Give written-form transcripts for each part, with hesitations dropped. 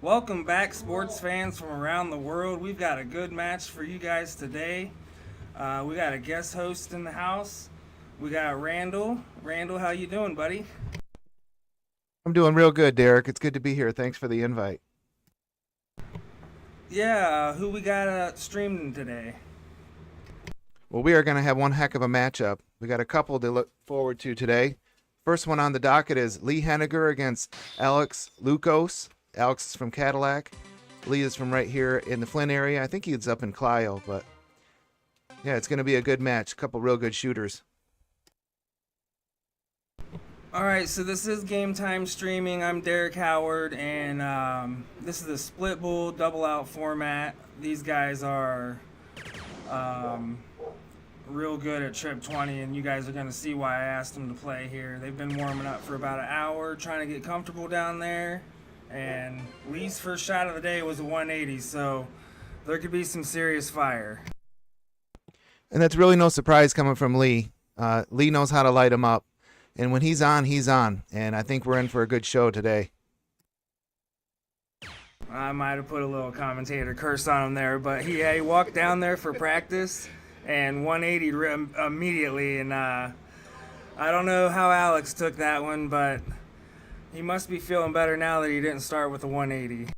Welcome back, sports fans from around the world. We've got a good match for you guys today. We got a guest host in the house. We got Randall. Randall, how you doing, buddy? I'm doing real good, Derek. It's good to be here. Thanks for the invite. Yeah, who we got streaming today? Well, we are going to have one heck of a matchup. We got a couple to look forward to today. First one on the docket is Lee Hennagir against Loucks. Alex is from Cadillac. Lee is from right here in the Flint area. I think he's up in Clio, but yeah, it's going to be a good match. A couple real good shooters. All right, so this is Game Time Streaming. I'm Derek Howard, and this is the split bull double out format. These guys are real good at Trip 20, and you guys are going to see why I asked them to play here. They've been warming up for about an hour, trying to get comfortable down there, and Lee's first shot of the day was a 180, so there could be some serious fire. And that's really no surprise coming from Lee. Lee knows how to light him up. And when he's on, he's on. And I think we're in for a good show today. I might have put a little commentator curse on him there, but he walked down there for practice and 180 immediately. And I don't know how Alex took that one, but he must be feeling better now that he didn't start with a 180.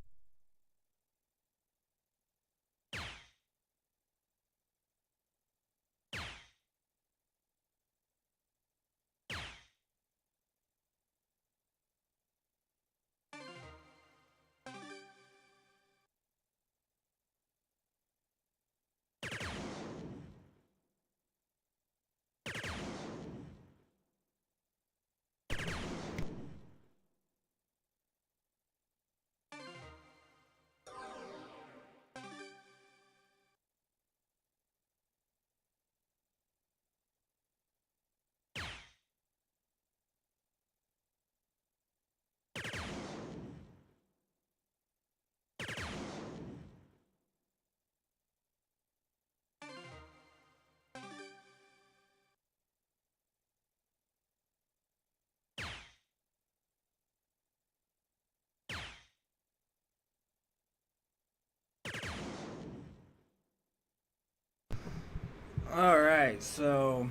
All right, so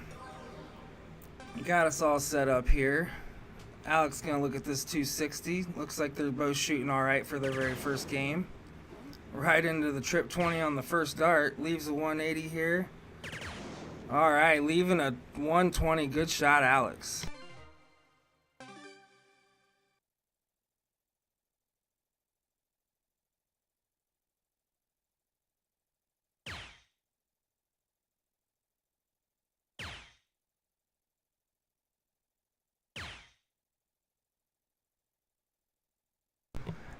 got us all set up here. Alex gonna look at this 260. Looks like they're both shooting all right for their very first game. Right into the Trip 20 on the first dart. Leaves a 180 here. All right, leaving a 120. Good shot, Alex.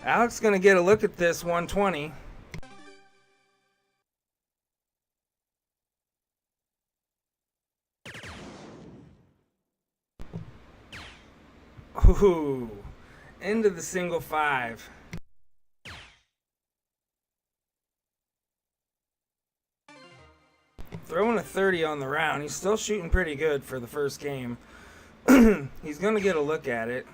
Alex gonna get a look at this 120. Ooh, into the single five. Throwing a 30 on the round. He's still shooting pretty good for the first game. He's gonna get a look at it.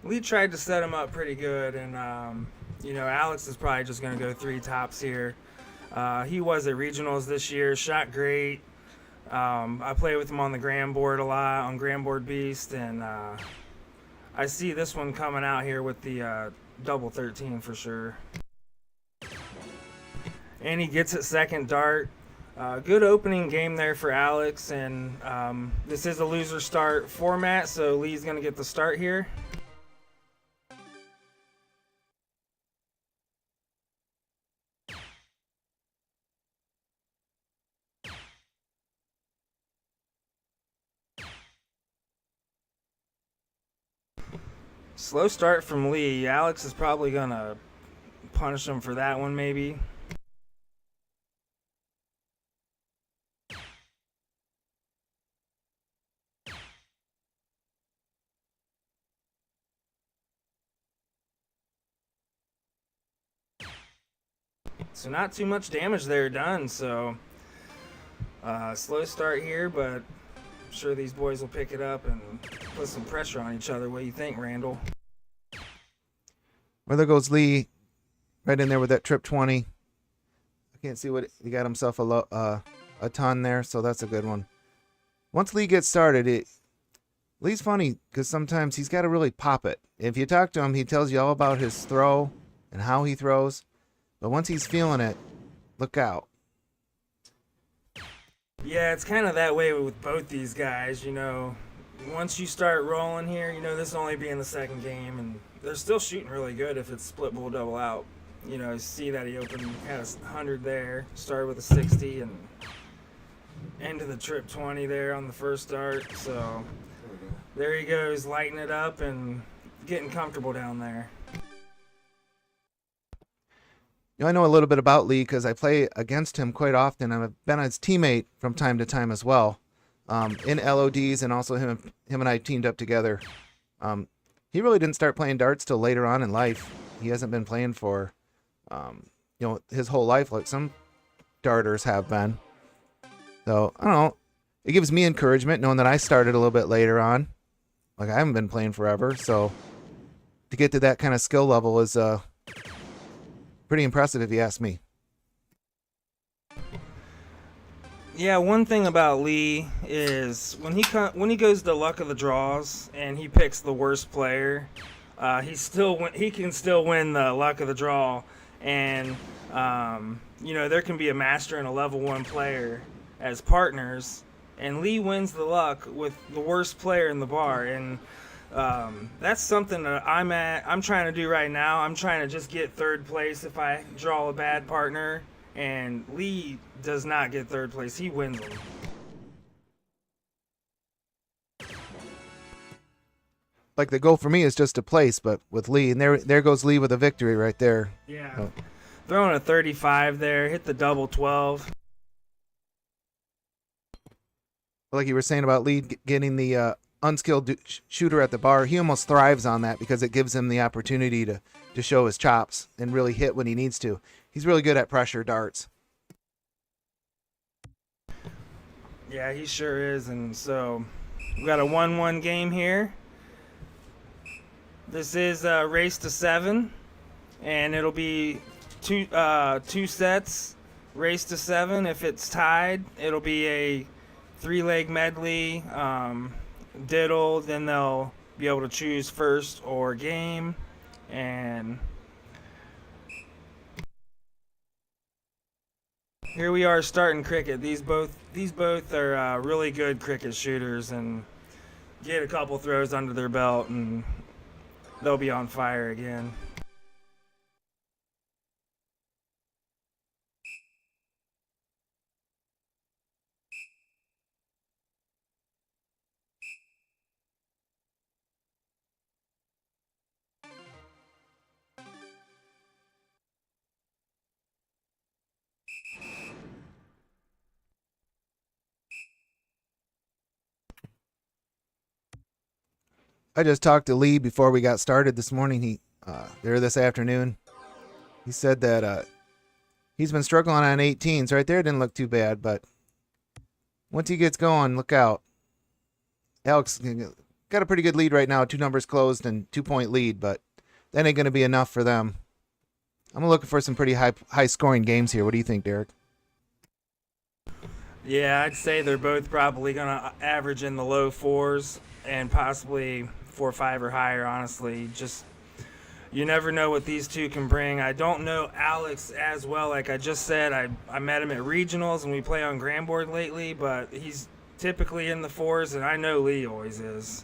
Lee tried to set him up pretty good, and Alex is probably just gonna go three tops here. He was at regionals this year, shot great. I play with him on the Gram board a lot, on Gram board Beast, and I see this one coming out here with the double 13 for sure. And he gets it second dart. Good opening game there for Alex, and this is a loser start format, so Lee's gonna get the start here. Slow start from Lee. Alex is probably going to punish him for that one, maybe. So not too much damage there done. So slow start here, but I'm sure these boys will pick it up and put some pressure on each other. What do you think, Randall? Well, there goes Lee, right in there with that trip 20. I can't see what he got himself a ton there, so that's a good one. Once Lee gets started, Lee's funny because sometimes he's got to really pop it. If you talk to him, he tells you all about his throw and how he throws. But once he's feeling it, look out. Yeah, it's kind of that way with both these guys. Once you start rolling here, this will only be in the second game, and they're still shooting really good if it's split bull double out. See that he opened, had a 100 there, started with a 60, and into the trip 20 there on the first start. So there he goes, lighting it up and getting comfortable down there. I know a little bit about Lee because I play against him quite often. I've been his teammate from time to time as well, in LODs, and also him and I teamed up together. He really didn't start playing darts till later on in life. He hasn't been playing for, his whole life like some darters have been. So, I don't know. It gives me encouragement knowing that I started a little bit later on. Like, I haven't been playing forever, so to get to that kind of skill level is pretty impressive if you ask me. Yeah, one thing about Lee is when he goes to luck of the draws and he picks the worst player, he can still win the luck of the draw, and there can be a master and a level 1 player as partners, and Lee wins the luck with the worst player in the bar, and that's something that I'm trying to do right now. I'm trying to just get third place if I draw a bad partner, and Lee does not get third place. He wins them. Like, the goal for me is just to place, but with Lee, and there goes Lee with a victory right there. Yeah. Oh. Throwing a 35 there, hit the double 12. Like you were saying about Lee getting the unskilled shooter at the bar, he almost thrives on that because it gives him the opportunity to show his chops and really hit when he needs to. He's really good at pressure darts. Yeah, he sure is, and so we've got a 1-1 game here. This is a race to 7, and it'll be two sets, race to 7. If it's tied, it'll be a 3-leg medley, diddle, then they'll be able to choose first or game, and here we are starting cricket. These both are really good cricket shooters, and get a couple throws under their belt and they'll be on fire again. I just talked to Lee before we got started this morning. This afternoon. He said that he's been struggling on 18s. Right there didn't look too bad, but once he gets going, look out. Alex got a pretty good lead right now, 2 numbers closed and 2-point lead, but that ain't going to be enough for them. I'm looking for some pretty high scoring games here. What do you think, Derek? Yeah, I'd say they're both probably going to average in the low 4s and possibly 4-5 or higher, honestly. Just, you never know what these two can bring. I don't know Alex as well. Like I just said, I met him at regionals and we play on Grandboard lately, but he's typically in the 4s, and I know Lee always is.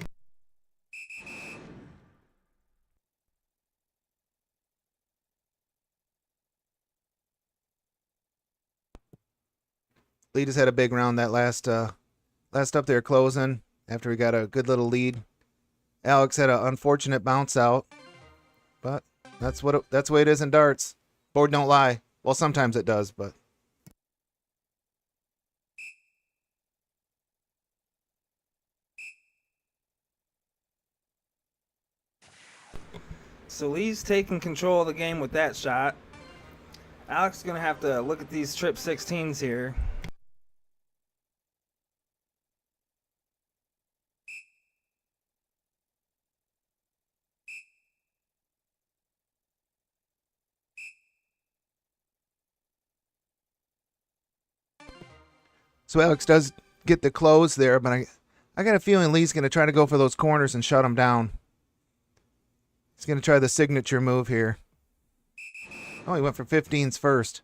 Lee just had a big round that last up there closing after he got a good little lead. Alex had an unfortunate bounce out, but that's the way it is in darts. Board don't lie. Well, sometimes it does, but So Lee's taking control of the game with that shot. Alex is going to have to look at these trip 16s here. So Alex does get the close there, but I got a feeling Lee's going to try to go for those corners and shut him down. He's going to try the signature move here. Oh, he went for 15s first.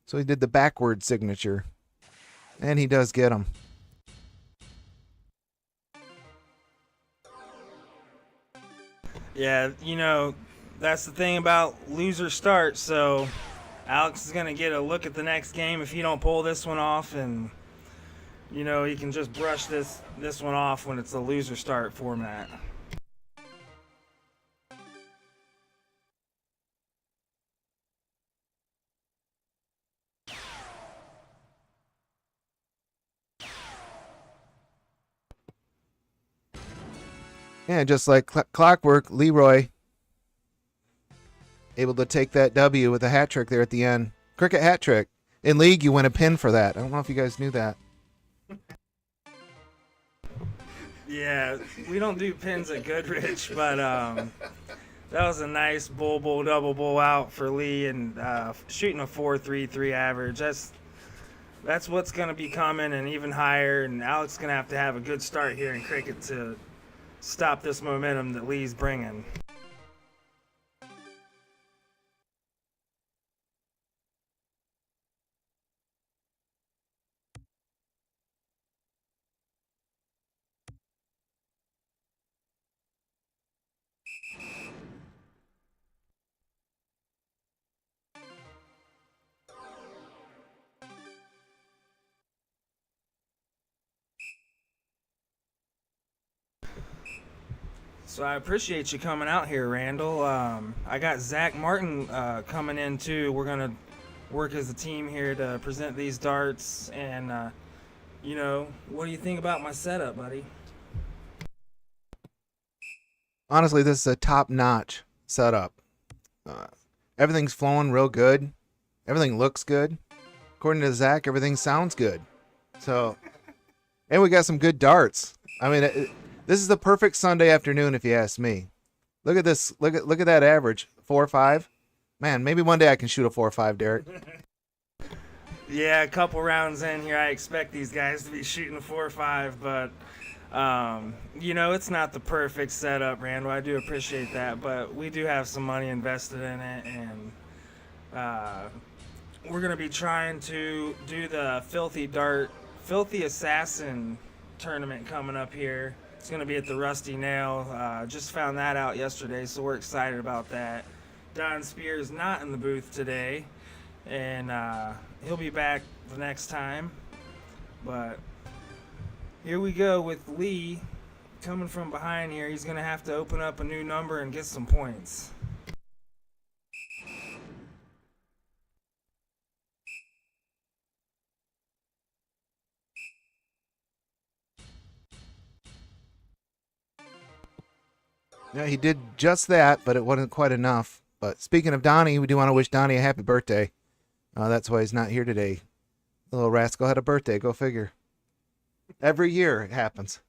So he did the backward signature. And he does get him. Yeah, that's the thing about loser starts. So Alex is going to get a look at the next game if he don't pull this one off. And, he can just brush this one off when it's a loser start format. Yeah, just like clockwork, Leroy able to take that W with a hat trick there at the end. Cricket hat trick. In League, you win a pin for that. I don't know if you guys knew that. Yeah, we don't do pins at Goodrich, but that was a nice bull, double bull out for Lee, and shooting a 4.33 average. That's what's going to be coming, and even higher, and Alex is going to have a good start here in cricket to stop this momentum that Lee's bringing. So I appreciate you coming out here, Randall. I got Zach Martin coming in too. We're gonna work as a team here to present these darts. And what do you think about my setup, buddy? Honestly, this is a top-notch setup. Everything's flowing real good. Everything looks good. According to Zach, everything sounds good. So, and we got some good darts. I mean, this is the perfect Sunday afternoon, if you ask me. Look at this. Look at that average, 4.5. Man, maybe one day I can shoot a 4.5, Derek. Yeah, a couple rounds in here, I expect these guys to be shooting a 4.5, but it's not the perfect setup, Randall. I do appreciate that, but we do have some money invested in it, and we're gonna be trying to do the Filthy Assassin tournament coming up here. It's going to be at the Rusty Nail. Just found that out yesterday, so we're excited about that. Don Spears not in the booth today, and he'll be back the next time. But here we go with Lee coming from behind here. He's going to have to open up a new number and get some points. Yeah, he did just that, but it wasn't quite enough. But speaking of Donnie, we do want to wish Donnie a happy birthday. That's why he's not here today. The little rascal had a birthday. Go figure. Every year it happens.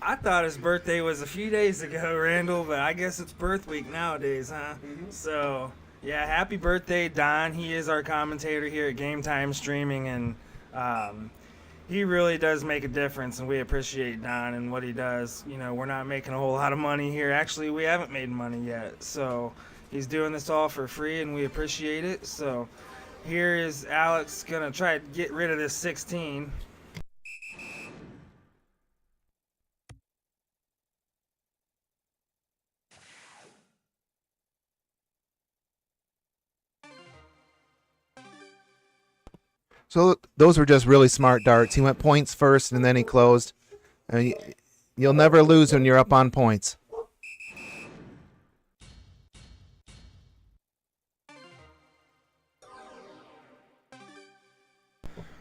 I thought his birthday was a few days ago, Randall, but I guess it's birth week nowadays, huh? Mm-hmm. So, yeah, happy birthday, Don. He is our commentator here at Game Time Streaming, and he really does make a difference, and we appreciate Don and what he does. We're not making a whole lot of money here. Actually, we haven't made money yet. So he's doing this all for free, and we appreciate it. So here is Alex going to try to get rid of this 16. So those were just really smart darts. He went points first, and then he closed. You'll never lose when you're up on points.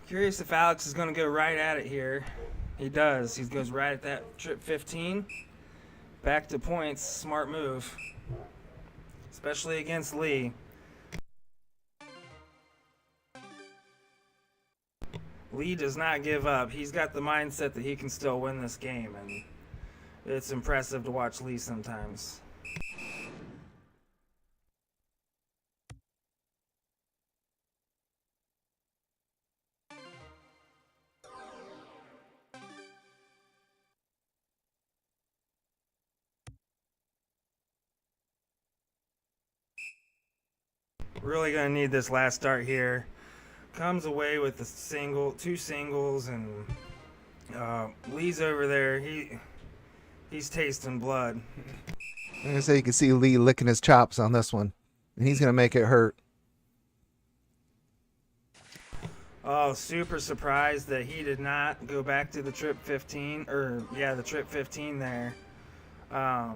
Curious if Alex is going to go right at it here. He does. He goes right at that trip 15. Back to points. Smart move. Especially against Lee. Lee does not give up. He's got the mindset that he can still win this game, and it's impressive to watch Lee sometimes. Really gonna need this last start here. Comes away with two singles, and Lee's over there. He's tasting blood. I'm going to say you can see Lee licking his chops on this one. And he's going to make it hurt. Oh, super surprised that he did not go back to the trip 15, the trip 15 there. I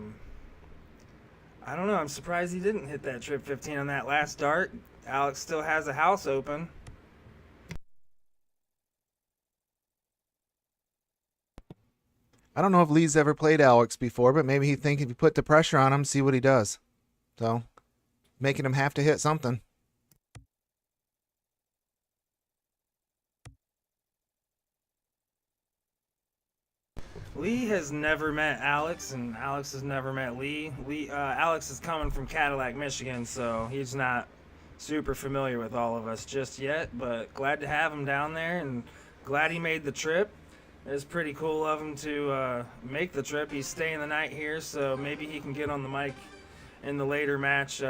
don't know. I'm surprised he didn't hit that trip 15 on that last dart. Alex still has a house open. I don't know if Lee's ever played Alex before, but maybe he thinks if you put the pressure on him, see what he does. So, making him have to hit something. Lee has never met Alex, and Alex has never met Lee. Alex is coming from Cadillac, Michigan, so he's not super familiar with all of us just yet, but glad to have him down there, and glad he made the trip. It's pretty cool of him to make the trip. He's staying the night here, so maybe he can get on the mic in the later match.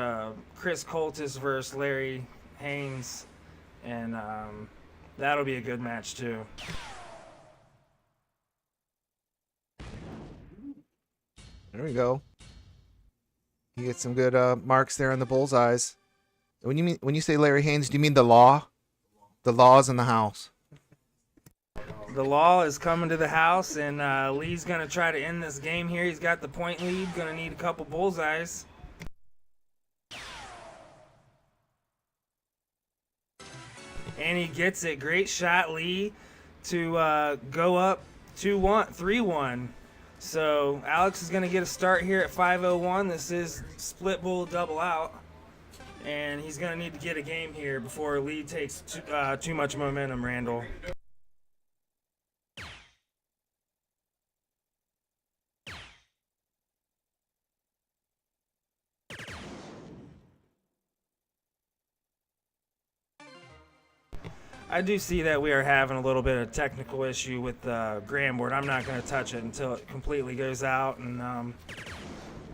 Chris Coultas versus Larry Haines, and that'll be a good match too. There we go. You get some good marks there on the bullseyes. When you say Larry Haines, do you mean the law? The law's in the house. The law is coming to the house, and Lee's going to try to end this game here. He's got the point lead, going to need a couple bullseyes. And he gets it. Great shot, Lee, to go up 2-1, 3-1. So Alex is going to get a start here at 5:01. This is split bull double out. And he's going to need to get a game here before Lee takes too much momentum, Randall. I do see that we are having a little bit of technical issue with the gram board. I'm not going to touch it until it completely goes out, and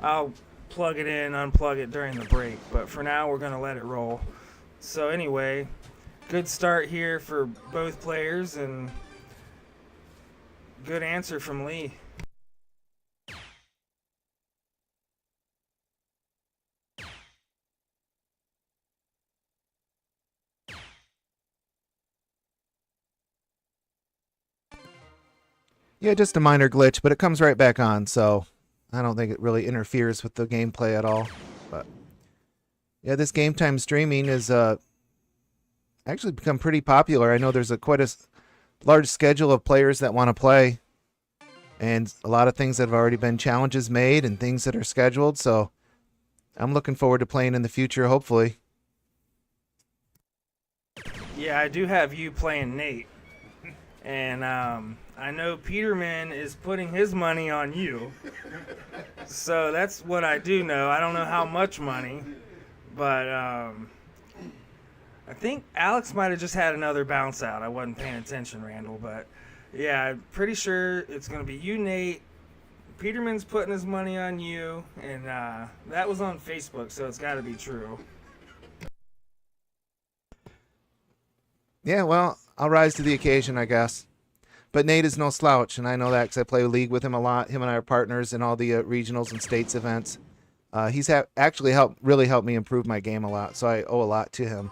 I'll plug it in, unplug it during the break. But for now, we're going to let it roll. So anyway, good start here for both players, and good answer from Lee. Yeah, just a minor glitch, but it comes right back on, so I don't think it really interferes with the gameplay at all. But yeah, this game time streaming is actually become pretty popular. I know there's quite a large schedule of players that want to play, and a lot of things that have already been challenges made and things that are scheduled, so I'm looking forward to playing in the future, hopefully. Yeah, I do have you playing Nate. And I know Peterman is putting his money on you. So that's what I do know. I don't know how much money, but I think Alex might have just had another bounce out. I wasn't paying attention, Randall, but yeah, I'm pretty sure it's going to be you, Nate. Peterman's putting his money on you, and that was on Facebook, so it's got to be true. Yeah, well, I'll rise to the occasion, I guess. But Nate is no slouch, and I know that because I play league with him a lot. Him and I are partners in all the regionals and states events. He's actually really helped me improve my game a lot, so I owe a lot to him.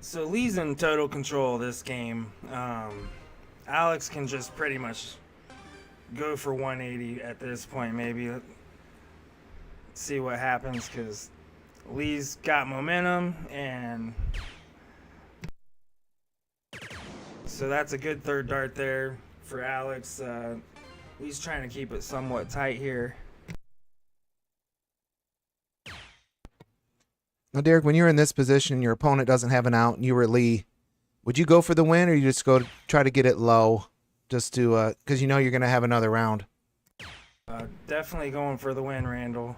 So Lee's in total control of this game. Alex can just pretty much go for 180 at this point, maybe. Let's see what happens, because Lee's got momentum, and so that's a good third dart there for Alex. He's trying to keep it somewhat tight here. Now, Derek, when you're in this position, your opponent doesn't have an out, and you were Lee, Would you go for the win, or you just go to try to get it low, just to because you know you're gonna have another round? Definitely going for the win, Randall.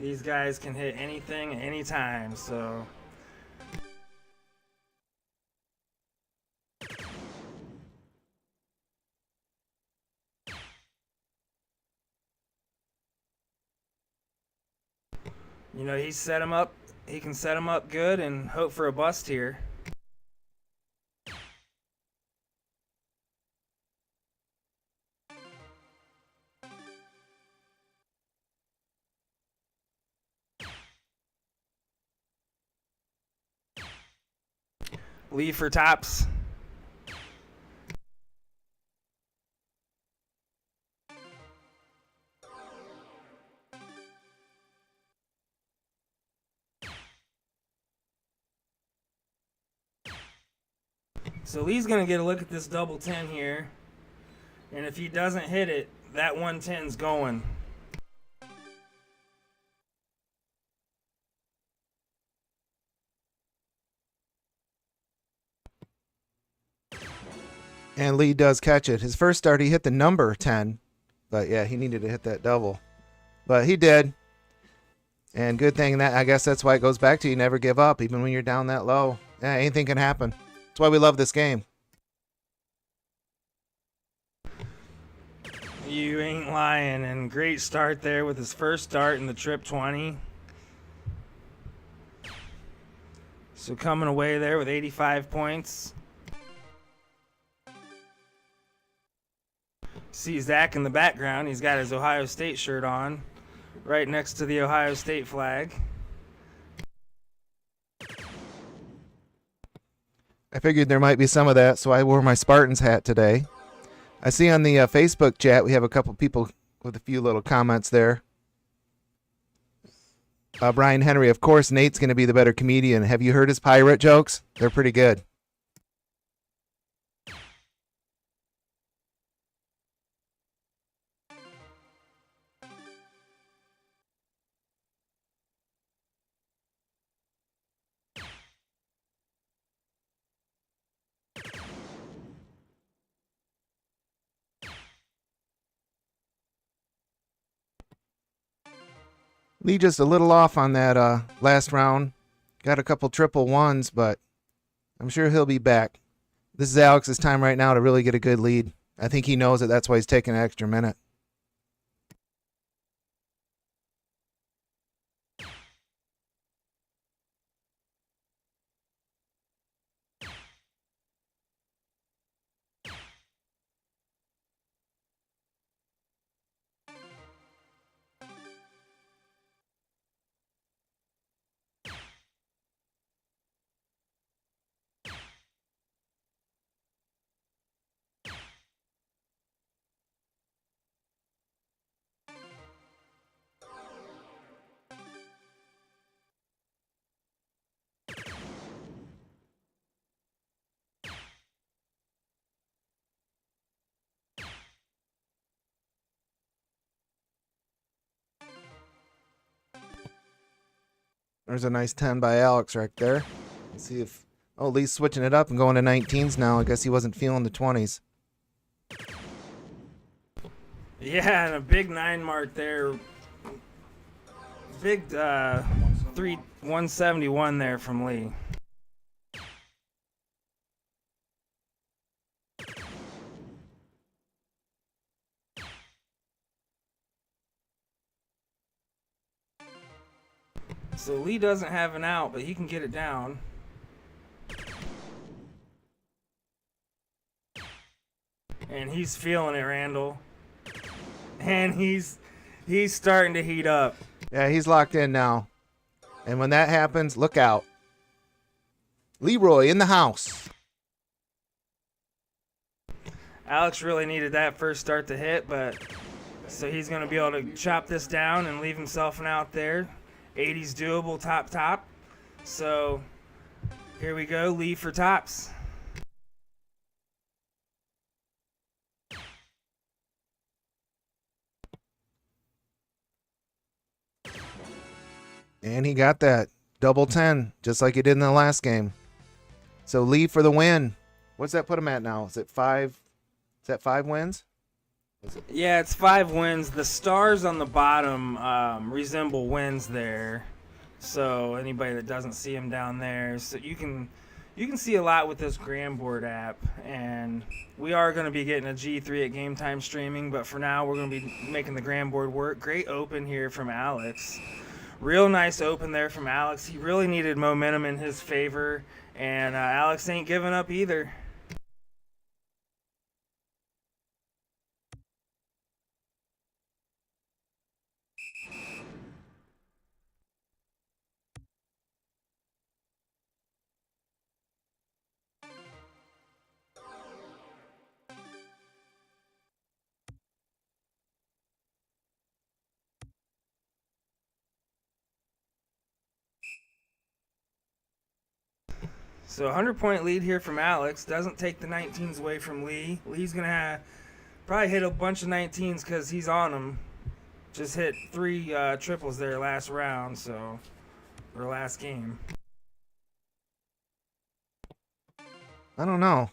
These guys can hit anything, anytime, so. You know, he set him up. He can set him up good and hope for a bust here. Lee for tops. So Lee's going to get a look at this double 10 here. And if he doesn't hit it, that 110's going. And Lee does catch it. His first start, he hit the number 10. But yeah, he needed to hit that double. But he did. And good thing that, I guess that's why it goes back to you never give up, even when you're down that low. Yeah, anything can happen. That's why we love this game. You ain't lying. And great start there with his first start in the trip 20. So coming away there with 85 points. See Zach in the background. He's got his Ohio State shirt on, right next to the Ohio State flag. I figured there might be some of that, so I wore my Spartans hat today. I see on the Facebook chat we have a couple people with a few little comments there. Brian Henry, of course, Nate's going to be the better comedian. Have you heard his pirate jokes? They're pretty good. Lee just a little off on that last round. Got a couple triple ones, but I'm sure he'll be back. This is Alex's time right now to really get a good lead. I think he knows it. That's why he's taking an extra minute. There's a nice 10 by Alex right there. Let's see if... Oh, Lee's switching it up and going to 19s now. I guess he wasn't feeling the 20s. Yeah, and a big 9 mark there. Big 171 there from Lee. So Lee doesn't have an out, but he can get it down. And he's feeling it, Randall. And he's starting to heat up. Yeah, he's locked in now. And when that happens, look out. Leroy in the house. Alex really needed that first start to hit, but so he's going to be able to chop this down and leave himself an out there. 80's doable, top. So here we go, Lee for tops. And he got that double 10, just like he did in the last game. So Lee for the win. What's that put him at now? Is it 5? Is that 5 wins? Yeah, it's 5 wins. The stars on the bottom resemble wins there. So anybody that doesn't see them down there, so you can see a lot with this Grandboard app. And we are going to be getting a G3 at Game Time streaming, but for now we're going to be making the Grandboard work. Great open here from Alex. Real nice open there from Alex. He really needed momentum in his favor, and Alex ain't giving up either. So 100-point lead here from Alex. Doesn't take the 19s away from Lee. Lee's going to probably hit a bunch of 19s because he's on them. Just hit 3 triples there last round, or last game. I don't know.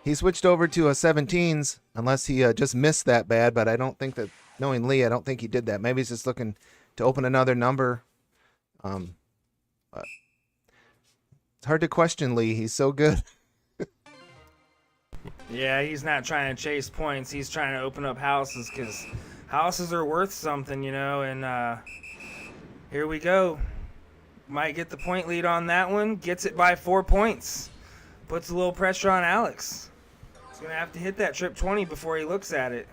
He switched over to a 17s, unless he just missed that bad, but I don't think that, knowing Lee, I don't think he did that. Maybe he's just looking to open another number. But it's hard to question Lee. He's so good. Yeah, he's not trying to chase points. He's trying to open up houses because houses are worth something, and here we go. Might get the point lead on that one. Gets it by 4 points. Puts a little pressure on Alex. He's going to have to hit that trip 20 before he looks at it.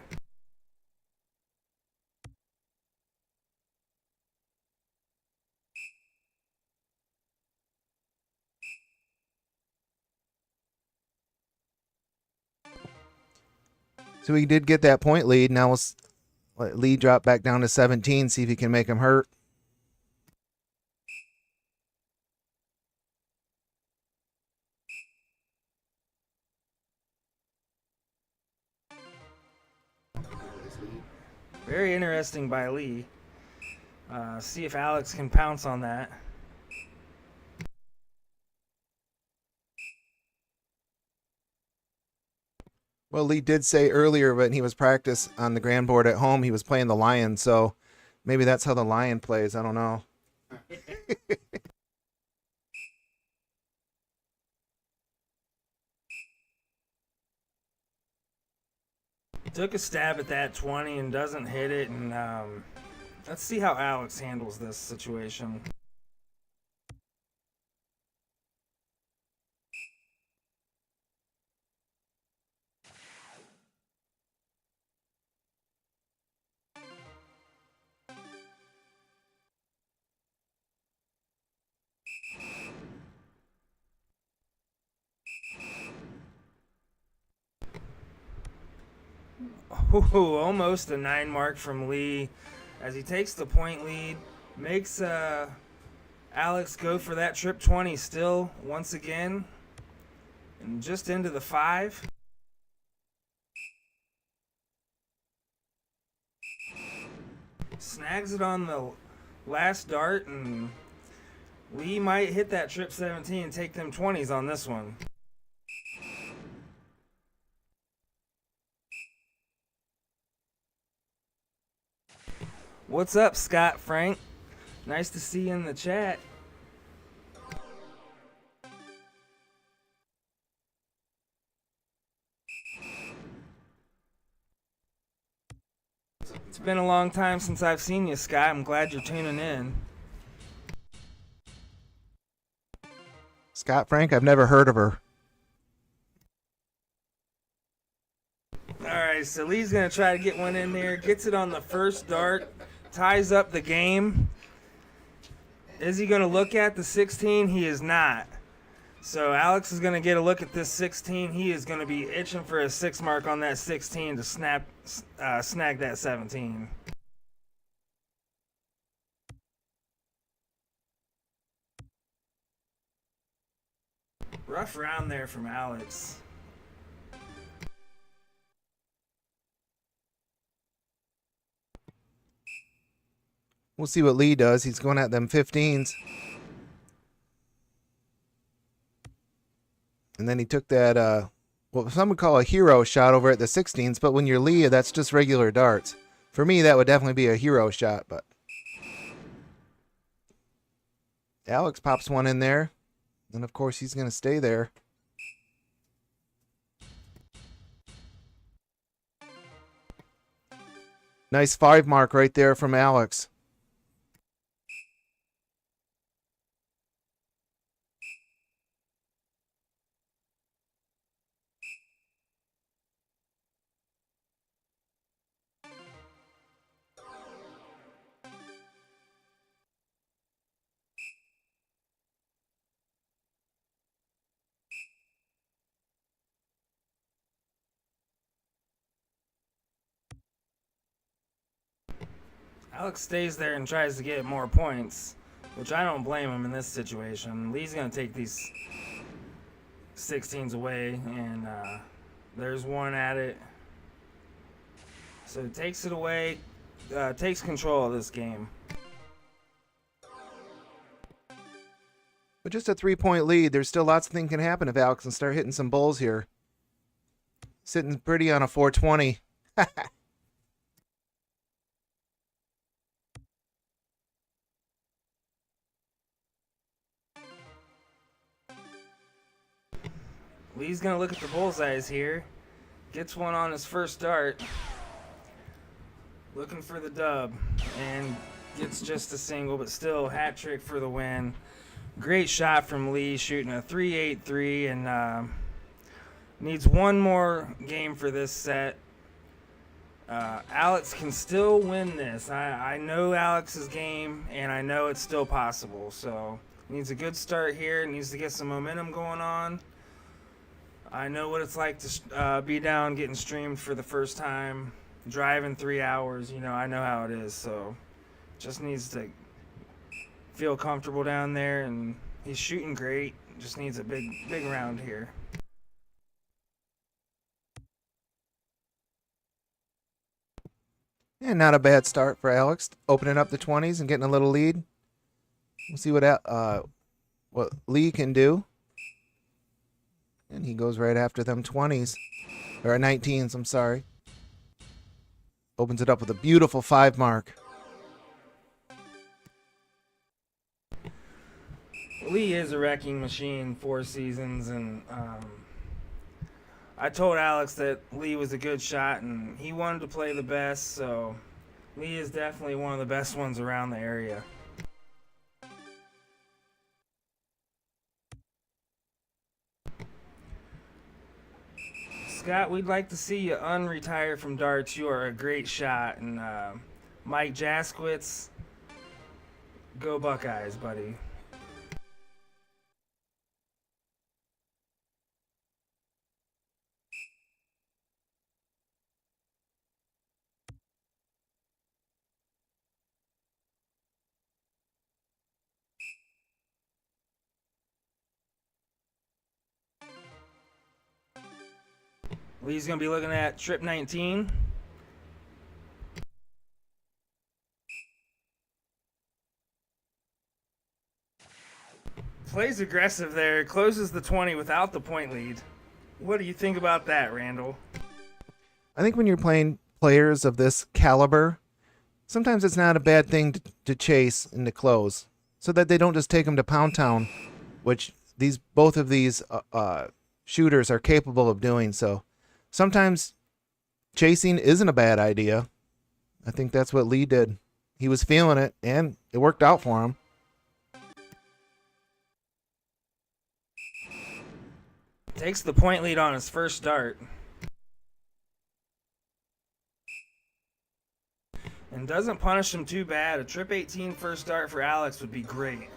So he did get that point lead. Now let's let Lee drop back down to 17, see if he can make him hurt. Very interesting by Lee. See if Alex can pounce on that. Well, Lee did say earlier when he was practice on the grand board at home, he was playing the lion, so maybe that's how the lion plays. I don't know. Took a stab at that 20 and doesn't hit it, and let's see how Alex handles this situation. Ooh, almost a 9 mark from Lee as he takes the point lead. Makes Alex go for that trip 20 still once again. And just into the 5. Snags it on the last dart, and Lee might hit that trip 17 and take them 20s on this one. What's up, Scott Frank? Nice to see you in the chat. It's been a long time since I've seen you, Scott. I'm glad you're tuning in. Scott Frank, I've never heard of her. Alright, so Lee's going to try to get one in there. Gets it on the first dart. Ties up the game. Is he going to look at the 16? He is not. So Alex is going to get a look at this 16. He is going to be itching for a 6 mark on that 16 to snag that 17. Rough round there from Alex. We'll see what Lee does. He's going at them 15s. And then he took that, what some would call a hero shot over at the 16s, but when you're Lee, that's just regular darts. For me, that would definitely be a hero shot, but Alex pops one in there, and of course he's going to stay there. Nice 5 mark right there from Alex. Alex stays there and tries to get more points, which I don't blame him in this situation. Lee's going to take these 16s away, and there's one at it. So he takes it away, takes control of this game. But just a 3-point lead. There's still lots of things can happen if Alex can start hitting some bowls here. Sitting pretty on a 420. Lee's going to look at the bullseyes here. Gets one on his first dart. Looking for the dub. And gets just a single, but still hat trick for the win. Great shot from Lee, shooting a 3.83, and needs one more game for this set. Alex can still win this. I know Alex's game, and I know it's still possible. So needs a good start here. Needs to get some momentum going on. I know what it's like to be down getting streamed for the first time, driving 3 hours. You know, I know how it is. So just needs to feel comfortable down there, and he's shooting great. Just needs a big round here. And not a bad start for Alex, opening up the 20s and getting a little lead. We'll see what Lee can do. And he goes right after them 20s. Or 19s, I'm sorry. Opens it up with a beautiful 5 mark. Lee is a wrecking machine, 4 seasons, and I told Alex that Lee was a good shot, and he wanted to play the best, so Lee is definitely one of the best ones around the area. Scott, we'd like to see you unretire from darts. You are a great shot. And Mike Jaskowitz, go Buckeyes, buddy. Lee's going to be looking at trip 19. Plays aggressive there, closes the 20 without the point lead. What do you think about that, Randall? I think when you're playing players of this caliber, sometimes it's not a bad thing to chase and to close, so that they don't just take them to Pound Town, which both of these shooters are capable of doing. So sometimes chasing isn't a bad idea. I think that's what Lee did. He was feeling it, and it worked out for him. Takes the point lead on his first dart. And doesn't punish him too bad. A trip 18 first dart for Alex would be great.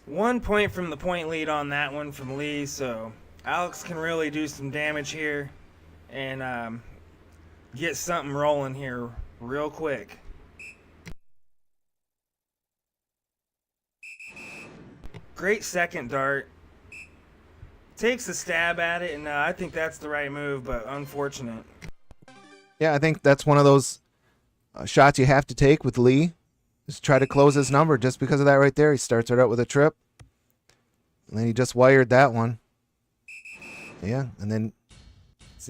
1 point from the point lead on that one from Lee, so Alex can really do some damage here and get something rolling here real quick. Great second dart. Takes a stab at it, and I think that's the right move, but unfortunate. Yeah, I think that's one of those shots you have to take with Lee. Just try to close his number just because of that right there. He starts it out with a trip. And then he just wired that one. Yeah, and then,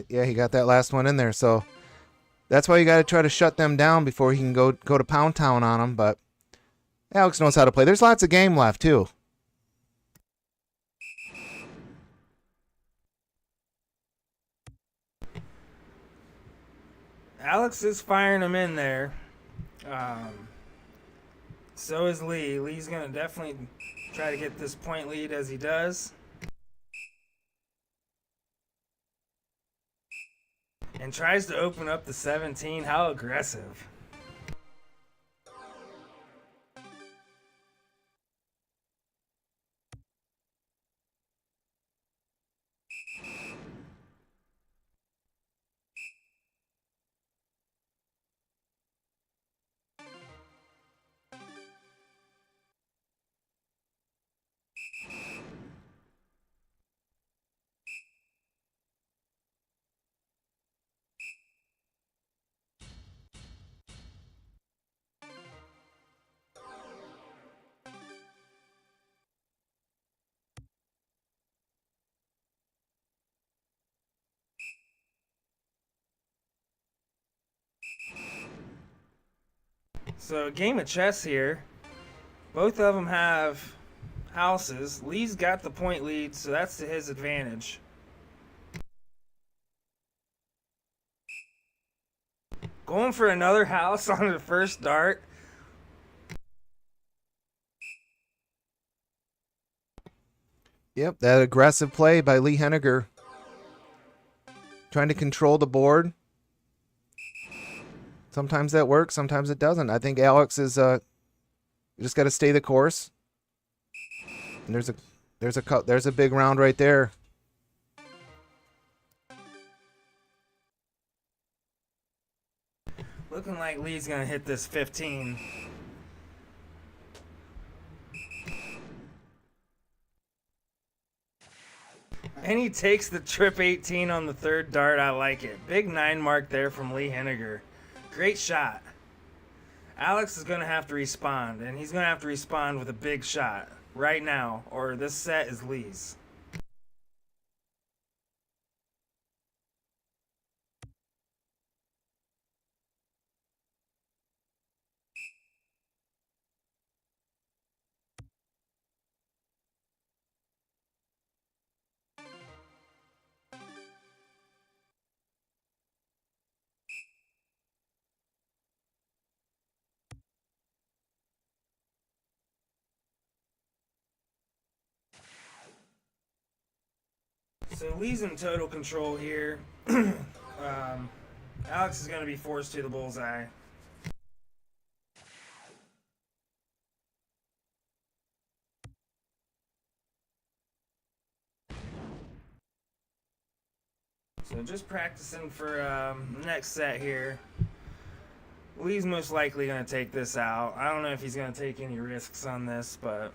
yeah, he got that last one in there. So that's why you got to try to shut them down before he can go to Pound Town on them. But Alex knows how to play. There's lots of game left, too. Alex is firing him in there. So is Lee. Lee's going to definitely try to get this point lead as he does. And tries to open up the 17. How aggressive. So a game of chess here. Both of them have houses. Lee's got the point lead, so that's to his advantage. Going for another house on the first dart. Yep, that aggressive play by Lee Hennagir. Trying to control the board. Sometimes that works, sometimes it doesn't. I think Alex is you just got to stay the course. And there's a big round right there. Looking like Lee's going to hit this 15. And he takes the trip 18 on the third dart. I like it. Big 9 mark there from Lee Hennagir. Great shot. Alex is going to have to respond, and he's going to have to respond with a big shot right now, or this set is Lee's. So Lee's in total control here. Alex is going to be forced to the bullseye. So just practicing for the next set here. Lee's most likely going to take this out. I don't know if he's going to take any risks on this, but...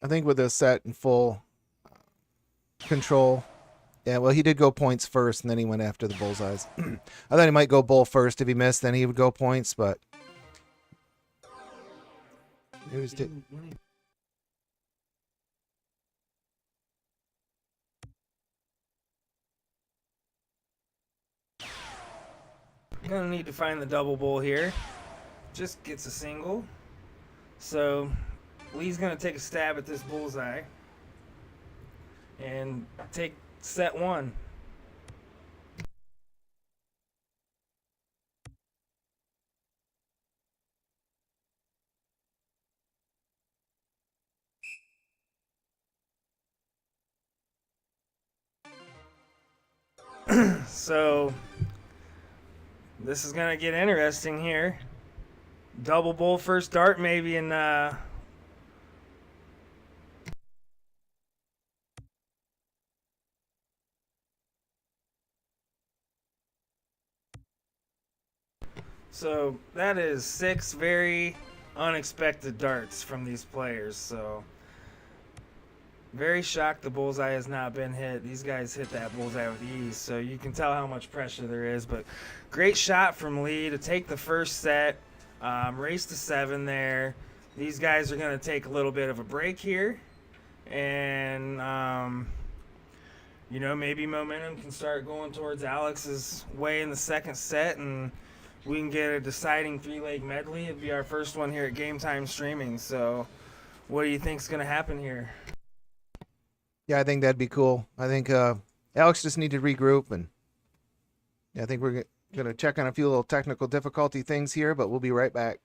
I think with the set in full control. Yeah, well, he did go points first, and then he went after the bullseyes. I thought he might go bull first. If he missed, then he would go points, but... He was Gonna need to find the double bull here. Just gets a single. So Lee's gonna take a stab at this bullseye and take set 1. So This is gonna get interesting here. Double bull first dart maybe, and so that is 6 very unexpected darts from these players. So very shocked the bullseye has not been hit. These guys hit that bullseye with ease, so you can tell how much pressure there is. But great shot from Lee to take the first set, race to 7 there. These guys are going to take a little bit of a break here, and maybe momentum can start going towards Alex's way in the second set, and we can get a deciding 3-leg medley. It'd be our first one here at Game Time Streaming. So what do you think's going to happen here? Yeah, I think that'd be cool. I think Alex just need to regroup, and I think we're going to check on a few little technical difficulty things here, but we'll be right back.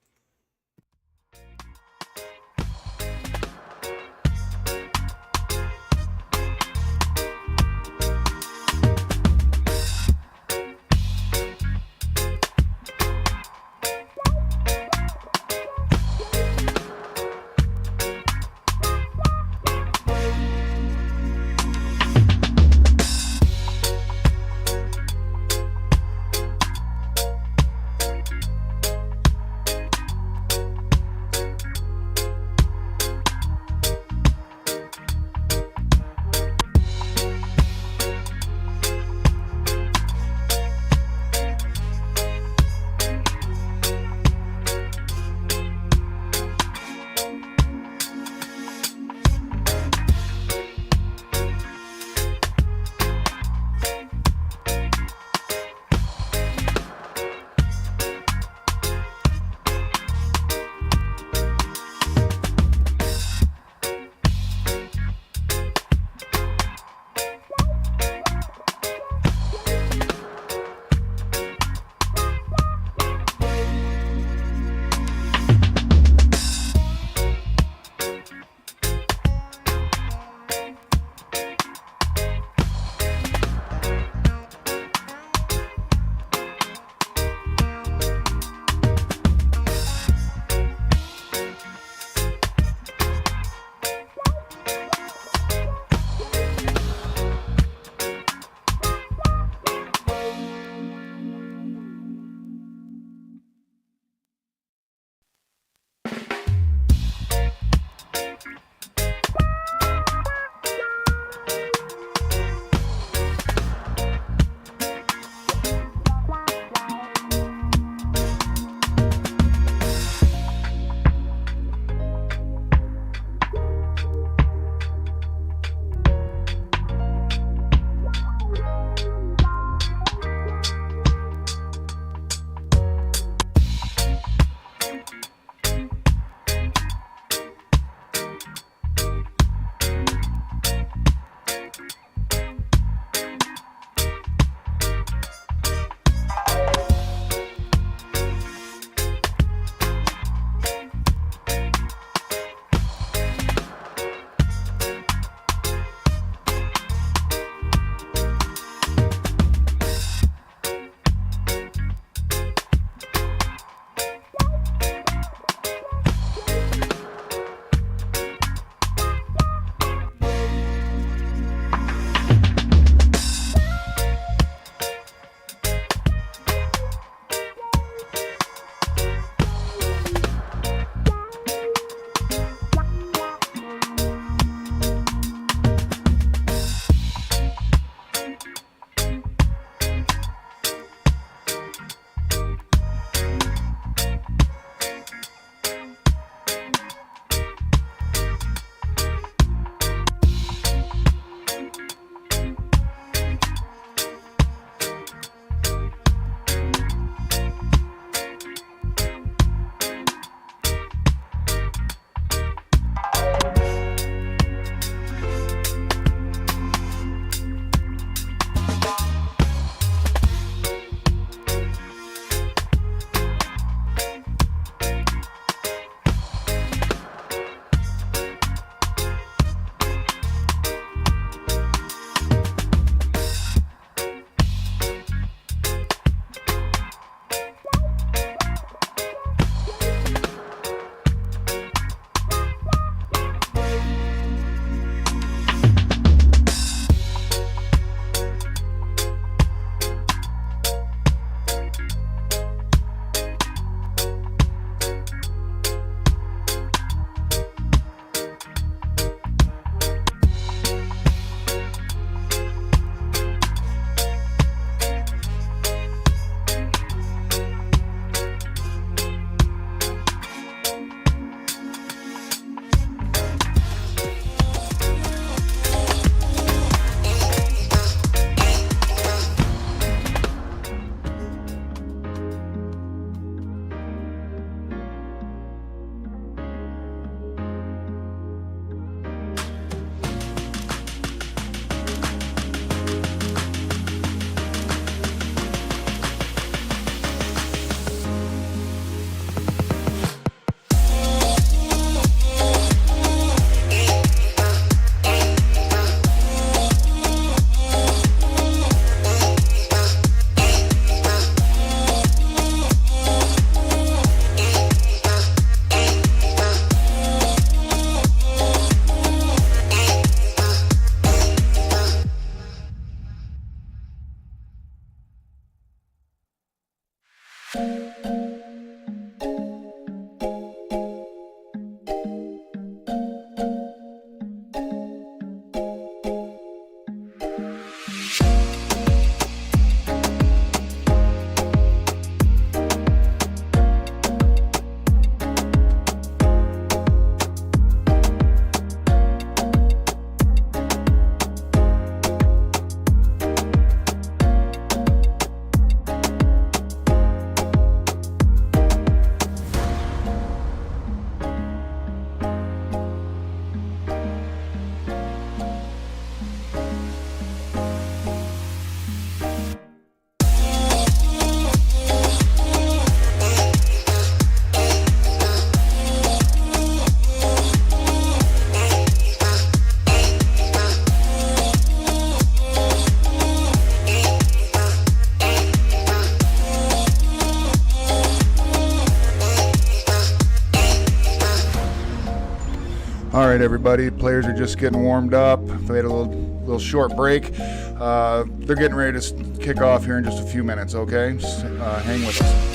All right, everybody. Players are just getting warmed up. They had a little short break. They're getting ready to kick off here in just a few minutes. Okay, just hang with us.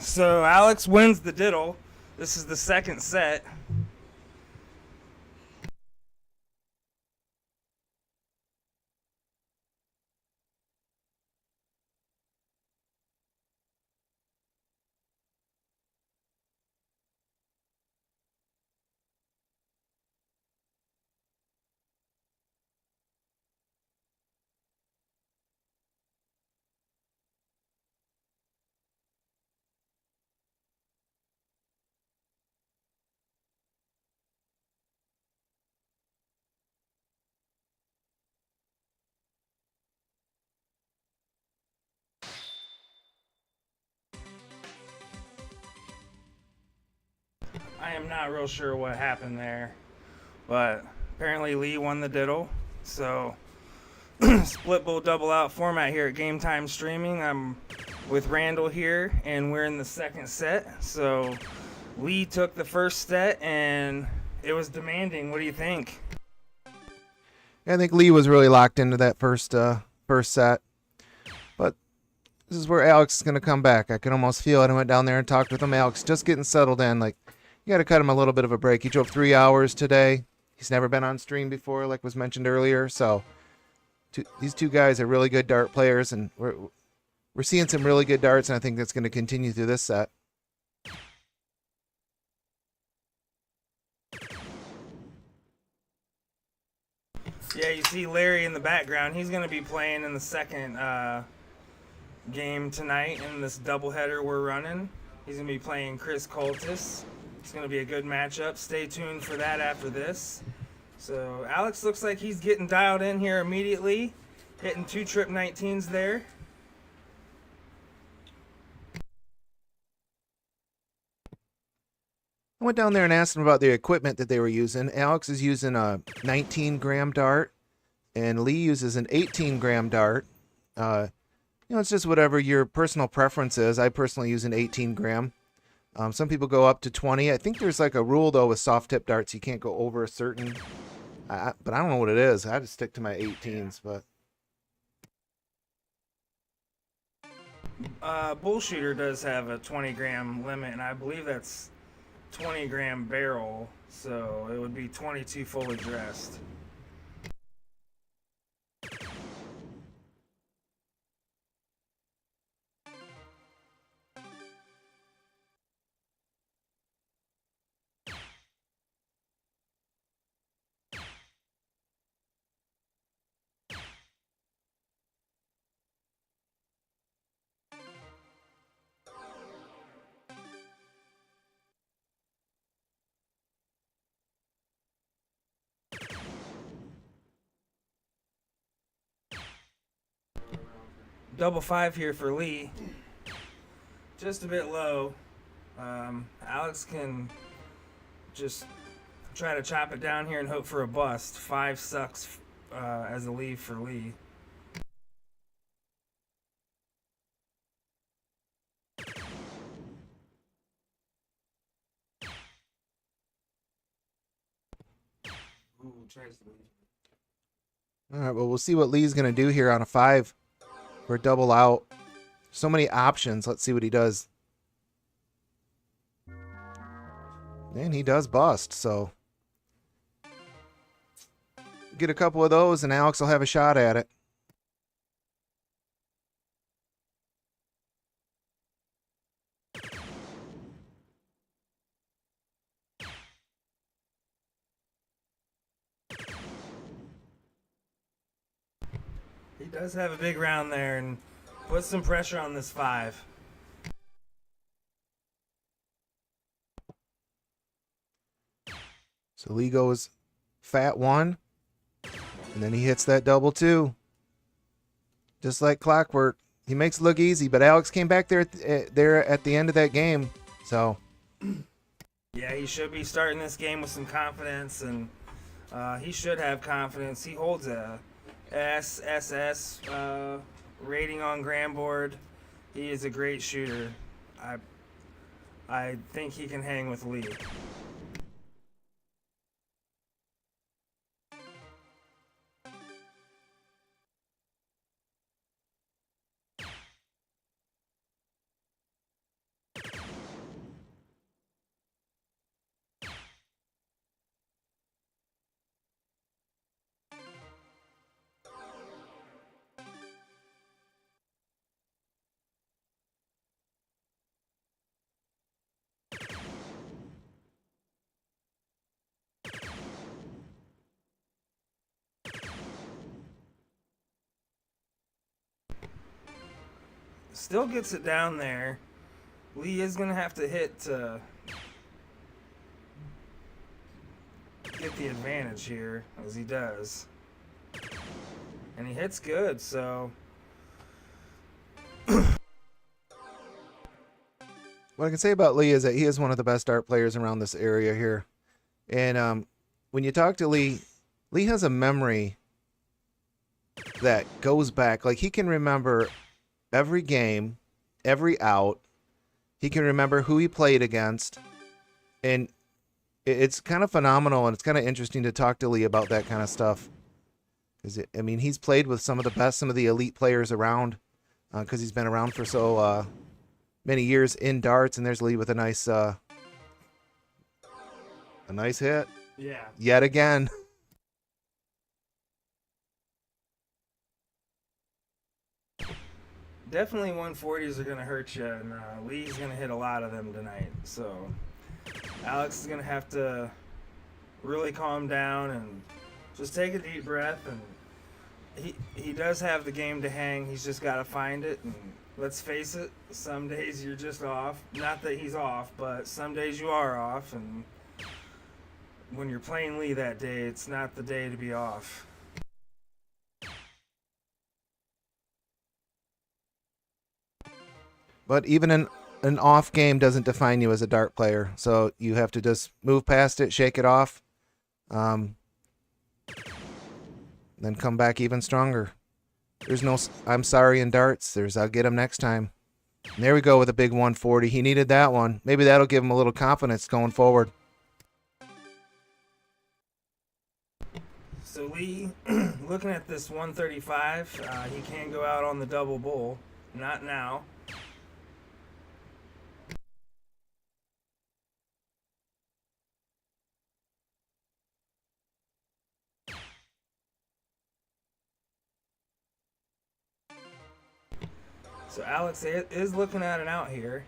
So Alex wins the diddle. This is the second set. I am not real sure what happened there, but apparently Lee won the diddle. So split bowl double out format here at Game Time Streaming. I'm with Randall here, and we're in the second set. So Lee took the first set, and it was demanding. What do you think? I think Lee was really locked into that first set. But this is where Alex is going to come back. I can almost feel it. I went down there and talked with him. Alex just getting settled in. Like, you got to cut him a little bit of a break. He drove 3 hours today. He's never been on stream before, like was mentioned earlier. So these two guys are really good dart players, and we're seeing some really good darts, and I think that's going to continue through this set. Yeah, you see Larry in the background. He's going to be playing in the second game tonight in this doubleheader we're running. He's going to be playing Coultas. It's going to be a good matchup. Stay tuned for that after this. So Alex looks like he's getting dialed in here immediately, hitting 2 trip 19s there. I went down there and asked him about the equipment that they were using. Alex is using a 19-gram dart, and Lee uses an 18-gram dart. It's just whatever your personal preference is. I personally use an 18-gram. Some people go up to 20. I think there's like a rule, though, with soft tip darts. You can't go over a certain... but I don't know what it is. I just stick to my 18s, but... Bullshooter does have a 20-gram limit, and I believe that's 20-gram barrel, so it would be 22 fully dressed. Double 5 here for Lee. Just a bit low. Alex can just try to chop it down here and hope for a bust. 5 sucks as a leave for Lee. Ooh, tries to leave. All right, well, we'll see what Lee's going to do here on a 5 for a double out. So many options. Let's see what he does. And he does bust, so get a couple of those and Alex will have a shot at it. He does have a big round there and put some pressure on this 5. So Lee goes fat 1, and then he hits that double 2. Just like clockwork. He makes it look easy, but Alex came back there at the end of that game. So yeah, he should be starting this game with some confidence, and he should have confidence. He holds a SSS rating on Grandboard. He is a great shooter. I think he can hang with Lee. Still gets it down there. Lee is going to have to hit to get the advantage here, as he does. And he hits good, so... what I can say about Lee is that he is one of the best dart players around this area here. And when you talk to Lee, Lee has a memory that goes back. Like, he can remember every game, every out. He can remember who he played against. And it's kind of phenomenal, and it's kind of interesting to talk to Lee about that kind of stuff. I mean, he's played with some of the best, some of the elite players around, because he's been around for so many years in darts. And there's Lee with a nice hit. Yeah. Yet again. Definitely 140s are going to hurt you, and Lee's going to hit a lot of them tonight. So Alex is going to have to really calm down and just take a deep breath. And he does have the game to hang. He's just got to find it. And let's face it, some days you're just off. Not that he's off, but some days you are off. And when you're playing Lee that day, it's not the day to be off. But even an off game doesn't define you as a dart player. So you have to just move past it, shake it off, then come back even stronger. There's no I'm sorry in darts. There's I'll get him next time. And there we go with a big 140. He needed that one. Maybe that'll give him a little confidence going forward. So Lee, looking at this 135, he can go out on the double bull. Not now. So Alex is looking at an out here.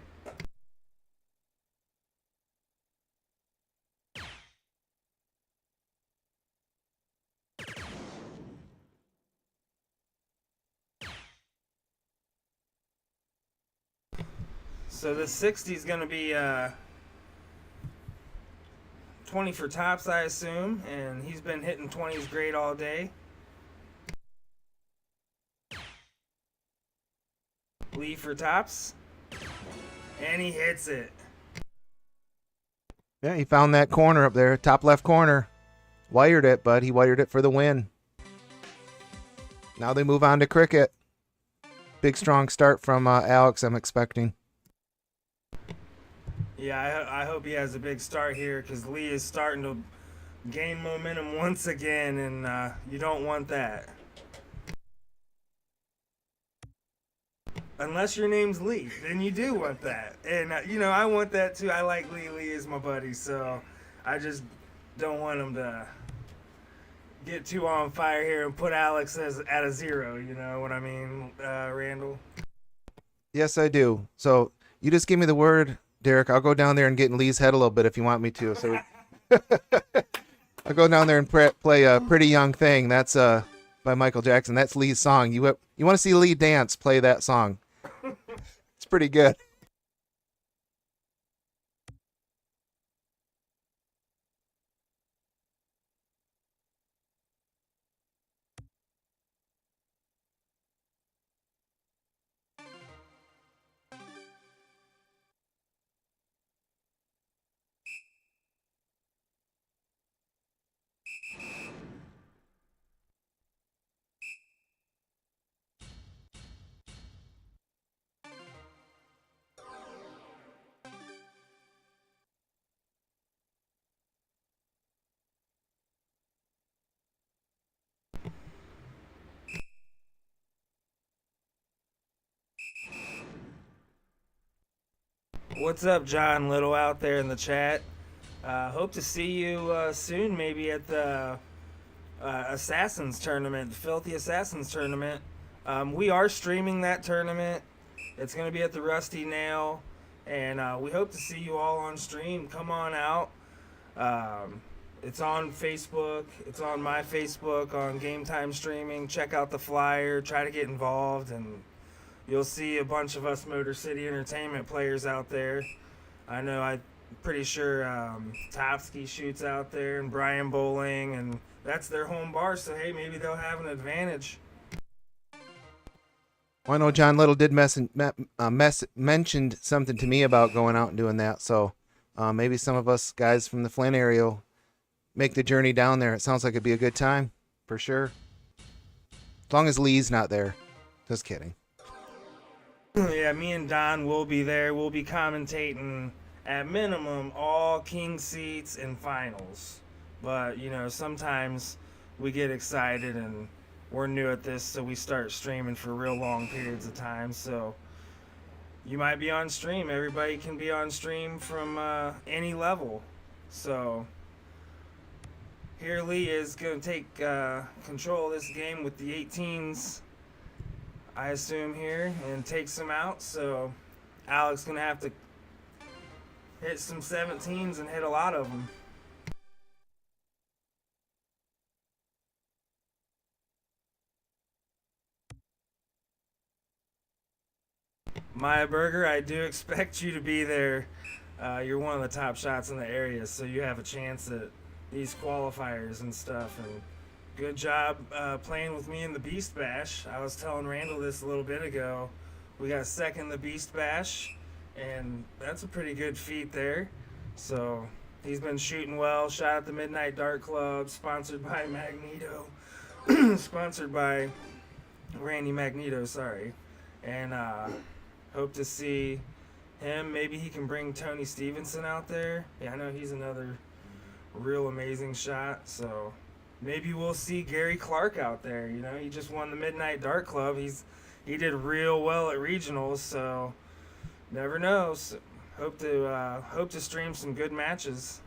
So the 60 is going to be 20 for tops, I assume, and he's been hitting 20s great all day. Lee for tops, and he hits it. Yeah, he found that corner up there, top left corner. Wired it, but he wired it for the win. Now they move on to cricket. Big strong start from Alex, I'm expecting. Yeah, I hope he has a big start here because Lee is starting to gain momentum once again, and you don't want that. Unless your name's Lee, then you do want that. And, I want that too. I like Lee. Lee is my buddy, so I just don't want him to get too on fire here and put Alex at a 0, you know what I mean, Randall? Yes, I do. So you just give me the word, Derek. I'll go down there and get in Lee's head a little bit if you want me to. So I'll go down there and play a Pretty Young Thing. That's by Michael Jackson. That's Lee's song. You want to see Lee dance, play that song. It's pretty good. What's up, John Little, out there in the chat? Hope to see you soon, maybe at the Assassins tournament, the Filthy Assassins tournament. We are streaming that tournament. It's going to be at the Rusty Nail, and we hope to see you all on stream. Come on out. It's on Facebook. It's on my Facebook on Game Time Streaming. Check out the flyer. Try to get involved, and you'll see a bunch of us Motor City Entertainment players out there. I know I'm pretty sure Topsky shoots out there, and Brian Bowling, and that's their home bar, so hey, maybe they'll have an advantage. Well, I know John Little did mentioned something to me about going out and doing that, so maybe some of us guys from the Flint area will make the journey down there. It sounds like it'd be a good time, for sure. As long as Lee's not there. Just kidding. Yeah, me and Don will be there. We'll be commentating at minimum all king seats and finals. But, sometimes we get excited and we're new at this, so we start streaming for real long periods of time. So you might be on stream. Everybody can be on stream from any level. So here Lee is going to take control of this game with the 18s. I assume here, and takes them out, so Alex gonna have to hit some 17s and hit a lot of them. Maya Berger, I do expect you to be there. You're one of the top shots in the area, so you have a chance at these qualifiers and stuff. And good job playing with me in the Beast Bash. I was telling Randall this a little bit ago. We got second in the Beast Bash, and that's a pretty good feat there. So he's been shooting well. Shot at the Midnight Dart Club, sponsored by Magneto. Sponsored by Randy Magneto, sorry. And hope to see him. Maybe he can bring Tony Stevenson out there. Yeah, I know he's another real amazing shot. So maybe we'll see Gary Clark out there. You know, he just won the Midnight Dart Club. He did real well at regionals, so never know. So hope to stream some good matches.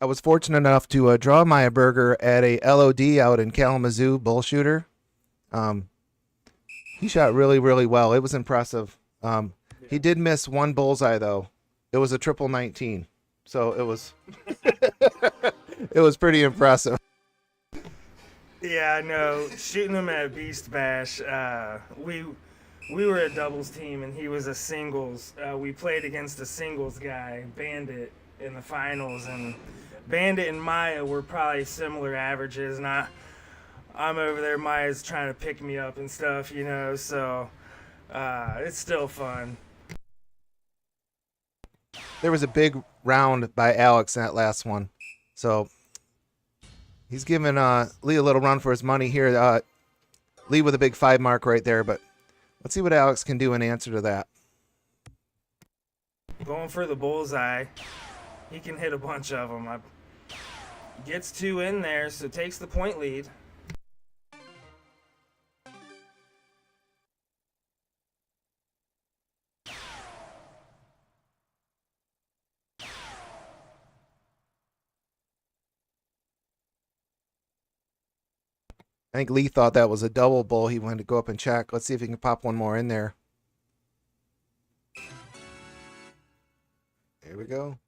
I was fortunate enough to draw my burger at a LOD out in Kalamazoo, bull shooter. He shot really, really well. It was impressive. He did miss one bullseye though. It was a 19, so it was it was pretty impressive. Yeah, I know. Shooting him at Beast Bash, we were a doubles team and he was a singles. We played against a singles guy, Bandit, in the finals, and Bandit and Maya were probably similar averages. And I'm over there, Maya's trying to pick me up and stuff, you know. So it's still fun. There was a big round by Alex in that last one, so he's giving Lee a little run for his money here. Lee with a big 5 mark right there, but let's see what Alex can do in answer to that. Going for the bullseye. He can hit a bunch of them. Gets 2 in there, so takes the point lead. I think Lee thought that was a double bull. He wanted to go up and check. Let's see if he can pop one more in there. There we go.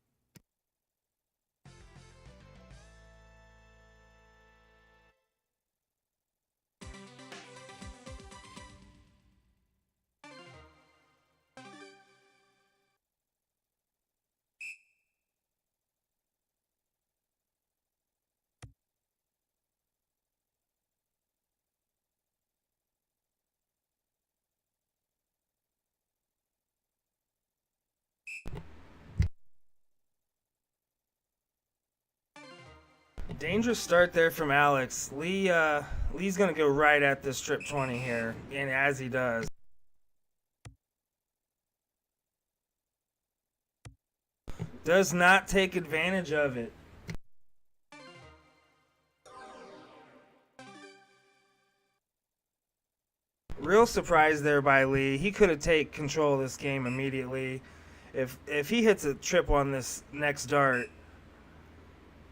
Dangerous start there from Alex. Lee's gonna go right at this trip 20 here, and as he does. Does not take advantage of it. Real surprise there by Lee. He could have taken control of this game immediately. If he hits a trip on this next dart,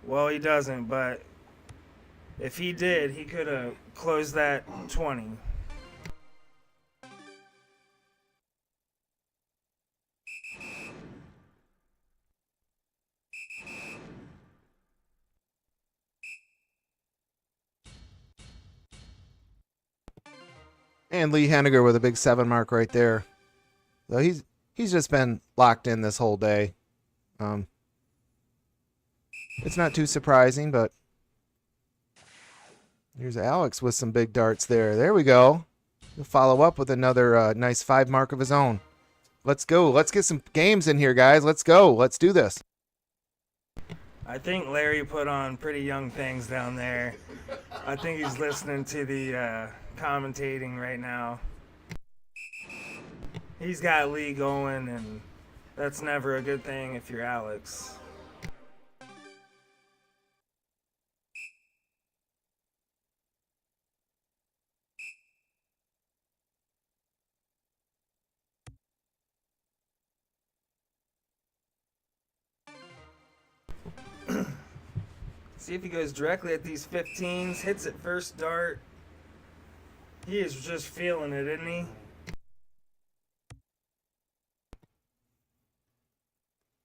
well, he doesn't, but if he did, he could have closed that 20. And Lee Hennagir with a big 7 mark right there. So he's just been locked in this whole day. It's not too surprising, but here's Alex with some big darts there. There we go. He'll follow up with another nice 5 mark of his own. Let's go. Let's get some games in here, guys. Let's go. Let's do this. I think Larry put on pretty young things down there. I think he's listening to the commentating right now. He's got Lee going, and that's never a good thing if you're Alex. See if he goes directly at these 15s, hits it first dart. He is just feeling it, isn't he?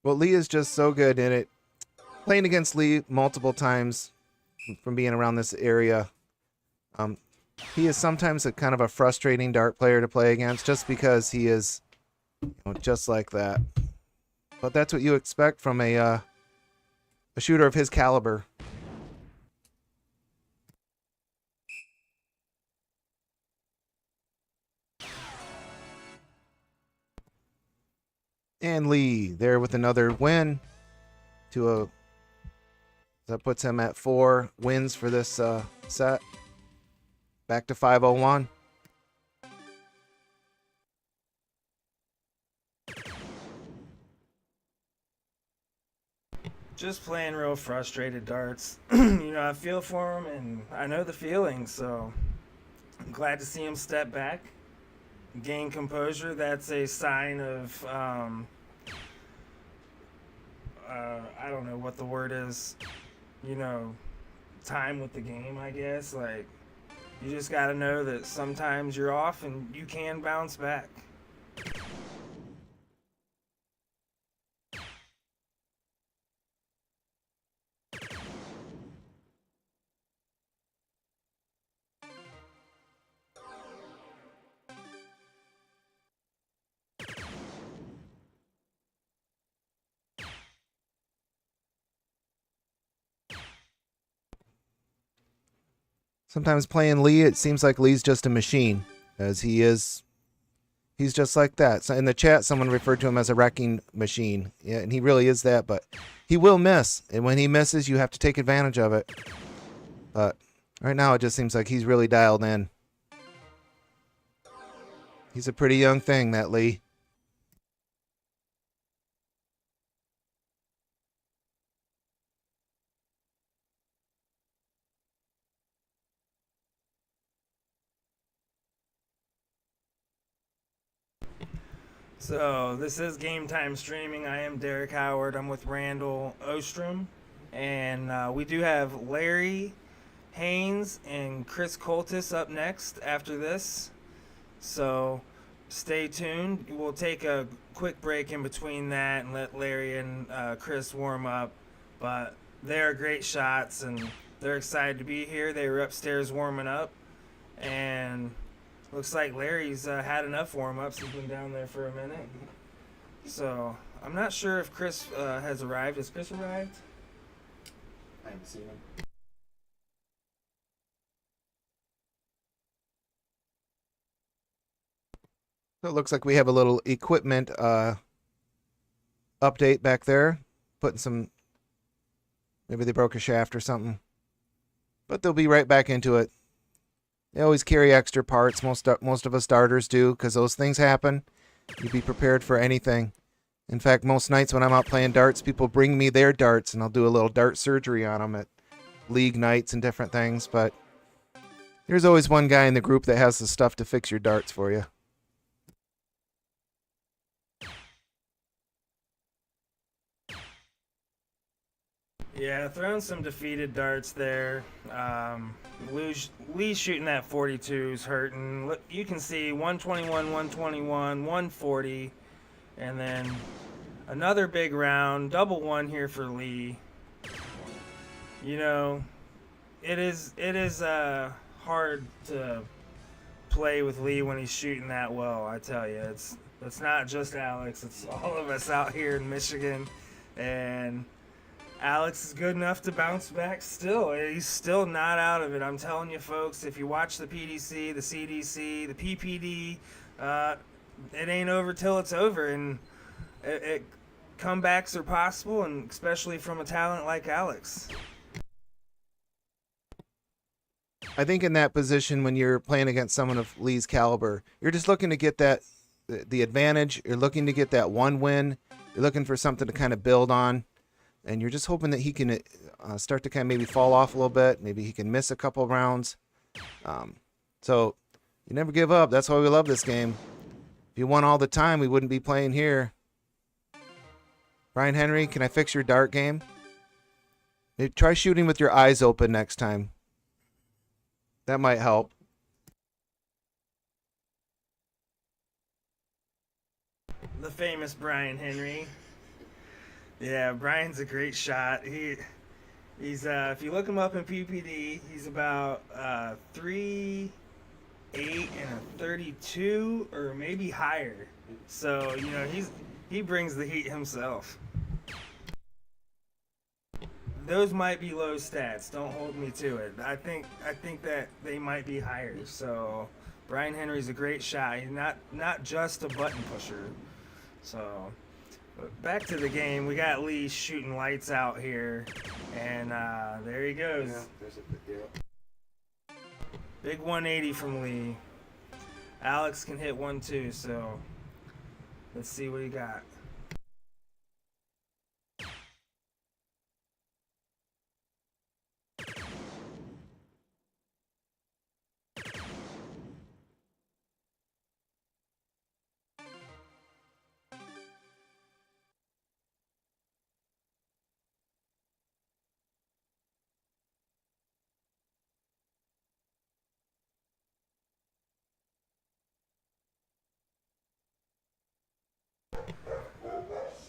Well, Lee is just so good in it. Playing against Lee multiple times from being around this area. He is sometimes a kind of a frustrating dart player to play against just because he is just like that. But that's what you expect from a shooter of his caliber. And Lee there with another win that puts him at 4 wins for this set. Back to 501. Just playing real frustrated darts. I feel for him, and I know the feeling, so I'm glad to see him step back, gain composure. That's a sign of, I don't know what the word is, time with the game, I guess. Like, you just got to know that sometimes you're off and you can bounce back. Sometimes playing Lee, it seems like Lee's just a machine, as he's just like that. So in the chat, someone referred to him as a wrecking machine. Yeah, and he really is that, but he will miss. And when he misses, you have to take advantage of it. But right now, it just seems like he's really dialed in. He's a pretty young thing, that Lee. So this is Game Time Streaming. I am Derek Howard. I'm with Randall Ostrom. And we do have Larry, Haines, and Chris Coultas up next after this. So stay tuned. We'll take a quick break in between that and let Larry and Chris warm up. But they're great shots, and they're excited to be here. They were upstairs warming up. And looks like Larry's had enough warm-ups. He's been down there for a minute. So I'm not sure if Chris has arrived. Has Chris arrived? I haven't seen him. So it looks like we have a little equipment update back there. Putting some, maybe they broke a shaft or something. But they'll be right back into it. They always carry extra parts. Most of us starters do, because those things happen. You be prepared for anything. In fact, most nights when I'm out playing darts, people bring me their darts, and I'll do a little dart surgery on them at league nights and different things. But there's always one guy in the group that has the stuff to fix your darts for you. Yeah, throwing some defeated darts there. Lee's shooting that 42's hurting. Look, you can see 121, 121, 140, and then another big round, double one here for Lee. It is hard to play with Lee when he's shooting that well. I tell you, it's not just Alex; it's all of us out here in Michigan, and Alex is good enough to bounce back still. He's still not out of it. I'm telling you, folks, if you watch the PDC, the CDC, the PPD, it ain't over till it's over. And comebacks are possible, and especially from a talent like Alex. I think in that position, when you're playing against someone of Lee's caliber, you're just looking to get the advantage. You're looking to get that one win. You're looking for something to kind of build on. And you're just hoping that he can start to kind of maybe fall off a little bit. Maybe he can miss a couple rounds. So you never give up. That's why we love this game. If you won all the time, we wouldn't be playing here. Brian Henry, can I fix your dart game? Maybe try shooting with your eyes open next time. That might help. The famous Brian Henry. Yeah, Brian's a great shot. He's if you look him up in PPD, he's about 3 and a 32 or maybe higher. So, you know, he brings the heat himself. Those might be low stats. Don't hold me to it. I think that they might be higher. So, Brian Henry's a great shot. He's not just a button pusher. So, but back to the game. We got Lee shooting lights out here, and there he goes. Big 180 from Lee. Alex can hit one too. So, let's see what he got.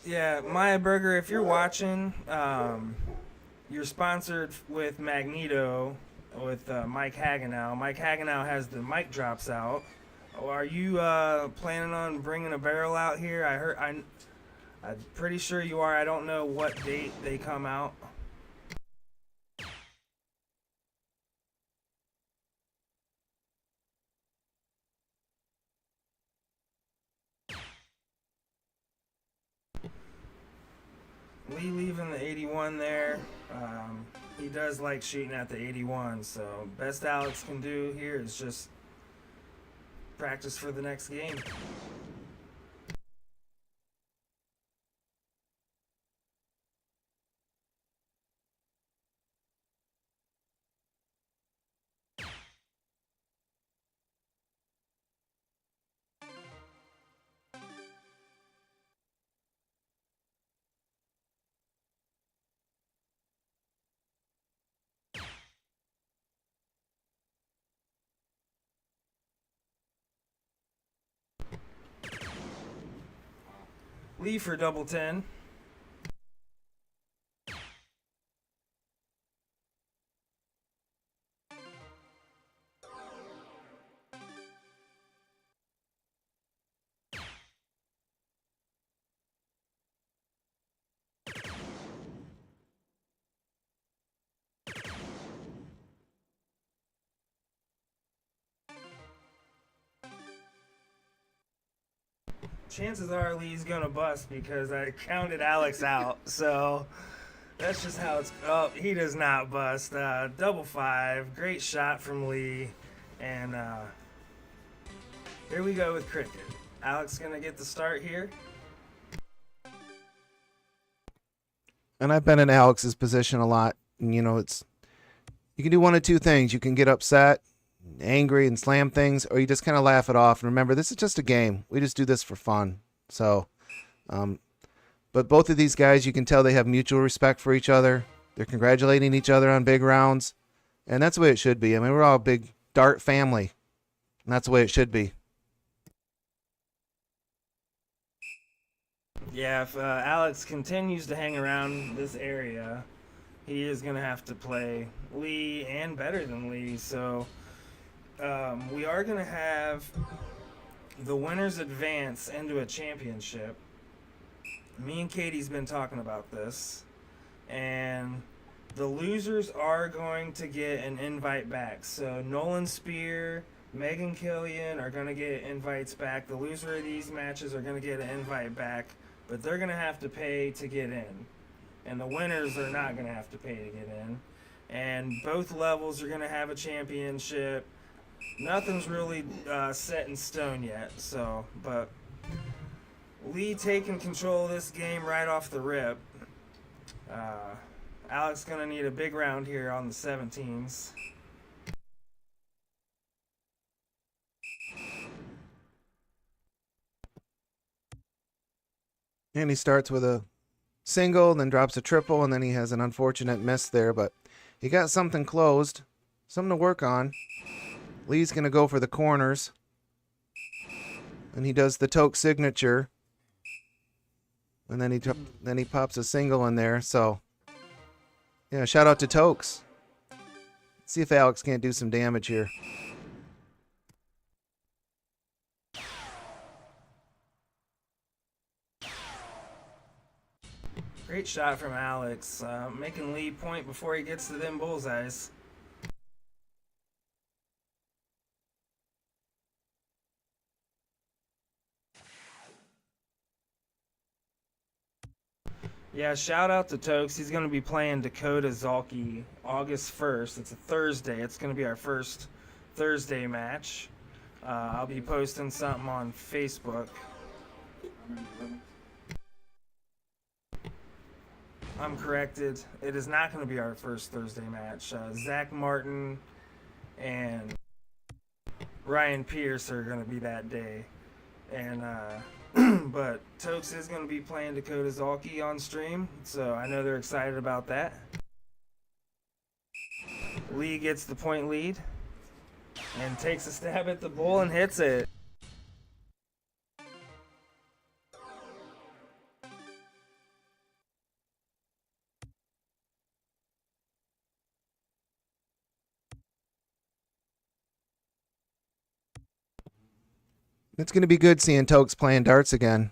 Yeah, Maya Burger, if you're watching, you're sponsored with Magneto with Mike Hagenow. Mike Hagenow has the mic drops out. Are you planning on bringing a barrel out here? I'm pretty sure you are. I don't know what date they come out. Lee leaving the 81 there. He does like shooting at the 81, so best Alex can do here is just practice for the next game. Lee for double 10. Chances are Lee's gonna bust because I counted Alex out. So that's just how it's. Oh, he does not bust. Double 5. Great shot from Lee. And here we go with cricket. Alex gonna get the start here. And I've been in Alex's position a lot. And, you know, you can do one of two things. You can get upset, angry, and slam things, or you just kind of laugh it off. And remember, this is just a game. We just do this for fun. So, but both of these guys, you can tell they have mutual respect for each other. They're congratulating each other on big rounds. And that's the way it should be. I mean, we're all a big dart family. And that's the way it should be. Yeah, if Alex continues to hang around this area, he is going to have to play Lee and better than Lee. So we are going to have the winners advance into a championship. Me and Katie's been talking about this. And the losers are going to get an invite back. So Nolan Spear, Megan Killian are going to get invites back. The loser of these matches are going to get an invite back. But they're going to have to pay to get in. And the winners are not going to have to pay to get in. And both levels are going to have a championship. Nothing's really set in stone yet. So, but Lee taking control of this game right off the rip. Alex going to need a big round here on the 17s. And he starts with a single, then drops a triple, and then he has an unfortunate miss there. But he got something closed, something to work on. Lee's going to go for the corners. And he does the Toke signature. And then he pops a single in there. So, yeah, shout out to Tokes. Let's see if Alex can't do some damage here. Great shot from Alex, making Lee point before he gets to them bullseyes. Yeah, shout out to Tokes. He's going to be playing Dakota Zalke August 1st. It's a Thursday. It's going to be our first Thursday match. I'll be posting something on Facebook. I'm corrected. It is not going to be our first Thursday match. Zach Martin and Ryan Pierce are going to be that day. And but Tokes is going to be playing Dakota Zalke on stream, so I know they're excited about that. Lee gets the point lead and takes a stab at the bull and hits it. It's going to be good seeing Tokes playing darts again.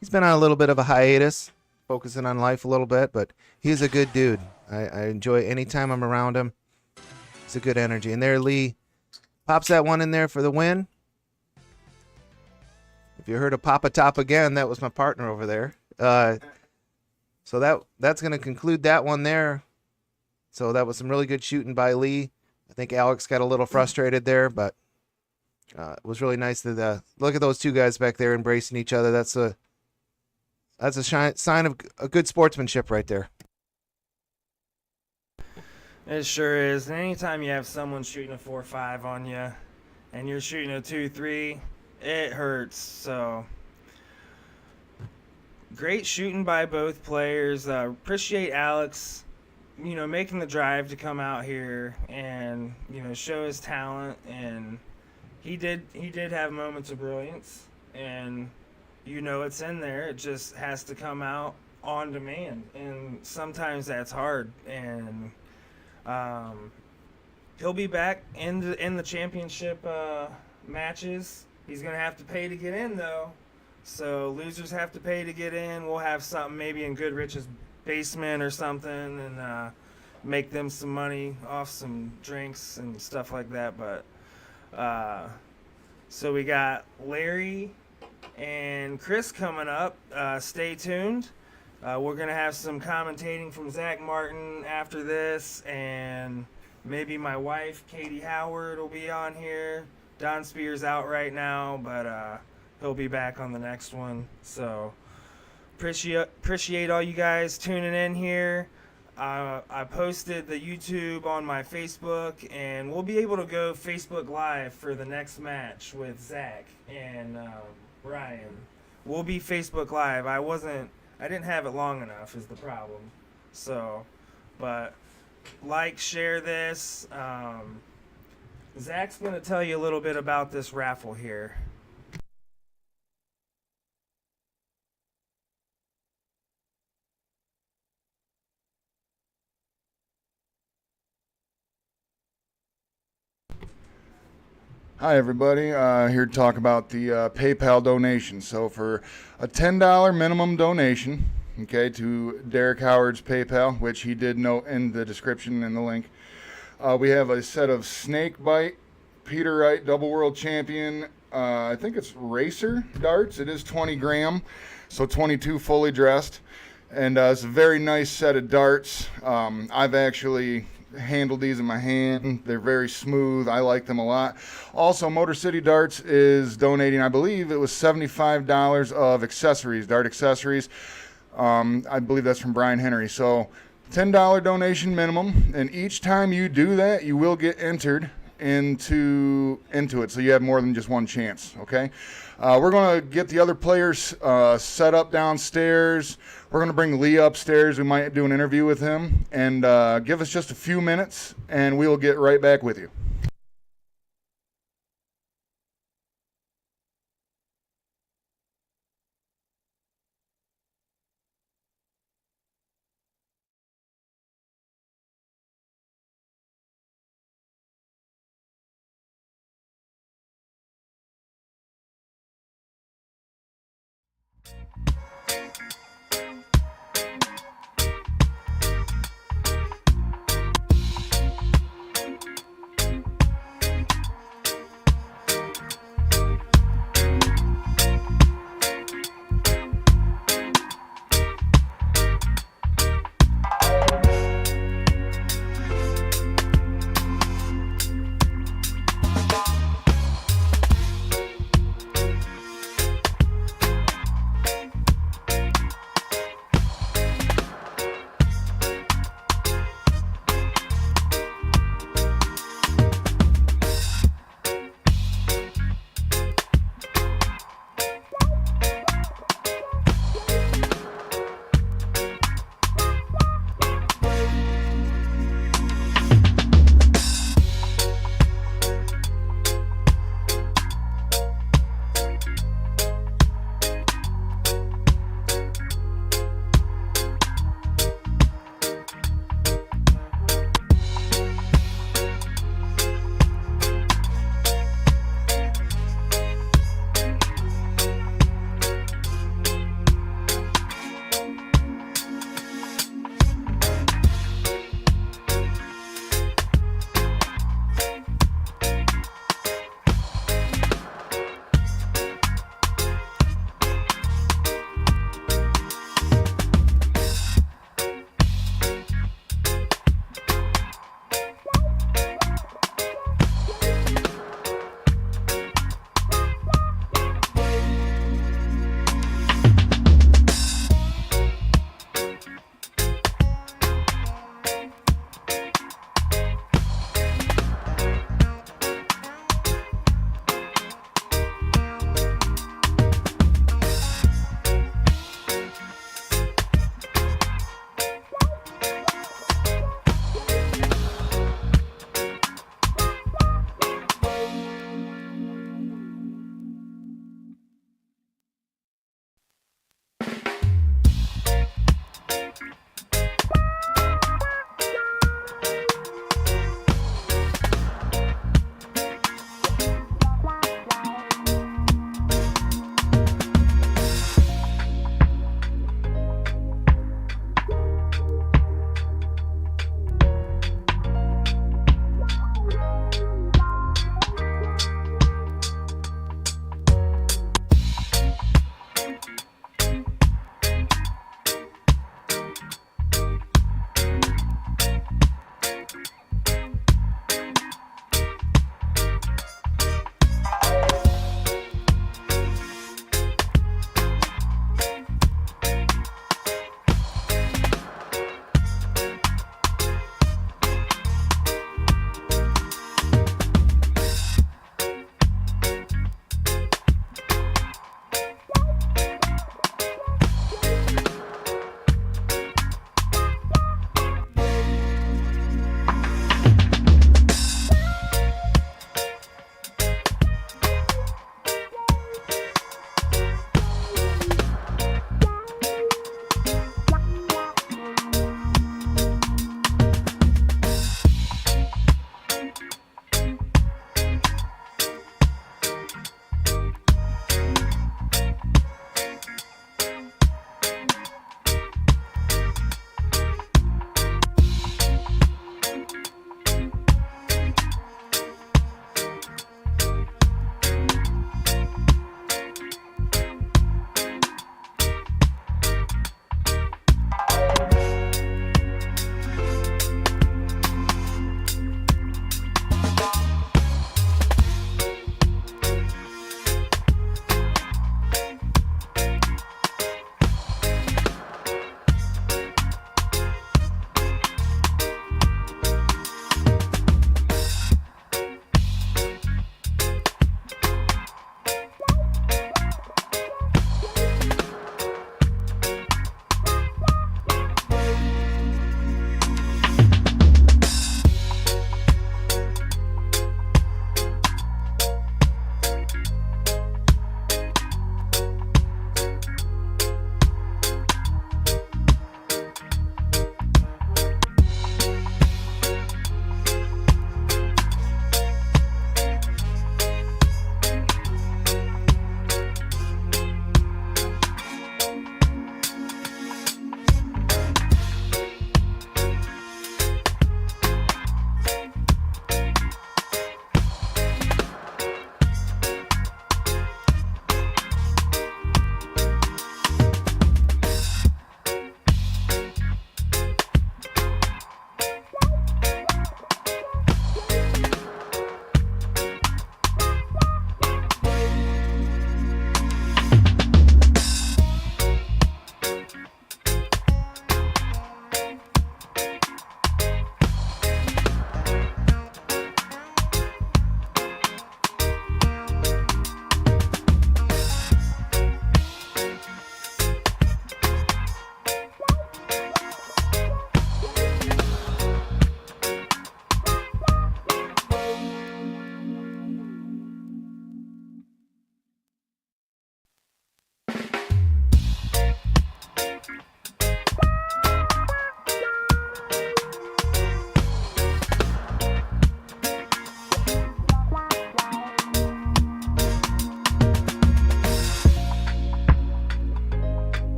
He's been on a little bit of a hiatus, focusing on life a little bit, but he's a good dude. I enjoy any time I'm around him. It's a good energy. And there, Lee pops that one in there for the win. If you heard a Papa Top again, that was my partner over there. So that's going to conclude that one there. So that was some really good shooting by Lee. I think Alex got a little frustrated there, but it was really nice to look at those two guys back there embracing each other. That's a sign of a good sportsmanship right there. It sure is. And anytime you have someone shooting a 4-5 on you and you're shooting a 2-3, it hurts. So great shooting by both players. Appreciate Alex, making the drive to come out here and, show his talent. And he did have moments of brilliance, and it's in there. It just has to come out on demand, and sometimes that's hard. And he'll be back in the championship matches. He's gonna have to pay to get in, though. So losers have to pay to get in. We'll have something maybe in Goodrich's basement or something, and make them some money off some drinks and stuff like that. But so we got Larry and Chris coming up. Stay tuned. We're going to have some commentating from Zach Martin after this, and maybe my wife, Katie Howard, will be on here. Don Spears out right now, but he'll be back on the next one. So appreciate all you guys tuning in here. I posted the YouTube on my Facebook, and we'll be able to go Facebook Live for the next match with Zach and Ryan. We'll be Facebook Live. I didn't have it long enough is the problem. So, but share this. Zach's going to tell you a little bit about this raffle here. Hi everybody, here to talk about the PayPal donation. So for a $10 minimum donation, okay, to Derek Howard's PayPal, which he did note in the description in the link, we have a set of Snakebite Peter Wright Double World Champion, I think it's Racer darts. It is 20 gram, so 22 fully dressed, and it's a very nice set of darts. I've actually handled these in my hand. They're very smooth. I like them a lot. Also, Motor City Darts is donating, I believe it was $75 of accessories, dart accessories. I believe that's from Brian Henry. So $10 donation minimum, and each time you do that, you will get entered into it, so you have more than just one chance. Okay, we're going to get the other players set up downstairs. We're going to bring Lee upstairs. We might do an interview with him, and give us just a few minutes and we'll get right back with you.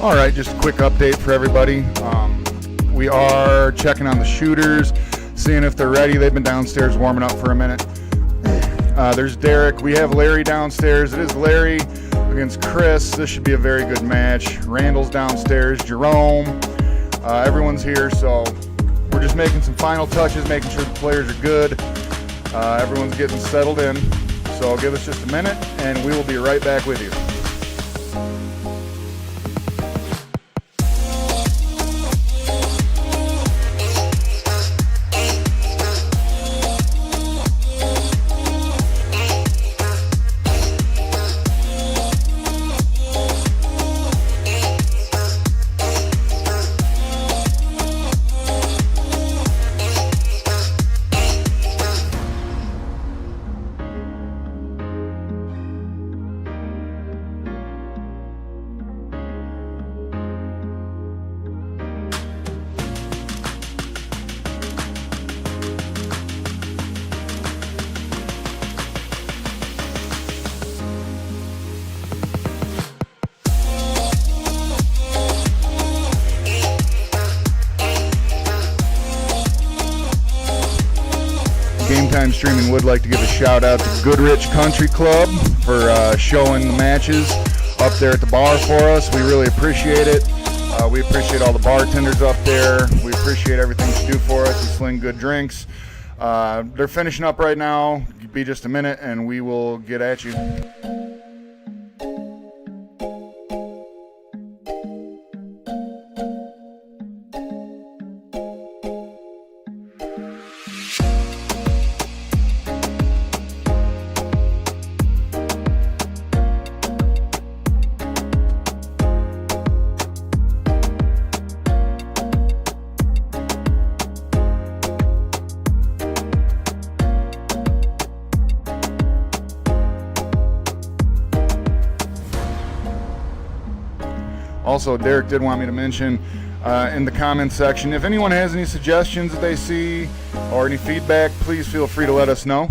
All right, just a quick update for everybody. We are checking on the shooters, seeing if they're ready. They've been downstairs warming up for a minute. There's Derek. We have Larry downstairs. It is Larry against Chris. This should be a very good match. Randall's downstairs. Jerome. Everyone's here, so we're just making some final touches, making sure the players are good. Everyone's getting settled in. So give us just a minute, and we will be right back with you. Game Time Streaming would like to give a shout out to Goodrich Country Club for showing the matches up there at the bar for us. We really appreciate it. We appreciate all the bartenders up there. We appreciate everything you do for us. You sling good drinks. They're finishing up right now. Be just a minute and we will get at you. Also, Derek did want me to mention in the comments section, if anyone has any suggestions that they see or any feedback, please feel free to let us know.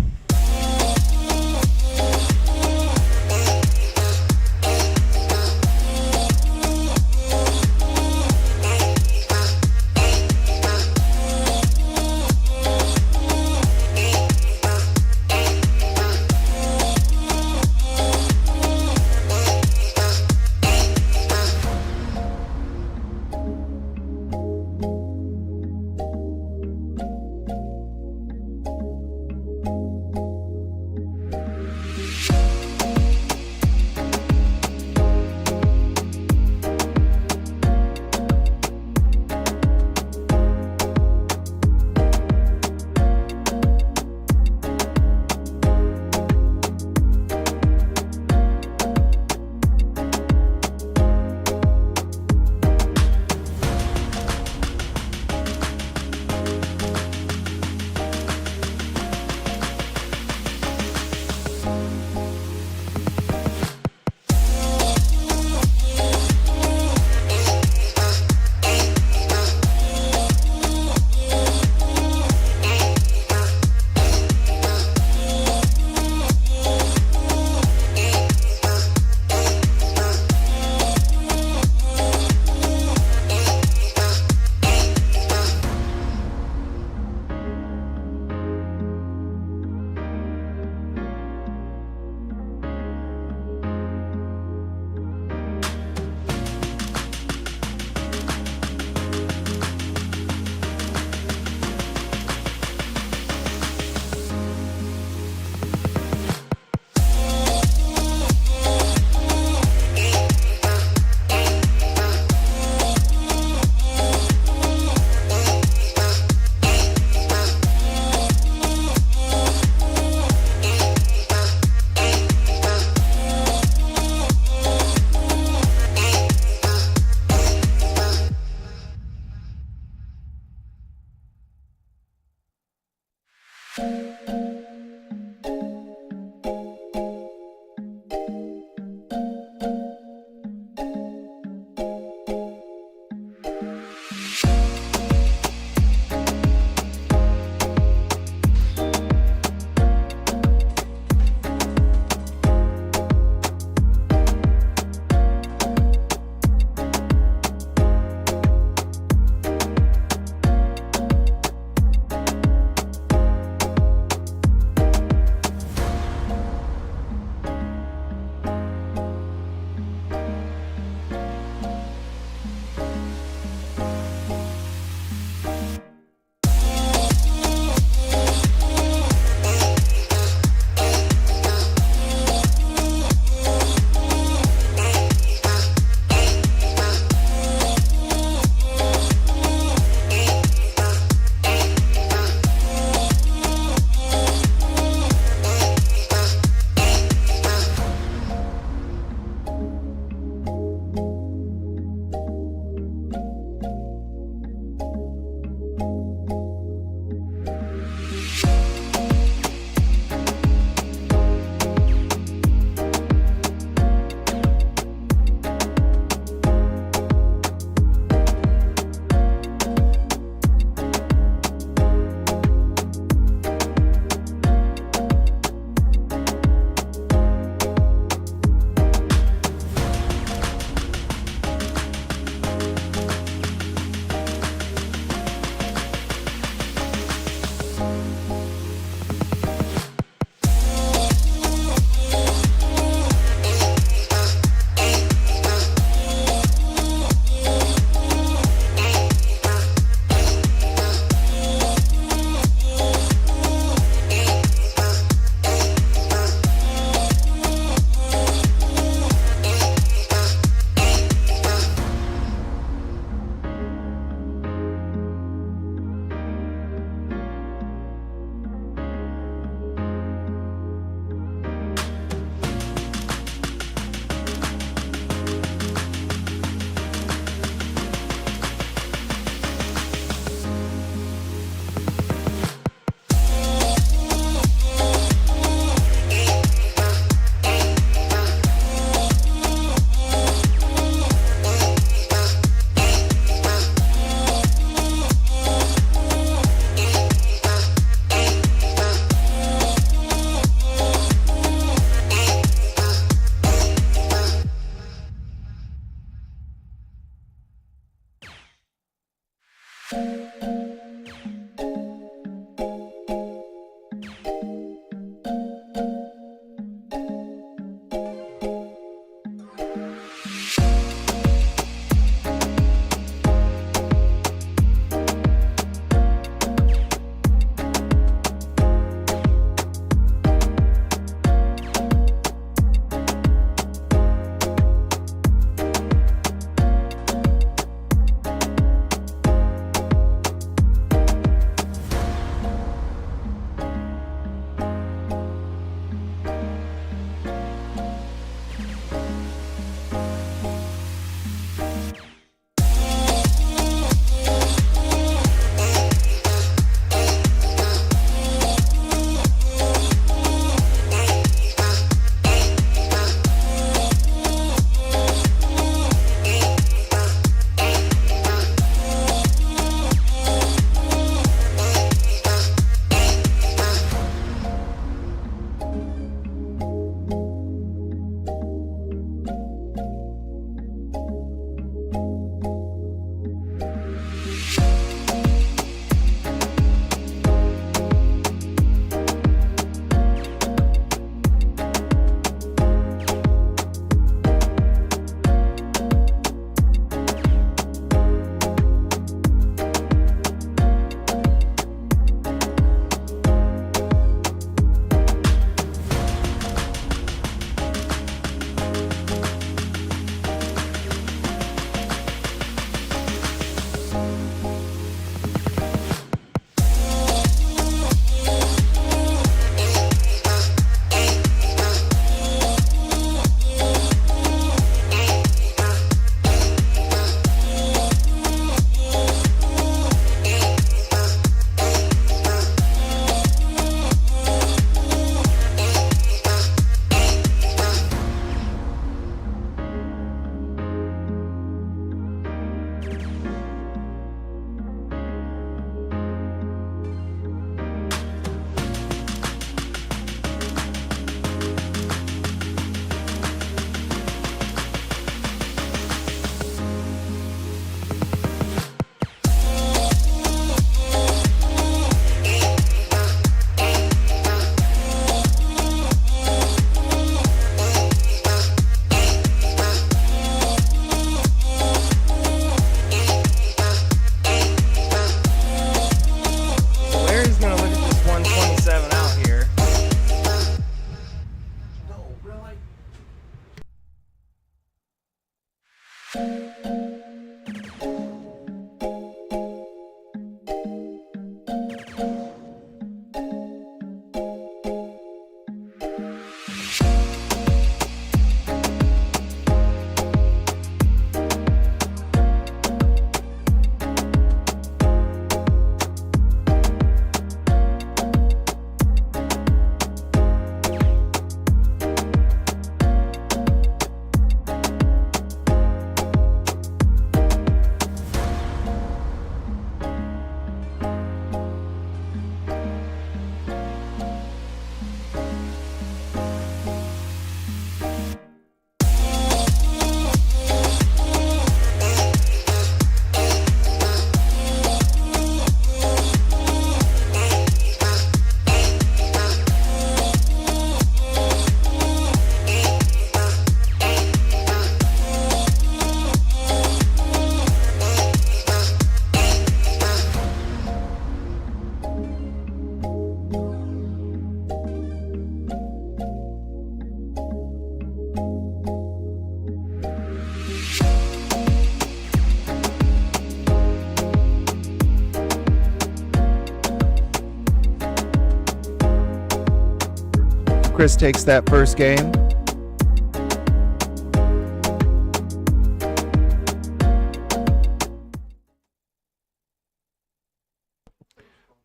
Chris takes that first game.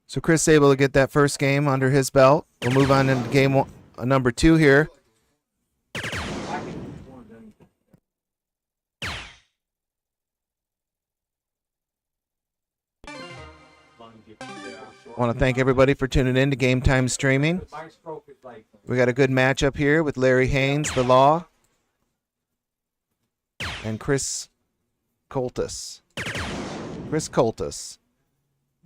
So Chris able to get that first game under his belt. We'll move on into game number 2 here. I want to thank everybody for tuning in to Game Time Streaming. We got a good matchup here with Larry Haines, the Law, and Chris Coultas.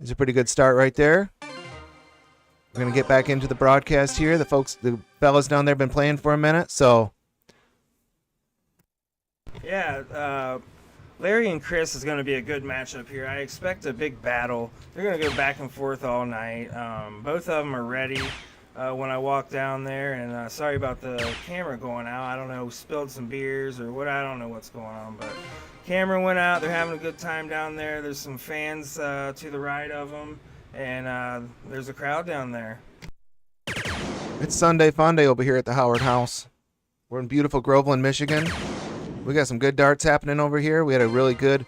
It's a pretty good start right there. We're going to get back into the broadcast here. The fellas down there have been playing for a minute, so. Yeah, Larry and Chris is going to be a good matchup here. I expect a big battle. They're going to go back and forth all night. Both of them are ready when I walk down there. And sorry about the camera going out. I don't know, spilled some beers or what. I don't know what's going on. But camera went out. They're having a good time down there. There's some fans to the right of them. And there's a crowd down there. It's Sunday Fun Day over here at the Howard House. We're in beautiful Groveland, Michigan. We got some good darts happening over here. We had a really good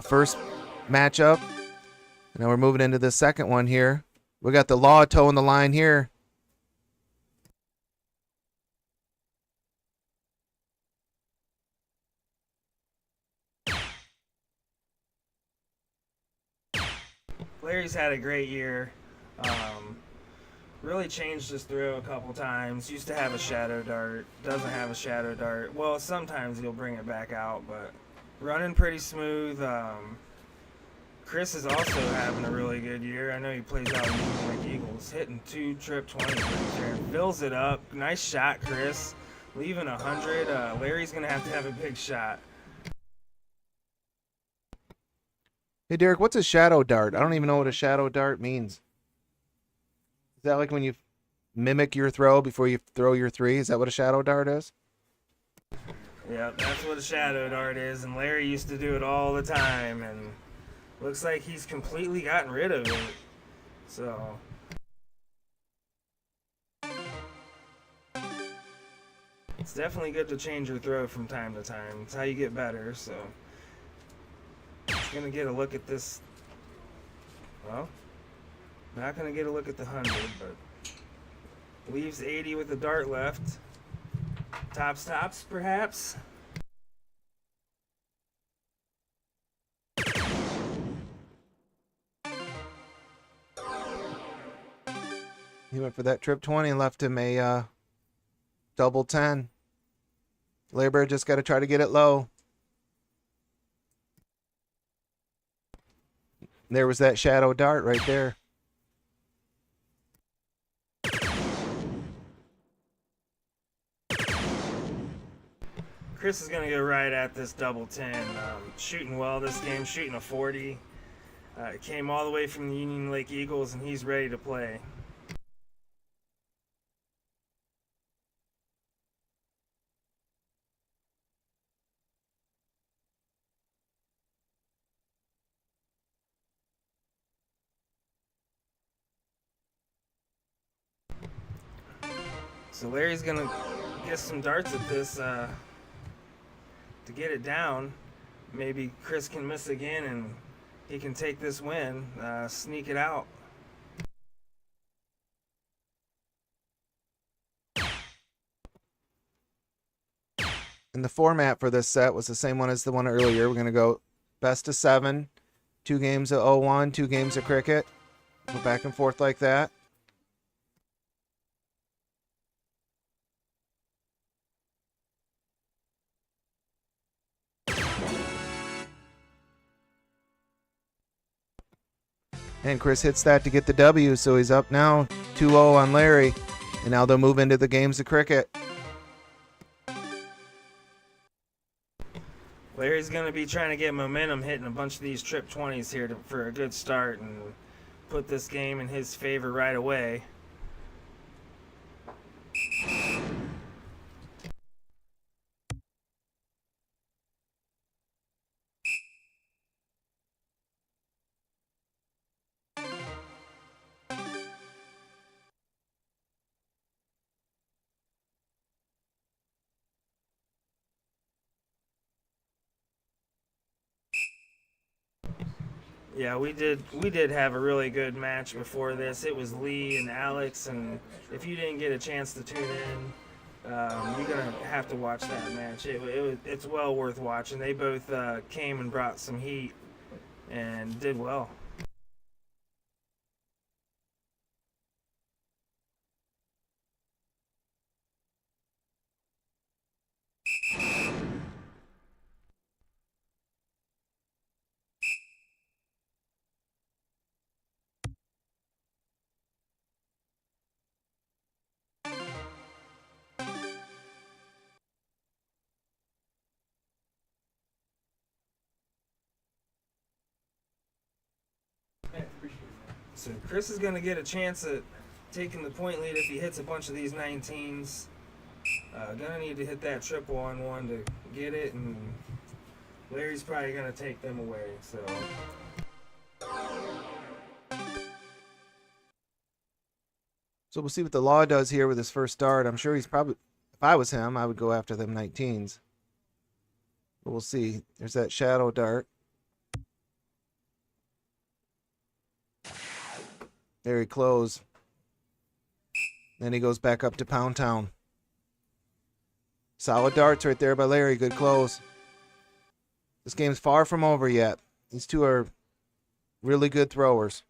first matchup. And now we're moving into the second one here. We got the Law toeing the line here. Larry's had a great year. Really changed his throw a couple times. Used to have a shadow dart. Doesn't have a shadow dart. Well, sometimes he'll bring it back out, but running pretty smooth. Chris is also having a really good year. I know he plays out in like Eagles, hitting 2 trip 20s right there. Fills it up. Nice shot, Chris. Leaving 100. Larry's going to have a big shot. Hey, Derek, what's a shadow dart? I don't even know what a shadow dart means. Is that like when you mimic your throw before you throw your three? Is that what a shadow dart is? Yeah, that's what a shadow dart is, and Larry used to do it all the time, and looks like he's completely gotten rid of it. So it's definitely good to change your throw from time to time. It's how you get better. So gonna get a look at this. Well, not gonna get a look at the 100, but leaves 80 with the dart left. Tops, perhaps. He went for that trip 20 and left him a double 10. Labor just got to try to get it low. There was that shadow dart right there. Chris is going to go right at this double 10. Shooting well this game, shooting a 40. Came all the way from the Union Lake Eagles, and he's ready to play. So Larry's going to get some darts at this to get it down. Maybe Chris can miss again and he can take this win, sneak it out. And the format for this set was the same one as the one earlier. We're going to go best of 7, 2 games of 0-1, 2 games of cricket. Go back and forth like that. And Chris hits that to get the W, so he's up now 2-0 on Larry. And now they'll move into the games of cricket. Larry's going to be trying to get momentum, hitting a bunch of these trip 20s here for a good start and put this game in his favor right away. Yeah, we did have a really good match before this. It was Lee and Alex, and if you didn't get a chance to tune in, you're gonna have to watch that match. It's well worth watching. They both came and brought some heat and did well. So Chris is going to get a chance at taking the point lead if he hits a bunch of these 19s. Gonna need to hit that triple on one to get it, and Larry's probably gonna take them away. So we'll see what the law does here with his first dart. I'm sure he's probably, if I was him, I would go after them 19s. But we'll see. There's that shadow dart. Very close. Then he goes back up to Pound Town. Solid darts right there by Larry. Good close. This game's far from over yet. These two are really good throwers.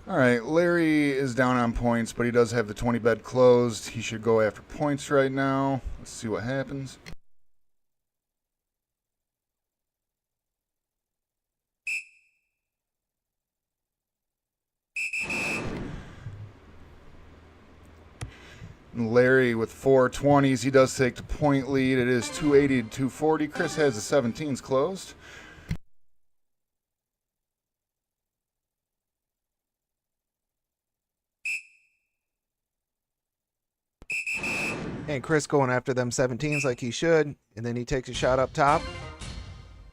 All right, Larry is down on points, but he does have the 20 bed closed. He should go after points right now. Let's see what happens. Larry with 420s. He does take the point lead. It is 280 to 240. Chris has the 17s closed. And Chris going after them 17s like he should. And then he takes a shot up top.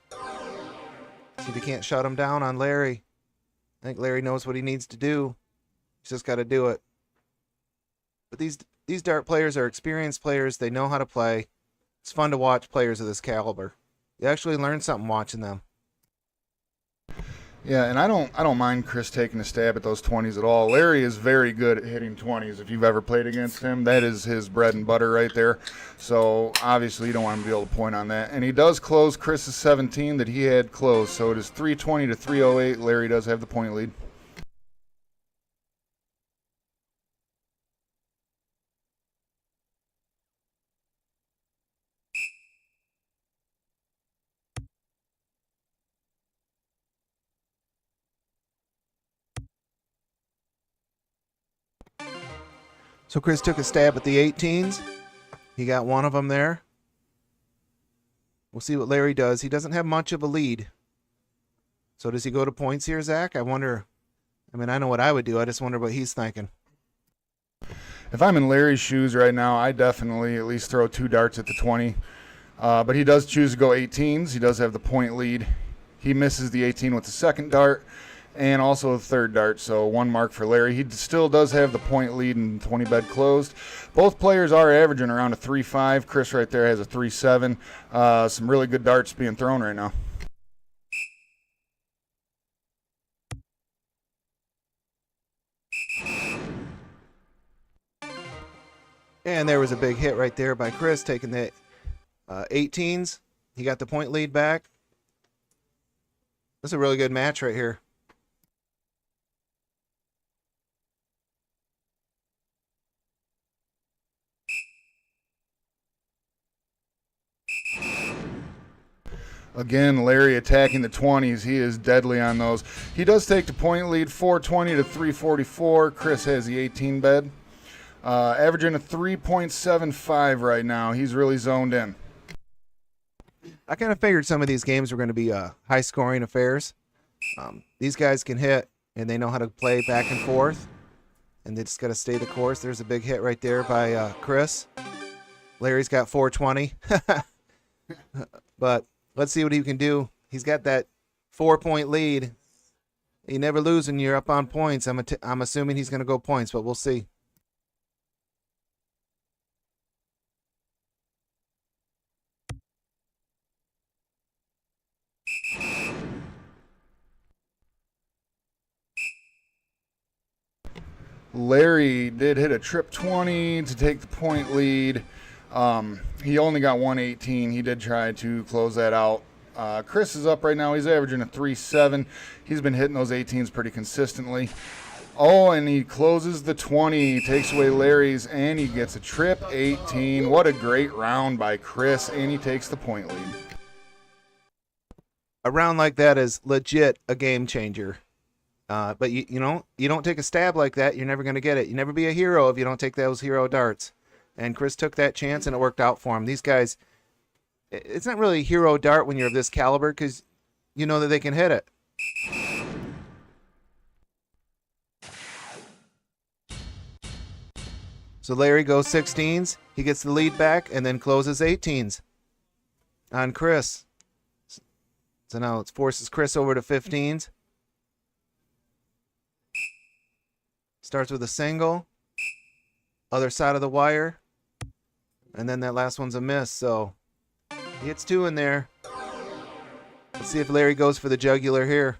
See if he can't shut him down on Larry. I think Larry knows what he needs to do. He's just got to do it. But these dart players are experienced players. They know how to play. It's fun to watch players of this caliber. You actually learn something watching them. Yeah, and I don't mind Chris taking a stab at those 20s at all. Larry is very good at hitting 20s. If you've ever played against him, that is his bread and butter right there. So obviously you don't want him to be able to point on that. And he does close Chris's 17 that he had closed. So it is 320 to 308. Larry does have the point lead. So Chris took a stab at the 18s. He got one of them there. We'll see what Larry does. He doesn't have much of a lead. So does he go to points here, Zach? I wonder. I mean, I know what I would do. I just wonder what he's thinking. If I'm in Larry's shoes right now, I definitely at least throw 2 darts at the 20. But he does choose to go 18s. He does have the point lead. He misses the 18 with the second dart and also the third dart. So 1 mark for Larry. He still does have the point lead and 20 bed closed. Both players are averaging around a 3.5. Chris right there has a 3.7. Some really good darts being thrown right now. And there was a big hit right there by Chris, taking the 18s. He got the point lead back. This is a really good match right here. Again, Larry attacking the 20s. He is deadly on those. He does take the point lead, 420 to 344. Chris has the 18 bed. Averaging a 3.75 right now. He's really zoned in. I kind of figured some of these games were going to be high-scoring affairs. These guys can hit, and they know how to play back and forth, and they just got to stay the course. There's a big hit right there by Chris. Larry's got 420. But let's see what he can do. He's got that 4-point lead. You never lose when you're up on points. I'm assuming he's going to go points, but we'll see. Larry did hit a trip 20 to take the point lead. He only got 118. He did try to close that out. Chris is up right now. He's averaging a 3.7. He's been hitting those 18s pretty consistently. Oh, and he closes the 20, takes away Larry's, and he gets a trip 18. What a great round by Chris, and he takes the point lead. A round like that is legit a game changer. But you don't take a stab like that, you're never going to get it. You never be a hero if you don't take those hero darts. And Chris took that chance, and it worked out for him. These guys, it's not really a hero dart when you're of this caliber because you know that they can hit it. So Larry goes 16s. He gets the lead back and then closes 18s on Chris. So now it forces Chris over to 15s. Starts with a single. Other side of the wire. And then that last one's a miss. So he hits 2 in there. Let's see if Larry goes for the jugular here.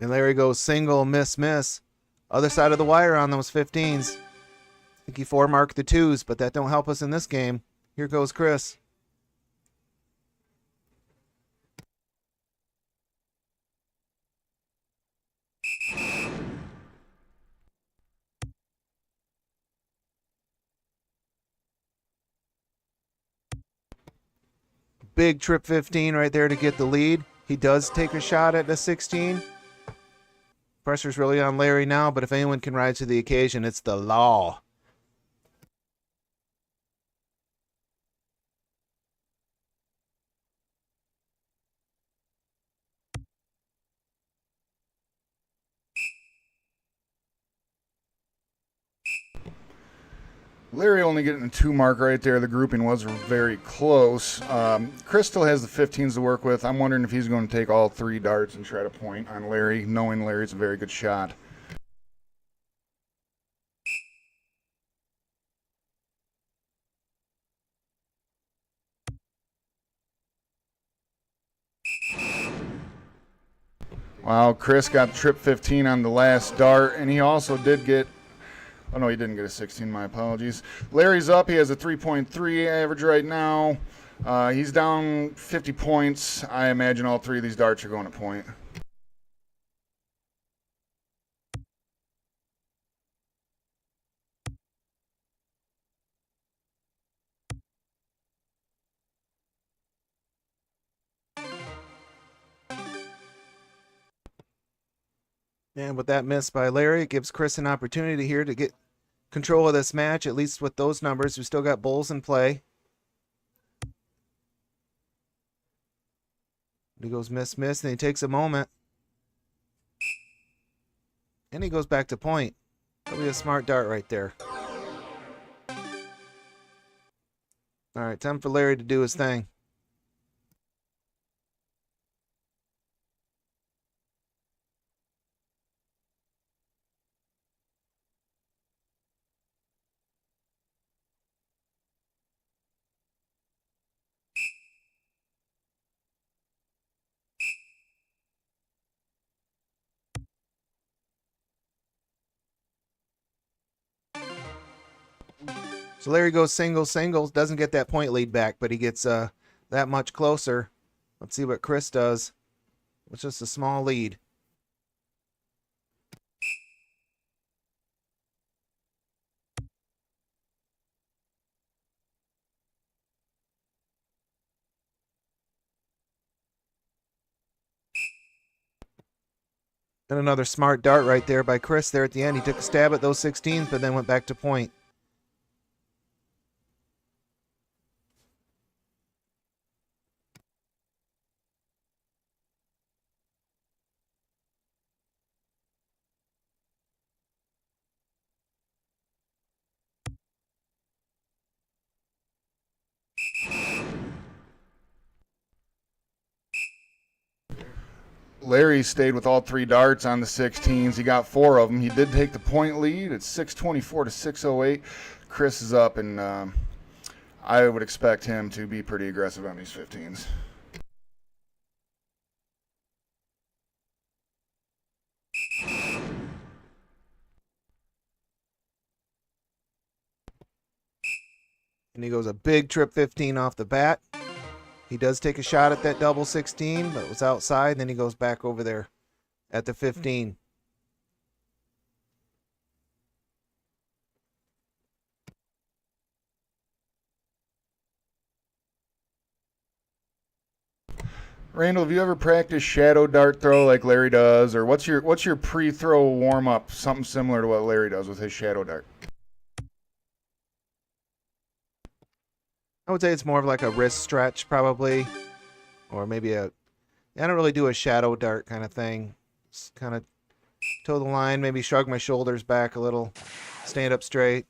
And Larry goes single, miss, miss. Other side of the wire on those 15s. I think he 4-marked the 2s, but that don't help us in this game. Here goes Chris. Big trip 15 right there to get the lead. He does take a shot at the 16. Pressure's really on Larry now, but if anyone can rise to the occasion, it's the law. Larry only getting a 2 mark right there. The grouping was very close. Chris still has the 15s to work with. I'm wondering if he's going to take all 3 darts and try to point on Larry, knowing Larry's a very good shot. Wow, Chris got trip 15 on the last dart, and he also did get... Oh, no, he didn't get a 16. My apologies. Larry's up. He has a 3.3 average right now. He's down 50 points. I imagine all 3 of these darts are going to point. And with that miss by Larry, it gives Chris an opportunity here to get control of this match, at least with those numbers. We still got bulls in play. He goes miss, miss, and he takes a moment. And he goes back to point. That'll be a smart dart right there. All right, time for Larry to do his thing. So Larry goes singles, doesn't get that point lead back, but he gets that much closer. Let's see what Chris does. It's just a small lead. And another smart dart right there by Chris there at the end. He took a stab at those 16s, but then went back to point. Larry stayed with all 3 darts on the 16s. He got 4 of them. He did take the point lead. It's 624 to 608. Chris is up, and I would expect him to be pretty aggressive on these 15s. And he goes a big trip 15 off the bat. He does take a shot at that double 16, but it was outside. And then he goes back over there at the 15. Randall, have you ever practiced shadow dart throw like Larry does, or what's your pre-throw warm up? Something similar to what Larry does with his shadow dart. I would say it's more of like a wrist stretch probably, or maybe I don't really do a shadow dart kind of thing. Just kind of toe the line, maybe shrug my shoulders back a little, stand up straight.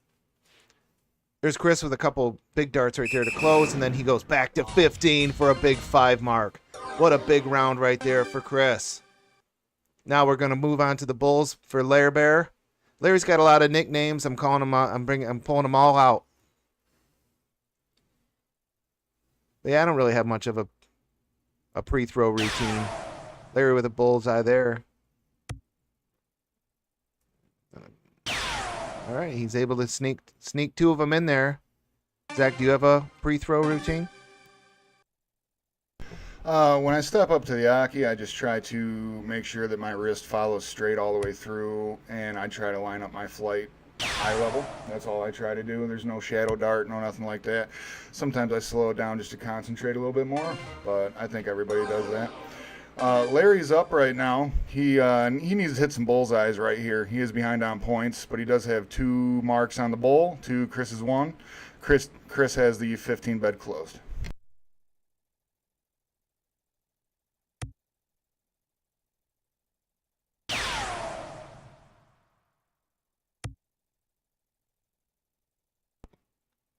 There's Chris with a couple big darts right there to close, and then he goes back to 15 for a big 5 mark. What a big round right there for Chris. Now we're going to move on to the bulls for Lair Bear. Larry's got a lot of nicknames. I'm calling them out. I'm pulling them all out. But yeah, I don't really have much of a pre-throw routine. Larry with a bullseye there. All right, he's able to sneak 2 of them in there. Zach, do you have a pre-throw routine? When I step up to the Aki, I just try to make sure that my wrist follows straight all the way through, and I try to line up my flight eye level. That's all I try to do. There's no shadow dart, no nothing like that. Sometimes I slow it down just to concentrate a little bit more, but I think everybody does that. Larry's up right now. He needs to hit some bullseyes right here. He is behind on points, but he does have 2 marks on the bowl. Chris's 1. Chris has the 15 bed closed.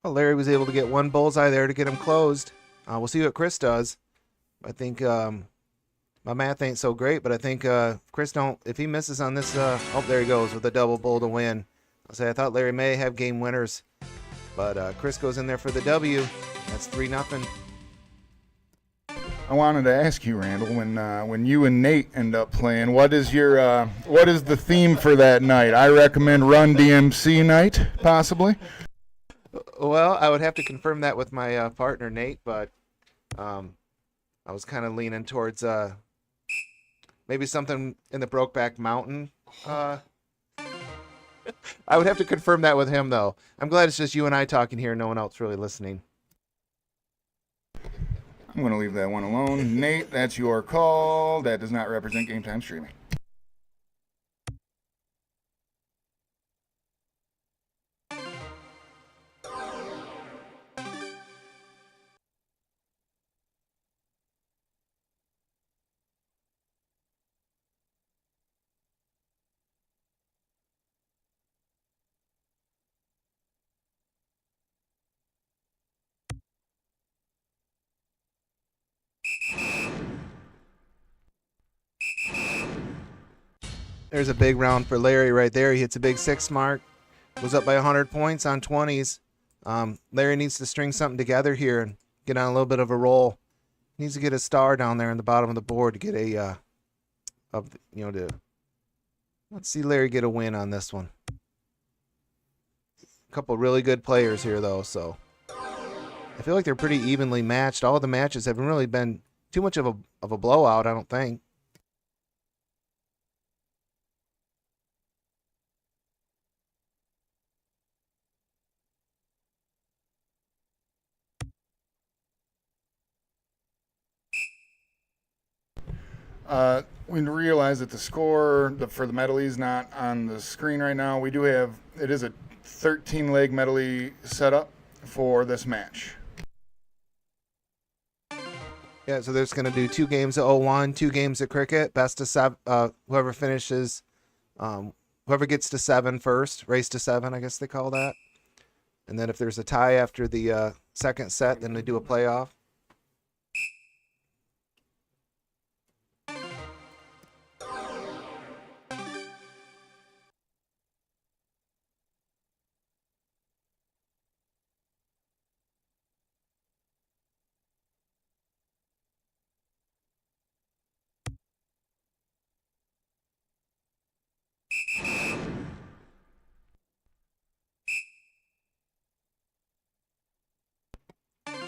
Well, Larry was able to get 1 bullseye there to get him closed. We'll see what Chris does. I think my math ain't so great, but I think if he misses on this, oh, there he goes with a double bull to win. I thought Larry may have game winners, but Chris goes in there for the W. That's 3-0. I wanted to ask you, Randall, when you and Nate end up playing, what is the theme for that night? I recommend Run DMC night, possibly. Well, I would have to confirm that with my partner Nate, but I was kind of leaning towards maybe something in the Brokeback Mountain. I would have to confirm that with him, though. I'm glad it's just you and I talking here, no one else really listening. I'm going to leave that one alone. Nate, that's your call. That does not represent Game Time Streaming. There's a big round for Larry right there. He hits a big 6 mark. Goes up by 100 points on 20s. Larry needs to string something together here and get on a little bit of a roll. He needs to get a star down there in the bottom of the board to get let's see Larry get a win on this one. couple really good players here, though, so I feel like they're pretty evenly matched. All of the matches haven't really been too much of a blowout, I don't think. We realize that the score for the medley is not on the screen right now. We do have, it is a 13-leg medley setup for this match. Yeah, so there's going to do 2 games of 0-1, 2 games of cricket, best of 7. Whoever finishes, whoever gets to 7 first, race to 7, I guess they call that. And then if there's a tie after the second set, then they do a playoff.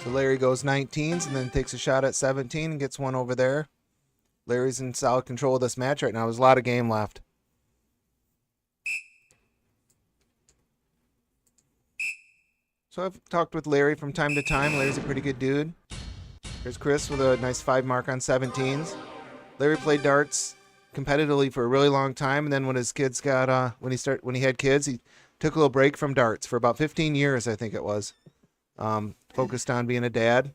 So Larry goes 19s and then takes a shot at 17 and gets one over there. Larry's in solid control of this match right now. There's a lot of game left. So I've talked with Larry from time to time. Larry's a pretty good dude. There's Chris with a nice 5 mark on 17s. Larry played darts competitively for a really long time, and then when his kids got when he had kids, he took a little break from darts for about 15 years, I think it was. Focused on being a dad.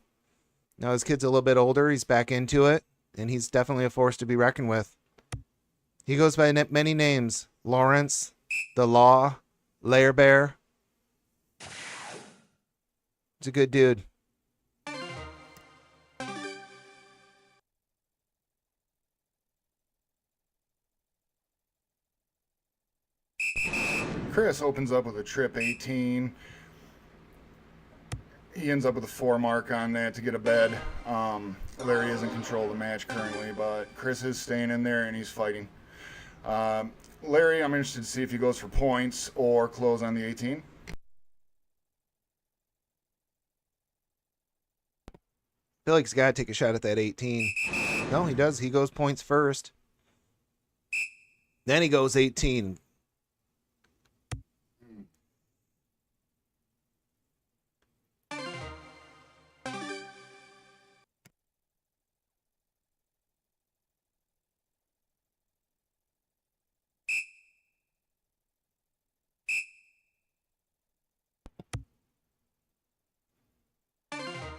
Now his kid's a little bit older. He's back into it, and he's definitely a force to be reckoned with. He goes by many names: Lawrence, the Law, Lair Bear. He's a good dude. Chris opens up with a trip 18. He ends up with a 4 mark on that to get a bed. Larry is in control of the match currently, but Chris is staying in there and he's fighting. Larry, I'm interested to see if he goes for points or close on the 18. I feel like he's got to take a shot at that 18. No, he does. He goes points first. Then he goes 18.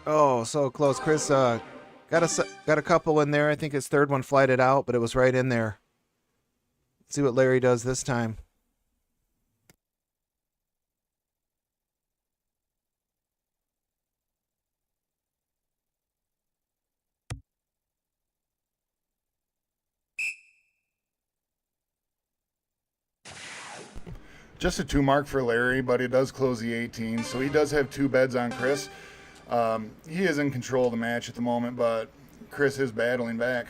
Oh, so close. Chris got a couple in there. I think his third one flighted out, but it was right in there. Let's see what Larry does this time. Just a 2 mark for Larry, but it does close the 18, so he does have 2 beds on Chris. He is in control of the match at the moment, but Chris is battling back.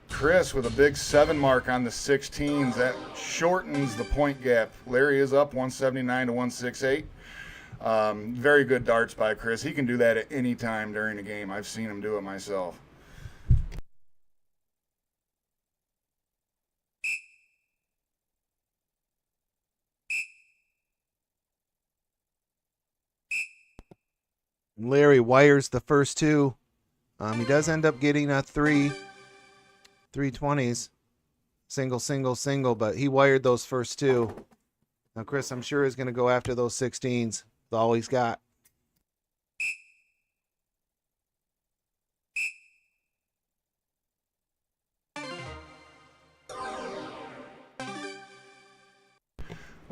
Chris with a big 7 mark on the 16s. That shortens the point gap. Larry is up 179 to 168. Very good darts by Chris. He can do that at any time during a game. I've seen him do it myself. Larry wires the first 2. He does end up getting a 320s. Single, single, single, but he wired those first 2. Now Chris, I'm sure, is going to go after those 16s. That's all he's got.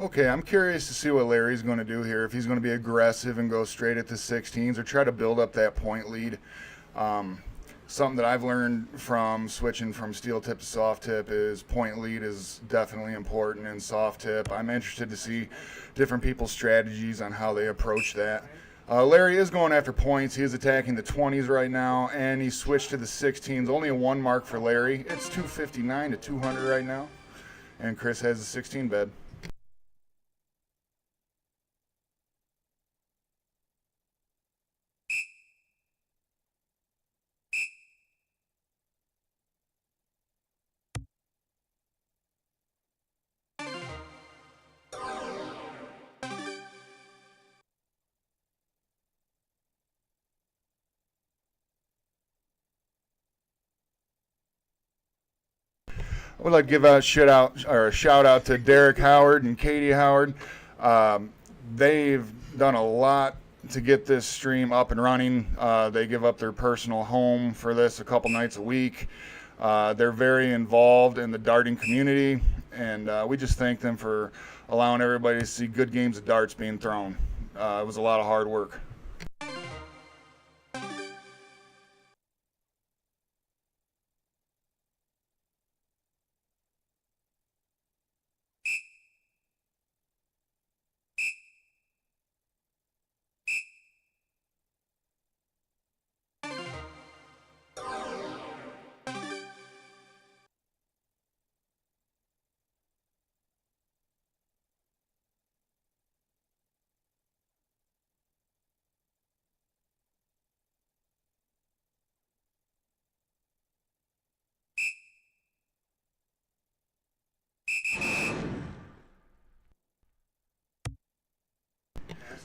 Okay, I'm curious to see what Larry's going to do here. If he's going to be aggressive and go straight at the 16s or try to build up that point lead. Something that I've learned from switching from steel tip to soft tip is point lead is definitely important in soft tip. I'm interested to see different people's strategies on how they approach that. Larry is going after points. He is attacking the 20s right now, and he switched to the 16s. Only a 1 mark for Larry. It's 259 to 200 right now, and Chris has a 16 bed. I would like to give a shout out to Derek Howard and Katie Howard. They've done a lot to get this stream up and running. They give up their personal home for this a couple nights a week. They're very involved in the darting community, and we just thank them for allowing everybody to see good games of darts being thrown. It was a lot of hard work.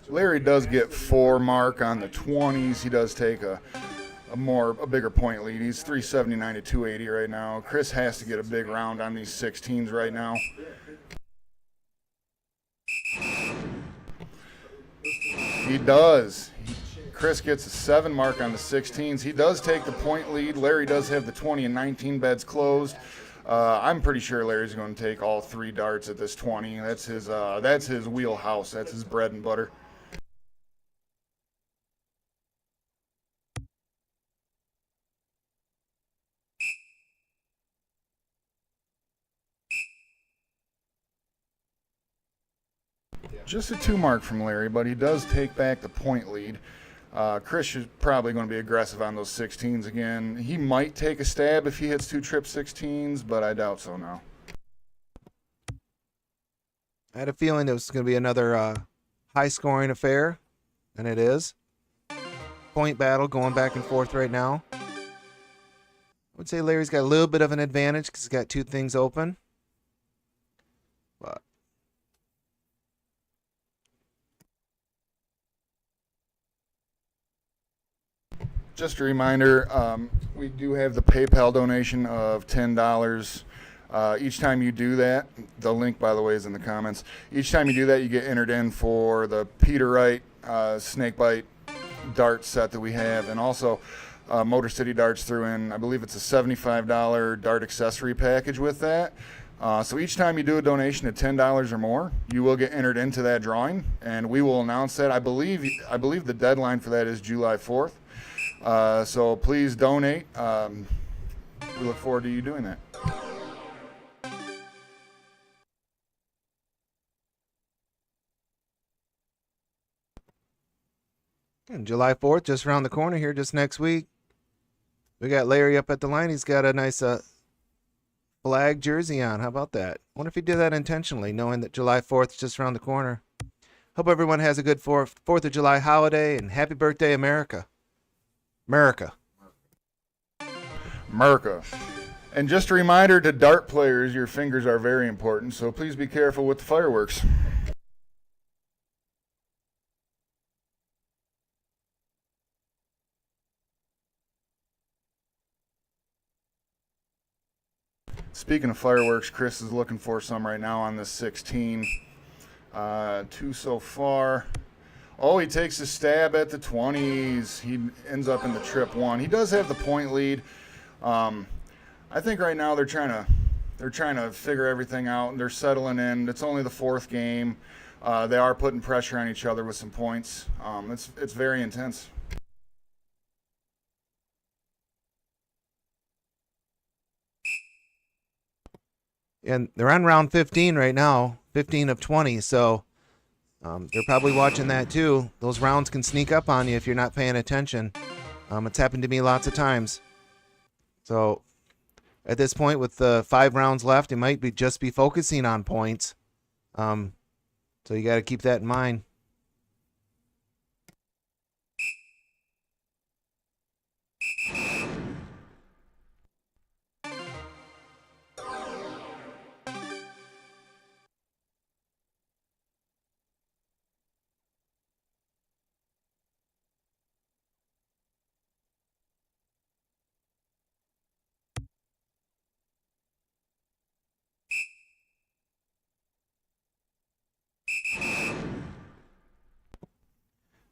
Larry does get 4 mark on the 20s. He does take a bigger point lead. He's 379 to 280 right now. Chris has to get a big round on these 16s right now. He does. Chris gets a 7 mark on the 16s. He does take the point lead. Larry does have the 20 and 19 beds closed. I'm pretty sure Larry's going to take all 3 darts at this 20. That's his wheelhouse. That's his bread and butter. Just a 2 mark from Larry, but he does take back the point lead. Chris is probably going to be aggressive on those 16s again. He might take a stab if he hits 2 trip 16s, but I doubt so now. I had a feeling it was going to be another high-scoring affair, and it is. Point battle going back and forth right now. I would say Larry's got a little bit of an advantage because he's got 2 things open. But just a reminder, we do have the PayPal donation of $10. Each time you do that, the link, by the way, is in the comments. Each time you do that, you get entered in for the Peter Wright snakebite dart set that we have, and also Motor City Darts threw in, I believe it's a $75 dart accessory package with that. So each time you do a donation of $10 or more, you will get entered into that drawing, and we will announce that. I believe the deadline for that is July 4th. So please donate. We look forward to you doing that. and July 4th, just around the corner here, just next week. We got Larry up at the line. He's got a nice flag jersey on. How about that? I wonder if he did that intentionally, knowing that July 4th is just around the corner. Hope everyone has a good 4th of July holiday, and happy birthday, America. America. And just a reminder to dart players, your fingers are very important, so please be careful with the fireworks. Speaking of fireworks, Chris is looking for some right now on this 16. 2 so far. Oh, he takes a stab at the 20s. He ends up in the trip 1. He does have the point lead. I think right now they're trying to figure everything out. They're settling in. It's only the 4th game. They are putting pressure on each other with some points. It's very intense. And they're on round 15 right now, 15 of 20. So They're probably watching that too. Those rounds can sneak up on you if you're not paying attention. It's happened to me lots of times. So at this point, with the 5 rounds left, it might be just be focusing on points. So you got to keep that in mind.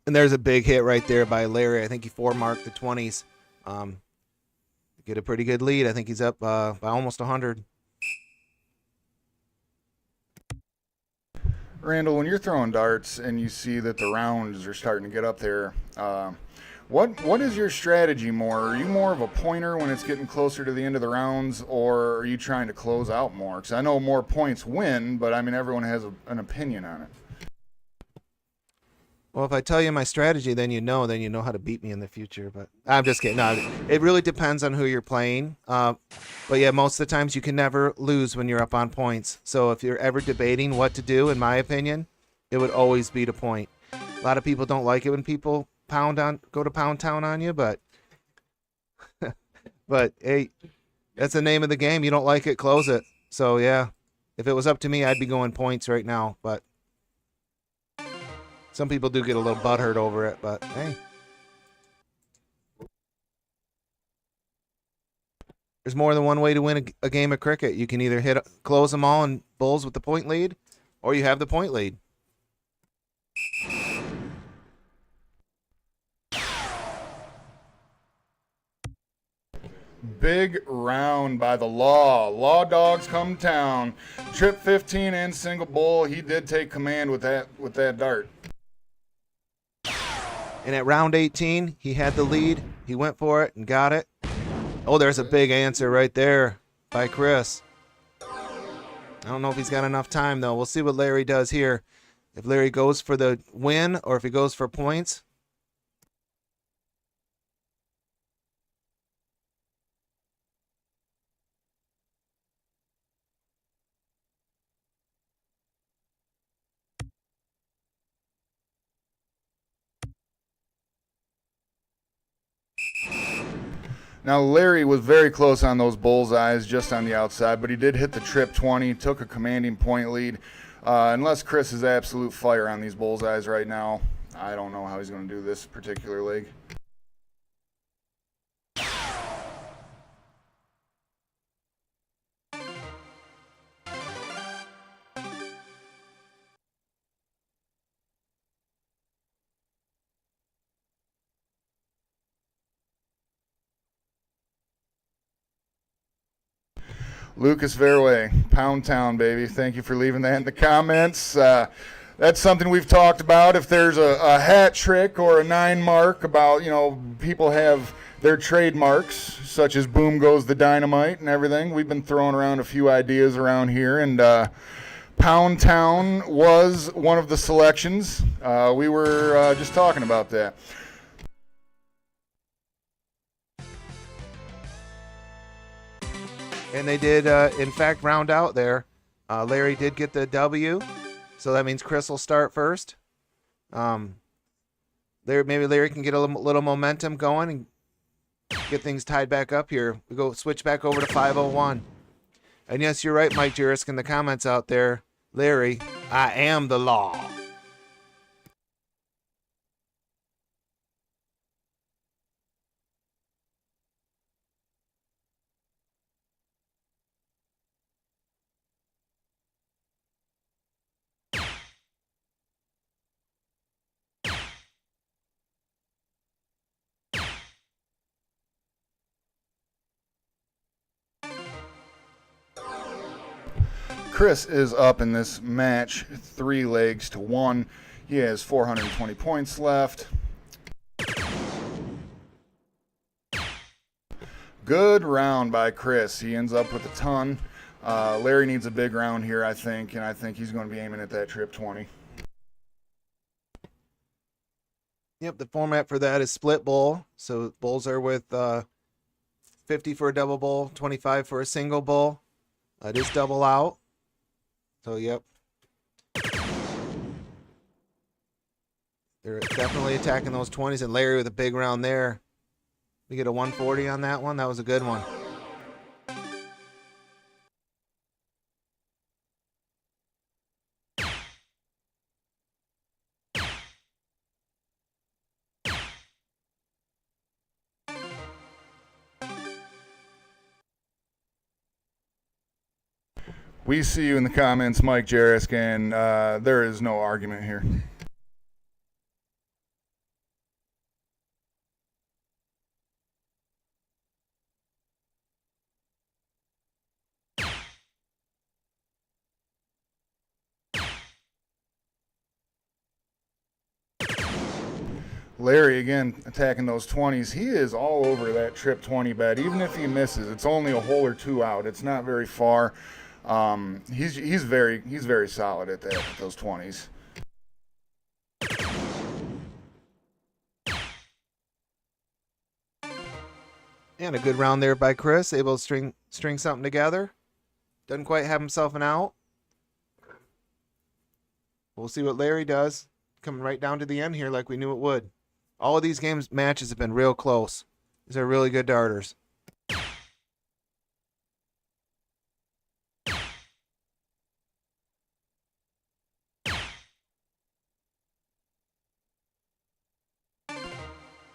And there's a big hit right there by Larry. I think he 4-marked the 20s. Get a pretty good lead. I think he's up by almost 100. Randall, when you're throwing darts and you see that the rounds are starting to get up there, what is your strategy more? Are you more of a pointer when it's getting closer to the end of the rounds, or are you trying to close out more? Because I know more points win, but I mean everyone has an opinion on it. Well, if I tell you my strategy, then you know how to beat me in the future. But I'm just kidding. No, it really depends on who you're playing. But yeah, most of the times you can never lose when you're up on points. So if you're ever debating what to do, in my opinion, it would always be to point. A lot of people don't like it when people go to pound town on you, but but hey, that's the name of the game. You don't like it, close it. So yeah, if it was up to me, I'd be going points right now. But some people do get a little butthurt over it, but hey. There's more than one way to win a game of cricket. You can either close them all and bowls with the point lead, or you have the point lead. Big round by the Law. Law dogs come town. Trip 15 and single bowl. He did take command with that dart. And at round 18, he had the lead. He went for it and got it. Oh, there's a big answer right there by Chris. I don't know if he's got enough time, though. We'll see what Larry does here. If Larry goes for the win or if he goes for points. Now, Larry was very close on those bullseyes, just on the outside, but he did hit the trip 20, took a commanding point lead. Unless Chris is absolute fire on these bullseyes right now, I don't know how he's going to do this particular leg. Lucas Fairway, Pound Town, baby. Thank you for leaving that in the comments. That's something we've talked about. If there's a hat trick or a 9 mark about, people have their trademarks, such as Boom Goes the Dynamite and everything. We've been throwing around a few ideas around here, and Pound Town was one of the selections. We were just talking about that. And they did, in fact, round out there. Larry did get the W, so that means Chris will start first. Maybe Larry can get a little momentum going and get things tied back up here. We go switch back over to 501. And yes, you're right, Mike Jurisk, in the comments out there. Larry, I am the law. Chris is up in this match 3 legs to 1. He has 420 points left. Good round by Chris. He ends up with a ton. Larry needs a big round here, I think, and I think he's going to be aiming at that trip 20. Yep, the format for that is split bowl. So bowls are with 50 for a double bowl, 25 for a single bowl. It is double out. So, yep. They're definitely attacking those 20s. And Larry with a big round there. We get a 140 on that one. That was a good one. We see you in the comments, Mike Jarisk, and there is no argument here. Larry, again, attacking those 20s. He is all over that trip 20 bet. Even if he misses, it's only a hole or two out. It's not very far. He's very solid at that, at those 20s. And a good round there by Chris, able to string something together. Doesn't quite have himself an out. We'll see what Larry does. Coming right down to the end here like we knew it would. All of these matches have been real close. These are really good darters.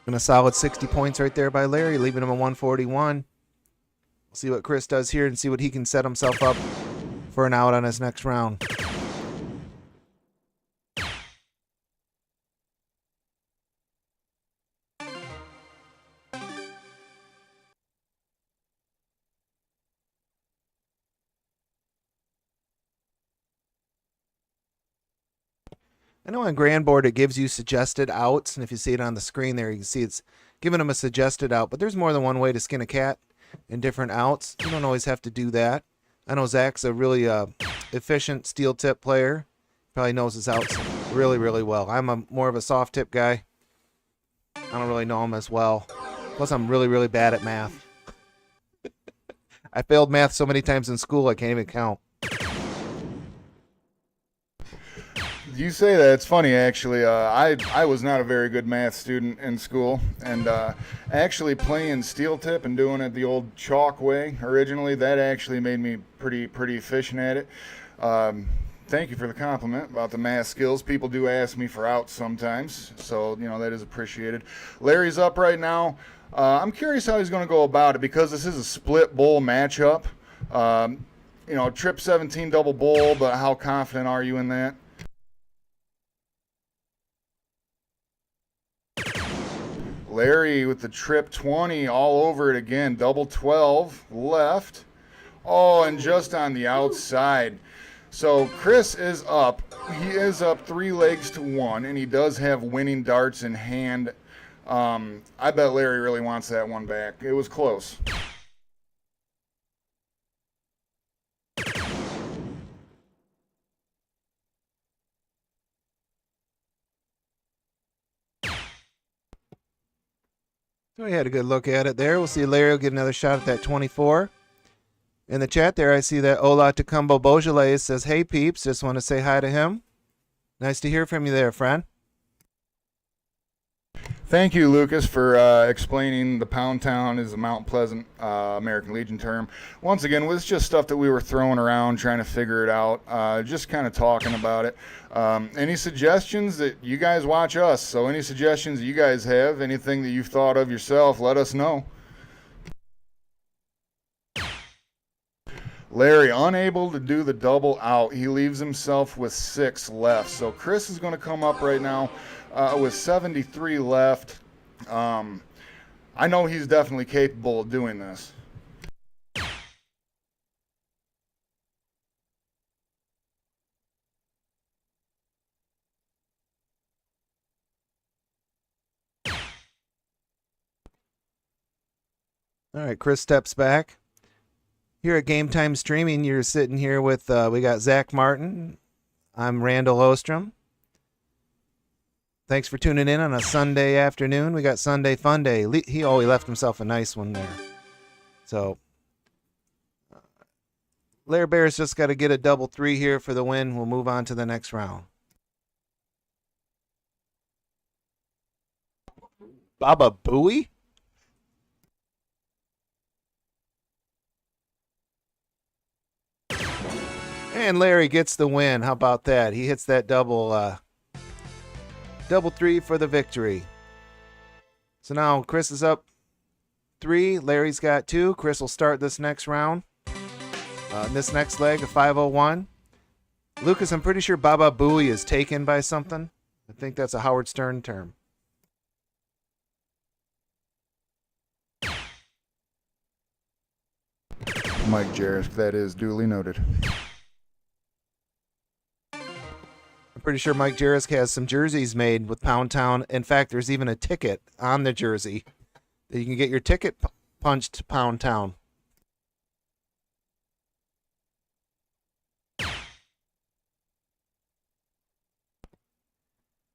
And a solid 60 points right there by Larry, leaving him a 141. We'll see what Chris does here and see what he can set himself up for an out on his next round. I know on Grandboard it gives you suggested outs, and if you see it on the screen there, you can see it's giving them a suggested out, but there's more than one way to skin a cat in different outs. You don't always have to do that. I know Zach's a really efficient steel tip player. Probably knows his outs really, really well. I'm more of a soft tip guy. I don't really know him as well. Plus, I'm really, really bad at math. I failed math so many times in school I can't even count. You say that, it's funny actually. I was not a very good math student in school, and actually playing steel tip and doing it the old chalk way originally, that actually made me pretty efficient at it. Thank you for the compliment about the math skills. People do ask me for outs sometimes, so that is appreciated. Larry's up right now. I'm curious how he's going to go about it because this is a split bowl matchup. Trip 17 double bowl, but how confident are you in that? Larry with the trip 20 all over it again. Double 12 left. Oh, and just on the outside. So Chris is up. He is up 3 legs to 1, and he does have winning darts in hand. I bet Larry really wants that one back. It was close. So we had a good look at it there. We'll see Larry will get another shot at that 24. In the chat there, I see that Ola Tacumbo Beaujolais says, "Hey peeps, just want to say hi to him." Nice to hear from you there, friend. Thank you, Lucas, for explaining the Pound Town is a Mount Pleasant American Legion term. Once again, it was just stuff that we were throwing around, trying to figure it out, just kind of talking about it. Any suggestions that you guys watch us? So any suggestions you guys have, anything that you've thought of yourself, let us know. Larry, unable to do the double out. He leaves himself with 6 left. So Chris is going to come up right now with 73 left. I know he's definitely capable of doing this. All right, Chris steps back. Here at Game Time Streaming, you're sitting here with, we got Zach Martin. I'm Randall Ostrom. Thanks for tuning in on a Sunday afternoon. We got Sunday Fun Day. He always left himself a nice one there. So, Lair Bear's just got to get a double 3 here for the win. We'll move on to the next round. Baba Booey? And Larry gets the win. How about that? He hits that double 3 for the victory. So now Chris is up 3. Larry's got 2. Chris will start this next round. This next leg of 501. Lucas, I'm pretty sure Baba Booey is taken by something. I think that's a Howard Stern term. Mike Jarrisk, that is duly noted. I'm pretty sure Mike Jarrisk has some jerseys made with Pound Town. In fact, there's even a ticket on the jersey that you can get your ticket punched to Pound Town.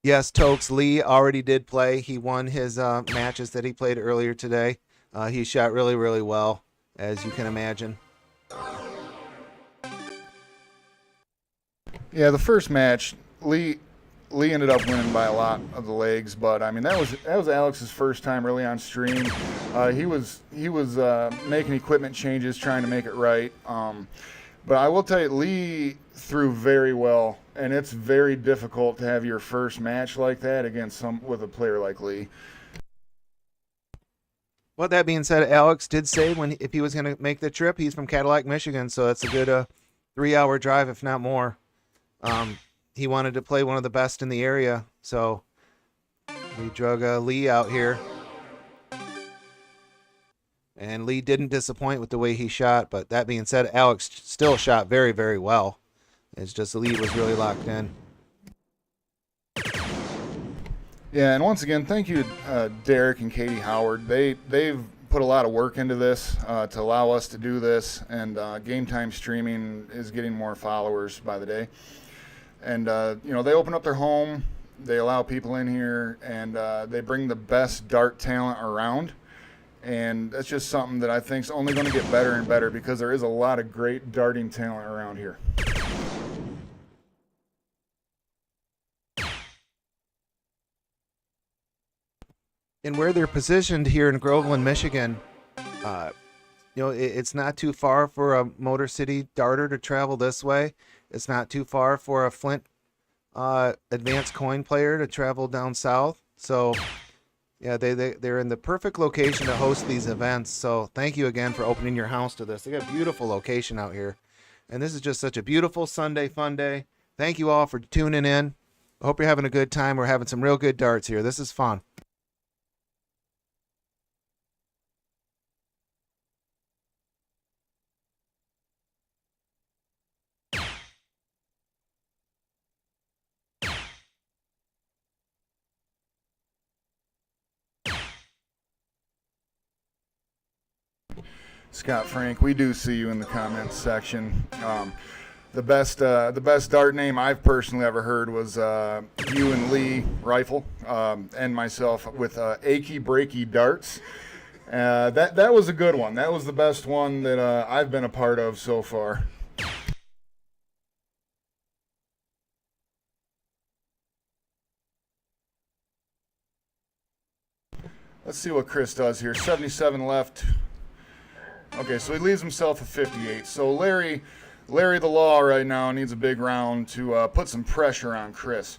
Yes, Tokes, Lee already did play. He won his matches that he played earlier today. He shot really, really well, as you can imagine. Yeah, the first match, Lee ended up winning by a lot of the legs, but I mean that was Alex's first time really on stream. He was making equipment changes, trying to make it right. But I will tell you, Lee threw very well, and it's very difficult to have your first match like that against with a player like Lee. Well, that being said, Alex did say if he was going to make the trip, he's from Cadillac, Michigan, so that's a good 3-hour drive, if not more. He wanted to play one of the best in the area, so we drug Lee out here. And Lee didn't disappoint with the way he shot, but that being said, Alex still shot very, very well. It's just Lee was really locked in. Yeah, and once again, thank you to Derek and Katie Howard. They've put a lot of work into this to allow us to do this, and Game Time Streaming is getting more followers by the day. And they open up their home, they allow people in here, and they bring the best dart talent around. And that's just something that I think is only going to get better and better because there is a lot of great darting talent around here. And where they're positioned here in Groveland, Michigan, it's not too far for a Motor City darter to travel this way. It's not too far for a Flint advanced coin player to travel down south. So, yeah, they're in the perfect location to host these events. So thank you again for opening your house to this. They got a beautiful location out here. And this is just such a beautiful Sunday fun day. Thank you all for tuning in. I hope you're having a good time. We're having some real good darts here. This is fun. Scott Frank, we do see you in the comments section. The best dart name I've personally ever heard was you and Lee Rifle, and myself with Achy Breaky Darts. That was a good one. That was the best one that I've been a part of so far. Let's see what Chris does here. 77 left. Okay, so he leaves himself a 58. So Larry the Law right now needs a big round to put some pressure on Chris.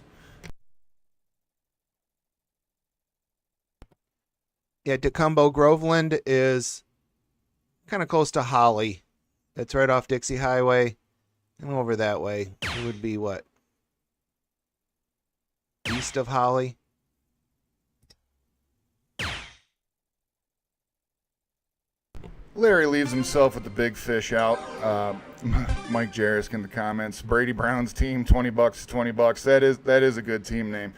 Yeah, Tacumbo Groveland is kind of close to Holly. It's right off Dixie Highway. And over that way, it would be what? East of Holly? Larry leaves himself with the big fish out. Mike Jarrisk in the comments. Brady Brown's team, $20 to $20. That is a good team name.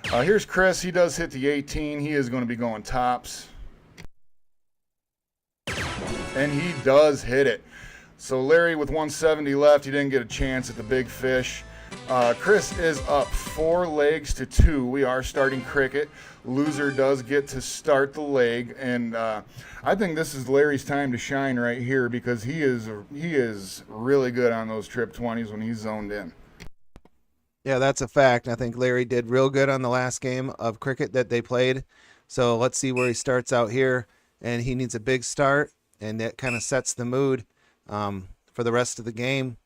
Here's Chris. He does hit the 18. He is going to be going tops. And he does hit it. So Larry with 170 left, he didn't get a chance at the big fish. Chris is up 4 legs to 2. We are starting cricket. Loser does get to start the leg, and I think this is Larry's time to shine right here because he is really good on those trip 20s when he's zoned in. Yeah, that's a fact. I think Larry did real good on the last game of cricket that they played. So let's see where he starts out here. And he needs a big start, and that kind of sets the mood for the rest of the game.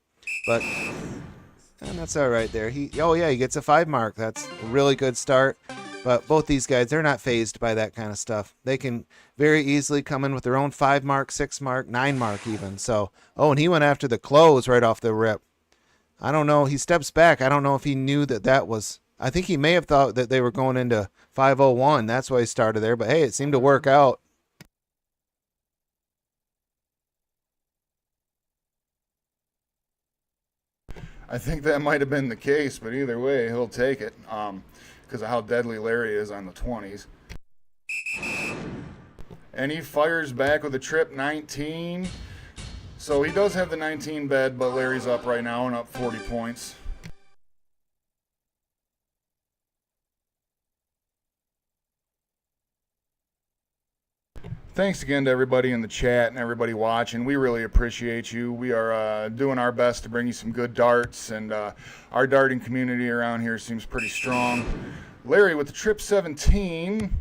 But and that's all right there. He gets a 5 mark. That's a really good start. But both these guys, they're not fazed by that kind of stuff. They can very easily come in with their own 5 mark, 6 mark, 9 mark even. So, and he went after the close right off the rip. I don't know. He steps back. I don't know if he knew that was. I think he may have thought that they were going into 501. That's why he started there. But hey, it seemed to work out. I think that might have been the case, but either way, he'll take it because of how deadly Larry is on the 20s. And he fires back with a trip 19. So he does have the 19 bed, but Larry's up right now and up 40 points. Thanks again to everybody in the chat and everybody watching. We really appreciate you. We are doing our best to bring you some good darts, and our darting community around here seems pretty strong. Larry with the trip 17.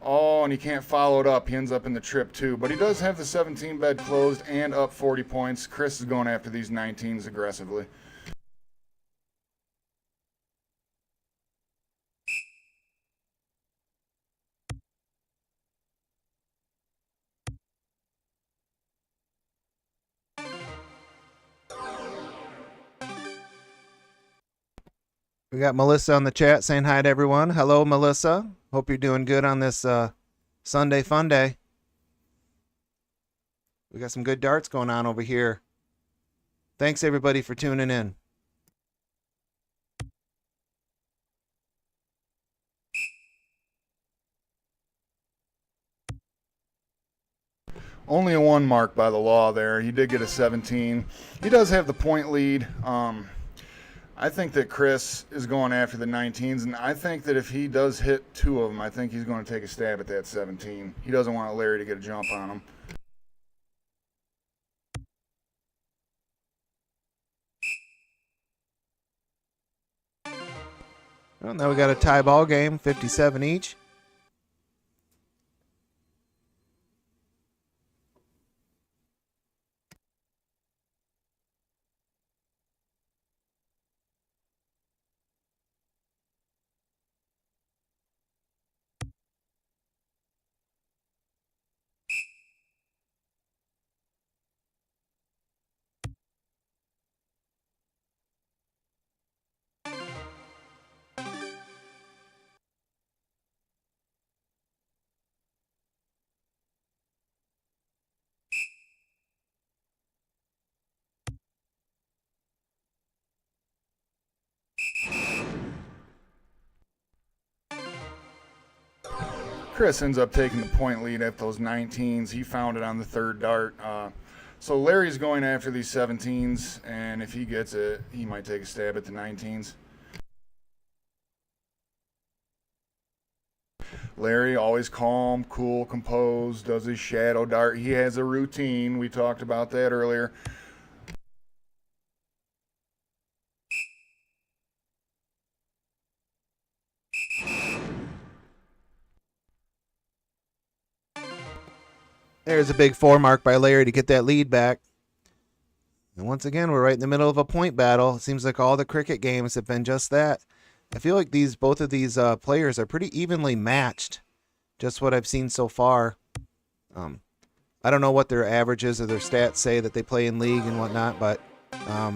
Oh, and he can't follow it up. He ends up in the trip 2. But he does have the 17 bed closed and up 40 points. Chris is going after these 19s aggressively. We got Melissa on the chat saying hi to everyone. Hello, Melissa. Hope you're doing good on this Sunday fun day. We got some good darts going on over here. Thanks, everybody, for tuning in. Only a 1 mark by the law there. He did get a 17. He does have the point lead. I think that Chris is going after the 19s, and I think that if he does hit 2 of them, I think he's going to take a stab at that 17. He doesn't want Larry to get a jump on him. Well, now we got a tie ball game, 57 each. Chris ends up taking the point lead at those 19s. He found it on the 3rd dart. So Larry's going after these 17s, and if he gets it, he might take a stab at the 19s. Larry, always calm, cool, composed, does his shadow dart. He has a routine. We talked about that earlier. There's a big 4 mark by Larry to get that lead back. And once again, we're right in the middle of a point battle. It seems like all the cricket games have been just that. I feel like both of these players are pretty evenly matched. Just what I've seen so far. I don't know what their averages or their stats say that they play in league and whatnot, but I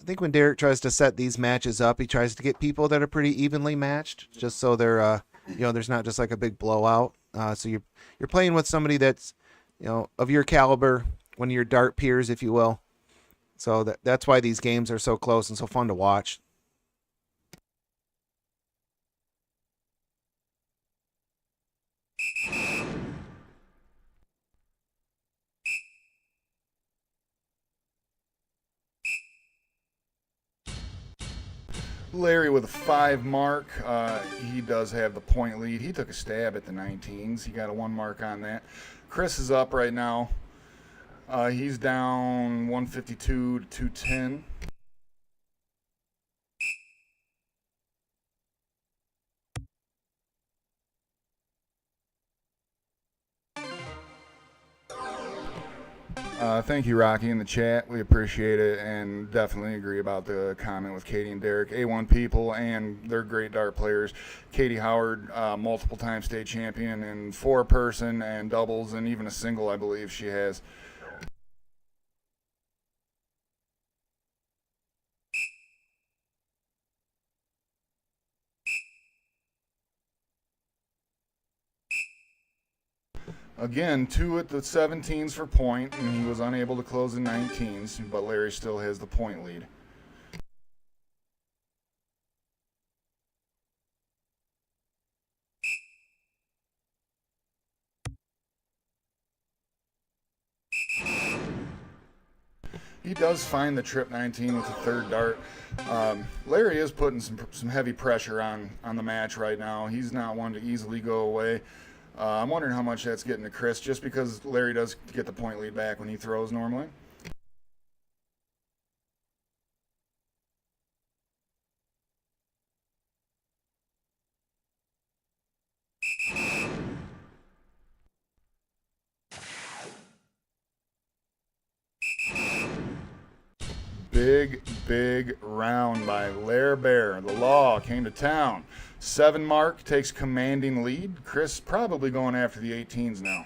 think when Derek tries to set these matches up, he tries to get people that are pretty evenly matched, just so they're there's not just like a big blowout. So you're playing with somebody that's of your caliber, one of your dart peers, if you will. So that's why these games are so close and so fun to watch. Larry with a 5 mark. He does have the point lead. He took a stab at the 19s. He got a 1 mark on that. Chris is up right now. He's down 152 to 210. Thank you, Rocky, in the chat. We appreciate it and definitely agree about the comment with Katie and Derek. A1 people, and they're great dart players. Katie Howard, multiple time state champion in 4-person and doubles and even a single, I believe she has. Again, 2 at the 17s for point, and he was unable to close the 19s, but Larry still has the point lead. He does find the trip 19 with the 3rd dart. Larry is putting some heavy pressure on the match right now. He's not one to easily go away. I'm wondering how much that's getting to Chris, just because Larry does get the point lead back when he throws normally. Big round by Lair Bear. The law came to town. 7 mark takes commanding lead. Chris probably going after the 18s now.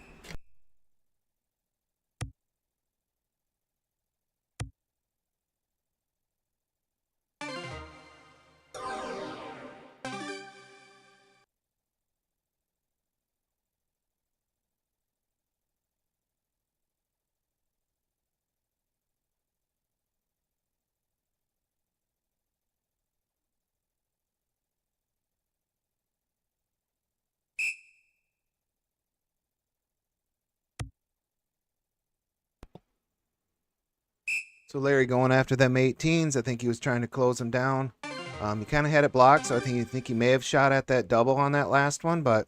So Larry going after them 18s. I think he was trying to close them down. He kind of had it blocked, so I think he may have shot at that double on that last one, but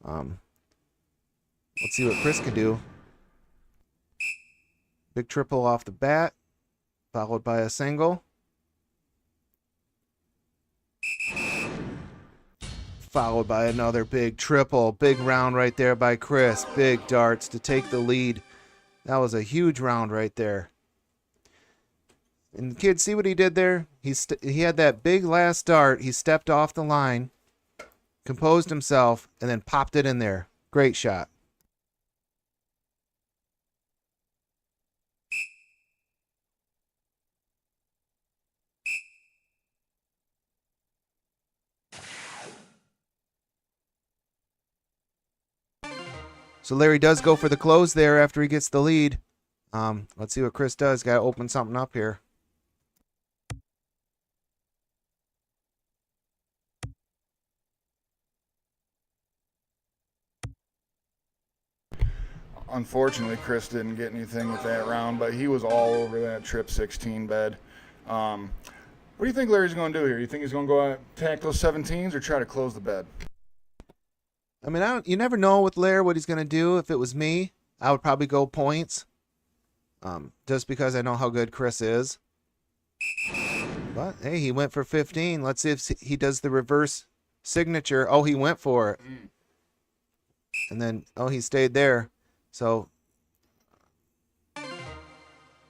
let's see what Chris can do. Big triple off the bat, followed by a single. Followed by another big triple. Big round right there by Chris. Big darts to take the lead. That was a huge round right there. And kids, see what he did there? He had that big last dart. He stepped off the line, composed himself, and then popped it in there. Great shot. So Larry does go for the close there after he gets the lead. Let's see what Chris does. Got to open something up here. Unfortunately, Chris didn't get anything with that round, but he was all over that trip 16 bed. What do you think Larry's going to do here? You think he's going to go attack those 17s or try to close the bed? I mean, you never know with Larry what he's going to do. If it was me, I would probably go points. Just because I know how good Chris is. But, hey, he went for 15. Let's see if he does the reverse signature. Oh, he went for it. And then, oh, he stayed there. So,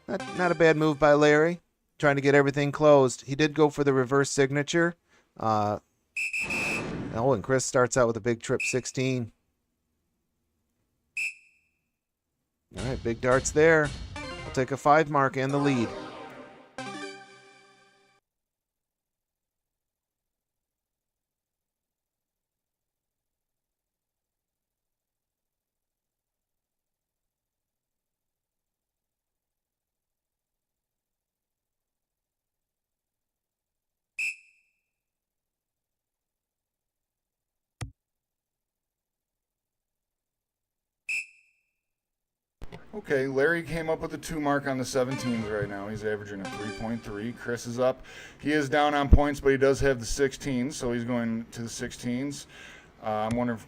not a bad move by Larry. Trying to get everything closed. He did go for the reverse signature. Oh, and Chris starts out with a big trip 16. All right, big darts there. We'll take a 5 mark and the lead. Okay, Larry came up with a 2 mark on the 17s right now. He's averaging a 3.3. Chris is up. He is down on points, but he does have the 16s, so he's going to the 16s. I'm wondering if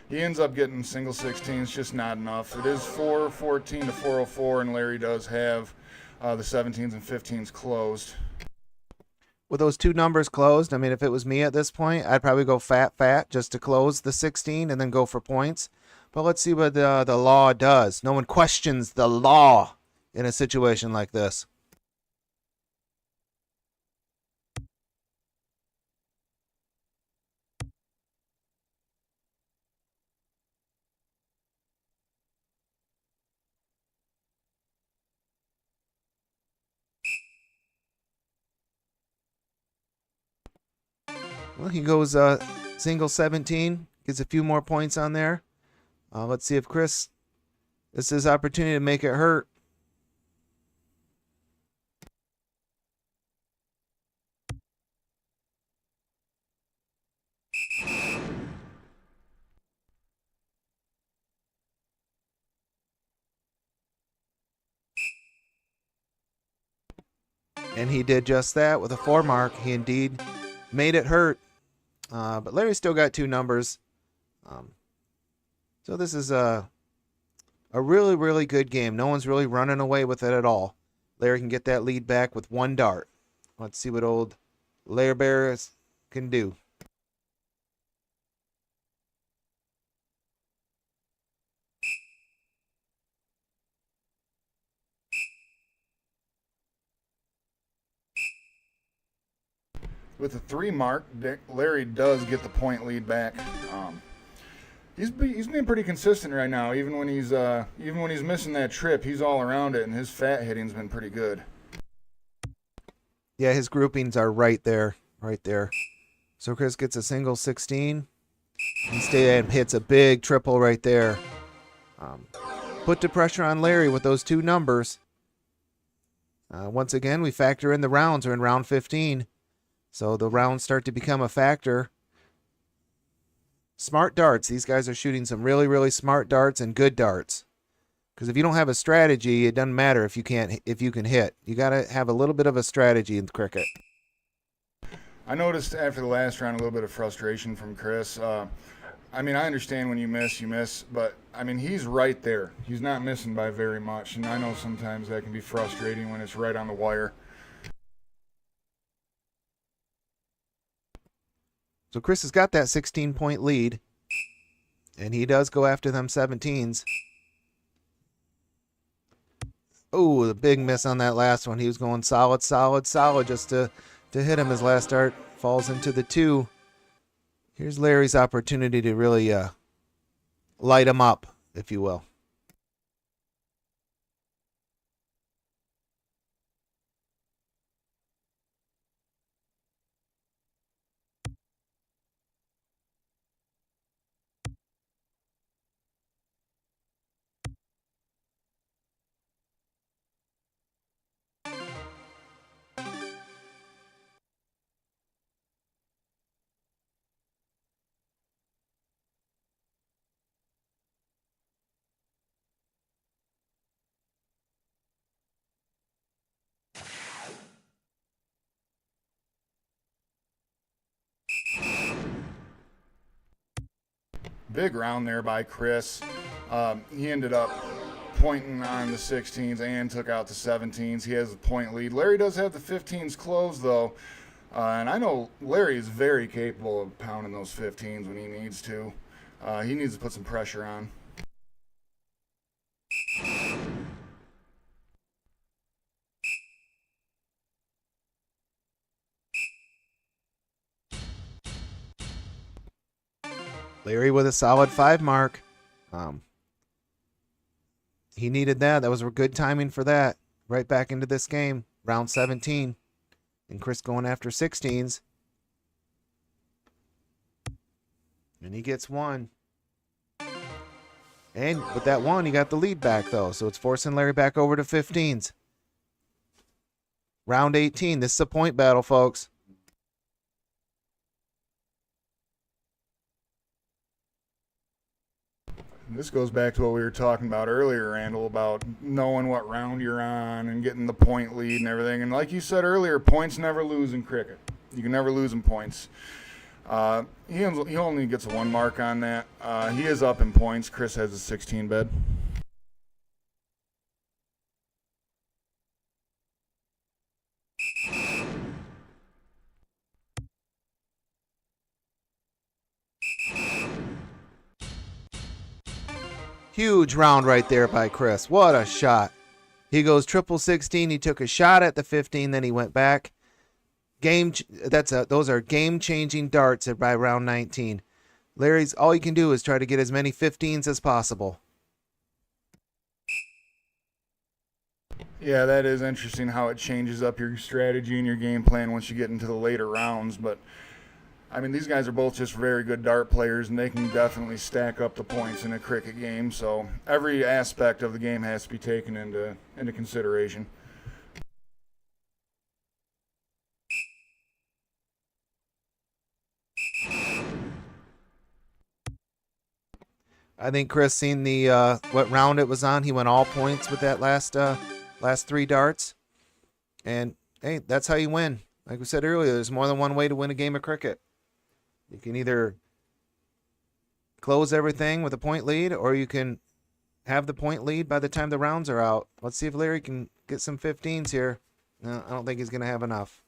he ends up getting single 16s, just not enough. It is 414 to 404, and Larry does have the 17s and 15s closed. With those two numbers closed, I mean, if it was me at this point, I'd probably go fat just to close the 16 and then go for points. But let's see what the law does. No one questions the law in a situation like this. Well, he goes single 17, gets a few more points on there. Let's see if Chris, this is his opportunity to make it hurt. And he did just that with a 4 mark. He indeed made it hurt. But Larry still got 2 numbers. So this is a really, really good game. No one's really running away with it at all. Larry can get that lead back with 1 dart. Let's see what old Larry Bear can do. With the 3 mark, Larry does get the point lead back. He's being pretty consistent right now. Even when he's missing that trip, he's all around it, and his fat hitting's been pretty good. Yeah, his groupings are right there. So Chris gets a single 16. Instead hits a big triple right there. Put the pressure on Larry with those 2 numbers. Once again, we factor in the rounds. We're in round 15. So the rounds start to become a factor. Smart darts. These guys are shooting some really, really smart darts and good darts. Because if you don't have a strategy, it doesn't matter if you can hit. You got to have a little bit of a strategy in cricket. I noticed after the last round a little bit of frustration from Chris. I mean, I understand when you miss, but I mean, he's right there. He's not missing by very much, and I know sometimes that can be frustrating when it's right on the wire. So Chris has got that 16-point lead, and he does go after them 17s. Oh, the big miss on that last one. He was going solid just to hit him. His last dart falls into the 2. Here's Larry's opportunity to really light him up, if you will. Big round there by Chris. He ended up pointing on the 16s and took out the 17s. He has a point lead. Larry does have the 15s closed, though. And I know Larry is very capable of pounding those 15s when he needs to. He needs to put some pressure on. Larry with a solid 5 mark. He needed that. That was good timing for that. Right back into this game. Round 17. And Chris going after 16s. And he gets 1. And with that one, you got the lead back, though. So it's forcing Larry back over to 15s. Round 18. This is a point battle, folks. This goes back to what we were talking about earlier, Randall, about knowing what round you're on and getting the point lead and everything. And like you said earlier, points never lose in cricket. You can never lose in points. He only gets a 1 mark on that. He is up in points. Chris has a 16 bed. Huge round right there by Chris. What a shot. He goes triple 16. He took a shot at the 15, then he went back. Those are game-changing darts by round 19. Larry's, all you can do is try to get as many 15s as possible. Yeah, that is interesting how it changes up your strategy and your game plan once you get into the later rounds. But, I mean, these guys are both just very good dart players, and they can definitely stack up the points in a cricket game. So every aspect of the game has to be taken into consideration. I think Chris seen the what round it was on. He went all points with that last 3 darts. And, hey, that's how you win. Like we said earlier, there's more than one way to win a game of cricket. You can either close everything with a point lead, or you can have the point lead by the time the rounds are out. Let's see if Larry can get some 15s here. No, I don't think he's going to have enough.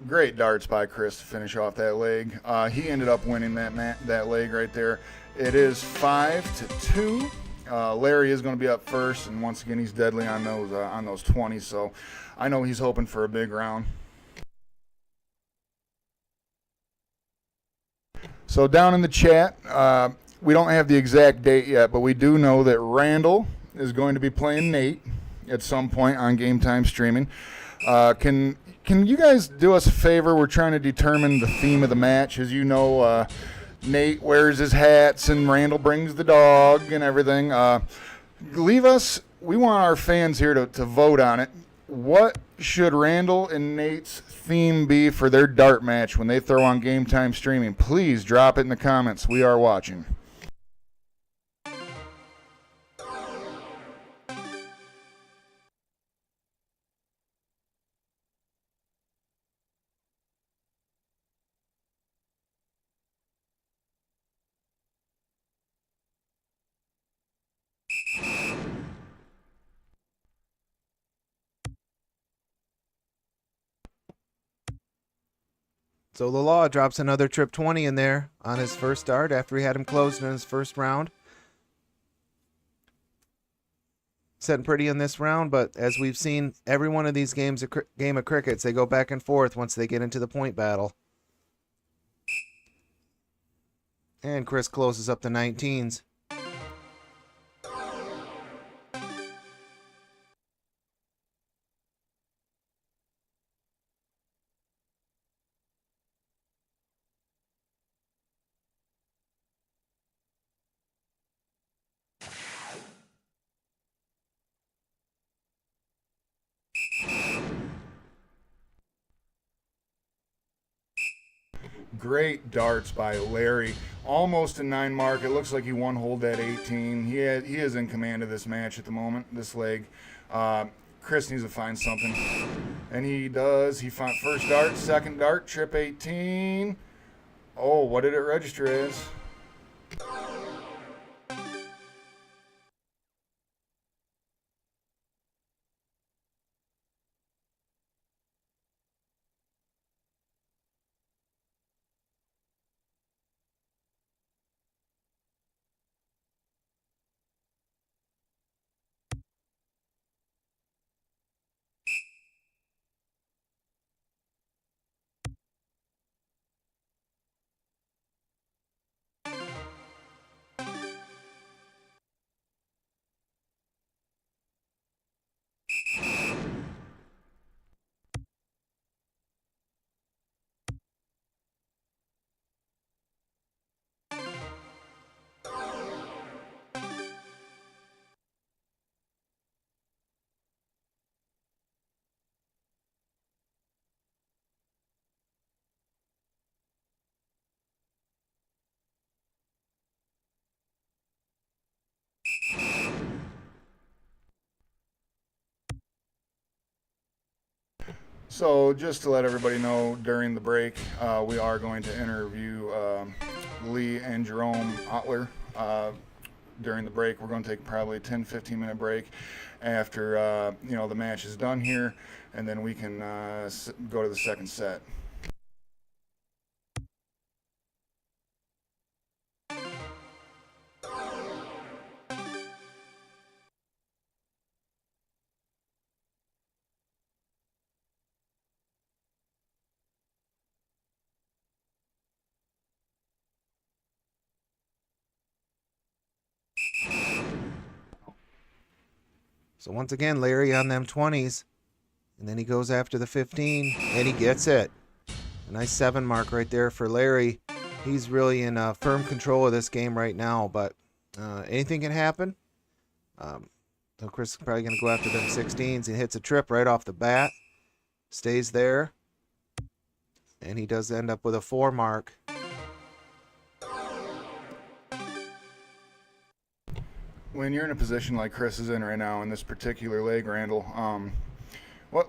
Great darts by Chris to finish off that leg. He ended up winning that leg right there. It is 5-2. Larry is going to be up first, and once again, he's deadly on those 20s. So I know he's hoping for a big round. So down in the chat, we don't have the exact date yet, but we do know that Randall is going to be playing Nate at some point on Game Time Streaming. Can you guys do us a favor? We're trying to determine the theme of the match. As you know, Nate wears his hats and Randall brings the dog and everything. We want our fans here to vote on it. What should Randall and Nate's theme be for their dart match when they throw on Game Time Streaming? Please drop it in the comments. We are watching. So the Law drops another trip 20 in there on his first start after he had him closed in his first round. Setting pretty in this round, but as we've seen, every one of these game of crickets, they go back and forth once they get into the point battle. And Chris closes up the 19s. Great darts by Larry. Almost a 9 mark. It looks like he won hold at 18. He is in command of this match at the moment, this leg. Chris needs to find something. And he does. He found first dart, second dart, trip 18. Oh, what did it register as? So just to let everybody know, during the break, we are going to interview Lee and Jerome Otler. During the break, we're going to take probably a 10-15 minute break after the match is done here, and then we can go to the second set. So once again, Larry on them 20s, and then he goes after the 15, and he gets it. A nice 7 mark right there for Larry. He's really in firm control of this game right now, but anything can happen. So Chris is probably going to go after them 16s. He hits a trip right off the bat, stays there, and he does end up with a 4 mark. When you're in a position like Chris is in right now in this particular leg, Randall, what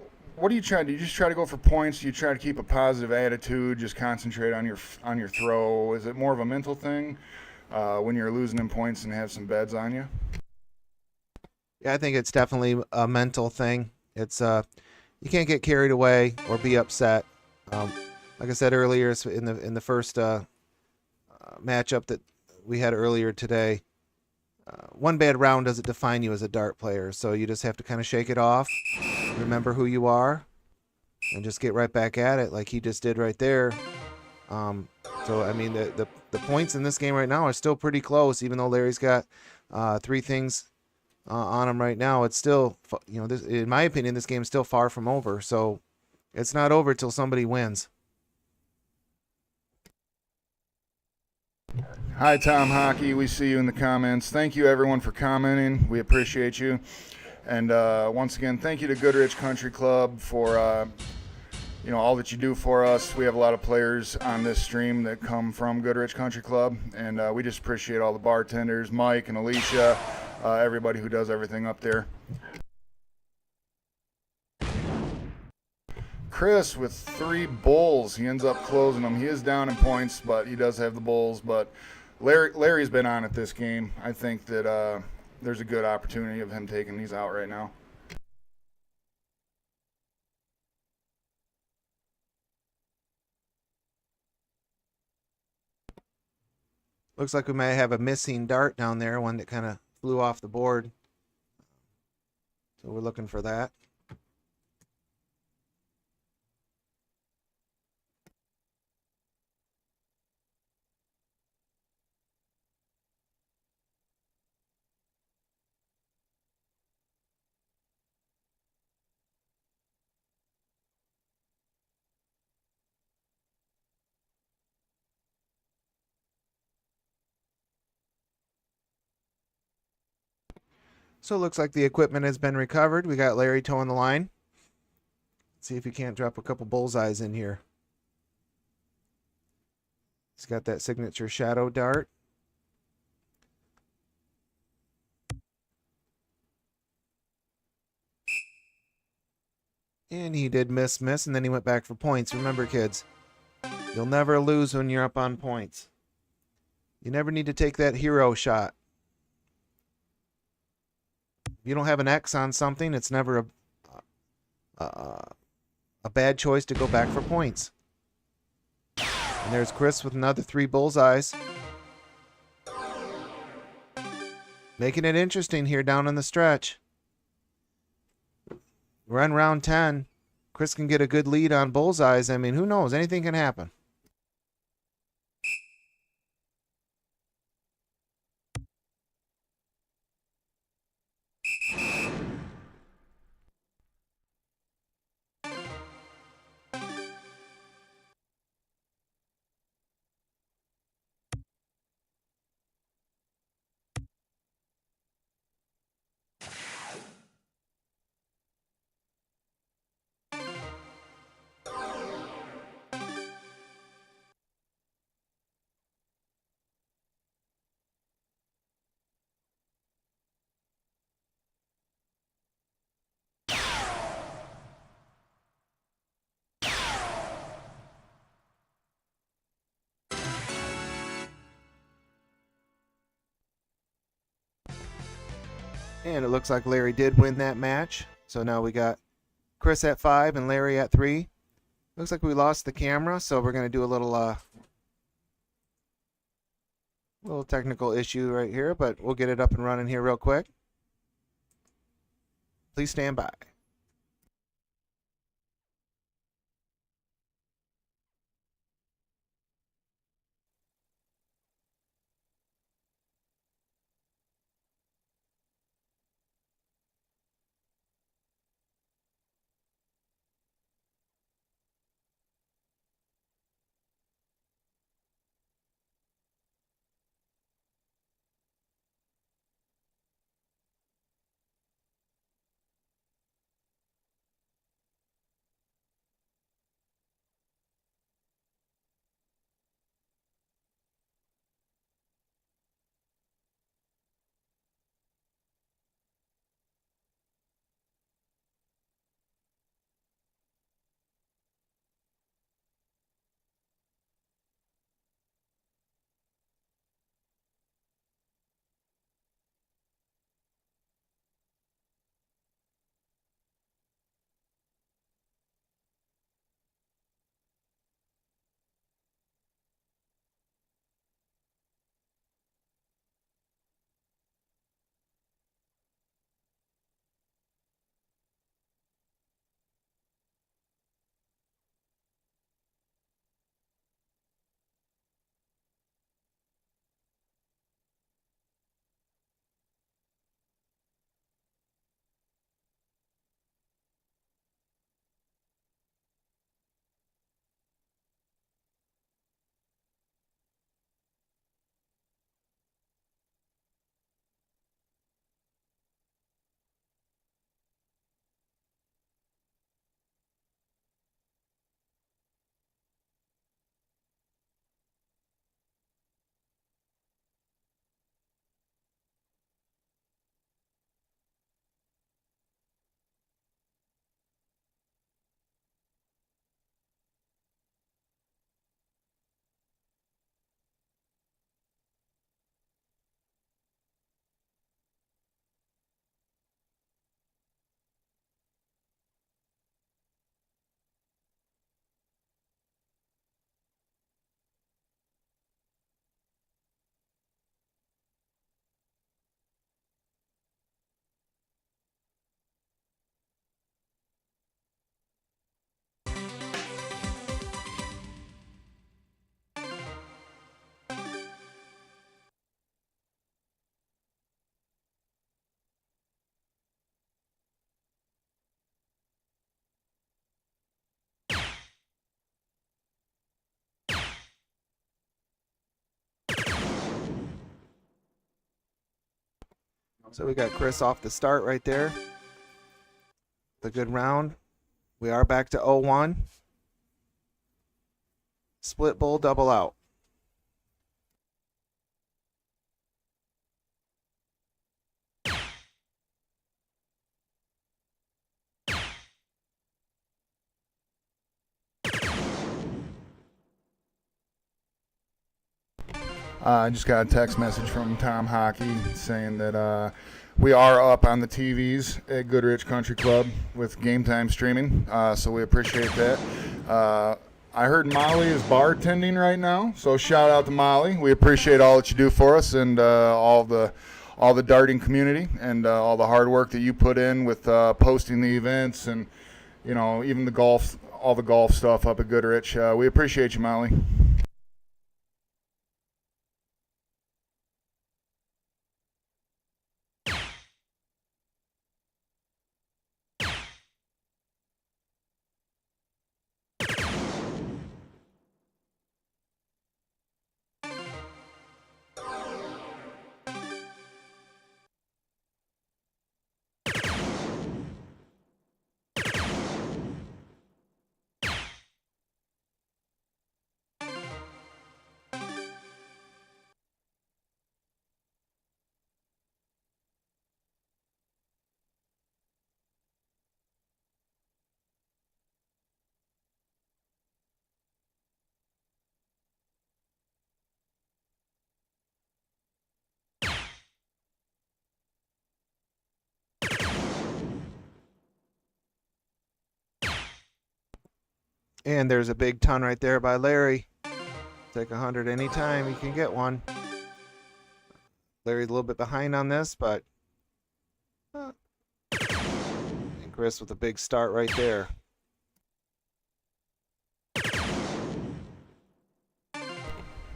do you try? Do you just try to go for points? Do you try to keep a positive attitude? Just concentrate on your throw? Is it more of a mental thing when you're losing in points and have some beds on you? Yeah, I think it's definitely a mental thing. It's you can't get carried away or be upset. Like I said earlier, in the first matchup that we had earlier today. One bad round doesn't define you as a dart player, so you just have to kind of shake it off, remember who you are, and just get right back at it like he just did right there. So, I mean, the points in this game right now are still pretty close, even though Larry's got 3 things on him right now. It's still, in my opinion, this game is still far from over, so it's not over till somebody wins. Hi, Tom Hockey. We see you in the comments. Thank you, everyone, for commenting. We appreciate you. And once again, thank you to Goodrich Country Club for all that you do for us. We have a lot of players on this stream that come from Goodrich Country Club, and we just appreciate all the bartenders, Mike and Alicia, everybody who does everything up there. Chris with 3 bulls. He ends up closing them. He is down in points, but he does have the bulls. But Larry's been on it this game. I think that there's a good opportunity of him taking these out right now. Looks like we might have a missing dart down there, one that kind of flew off the board. So we're looking for that. So it looks like the equipment has been recovered. We got Larry towing the line. Let's see if he can't drop a couple bullseyes in here. He's got that signature shadow dart. And he did miss, and then he went back for points. Remember, kids, you'll never lose when you're up on points. You never need to take that hero shot. If you don't have an X on something, it's never a bad choice to go back for points. And there's Chris with another 3 bullseyes. Making it interesting here down in the stretch. We're on round 10. Chris can get a good lead on bullseyes. I mean, who knows? Anything can happen. And it looks like Larry did win that match. So now we got Chris at 5 and Larry at 3. Looks like we lost the camera, so we're going to do a little technical issue right here, but we'll get it up and running here real quick. Please stand by. So we got Chris off the start right there. The good round. We are back to 0-1. Split bull, double out. I just got a text message from Tom Hockey saying that we are up on the TVs at Goodrich Country Club with Game Time streaming, so we appreciate that. I heard Molly is bartending right now, so shout out to Molly. We appreciate all that you do for us and all the darting community and all the hard work that you put in with posting the events and even the golf, all the golf stuff up at Goodrich. We appreciate you, Molly. And there's a big ton right there by Larry. Take 100 anytime you can get one. Larry's a little bit behind on this, but and Chris with a big start right there.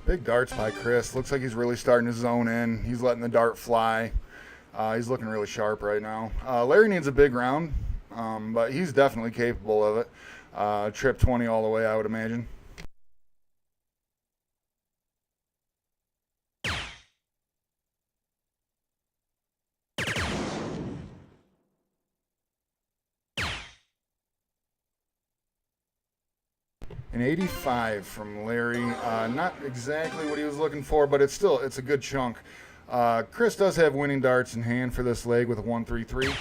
Big darts by Chris. Looks like he's really starting to zone in. He's letting the dart fly. He's looking really sharp right now. Larry needs a big round, but he's definitely capable of it. Trip 20 all the way, I would imagine. An 85 from Larry. Not exactly what he was looking for, but it's a good chunk. Chris does have winning darts in hand for this leg with a 1-3-3.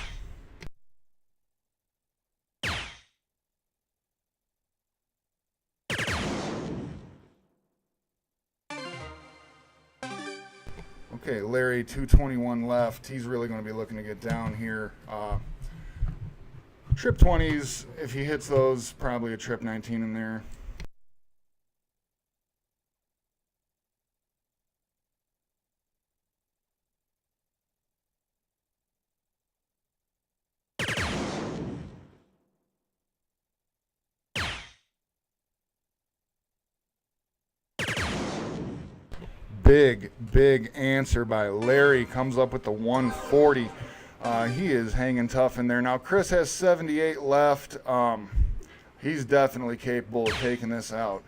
Okay, Larry, 221 left. He's really going to be looking to get down here. Trip 20s, if he hits those, probably a trip 19 in there. Big answer by Larry. Comes up with the 140. He is hanging tough in there. Now, Chris has 78 left. He's definitely capable of taking this out.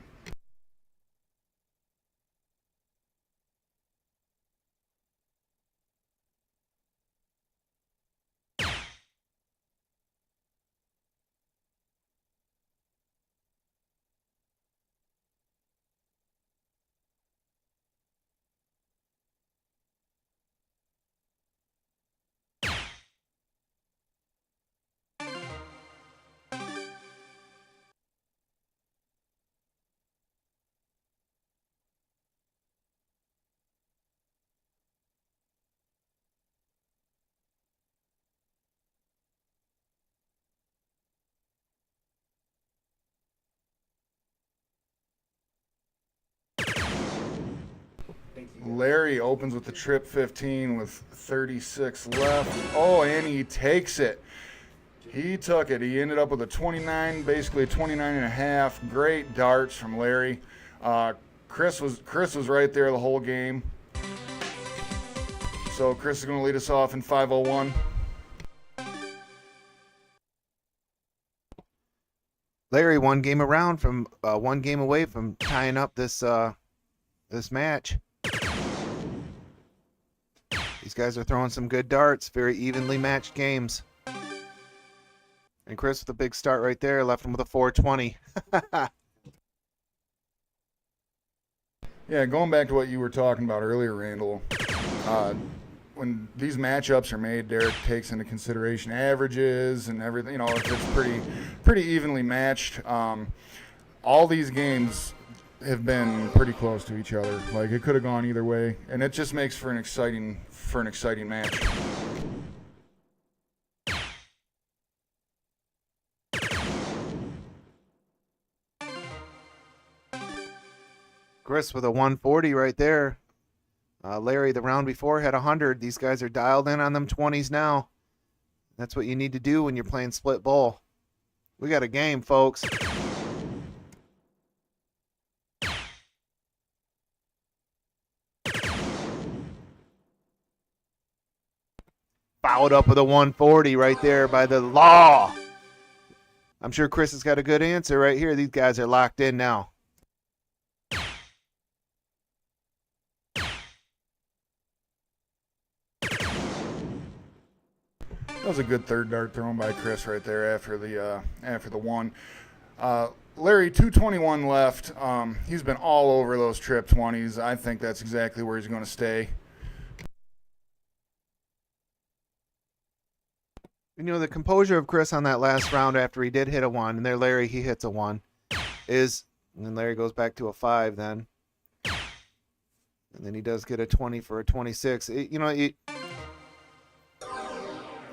Larry opens with the trip 15 with 36 left. Oh, and he takes it. He took it. He ended up with a 29, basically a 29 and a half. Great darts from Larry. Chris was right there the whole game. So Chris is going to lead us off in 501. Larry one game away from tying up this match. These guys are throwing some good darts, very evenly matched games. And Chris with a big start right there, left him with a 420. Yeah, going back to what you were talking about earlier, Randall, when these matchups are made, Derek takes into consideration averages and everything. You know, if it's pretty evenly matched. All these games have been pretty close to each other. Like, it could have gone either way, and it just makes for an exciting match. Chris with a 140 right there. Larry, the round before, had 100. These guys are dialed in on them 20s now. That's what you need to do when you're playing split bowl. We got a game, folks. Fouled up with a 140 right there by the law. I'm sure Chris has got a good answer right here. These guys are locked in now. That was a good third dart thrown by Chris right there after the one. Larry, 221 left. He's been all over those trip 20s. I think that's exactly where he's going to stay. You know, the composure of Chris on that last round after he did hit a 1, and there Larry, he hits a 1, and then Larry goes back to a 5 then. And then he does get a 20 for a 26.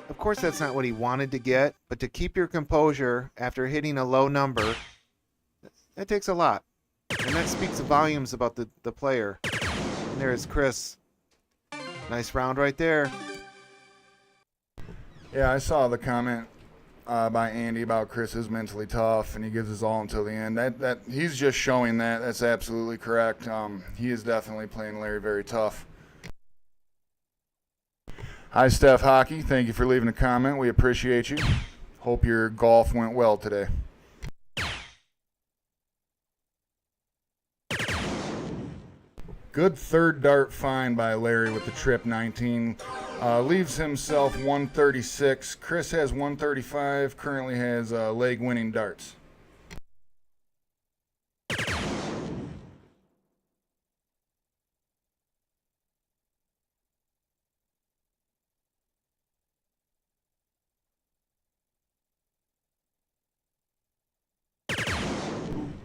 Of course, that's not what he wanted to get, but to keep your composure after hitting a low number, That takes a lot. And that speaks volumes about the player. And there's Chris. Nice round right there. Yeah, I saw the comment by Andy about Chris is mentally tough and he gives his all until the end. That he's just showing that. That's absolutely correct. He is definitely playing Larry very tough. Hi, Steph Hockey. Thank you for leaving a comment. We appreciate you. Hope your golf went well today. Good third dart find by Larry with the trip 19. Leaves himself 136. Chris has 135. Currently has leg winning darts.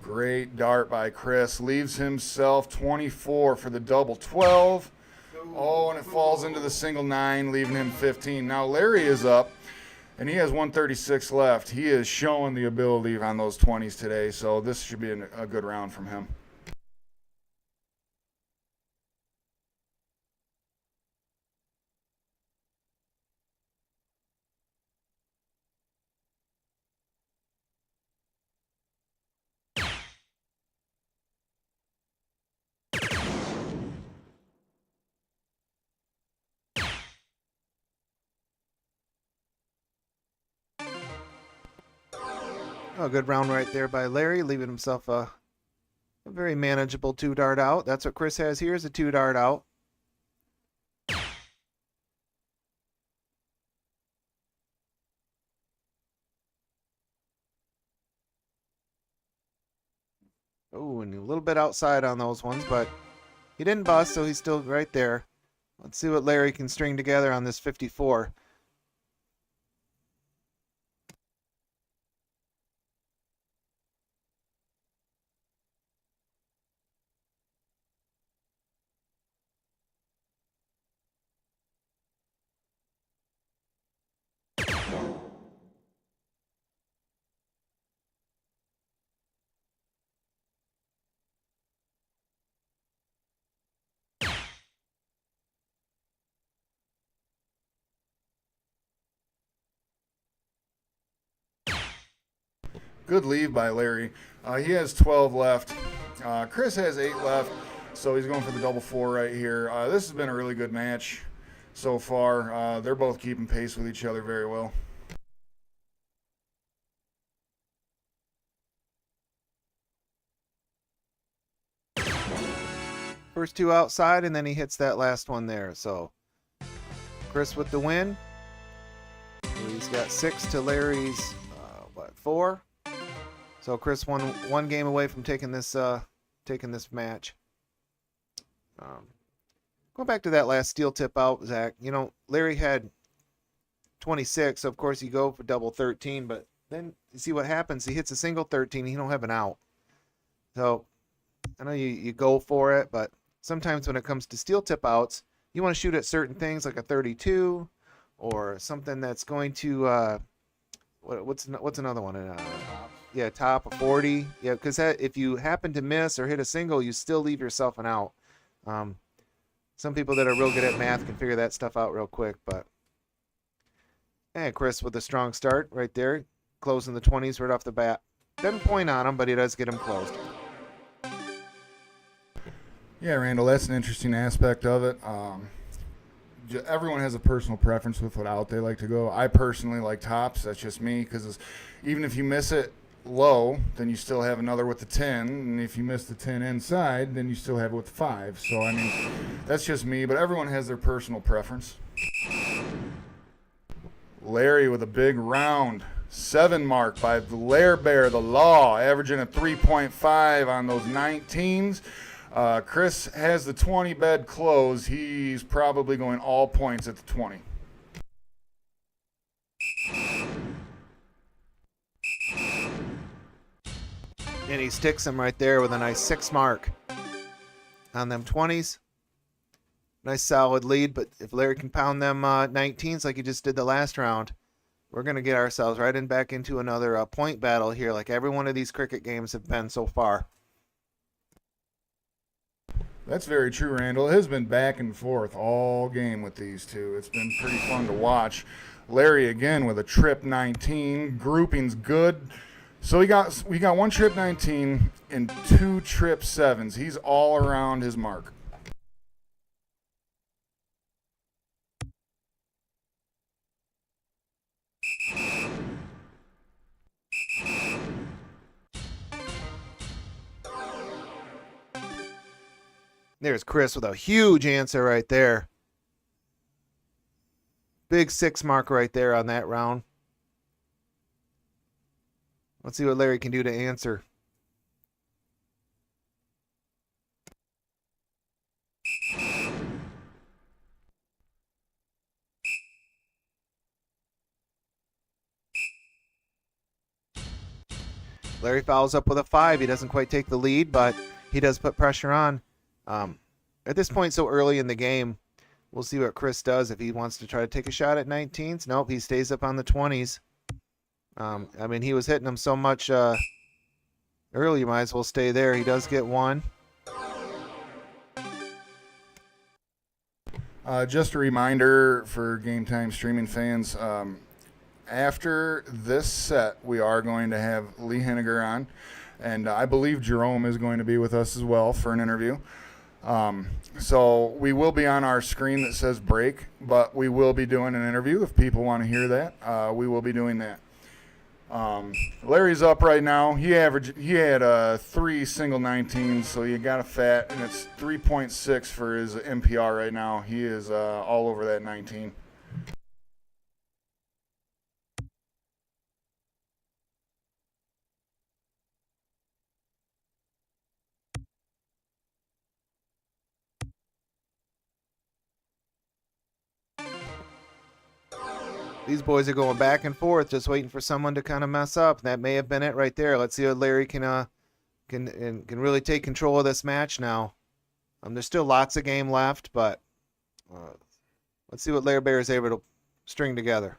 Great dart by Chris. Leaves himself 24 for the double 12. Oh, and it falls into the single 9, leaving him 15. Now Larry is up, and he has 136 left. He is showing the ability on those 20s today, so this should be a good round from him. Oh, good round right there by Larry, leaving himself a very manageable 2-dart out. That's what Chris has here is a 2-dart out. Oh, and a little bit outside on those ones, but he didn't bust, so he's still right there. Let's see what Larry can string together on this 54. Good leave by Larry. He has 12 left. Chris has 8 left, so he's going for the double 4 right here. This has been a really good match so far. They're both keeping pace with each other very well. First 2 outside, and then he hits that last one there. So Chris with the win. He's got 6 to Larry's 4. So Chris one game away from taking this match. Going back to that last steel tip out, Zach. You know, Larry had 26. So of course you go for double 13, but then you see what happens. He hits a single 13. He don't have an out. So I know you go for it, but sometimes when it comes to steel tip outs, you want to shoot at certain things like a 32 or something that's going to what's another one? Top of 40. Yeah, because if you happen to miss or hit a single, you still leave yourself an out. Some people that are real good at math can figure that stuff out real quick, but and Chris with a strong start right there, closing the 20s right off the bat. Doesn't point on him, but he does get him closed. Yeah, Randall, that's an interesting aspect of it. Everyone has a personal preference with what out they like to go. I personally like tops. That's just me, because even if you miss it low, then you still have another with the 10, and if you miss the 10 inside, then you still have it with the 5. So I mean, that's just me, but everyone has their personal preference. Larry with a big round 7 mark by the Lair Bear, the Law, averaging a 3.5 on those 19s. Chris has the 20 bed closed. He's probably going all points at the 20. And he sticks him right there with a nice 6 mark on them 20s. Nice solid lead, but if Larry can pound them 19s like he just did the last round, we're going to get ourselves right in back into another point battle here, like every one of these cricket games have been so far. That's very true, Randall. It has been back and forth all game with these two. It's been pretty fun to watch. Larry again with a trip 19. Grouping's good. So we got one trip 19 and 2 trip 7s. He's all around his mark. There's Chris with a huge answer right there. Big 6 mark right there on that round. Let's see what Larry can do to answer. Larry follows up with a 5. He doesn't quite take the lead, but he does put pressure on. At this point, so early in the game, we'll see what Chris does if he wants to try to take a shot at 19s. Nope, he stays up on the 20s. I mean, he was hitting them so much early, you might as well stay there. He does get 1. Just a reminder for Game Time streaming fans, after this set, we are going to have Lee Hennagir on, and I believe Jerome is going to be with us as well for an interview. So we will be on our screen that says break, but we will be doing an interview. If people want to hear that, we will be doing that. Larry's up right now. He had 3 single 19s, so he got a fat, and it's 3.6 for his MPR right now. He is all over that 19. These boys are going back and forth, just waiting for someone to kind of mess up. That may have been it right there. Let's see what Larry can really take control of this match now. There's still lots of game left, but let's see what Larry Bear is able to string together.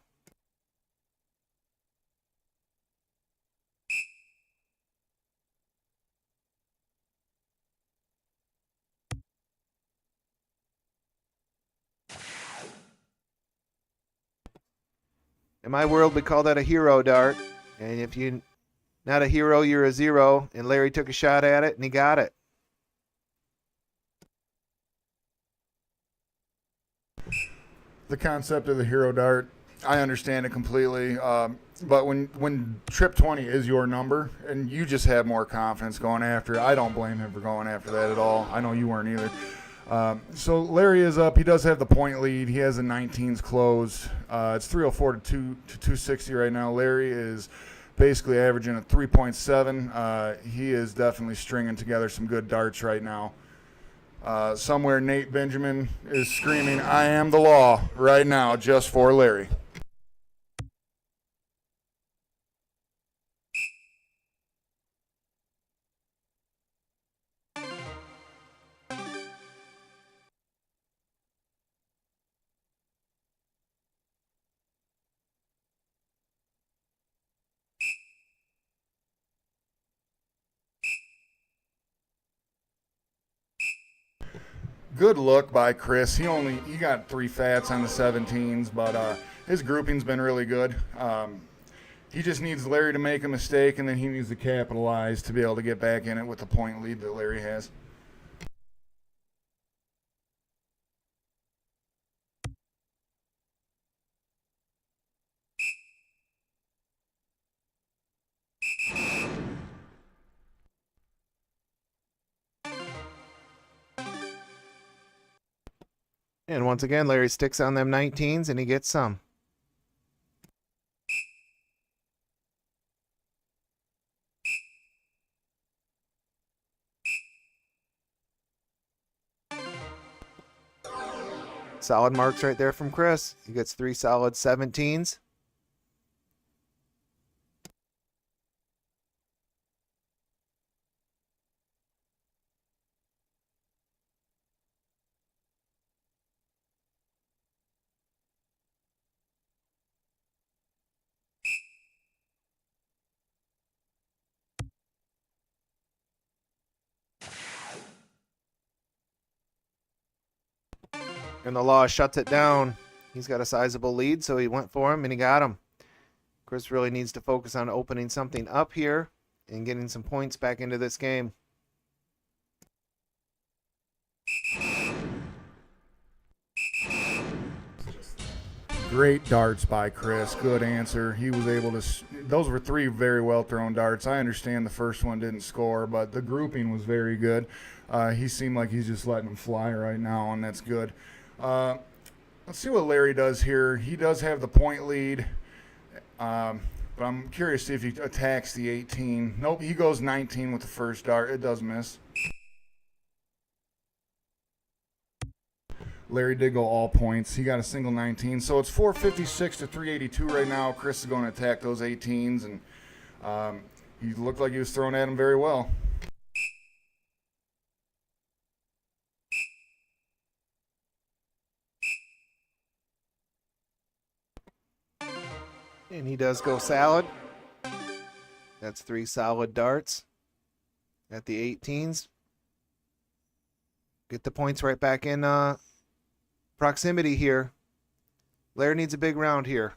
In my world, we call that a hero dart. And if you're not a hero, you're a 0. And Larry took a shot at it, and he got it. The concept of the hero dart, I understand it completely. But when trip 20 is your number and you just have more confidence going after it, I don't blame him for going after that at all. I know you weren't either. So Larry is up. He does have the point lead. He has the 19s closed. It's 304 to 260 right now. Larry is basically averaging a 3.7. He is definitely stringing together some good darts right now. Somewhere Nate Benjamin is screaming, "I am the law" right now just for Larry. Good look by Chris. He got 3 fats on the 17s, but his grouping's been really good. He just needs Larry to make a mistake, and then he needs to capitalize to be able to get back in it with the point lead that Larry has. And once again, Larry sticks on them 19s, and he gets some. Solid marks right there from Chris. He gets 3 solid 17s. And the law shuts it down. He's got a sizable lead, so he went for him, and he got him. Chris really needs to focus on opening something up here and getting some points back into this game. Great darts by Chris. Good answer. He was able to. Those were 3 very well thrown darts. I understand the first one didn't score, but the grouping was very good. He seemed like he's just letting them fly right now, and that's good. Let's see what Larry does here. He does have the point lead, but I'm curious to see if he attacks the 18. Nope, he goes 19 with the first dart. It does miss. Larry did go all points. He got a single 19. So it's 456 to 382 right now. Chris is going to attack those 18s, and he looked like he was throwing at him very well. And he does go salad. That's 3 solid darts at the 18s. Get the points right back in proximity here. Larry needs a big round here.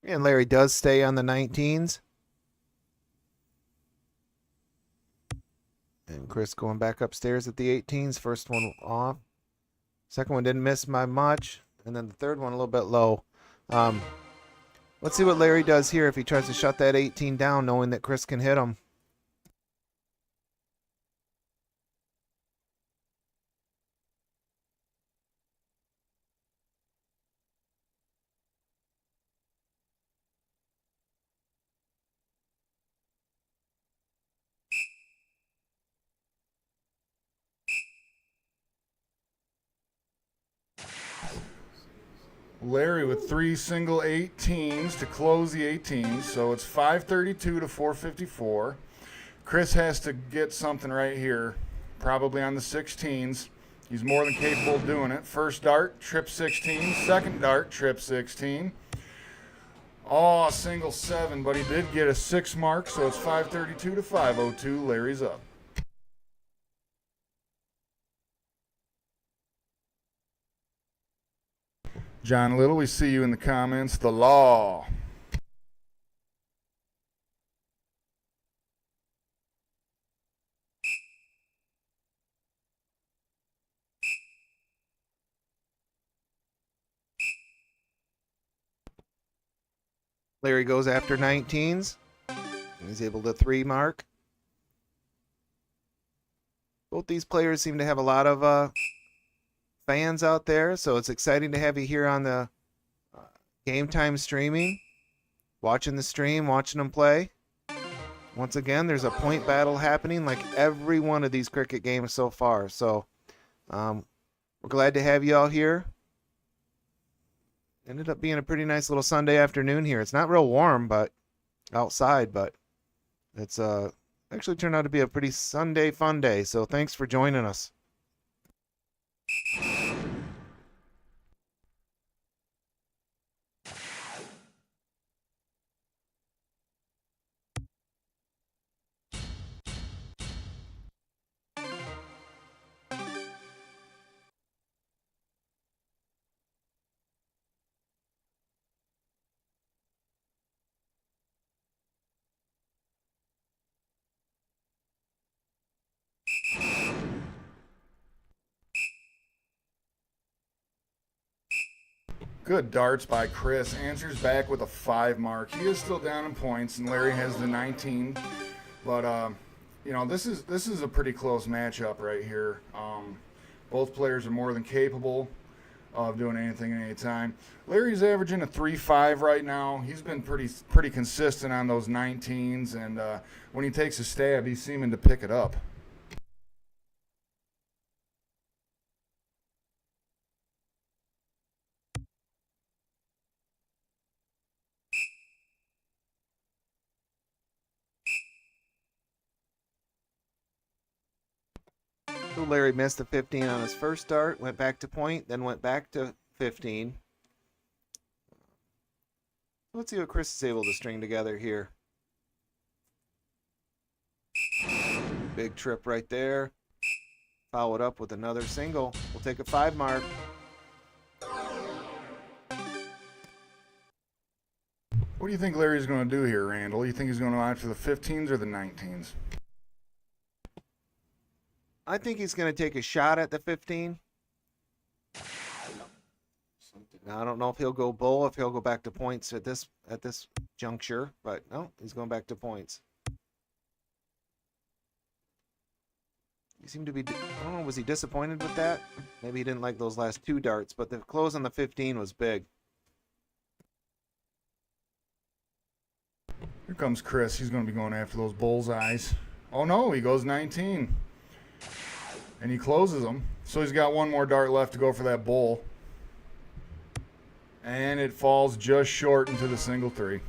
And Larry does stay on the 19s. And Chris going back upstairs at the 18s. First one off. Second one didn't miss by much. And then the third one a little bit low. Let's see what Larry does here if he tries to shut that 18 down, knowing that Chris can hit him. Larry with 3 single 18s to close the 18s, so it's 532 to 454. Chris has to get something right here, probably on the 16s. He's more than capable of doing it. First dart, trip 16. Second dart, trip 16. Oh, single 7, but he did get a 6 mark, so it's 532 to 502. Larry's up. John Little, we see you in the comments. The law. Larry goes after 19s. He's able to 3 mark. Both these players seem to have a lot of fans out there, so it's exciting to have you here on the Game Time streaming, watching the stream, watching them play. Once again, there's a point battle happening like every one of these cricket games so far. So we're glad to have you all here. Ended up being a pretty nice little Sunday afternoon here. It's not real warm, but outside, but it's actually turned out to be a pretty Sunday fun day. So thanks for joining us. Good darts by Chris. Answers back with a 5 mark. He is still down in points, and Larry has the 19. But this is a pretty close matchup right here. Both players are more than capable of doing anything at any time. Larry's averaging a 3.5 right now. He's been pretty consistent on those 19s, and when he takes a stab, he's seeming to pick it up. So Larry missed the 15 on his first start, went back to point, then went back to 15. Let's see what Chris is able to string together here. Big trip right there. Follow it up with another single. We'll take a 5 mark. What do you think Larry's going to do here, Randall? You think he's going to go after the 15s or the 19s? I think he's going to take a shot at the 15. Now, I don't know if he'll go bull, if he'll go back to points at this juncture, but no, he's going back to points. He seemed to be, I don't know, was he disappointed with that? Maybe he didn't like those last 2 darts, but the close on the 15 was big. Here comes Chris. He's going to be going after those bullseyes. Oh no, he goes 19. And he closes them. So he's got one more dart left to go for that bull. And it falls just short into the single 3.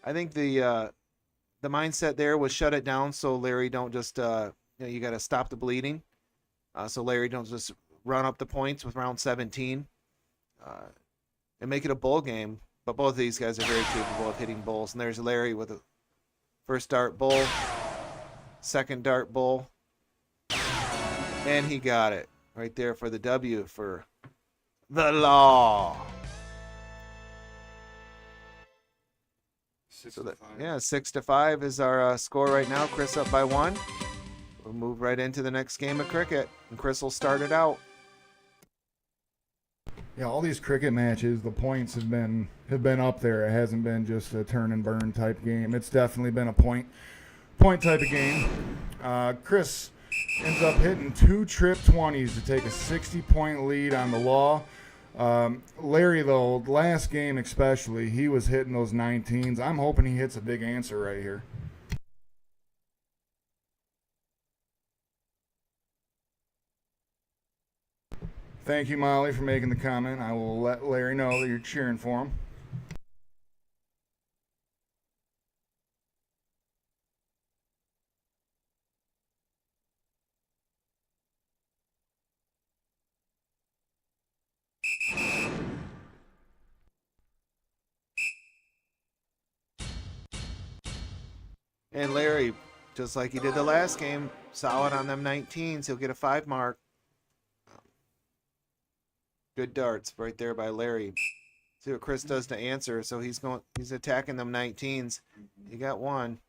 I think the mindset there was shut it down so Larry don't just, you got to stop the bleeding. So Larry don't just run up the points with round 17 and make it a bull game. But both of these guys are very capable of hitting bulls. And there's Larry with a first dart bull, second dart bull, and he got it right there for the W for the law. 6-5 is our score right now. Chris up by 1. We'll move right into the next game of cricket, and Chris will start it out. Yeah, all these cricket matches, the points have been up there. It hasn't been just a turn and burn type game. It's definitely been a point type of game. Chris ends up hitting 2 trip 20s to take a 60-point lead on the law. Larry, though, last game especially, he was hitting those 19s. I'm hoping he hits a big answer right here. Thank you, Molly, for making the comment. I will let Larry know that you're cheering for him. And Larry, just like he did the last game, solid on them 19s. He'll get a 5 mark. Good darts right there by Larry. See what Chris does to answer. So he's attacking them 19s. He got 1.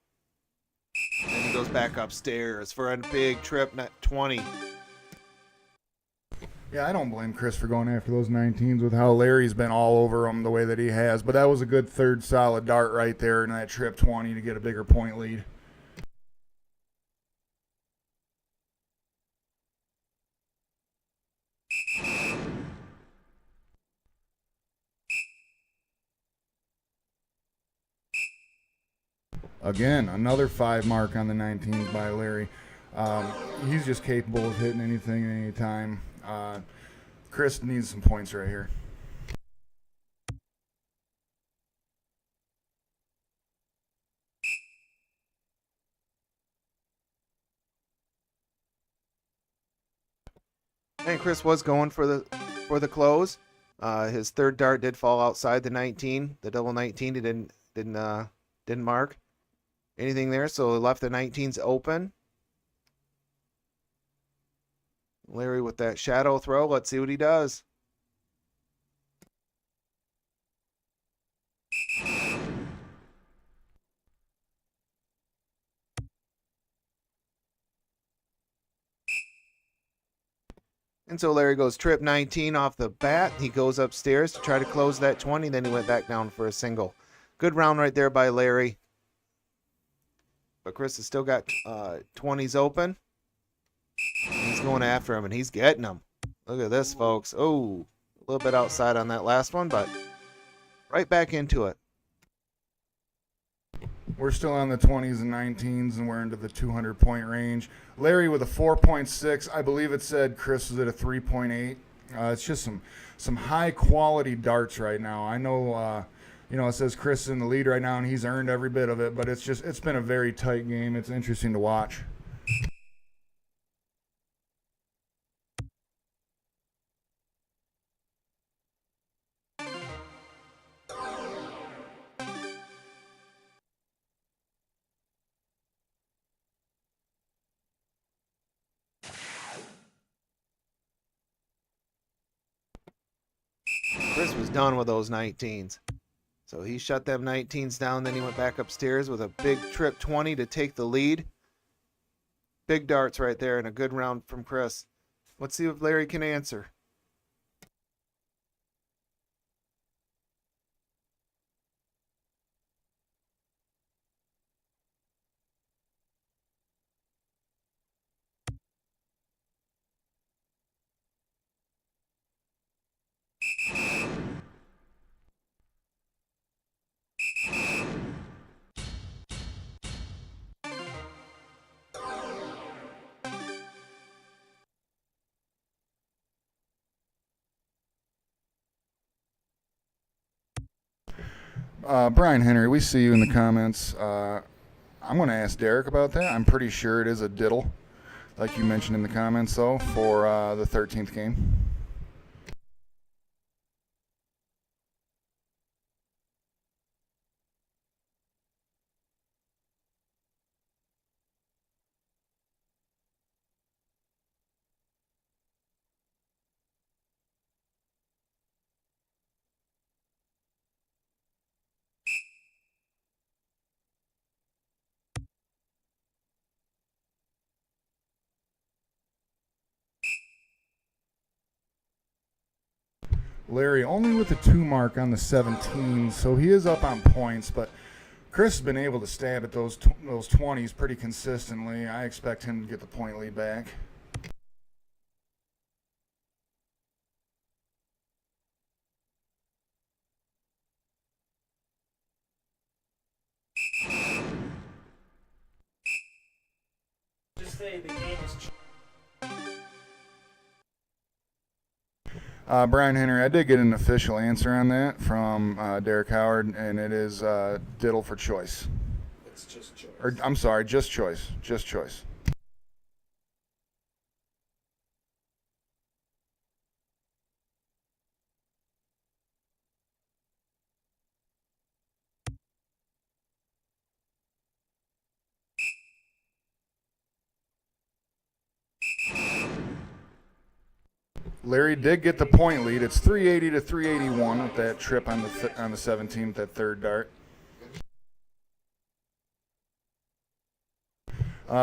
Then he goes back upstairs for a big trip 20. Yeah, I don't blame Chris for going after those 19s with how Larry's been all over them the way that he has. But that was a good third solid dart right there in that trip 20 to get a bigger point lead. Again, another 5 mark on the 19s by Larry. He's just capable of hitting anything at any time. Chris needs some points right here. And Chris was going for the close. His third dart did fall outside the 19, the double 19. He didn't mark anything there, so he left the 19s open. Larry with that shadow throw. Let's see what he does. And so Larry goes trip 19 off the bat. He goes upstairs to try to close that 20. Then he went back down for a single. Good round right there by Larry. But Chris has still got 20s open. He's going after him, and he's getting them. Look at this, folks. Oh, a little bit outside on that last one, but right back into it. We're still on the 20s and 19s, and we're into the 200-point range. Larry with a 4.6. I believe it said Chris was at a 3.8. It's just some high-quality darts right now. I know, it says Chris is in the lead right now, and he's earned every bit of it, but it's been a very tight game. It's interesting to watch. Chris was done with those 19s. So he shut them 19s down, then he went back upstairs with a big trip 20 to take the lead. Big darts right there and a good round from Chris. Let's see if Larry can answer. Brian Henry, we see you in the comments. I'm going to ask Derek about that. I'm pretty sure it is a diddle, like you mentioned in the comments, though, for the 13th game. Larry only with the 2 mark on the 17, so he is up on points, but Chris has been able to stab at those 20s pretty consistently. I expect him to get the point lead back. Just say the game is. Brian Henry, I did get an official answer on that from Derek Howard, and it is diddle for choice. It's just choice. Or I'm sorry, just choice. Just choice. Larry did get the point lead. It's 380 to 381 with that trip on the 17th, that third dart.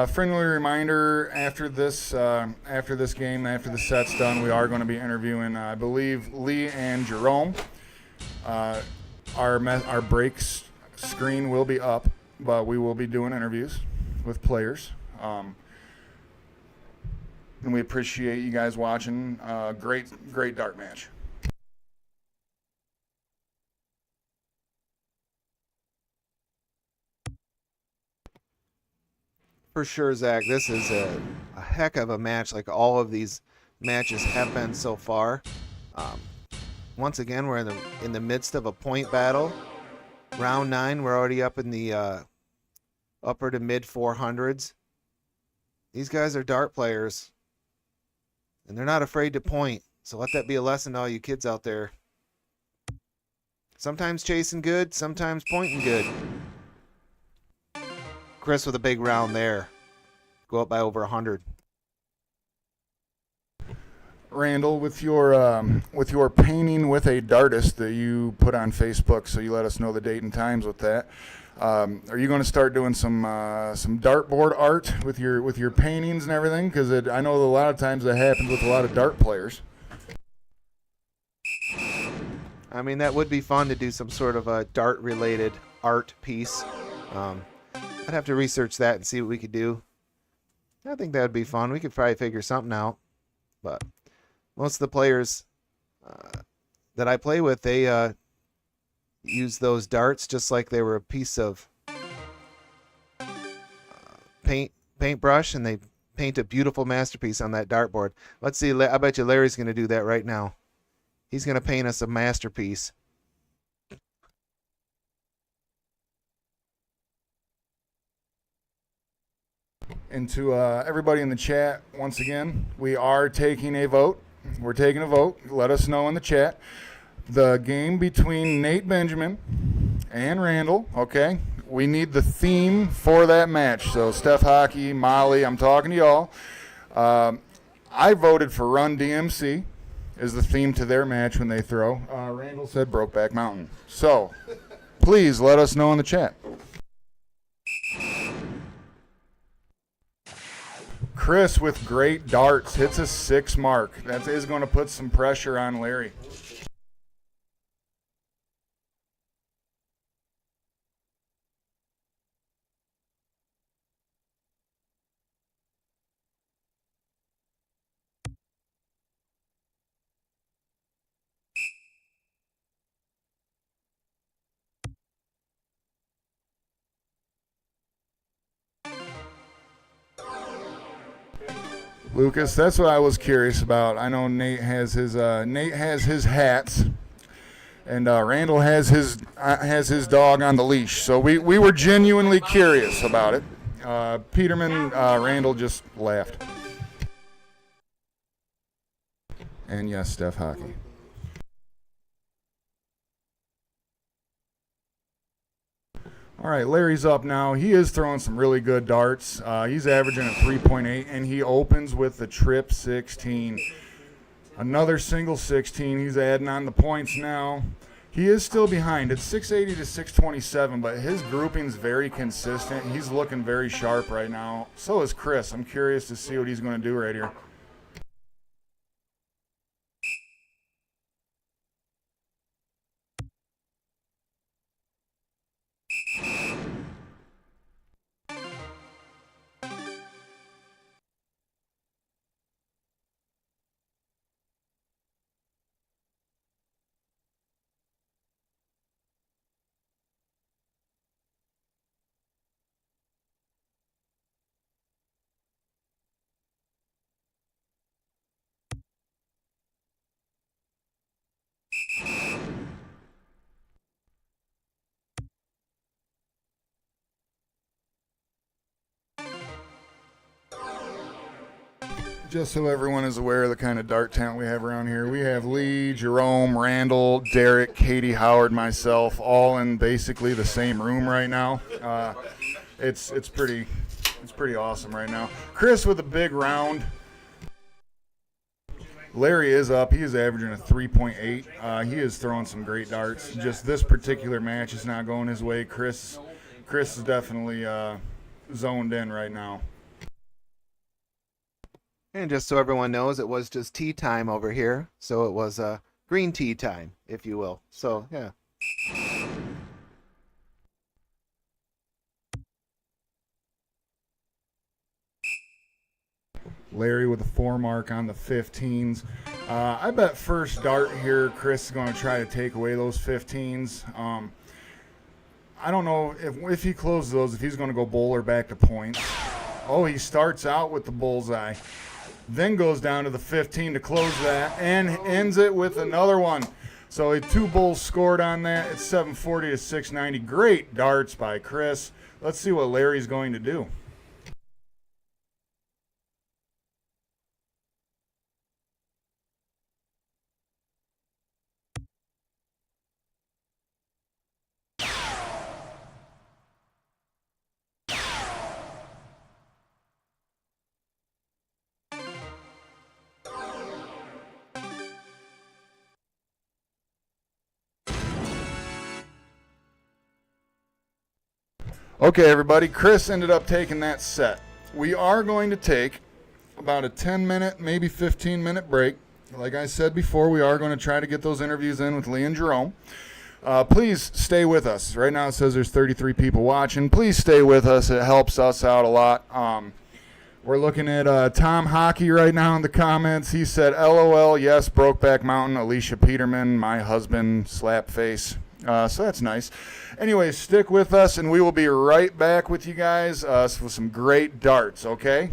Friendly reminder: after this game, after the set's done, we are going to be interviewing, I believe, Lee and Jerome. Our breaks screen will be up, but we will be doing interviews with players. And we appreciate you guys watching. Great dart match. For sure, Zach, this is a heck of a match, like all of these matches have been so far. Once again, we're in the midst of a point battle. Round 9, we're already up in the upper to mid 400s. These guys are dart players, and they're not afraid to point. So let that be a lesson to all you kids out there. Sometimes chasing good, sometimes pointing good. Chris with a big round there. Go up by over 100. Randall, with your painting with a dartist that you put on Facebook, so you let us know the date and times with that. Are you going to start doing some dartboard art with your paintings and everything? Because I know a lot of times that happens with a lot of dart players. I mean, that would be fun to do some sort of a dart-related art piece. I'd have to research that and see what we could do. I think that would be fun. We could probably figure something out. But most of the players that I play with, they use those darts just like they were a piece of paintbrush, and they paint a beautiful masterpiece on that dartboard. Let's see. I bet you Larry's going to do that right now. He's going to paint us a masterpiece. And to everybody in the chat, once again, we are taking a vote. We're taking a vote. Let us know in the chat. The game between Nate Benjamin and Randall, okay? We need the theme for that match. So Steph Hockey, Molly, I'm talking to y'all. I voted for Run DMC, is the theme to their match when they throw. Randall said Brokeback Mountain. So please let us know in the chat. Chris with great darts hits a 6 mark. That is going to put some pressure on Larry. Lucas, that's what I was curious about. I know Nate has his hats, and Randall has his dog on the leash. So we were genuinely curious about it. Peterman, Randall just laughed. And yes, Steph Hockey. All right, Larry's up now. He is throwing some really good darts. He's averaging a 3.8, and he opens with the trip 16. Another single 16. He's adding on the points now. He is still behind. It's 680 to 627, but his grouping's very consistent. He's looking very sharp right now. So is Chris. I'm curious to see what he's going to do right here. Just so everyone is aware of the kind of dart talent we have around here, we have Lee, Jerome, Randall, Derek, Katie, Howard, myself, all in basically the same room right now. It's pretty awesome right now. Chris with a big round. Larry is up. He is averaging a 3.8. He is throwing some great darts. Just this particular match is not going his way. Chris is definitely zoned in right now. And just so everyone knows, it was just tea time over here. So it was green tea time, if you will. So, yeah. Larry with a 4 mark on the 15s. I bet first dart here, Chris is going to try to take away those 15s. I don't know if he closes those, if he's going to go bowler back to points. Oh, he starts out with the bullseye. Then goes down to the 15 to close that and ends it with another one. So 2 bowls scored on that. It's 740 to 690. Great darts by Chris. Let's see what Larry's going to do. Okay, everybody, Chris ended up taking that set. We are going to take about a 10-minute, maybe 15-minute break. Like I said before, we are going to try to get those interviews in with Lee and Jerome. Please stay with us. Right now it says there's 33 people watching. Please stay with us. It helps us out a lot. We're looking at Tom Hockey right now in the comments. He said, LOL, yes, Brokeback Mountain, Alicia Peterman, my husband, slap face. So that's nice. Anyways, stick with us, and we will be right back with you guys with some great darts, okay?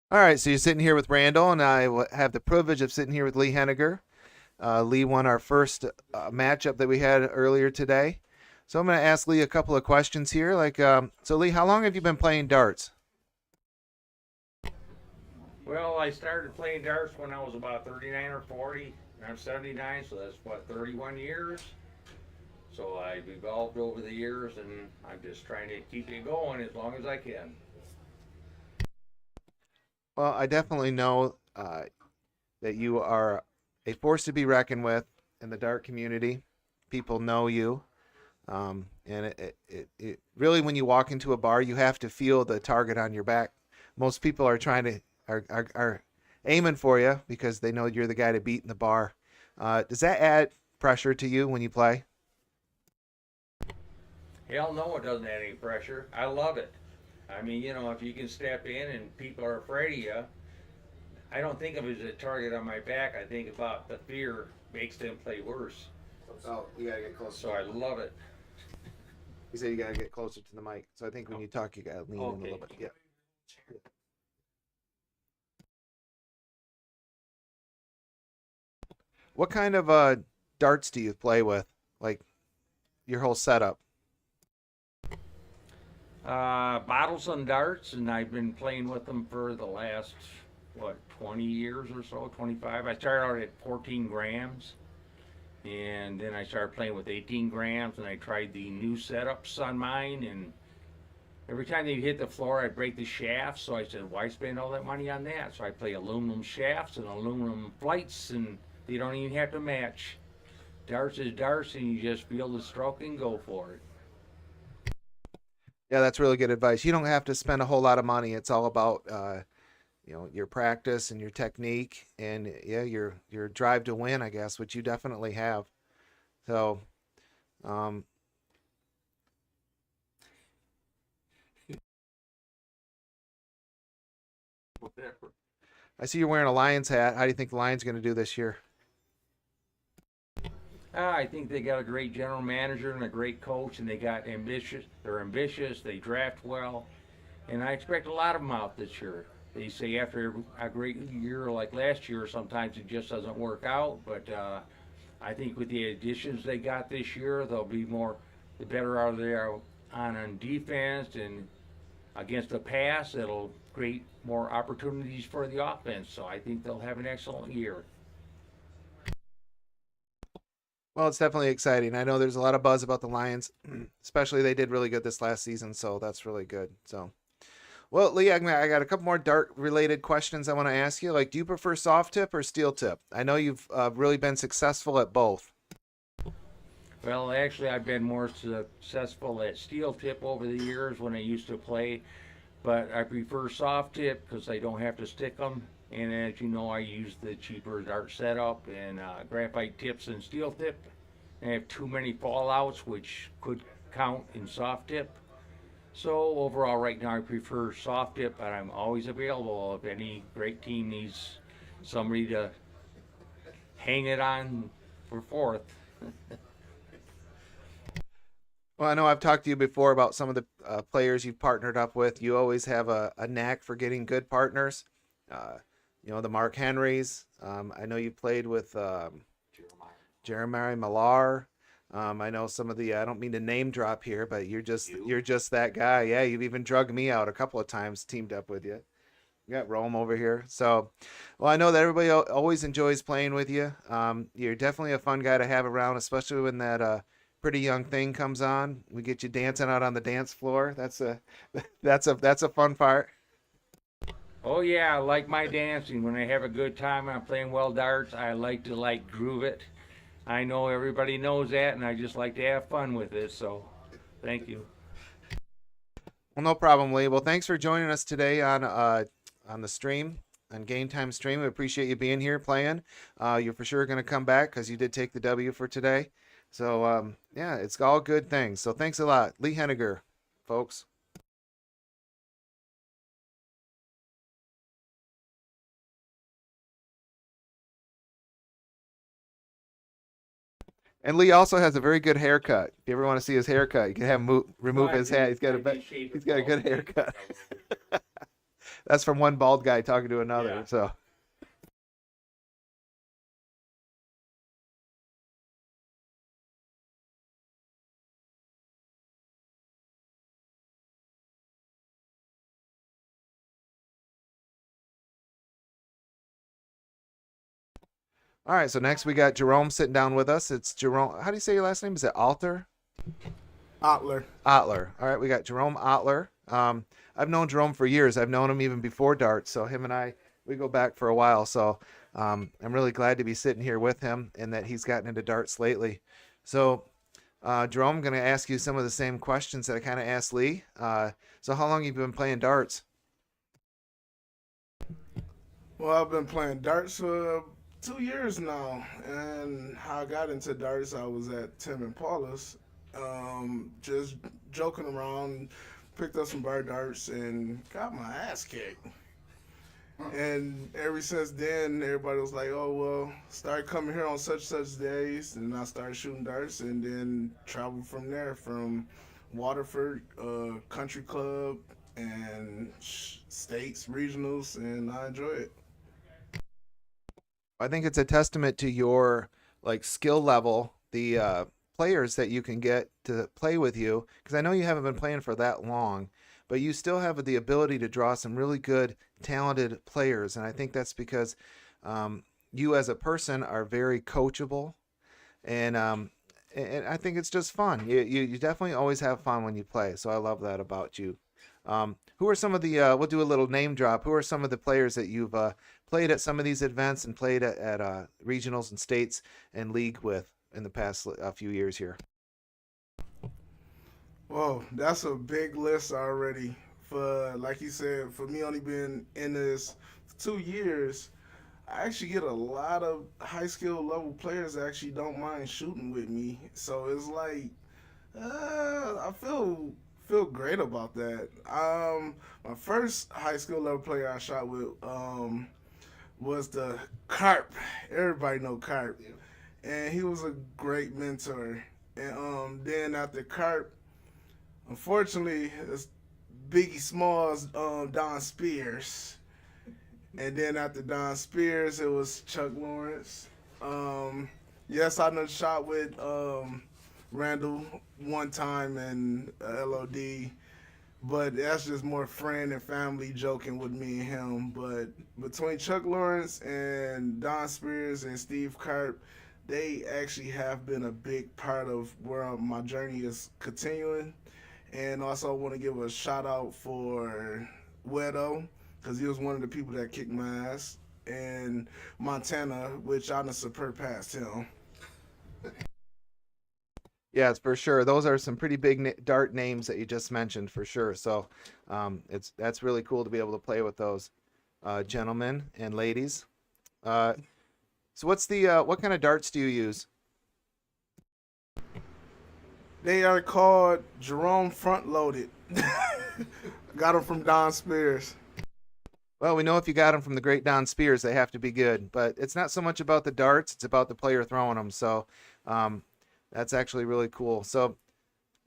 All right, so you're sitting here with Randall, and I have the privilege of sitting here with Lee Hennagir. Lee won our first matchup that we had earlier today. So I'm going to ask Lee a couple of questions here. So Lee, how long have you been playing darts? Well, I started playing darts when I was about 39 or 40. I'm 79, so that's what, 31 years. So I've evolved over the years, and I'm just trying to keep it going as long as I can. Well, I definitely know that you are a force to be reckoned with in the dart community. People know you. And it really, when you walk into a bar, you have to feel the target on your back. Most people are are aiming for you because they know you're the guy to beat in the bar. Does that add pressure to you when you play? Hell no, it doesn't add any pressure. I love it. I mean, if you can step in and people are afraid of you, I don't think of it as a target on my back. I think about the fear makes them play worse. Oh, you gotta get closer. So I love it. You said you gotta get closer to the mic. So I think when you talk, you gotta lean in a little bit. Yeah. What kind of darts do you play with? Like your whole setup? Bottles and darts, and I've been playing with them for the last, 20 years or so, 25. I started out at 14 grams, and then I started playing with 18 grams, and I tried the new setups on mine, and every time they hit the floor, I'd break the shafts, so I said, why spend all that money on that? So I play aluminum shafts and aluminum flights, and they don't even have to match. Darts is darts, and you just feel the stroke and go for it. Yeah, that's really good advice. You don't have to spend a whole lot of money. It's all about your practice and your technique, and yeah, your drive to win, I guess, which you definitely have. So, I see you're wearing a Lions hat. How do you think the Lions going to do this year? I think they got a great general manager and a great coach, and they got ambitious. They're ambitious. They draft well, and I expect a lot of them out this year. They say after a great year like last year, sometimes it just doesn't work out. But I think with the additions they got this year, they'll be the better are they are on defense and against the pass. It'll create more opportunities for the offense. So I think they'll have an excellent year. Well, it's definitely exciting. I know there's a lot of buzz about the Lions, especially they did really good this last season, so that's really good. So, well, Lee, I got a couple more dart-related questions I want to ask you. Like, do you prefer soft tip or steel tip? I know you've really been successful at both. Well, actually, I've been more successful at steel tip over the years when I used to play, but I prefer soft tip because I don't have to stick them. And as you know, I use the cheaper dart setup and graphite tips and steel tip. And I have too many fallouts, which could count in soft tip. So overall, right now, I prefer soft tip, but I'm always available if any great team needs somebody to hang it on for fourth. Well, I know I've talked to you before about some of the players you've partnered up with. You always have a knack for getting good partners. The Mark Henrys. I know you played with Jeremiah Millar. I know some of the. I don't mean to name drop here, but you're just that guy. Yeah, you've even drugged me out a couple of times, teamed up with you. You got Rome over here. So, well, I know that everybody always enjoys playing with you. You're definitely a fun guy to have around, especially when that pretty young thing comes on. We get you dancing out on the dance floor. That's a fun part. Oh yeah, I like my dancing. When I have a good time and I'm playing well darts, I like to groove it. I know everybody knows that, and I just like to have fun with it. So, thank you. Well, no problem, Lee. Well, thanks for joining us today on the stream, on Game Time Stream. We appreciate you being here playing. You're for sure going to come back because you did take the W for today. So, yeah, it's all good things. So thanks a lot. Lee Hennagir, folks. And Lee also has a very good haircut. If you ever want to see his haircut, you can have him remove his hat. He's got a good haircut. That's from one bald guy talking to another. Yeah. So. All right, so next we got Jerome sitting down with us. It's Jerome. How do you say your last name? Is it Alter? Otler. Otler. All right, we got Jerome Otler. I've known Jerome for years. I've known him even before darts. So him and I, we go back for a while. So I'm really glad to be sitting here with him and that he's gotten into darts lately. So Jerome, I'm going to ask you some of the same questions that I kind of asked Lee. So how long have you been playing darts? Well, I've been playing darts for 2 years now, and how I got into darts, I was at Tim and Paula's, just joking around, picked up some bar darts, and got my ass kicked. And ever since then, everybody was like, "Oh well, start coming here on such days," and I started shooting darts, and then traveled from there, from Waterford, country club, and states, regionals, and I enjoy it. I think it's a testament to your like skill level, the players that you can get to play with you. Because I know you haven't been playing for that long, but you still have the ability to draw some really good, talented players. And I think that's because you as a person are very coachable, and I think it's just fun. You definitely always have fun when you play. So I love that about you. Who are some of the, we'll do a little name drop. Who are some of the players that you've played at some of these events and played at regionals and states and league with in the past few years here? Whoa, that's a big list already. For, like you said, for me only being in this for 2 years, I actually get a lot of high skill level players that actually don't mind shooting with me. So it's like, I feel great about that. My first high school level player I shot with was the Carp. Everybody know Carp, and he was a great mentor. And then after Carp, unfortunately, it's Biggie Smalls, Don Spears, and then after Don Spears, it was Chuck Lawrence. Yes, I done shot with Randall one time in LOD, but that's just more friend and family joking with me and him. But between Chuck Lawrence and Don Spears and Steve Carp, they actually have been a big part of where my journey is continuing. And also I want to give a shout out for Wedo, because he was one of the people that kicked my ass, and Montana, which I done surpassed him. Yes, for sure. Those are some pretty big dart names that you just mentioned, for sure. So that's really cool to be able to play with those gentlemen and ladies. So what's the what kind of darts do you use? They are called Jerome Front Loaded. Got them from Don Spears. Well, we know if you got them from the great Don Spears, they have to be good. But it's not so much about the darts; it's about the player throwing them. So that's actually really cool. So,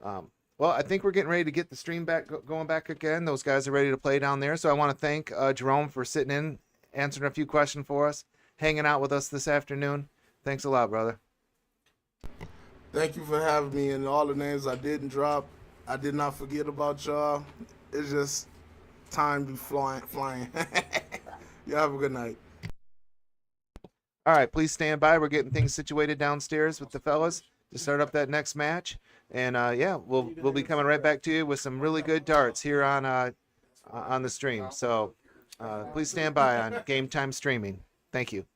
well, I think we're getting ready to get the stream going back again. Those guys are ready to play down there. So I want to thank Jerome for sitting in, answering a few questions for us, hanging out with us this afternoon. Thanks a lot, brother. Thank you for having me, and all the names I didn't drop. I did not forget about y'all. It's just time be flying. You have a good night. All right, please stand by. We're getting things situated downstairs with the fellas to start up that next match. And yeah, we'll be coming right back to you with some really good darts here on the stream. So please stand by on Game Time Streaming. Thank you.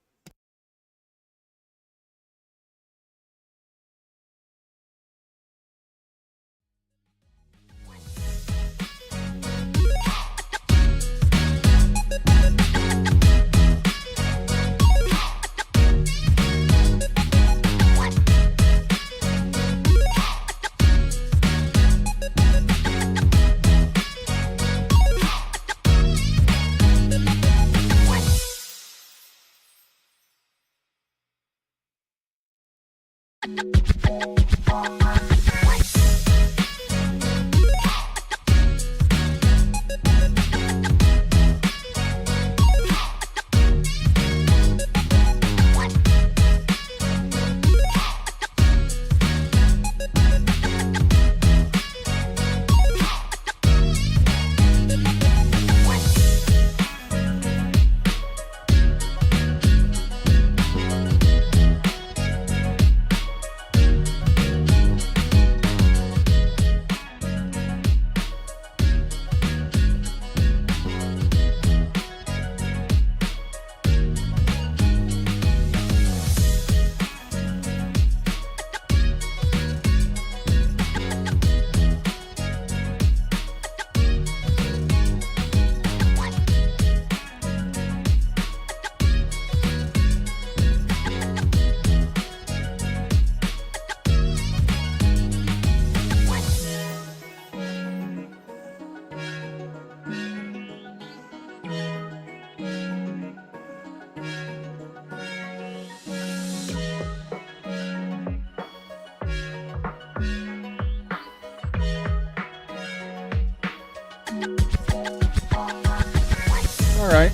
All right.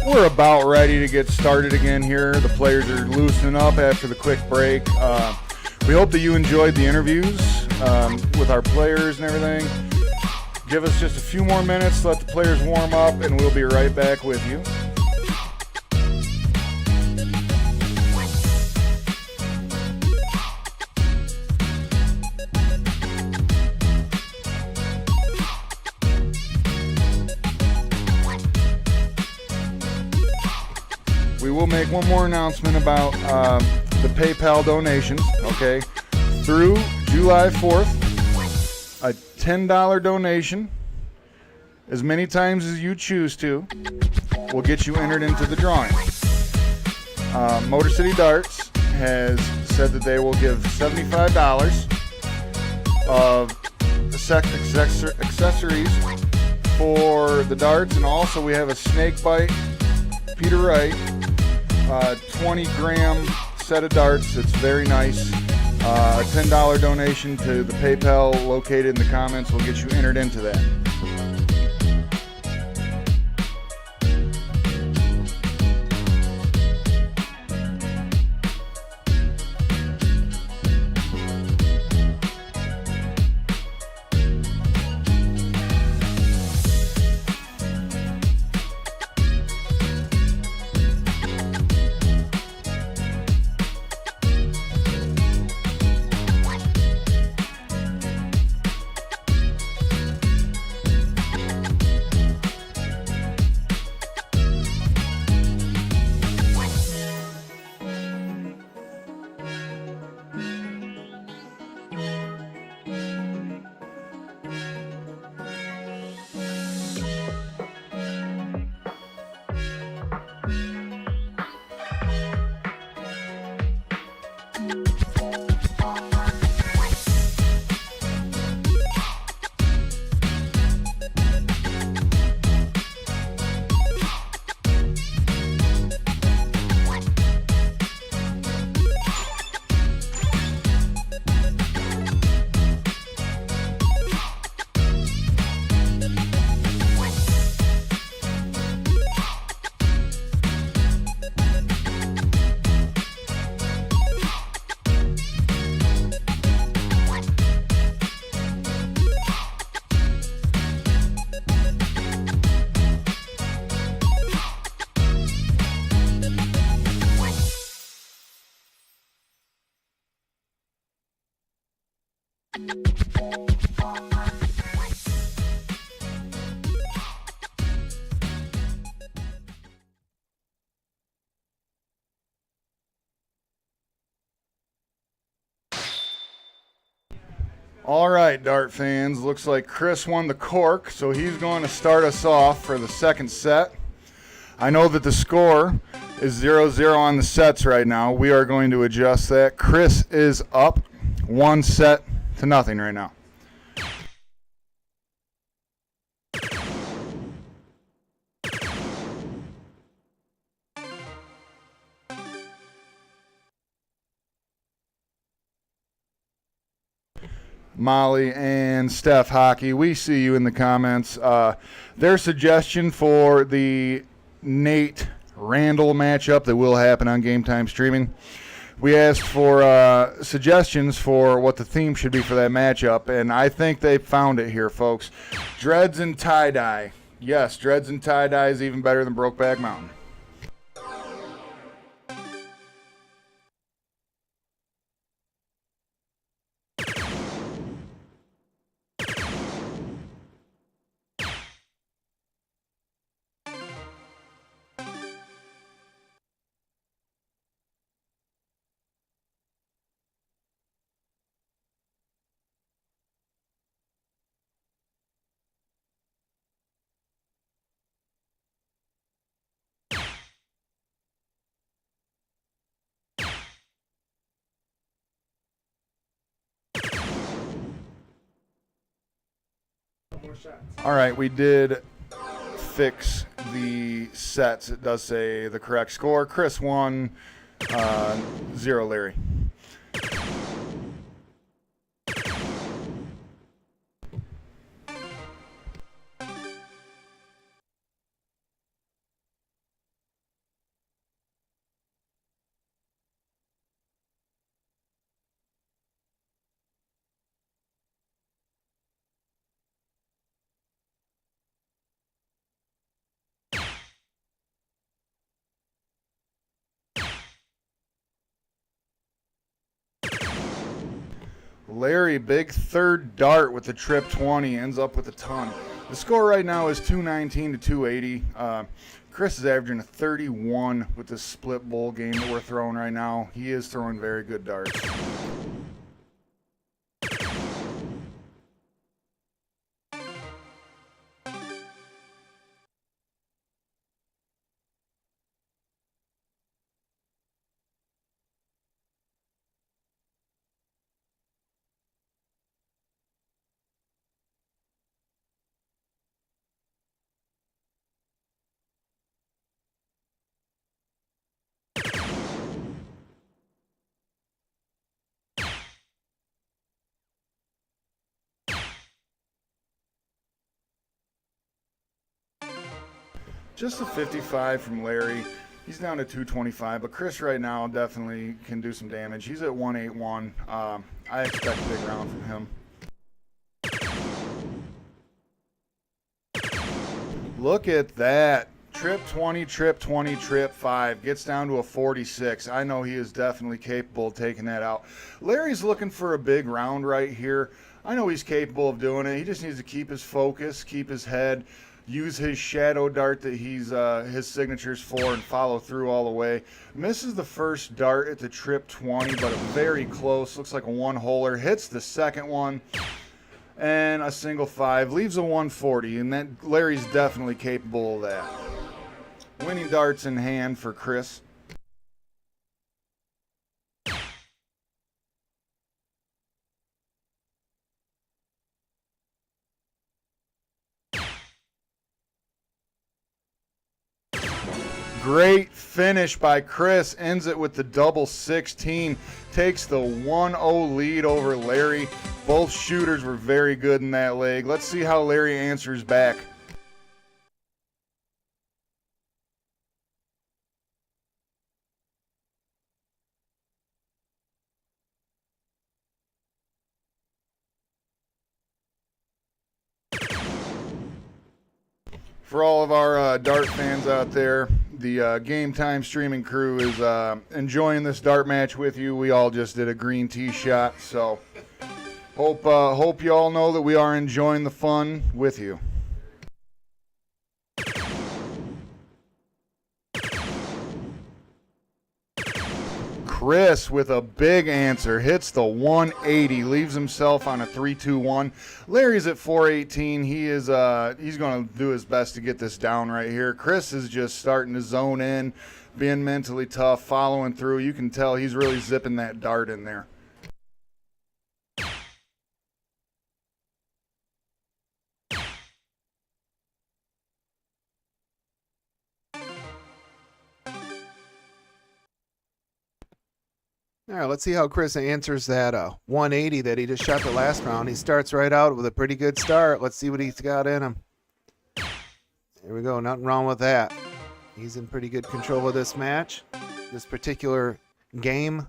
We're about ready to get started again here. The players are loosening up after the quick break. We hope that you enjoyed the interviews with our players and everything. Give us just a few more minutes, let the players warm up, and we'll be right back with you. We will make one more announcement about the PayPal donations, okay? Through July 4th, a $10 donation, as many times as you choose to, will get you entered into the drawing. Motor City Darts has said that they will give $75 of accessories for the darts, and also we have a snake bite Peter Wright 20-gram set of darts. It's very nice. A $10 donation to the PayPal located in the comments will get you entered into that. All right, Dart fans, looks like Chris won the cork, so he's going to start us off for the second set. I know that the score is 0-0 on the sets right now. We are going to adjust that. Chris is up 1-0 right now. Molly and Steph Hockey, we see you in the comments. Their suggestion for the Nate Randall matchup that will happen on Game Time Streaming. We asked for suggestions for what the theme should be for that matchup, and I think they found it here, folks. Dreads and tie-dye. Yes, dreads and tie-dye is even better than Brokeback Mountain. All right, we did fix the sets. It does say the correct score. Chris won, 0 Larry. Larry, big third dart with the trip 20, ends up with a ton. The score right now is 219 to 280. Chris is averaging a 31 with this split bowl game that we're throwing right now. He is throwing very good darts. Just a 55 from Larry. He's down to 225, but Chris right now definitely can do some damage. He's at 181. I expect a big round from him. Look at that. Trip 20, trip 20, trip 5. Gets down to a 46. I know he is definitely capable of taking that out. Larry's looking for a big round right here. I know he's capable of doing it. He just needs to keep his focus, keep his head, use his shadow dart that he's his signatures for, and follow through all the way. Misses the first dart at the trip 20, but very close. Looks like a one-holer. Hits the second one, and a single 5. Leaves a 140, and that Larry's definitely capable of that. Winning darts in hand for Chris. Great finish by Chris. Ends it with the double 16. Takes the 1-0 lead over Larry. Both shooters were very good in that leg. Let's see how Larry answers back. For all of our dart fans out there, the Game Time streaming crew is enjoying this dart match with you. We all just did a green tee shot, so hope you all know that we are enjoying the fun with you. Chris with a big answer, hits the 180, leaves himself on a 3-2-1. Larry's at 418. He's going to do his best to get this down right here. Chris is just starting to zone in, being mentally tough, following through. You can tell he's really zipping that dart in there. All right, let's see how Chris answers that 180 that he just shot the last round. He starts right out with a pretty good start. Let's see what he's got in him. There we go. Nothing wrong with that. He's in pretty good control of this match, this particular game.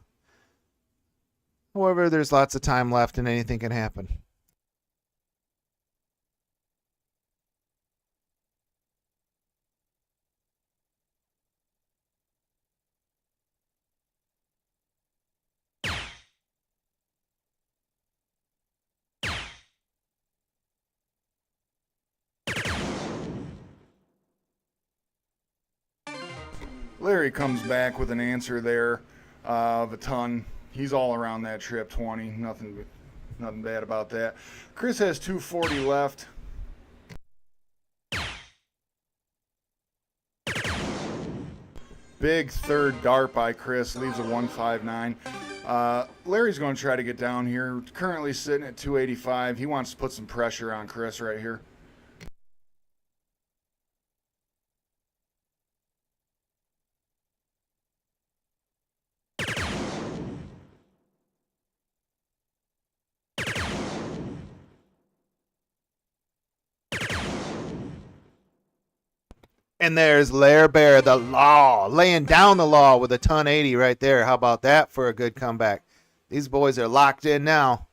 However, there's lots of time left and anything can happen. Larry comes back with an answer there of a ton. He's all around that trip 20. Nothing bad about that. Chris has 240 left. Big third dart by Chris. Leaves a 159. Larry's going to try to get down here. Currently sitting at 285. He wants to put some pressure on Chris right here. And there's Lair Bear, the law, laying down the law with a ton 80 right there. How about that for a good comeback? These boys are locked in now.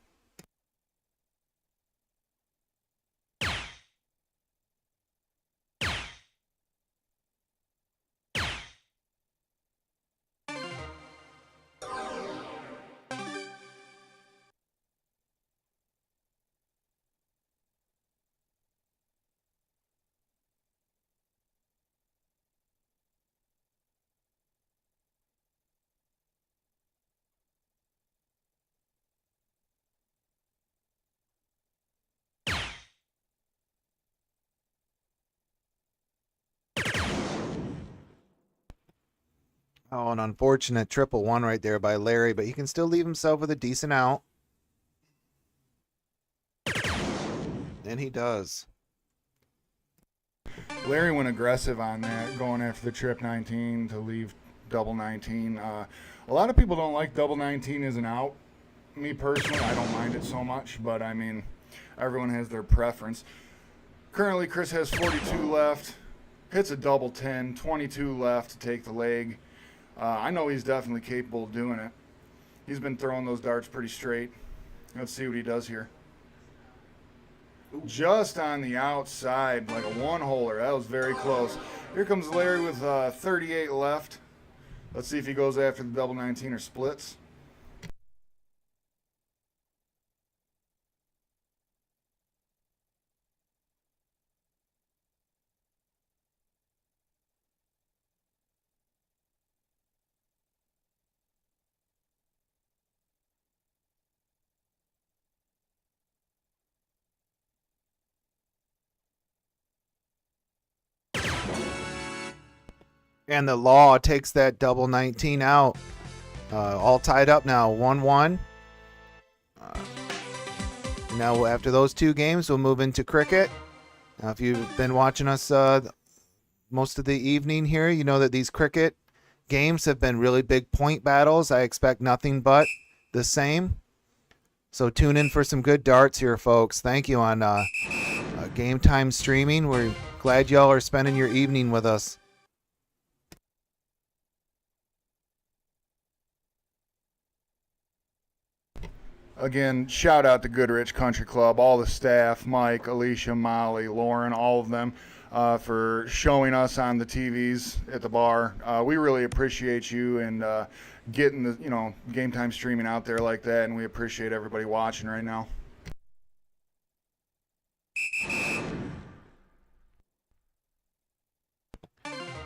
Oh, an unfortunate triple one right there by Larry, but he can still leave himself with a decent out. And he does. Larry went aggressive on that, going after the trip 19 to leave double 19. A lot of people don't like double 19 as an out. Me personally, I don't mind it so much, but I mean, everyone has their preference. Currently, Chris has 42 left, hits a double 10, 22 left to take the leg. I know he's definitely capable of doing it. He's been throwing those darts pretty straight. Let's see what he does here. Just on the outside, like a one-holer. That was very close. Here comes Larry with 38 left. Let's see if he goes after the double 19 or splits. And the Law takes that double 19 out. All tied up now, 1-1. Now after those two games, we'll move into cricket. Now, if you've been watching us most of the evening here, you know that these cricket games have been really big point battles. I expect nothing but the same. So tune in for some good darts here, folks. Thank you on Game Time Streaming. We're glad y'all are spending your evening with us. Again, shout out to Goodrich Country Club, all the staff, Mike, Alicia, Molly, Lauren, all of them, for showing us on the TVs at the bar. We really appreciate you and getting the Game Time Streaming out there like that, and we appreciate everybody watching right now.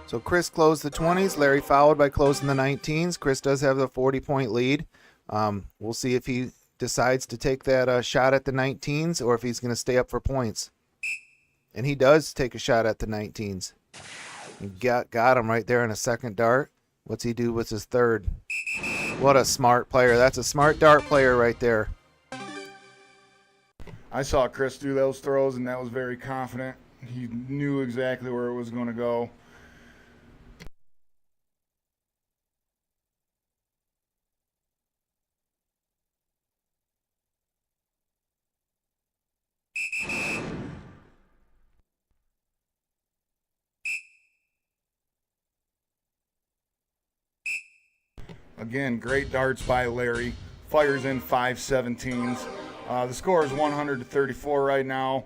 So Chris closed the 20s. Larry followed by closing the 19s. Chris does have the 40-point lead. We'll see if he decides to take that shot at the 19s or if he's going to stay up for points. And he does take a shot at the 19s. He got him right there in a second dart. What's he do with his third? What a smart player. That's a smart dart player right there. I saw Chris do those throws, and that was very confident. He knew exactly where it was going to go. Again, great darts by Larry. Fires in 5-17s. The score is 100-34 right now.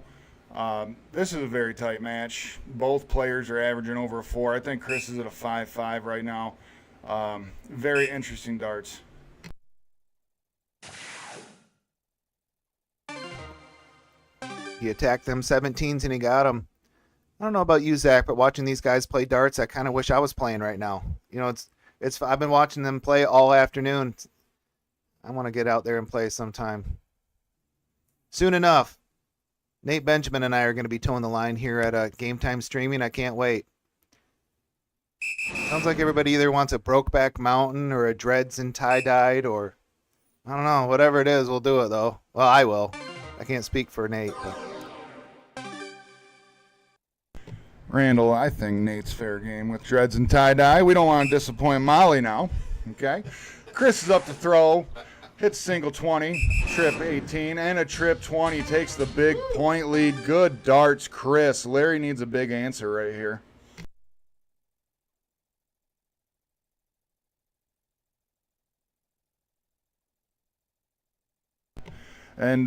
This is a very tight match. Both players are averaging over a 4. I think Chris is at a 5-5 right now. Very interesting darts. He attacked them 17s and he got them. I don't know about you, Zach, but watching these guys play darts, I kind of wish I was playing right now. You know, it's I've been watching them play all afternoon. I want to get out there and play sometime. Soon enough. Nate Benjamin and I are going to be towing the line here at Game Time Streaming. I can't wait. Sounds like everybody either wants a Brokeback Mountain or a Dreads and Tie-Dyed or, I don't know, whatever it is, we'll do it though. Well, I will. I can't speak for Nate, but. Randall, I think Nate's fair game with Dreads and tie-dye. We don't want to disappoint Molly now, okay? Chris is up to throw, hits single 20, trip 18, and a trip 20. Takes the big point lead. Good darts, Chris. Larry needs a big answer right here. And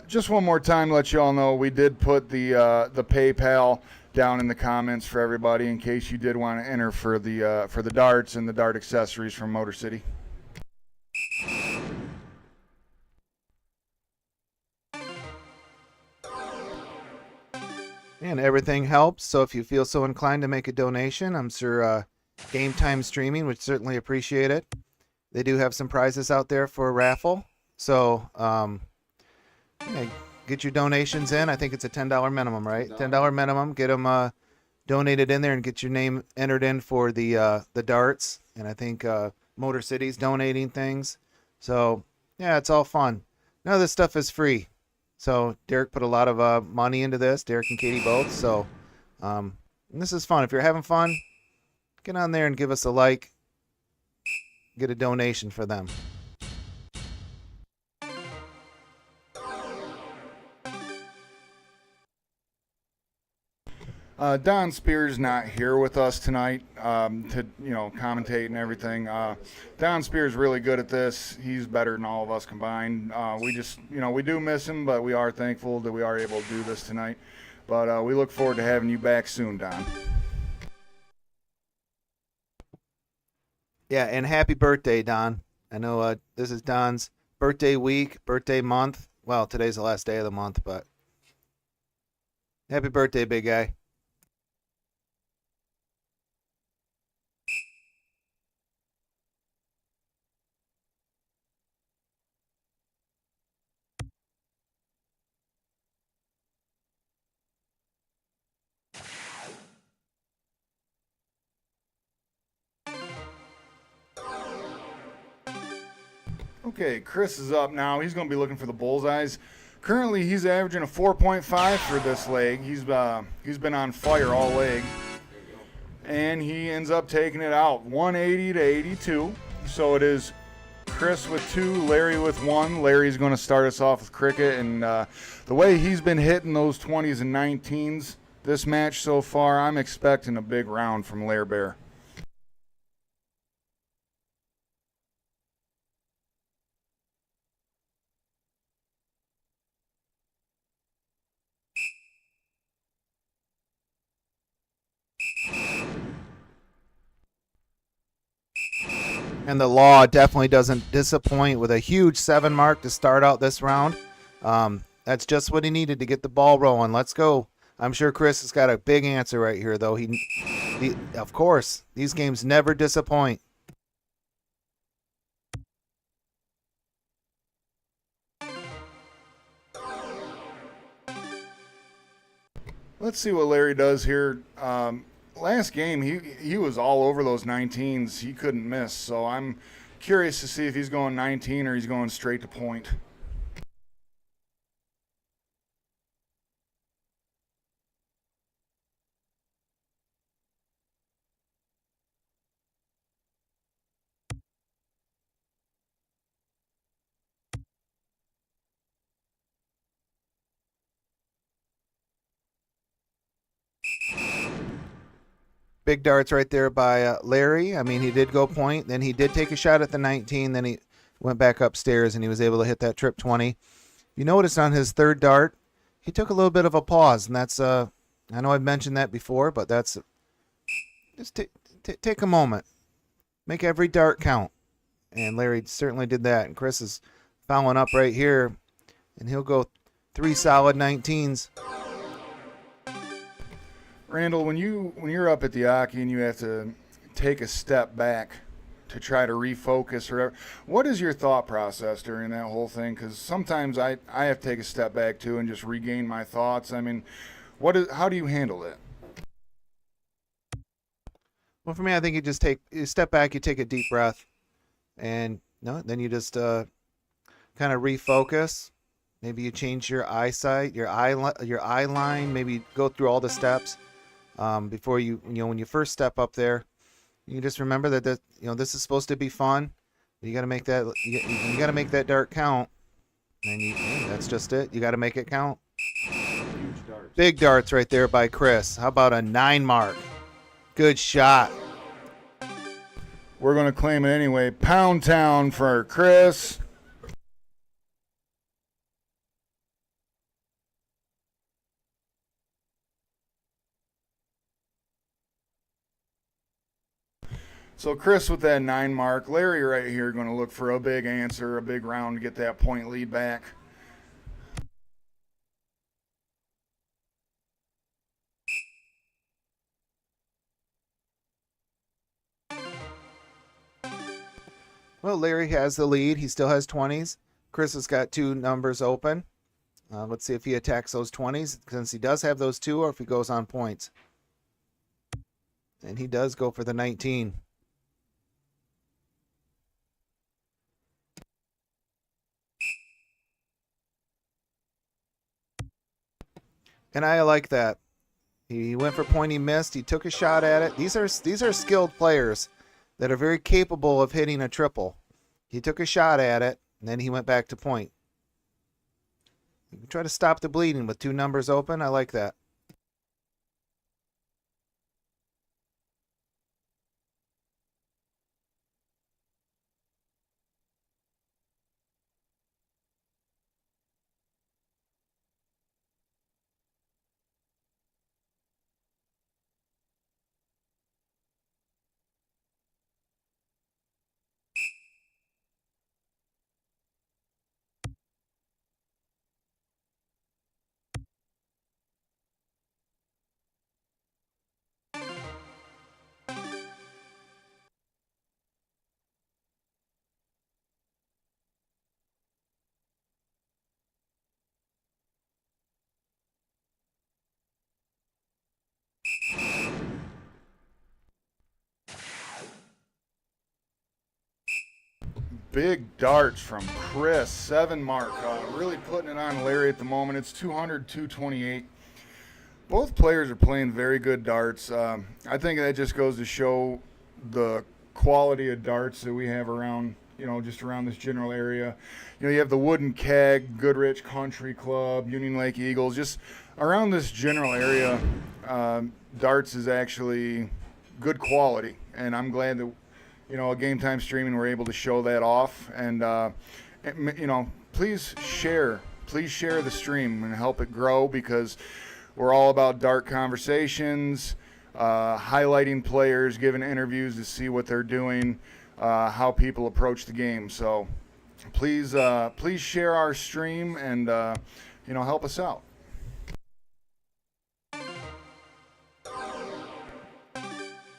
just one more time, let you all know, we did put the PayPal down in the comments for everybody in case you did want to enter for the darts and the dart accessories from Motor City. And everything helps, so if you feel so inclined to make a donation, I'm sure Game Time Streaming would certainly appreciate it. They do have some prizes out there for a raffle, so yeah, get your donations in. I think it's a $10 minimum, right? $10 minimum. Get them donated in there and get your name entered in for the darts. and I think Motor City's donating things. So yeah, it's all fun. None of this stuff is free. So Derek put a lot of money into this. Derek and Katie both. So and this is fun. If you're having fun, get on there and give us a like. Get a donation for them. Don Spears not here with us tonight to commentate and everything. Don Spears really good at this. He's better than all of us combined. We just we do miss him, but we are thankful that we are able to do this tonight. But we look forward to having you back soon, Don. Yeah, and happy birthday, Don. I know this is Don's birthday week, birthday month. Well, today's the last day of the month, but happy birthday, big guy. Okay, Chris is up now. He's going to be looking for the bullseyes. Currently, he's averaging a 4.5 for this leg. He's been on fire all leg. And he ends up taking it out, 180 to 82. So it is Chris with 2, Larry with 1. Larry's going to start us off with cricket. And the way he's been hitting those 20s and 19s this match so far, I'm expecting a big round from Lair Bear. And the law definitely doesn't disappoint with a huge 7 mark to start out this round. That's just what he needed to get the ball rolling. Let's go. I'm sure Chris has got a big answer right here, though. He of course, these games never disappoint. Let's see what Larry does here. Last game, he was all over those 19s. He couldn't miss. So I'm curious to see if he's going 19 or he's going straight to point. Big darts right there by Larry. I mean, he did go point. Then he did take a shot at the 19. Then he went back upstairs and he was able to hit that trip 20. You notice on his third dart, he took a little bit of a pause. And that's, I know I've mentioned that before, but that's, just take a moment. Make every dart count. And Larry certainly did that. And Chris is fouling up right here. And he'll go 3 solid 19s. Randall, when you're up at the Aki and you have to take a step back to try to refocus or whatever, what is your thought process during that whole thing? Because sometimes I have to take a step back too and just regain my thoughts. I mean, how do you handle it? Well, for me, I think you step back, you take a deep breath, and then you just kind of refocus. Maybe you change your eyesight, your eye line. Maybe go through all the steps. Before when you first step up there, you just remember that this is supposed to be fun. You got to make that you got to make that dart count, and that's just it. You got to make it count. Huge darts. Big darts right there by Chris. How about a 9 mark? Good shot. We're going to claim it anyway. Pound Town for Chris. So Chris with that 9 mark. Larry right here going to look for a big answer, a big round to get that point lead back. Well, Larry has the lead. He still has 20s. Chris has got 2 numbers open. Let's see if he attacks those 20s, since he does have those 2, or if he goes on points. And he does go for the 19. And I like that. He went for point, he missed. He took a shot at it. These are skilled players that are very capable of hitting a triple. He took a shot at it, and then he went back to point. You can try to stop the bleeding with two numbers open. I like that. Big darts from Chris, 7 mark. Really putting it on Larry at the moment. It's 200, 228. Both players are playing very good darts. I think that just goes to show the quality of darts that we have around, just around this general area. You have the Wooden Keg, Goodrich Country Club, Union Lake Eagles. Just around this general area, darts is actually good quality, and I'm glad that a Game Time Streaming we're able to show that off. And please share the stream and help it grow, because we're all about dart conversations, highlighting players, giving interviews to see what they're doing, how people approach the game. So please share our stream and help us out.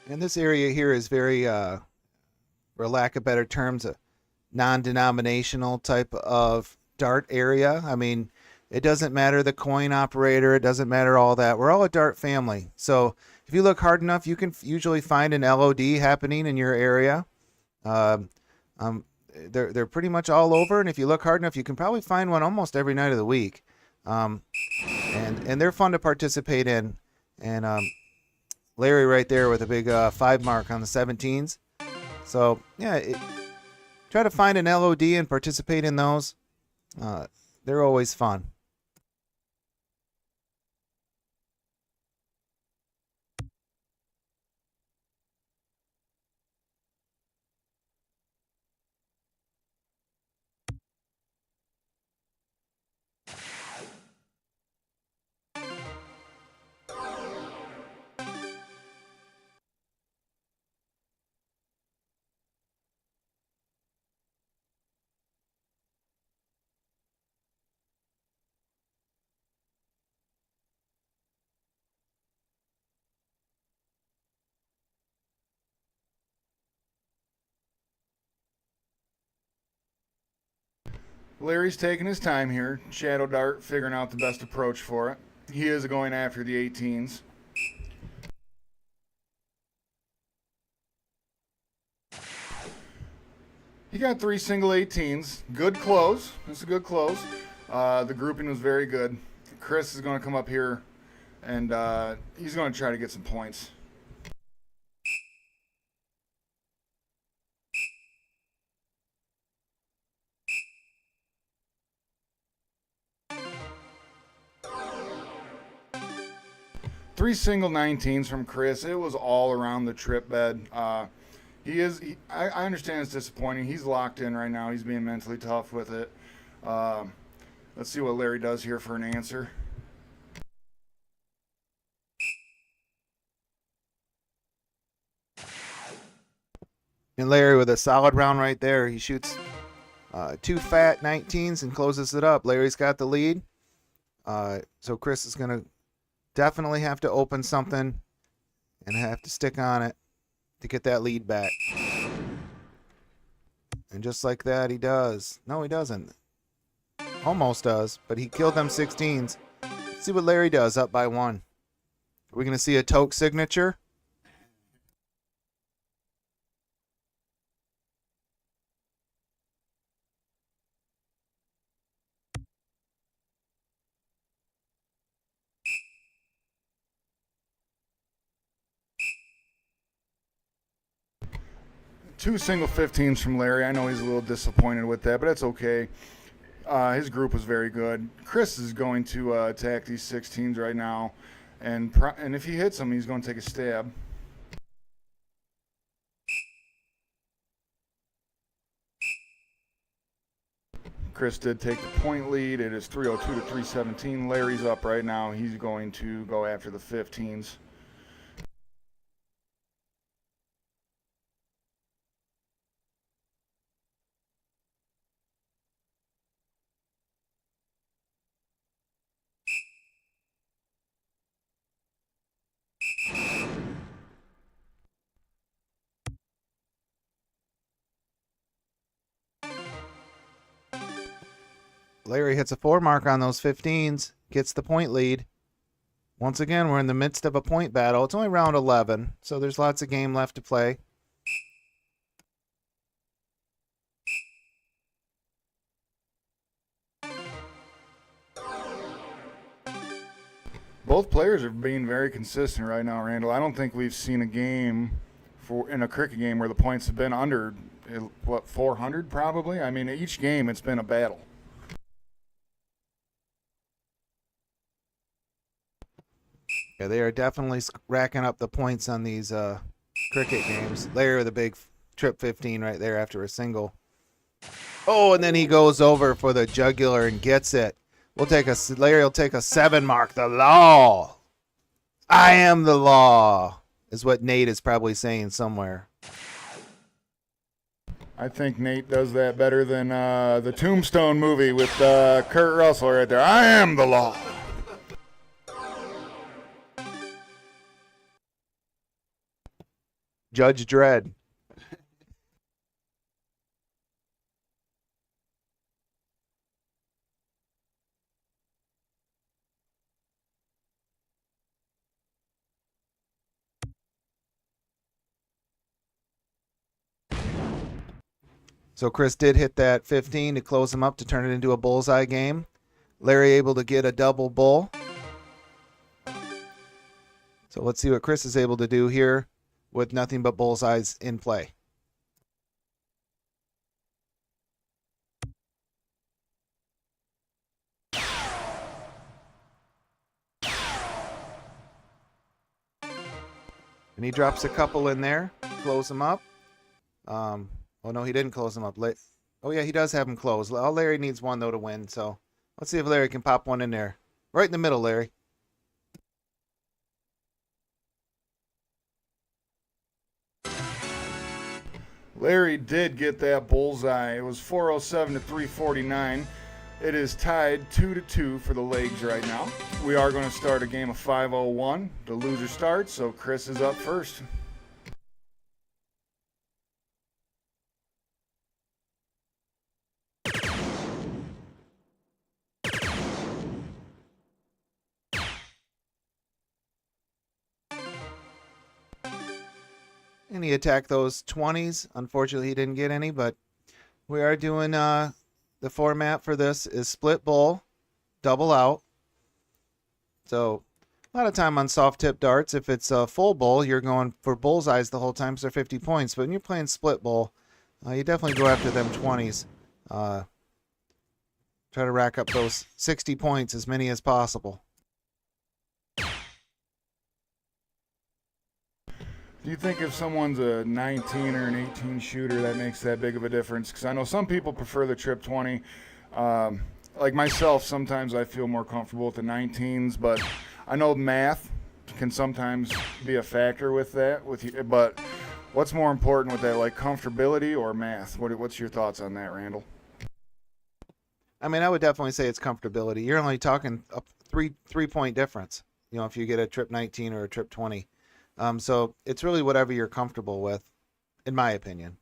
And this area here is very, for lack of better terms, a non-denominational type of dart area. I mean, it doesn't matter the coin operator. It doesn't matter all that. We're all a dart family. So if you look hard enough, you can usually find an LOD happening in your area. They're pretty much all over, and if you look hard enough, you can probably find one almost every night of the week. And they're fun to participate in. And Larry right there with a big 5 mark on the 17s. So yeah, try to find an LOD and participate in those. They're always fun. Larry's taking his time here, shadow dart, figuring out the best approach for it. He is going after the 18s. He got 3 single 18s. Good close. That's a good close. The grouping was very good. Chris is going to come up here, and he's going to try to get some points. Three single 19s from Chris. It was all around the trip bed. I understand it's disappointing. He's locked in right now. He's being mentally tough with it. Let's see what Larry does here for an answer. And Larry with a solid round right there. He shoots 2 fat 19s and closes it up. Larry's got the lead. So Chris is going to definitely have to open something and have to stick on it to get that lead back. And just like that, he does. No, he doesn't. Almost does, but he killed them 16s. Let's see what Larry does up by 1. Are we going to see a Toke signature? 2 single 15s from Larry. I know he's a little disappointed with that, but that's okay. His group was very good. Chris is going to attack these 16s right now, and if he hits them, he's going to take a stab. Chris did take the point lead. It is 302 to 317. Larry's up right now. He's going to go after the 15s. Larry hits a 4 mark on those 15s, gets the point lead. Once again, we're in the midst of a point battle. It's only round 11, so there's lots of game left to play. Both players are being very consistent right now, Randall. I don't think we've seen a game in a cricket game where the points have been under, 400 probably? I mean, each game it's been a battle. Yeah, they are definitely racking up the points on these cricket games. Larry with a big trip 15 right there after a single. Oh, and then he goes over for the jugular and gets it. Larry will take a 7 mark. The law. I am the law, is what Nate is probably saying somewhere. I think Nate does that better than the Tombstone movie with Kurt Russell right there. I am the law. Judge Dredd. So Chris did hit that 15 to close him up to turn it into a bullseye game. Larry able to get a double bull. So let's see what Chris is able to do here with nothing but bullseyes in play. And he drops a couple in there, close him up. Oh, no, he didn't close him up. Oh, yeah, he does have him closed. All Larry needs one, though, to win. So let's see if Larry can pop one in there. Right in the middle, Larry. Larry did get that bullseye. It was 407 to 349. It is tied 2-2 for the legs right now. We are going to start a game of 501. The loser starts, so Chris is up first. And he attacked those 20s. Unfortunately, he didn't get any, but we are doing the format for this is split bull, double out. So a lot of time on soft tip darts, if it's a full bull, you're going for bullseyes the whole time, so they're 50 points. But when you're playing split bull, you definitely go after them 20s. Try to rack up those 60 points, as many as possible. Do you think if someone's a 19 or an 18 shooter, that makes that big of a difference? Because I know some people prefer the trip 20. Like myself, sometimes I feel more comfortable with the 19s, but I know math can sometimes be a factor with that. But what's more important with that, like comfortability or math? What's your thoughts on that, Randall? I mean, I would definitely say it's comfortability. You're only talking a three-point difference, if you get a trip 19 or a trip 20. So it's really whatever you're comfortable with, in my opinion.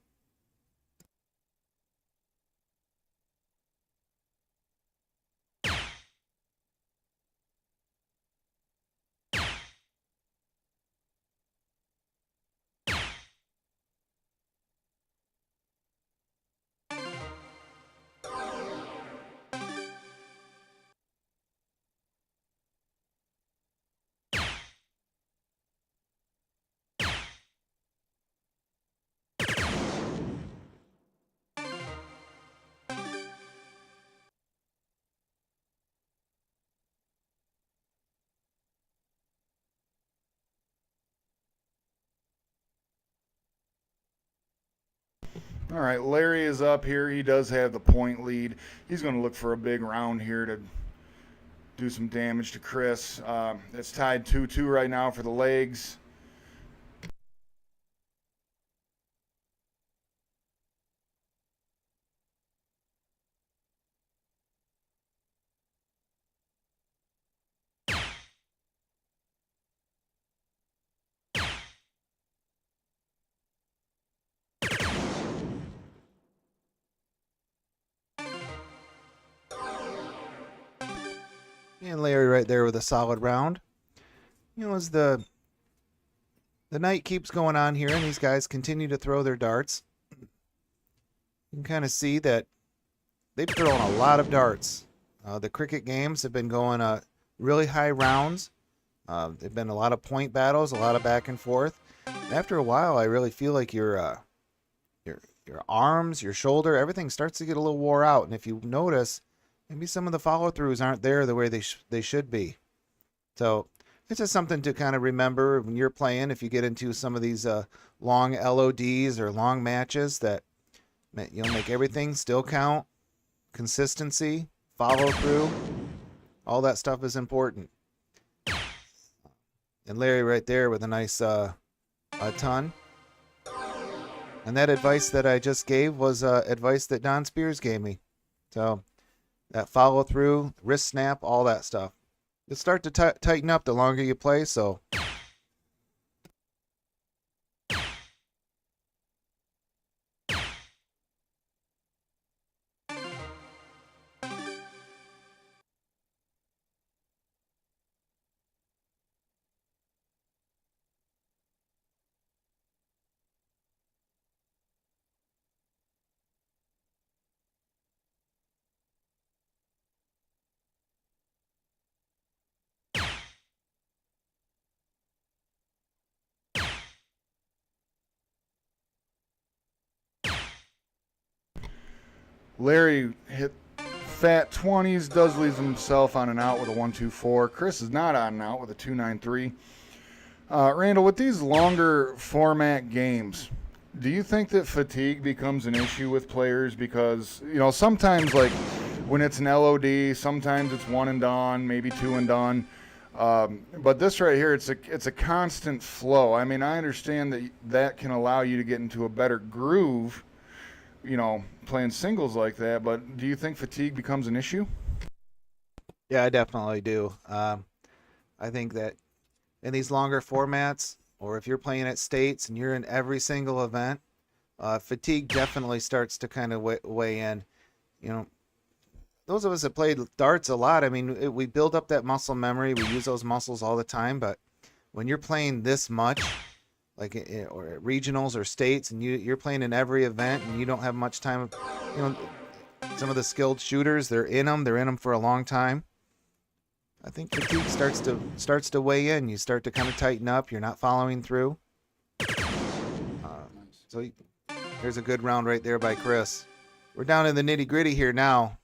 All right, Larry is up here. He does have the point lead. He's going to look for a big round here to do some damage to Chris. It's tied 2-2 right now for the legs. And Larry right there with a solid round. As the night keeps going on here and these guys continue to throw their darts, you can kind of see that they've thrown a lot of darts. The cricket games have been going really high rounds. There've been a lot of point battles, a lot of back and forth. And after a while, I really feel like your arms, your shoulder, everything starts to get a little wore out. And if you notice, maybe some of the follow-throughs aren't there the way they should be. So it's just something to kind of remember when you're playing. If you get into some of these long LODs or long matches, that you'll make everything still count. Consistency, follow-through, all that stuff is important. And Larry right there with a nice a ton. And that advice that I just gave was advice that Don Spears gave me. So that follow through, wrist snap, all that stuff. You'll start to tighten up the longer you play. So Larry hit fat 20s, does leave himself on an out with a 1-2-4. Chris is not on an out with a 2-9-3. Randall, with these longer format games, do you think that fatigue becomes an issue with players? Because, sometimes like when it's an LOD, sometimes it's one and done, maybe two and done. But this right here, it's a constant flow. I mean, I understand that can allow you to get into a better groove, playing singles like that, but do you think fatigue becomes an issue? yeah, I definitely do. I think that in these longer formats, or if you're playing at states and you're in every single event, fatigue definitely starts to kind of weigh in. Those of us that played darts a lot, I mean, we build up that muscle memory. We use those muscles all the time, but when you're playing this much, like or at regionals or states, and you're playing in every event and you don't have much time, some of the skilled shooters, they're in them for a long time. I think fatigue starts to weigh in. You start to kind of tighten up. You're not following through. So here's a good round right there by Chris. We're down in the nitty gritty here now.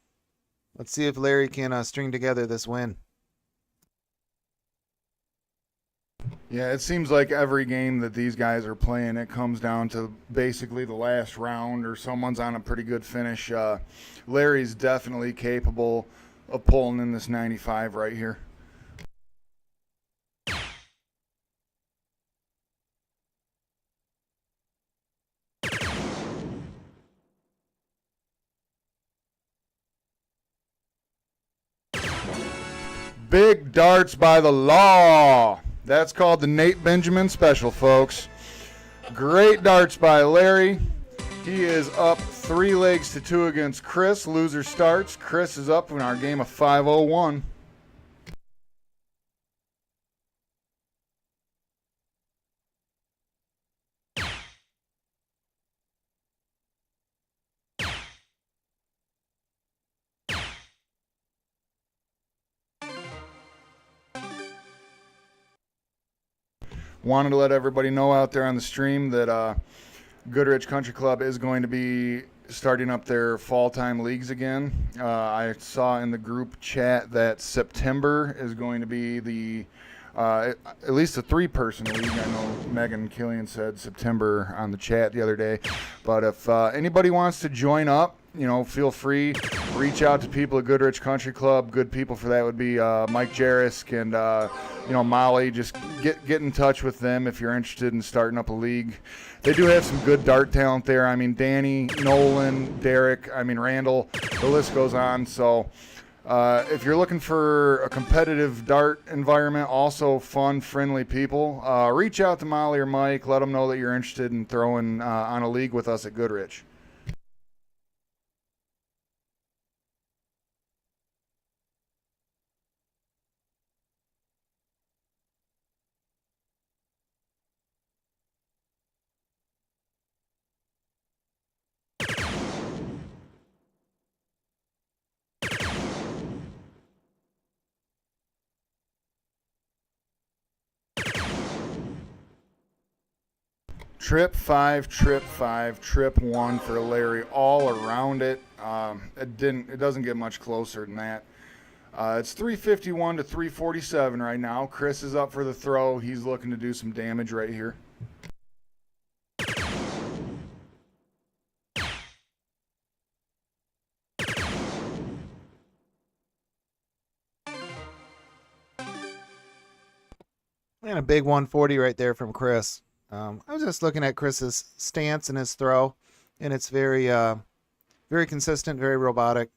Let's see if Larry can string together this win. Yeah, it seems like every game that these guys are playing, it comes down to basically the last round or someone's on a pretty good finish. Larry's definitely capable of pulling in this 95 right here. Big darts by the law. That's called the Nate Benjamin special, folks. Great darts by Larry. He is up 3 legs to 2 against Chris. Loser starts. Chris is up in our game of 501. Wanted to let everybody know out there on the stream that Goodrich Country Club is going to be starting up their fall-time leagues again. I saw in the group chat that September is going to be the at least a 3-person league. I know Megan Killian said September on the chat the other day. But if anybody wants to join up, feel free. Reach out to people at Goodrich Country Club. Good people for that would be Mike Jarisk and Molly. Just get in touch with them if you're interested in starting up a league. They do have some good dart talent there. I mean, Danny, Nolan, Derek, Randall, the list goes on. So if you're looking for a competitive dart environment, also fun, friendly people, reach out to Molly or Mike. Let them know that you're interested in throwing on a league with us at Goodrich. Trip 5, trip 5, trip 1 for Larry all around it. It doesn't get much closer than that. It's 351 to 347 right now. Chris is up for the throw. He's looking to do some damage right here. And a big 140 right there from Chris. I was just looking at Chris's stance and his throw, and it's very consistent, very robotic.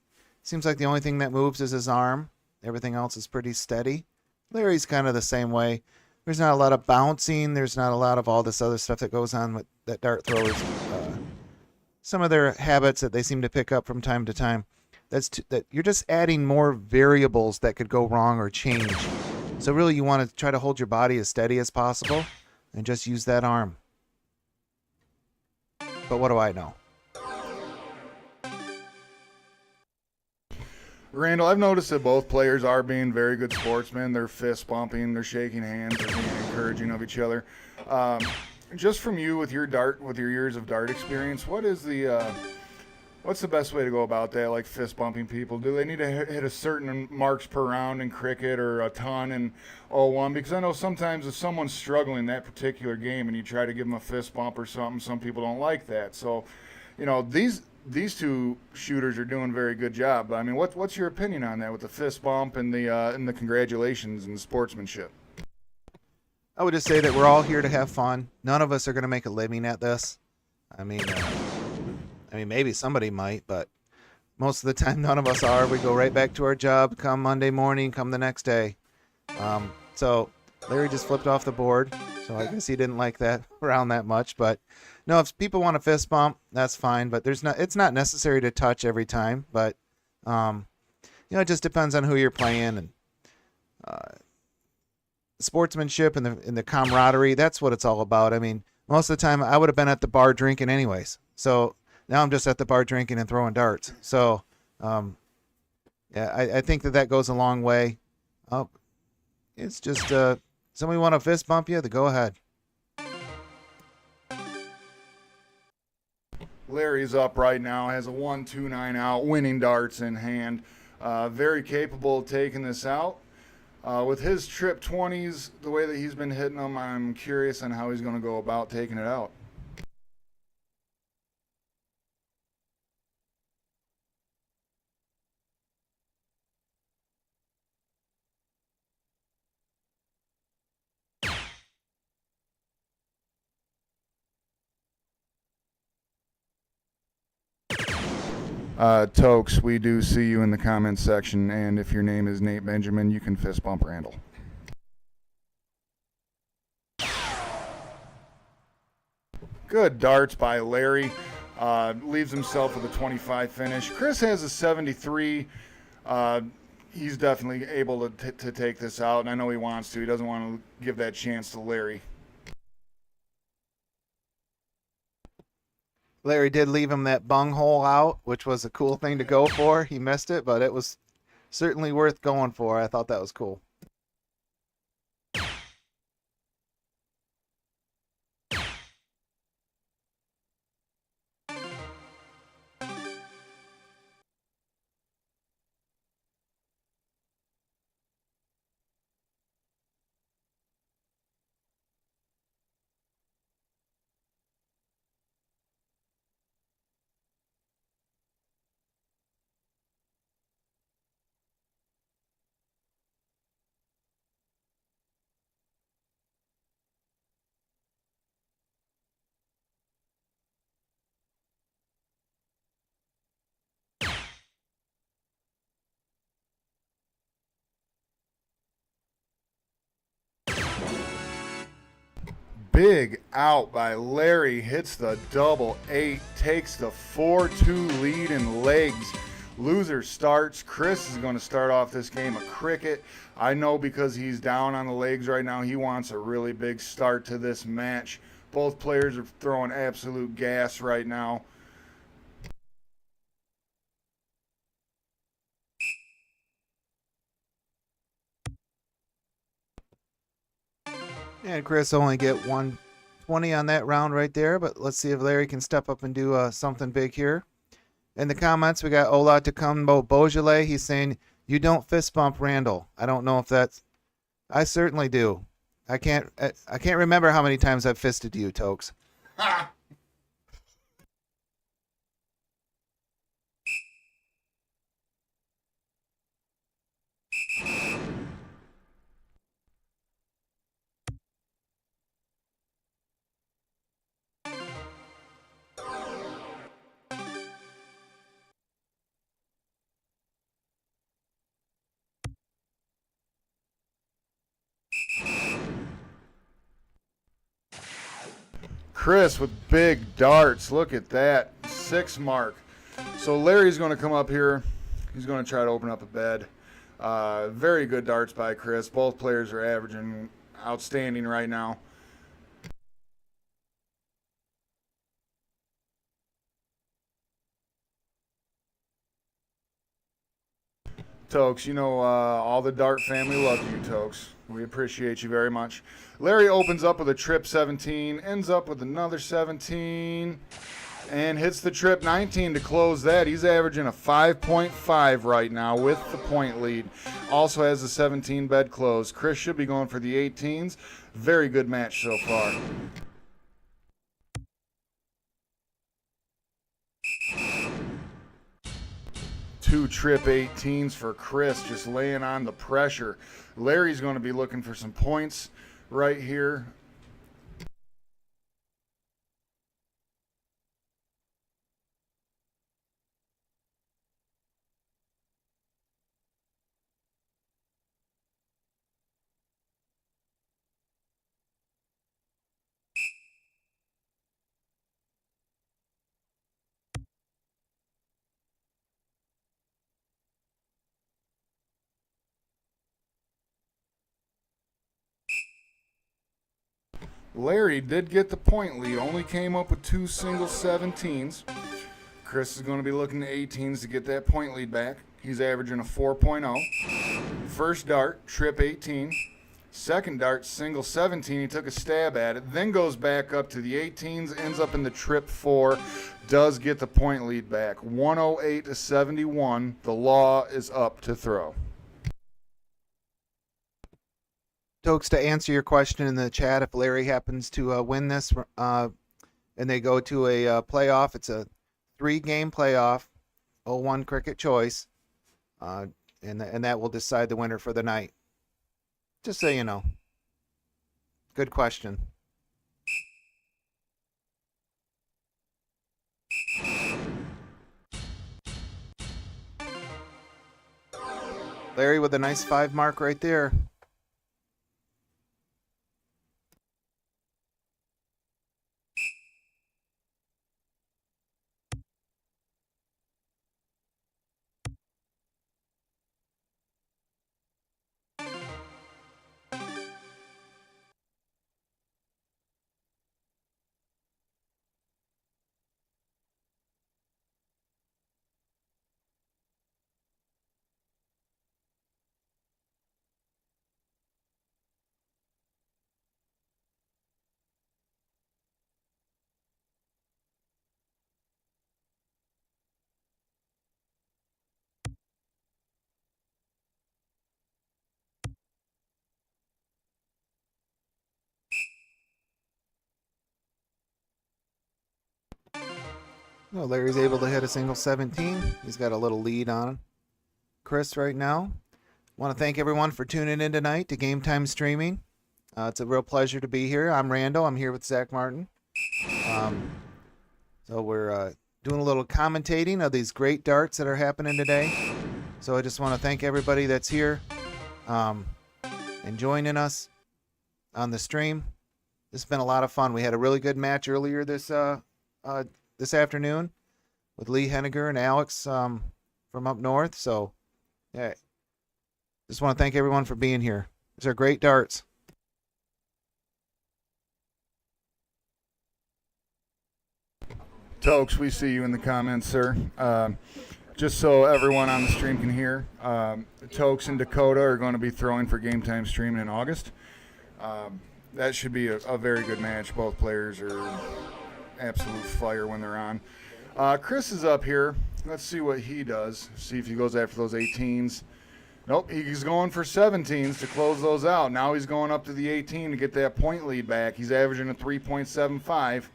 Seems like the only thing that moves is his arm. Everything else is pretty steady. Larry's kind of the same way. There's not a lot of bouncing. There's not a lot of all this other stuff that goes on with that dart throwers. Some of their habits that they seem to pick up from time to time. That you're just adding more variables that could go wrong or change. So really, you want to try to hold your body as steady as possible and just use that arm. But what do I know? Randall, I've noticed that both players are being very good sportsmen. They're fist bumping, they're shaking hands, they're being encouraging of each other. Just from you with your years of dart experience, what's the best way to go about that, like fist bumping people? Do they need to hit a certain marks per round in cricket or a ton in 01? Because I know sometimes if someone's struggling that particular game and you try to give them a fist bump or something, some people don't like that. So, these two shooters are doing a very good job. I mean, what's your opinion on that with the fist bump and the congratulations and the sportsmanship? I would just say that we're all here to have fun. None of us are going to make a living at this. I mean, maybe somebody might, but most of the time, none of us are. We go right back to our job, come Monday morning, come the next day. So Larry just flipped off the board, so I guess he didn't like that round that much. But no, if people want a fist bump, that's fine. But it's not necessary to touch every time. But it just depends on who you're playing and sportsmanship and the camaraderie. That's what it's all about. I mean, most of the time, I would have been at the bar drinking anyways. So now I'm just at the bar drinking and throwing darts. So, I think that goes a long way. It's just somebody want to fist bump you, then go ahead. Larry's up right now, has a 1-2-9 out, winning darts in hand. Very capable of taking this out. With his trip 20s, the way that he's been hitting them, I'm curious on how he's going to go about taking it out. Tokes, we do see you in the comments section, and if your name is Nate Benjamin, you can fist bump Randall. Good darts by Larry. Leaves himself with a 25 finish. Chris has a 73. He's definitely able to take this out, and I know he wants to. He doesn't want to give that chance to Larry. Larry did leave him that bung hole out, which was a cool thing to go for. He missed it, but it was certainly worth going for. I thought that was cool. big out by Larry, hits the double 8, takes the 4-2 lead in legs. Loser starts. Chris is going to start off this game a cricket. I know because he's down on the legs right now, he wants a really big start to this match. Both players are throwing absolute gas right now. And Chris only get 120 on that round right there, but let's see if Larry can step up and do something big here. In the comments, we got Ola Tecumbo Beaujolais. He's saying, you don't fist bump Randall. I don't know if that's... I certainly do. I can't remember how many times I've fisted you, Tokes. Chris with big darts. Look at that. 6 mark. So Larry's going to come up here. He's going to try to open up a bed. Very good darts by Chris. Both players are averaging outstanding right now. Tokes, you know all the Dart family loves you, Tokes. We appreciate you very much. Larry opens up with a trip 17, ends up with another 17, and hits the trip 19 to close that. He's averaging a 5.5 right now with the point lead. Also has a 17 bed close. Chris should be going for the 18s. Very good match so far. Two trip 18s for Chris, just laying on the pressure. Larry's going to be looking for some points right here. Larry did get the point lead, only came up with 2 single 17s. Chris is going to be looking to 18s to get that point lead back. He's averaging a 4.0. First dart, trip 18. Second dart, single 17. He took a stab at it, then goes back up to the 18s, ends up in the trip 4, does get the point lead back. 108 to 71. The law is up to throw. Tokes, to answer your question in the chat, if Larry happens to win this and they go to a playoff, it's a 3-game playoff, 0-1 cricket choice, and that will decide the winner for the night. Just so you know. Good question. Larry with a nice 5 mark right there. Well, Larry's able to hit a single 17. He's got a little lead on Chris right now. Want to thank everyone for tuning in tonight to Game Time Streaming. It's a real pleasure to be here. I'm Randall. I'm here with Zach Martin. So we're doing a little commentating of these great darts that are happening today. So I just want to thank everybody that's here and joining us on the stream. This has been a lot of fun. We had a really good match earlier this afternoon with Lee Hennagir and Alex from up north. So, yeah, just want to thank everyone for being here. These are great darts. Tokes, we see you in the comments, sir. Just so everyone on the stream can hear, Tokes and Dakota are going to be throwing for Game Time streaming in August. That should be a very good match. Both players are absolute fire when they're on. Chris is up here. Let's see what he does. See if he goes after those 18s. Nope, he's going for 17s to close those out. Now he's going up to the 18 to get that point lead back. He's averaging a 3.75.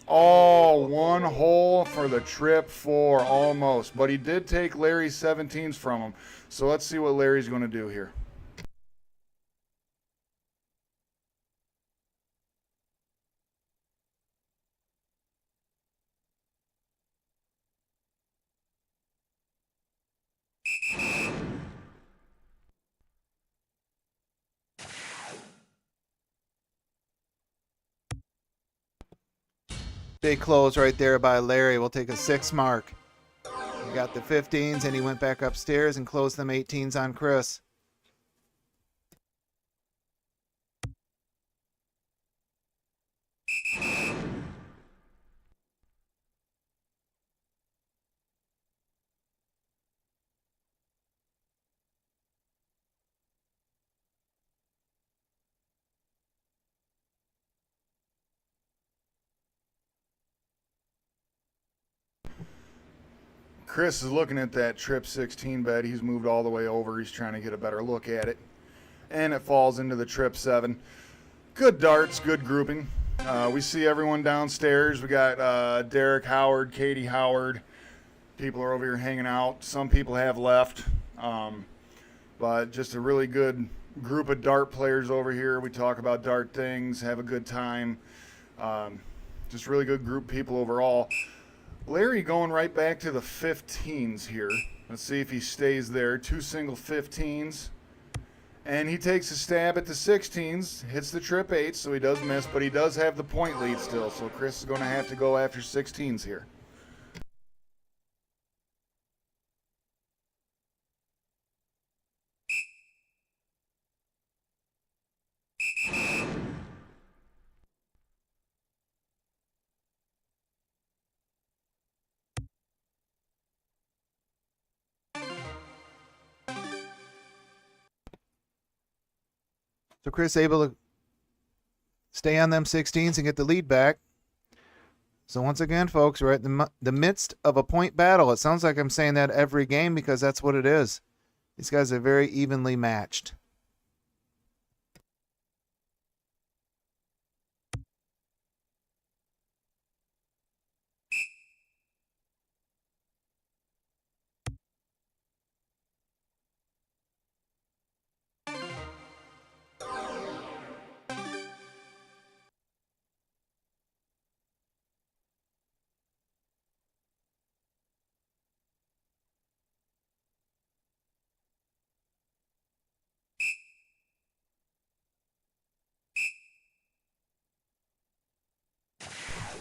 Oh, one hole for the trip 4, almost. But he did take Larry's 17s from him. So let's see what Larry's going to do here. Big close right there by Larry. We'll take a 6 mark. He got the 15s, and he went back upstairs and closed them 18s on Chris. Chris is looking at that trip 16 bet. He's moved all the way over. He's trying to get a better look at it. And it falls into the trip 7. Good darts, good grouping. We see everyone downstairs. We got Derek Howard, Katie Howard. People are over here hanging out. Some people have left. But just a really good group of dart players over here. We talk about dart things, have a good time. Just really good group of people overall. Larry going right back to the 15s here. Let's see if he stays there. 2 single 15s. And he takes a stab at the 16s, hits the trip 8, so he does miss, but he does have the point lead still, so Chris is going to have to go after 16s here. So Chris able to stay on them 16s and get the lead back. So once again, folks, we're at the midst of a point battle. It sounds like I'm saying that every game because that's what it is. These guys are very evenly matched.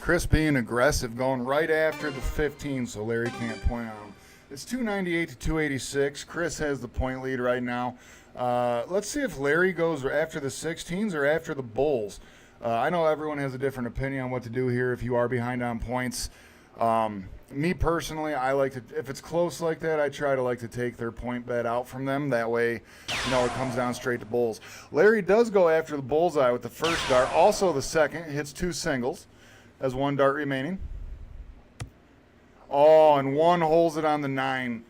Chris being aggressive, going right after the 15, so Larry can't point on him. It's 298 to 286. Chris has the point lead right now. Let's see if Larry goes after the 16s or after the bulls. I know everyone has a different opinion on what to do here if you are behind on points. Me personally, I like to, if it's close like that, I try to take their point bet out from them. That way, it comes down straight to bulls. Larry does go after the bullseye with the first dart. Also the second, hits 2 singles. Has 1 dart remaining. Oh, and 1 holds it on the 9.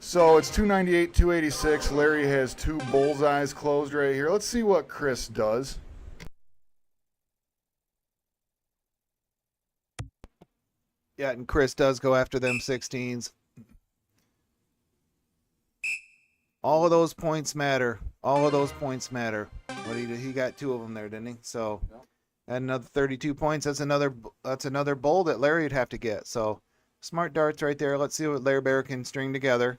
So it's 298, 286. Larry has 2 bullseyes closed right here. Let's see what Chris does. Yeah, and Chris does go after them 16s. All of those points matter. All of those points matter. What he got 2 of them there, didn't he? So. And another 32 points. That's another bowl that Larry would have to get. So smart darts right there. Let's see what Larry Bear can string together.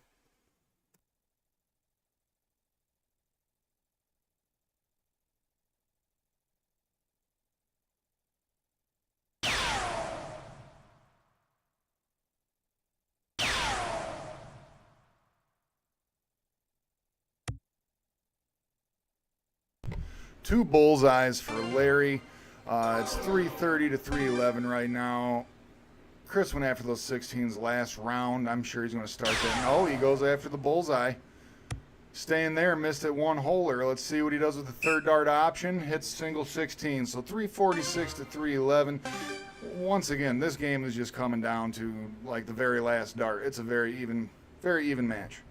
2 bullseyes for Larry. It's 330 to 311 right now. Chris went after those 16s last round. I'm sure he's going to start that. No, he goes after the bullseye. Staying there, missed it 1 holer. Let's see what he does with the third dart option. Hits single 16. So 346 to 311. Once again, this game is just coming down to like the very last dart. It's a very even match.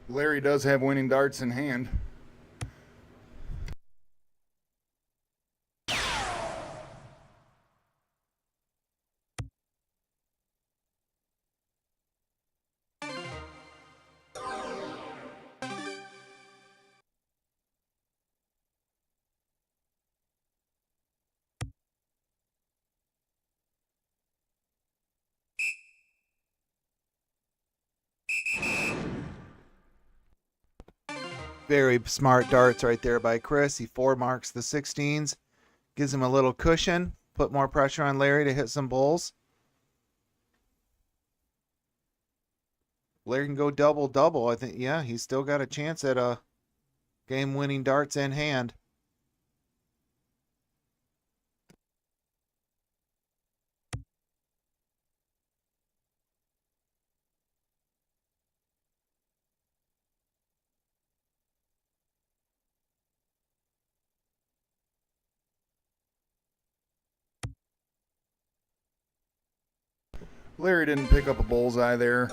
Larry does have winning darts in hand. Very smart darts right there by Chris. He 4 marks the 16s. Gives him a little cushion. Put more pressure on Larry to hit some bulls. Larry can go double-double. I think, yeah, he's still got a chance at a game-winning darts in hand. Larry didn't pick up a bullseye there.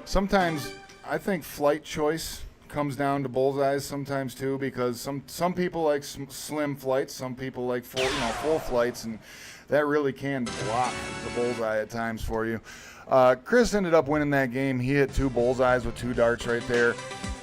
Sometimes I think flight choice comes down to bullseyes sometimes too, because some people like slim flights, some people like full flights, and that really can block the bullseye at times for you. Chris ended up winning that game. He hit 2 bullseyes with 2 darts right there.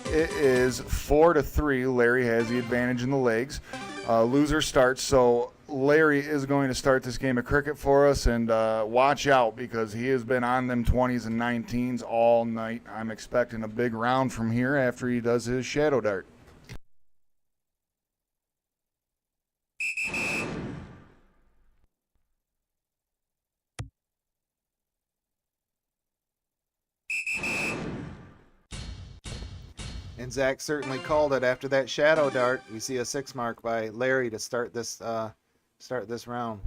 It is 4 to 3. Larry has the advantage in the legs. Loser starts, so Larry is going to start this game of cricket for us, and watch out because he has been on them 20s and 19s all night. I'm expecting a big round from here after he does his shadow dart. And Zach certainly called it after that shadow dart. We see a 6 mark by Larry to start this round.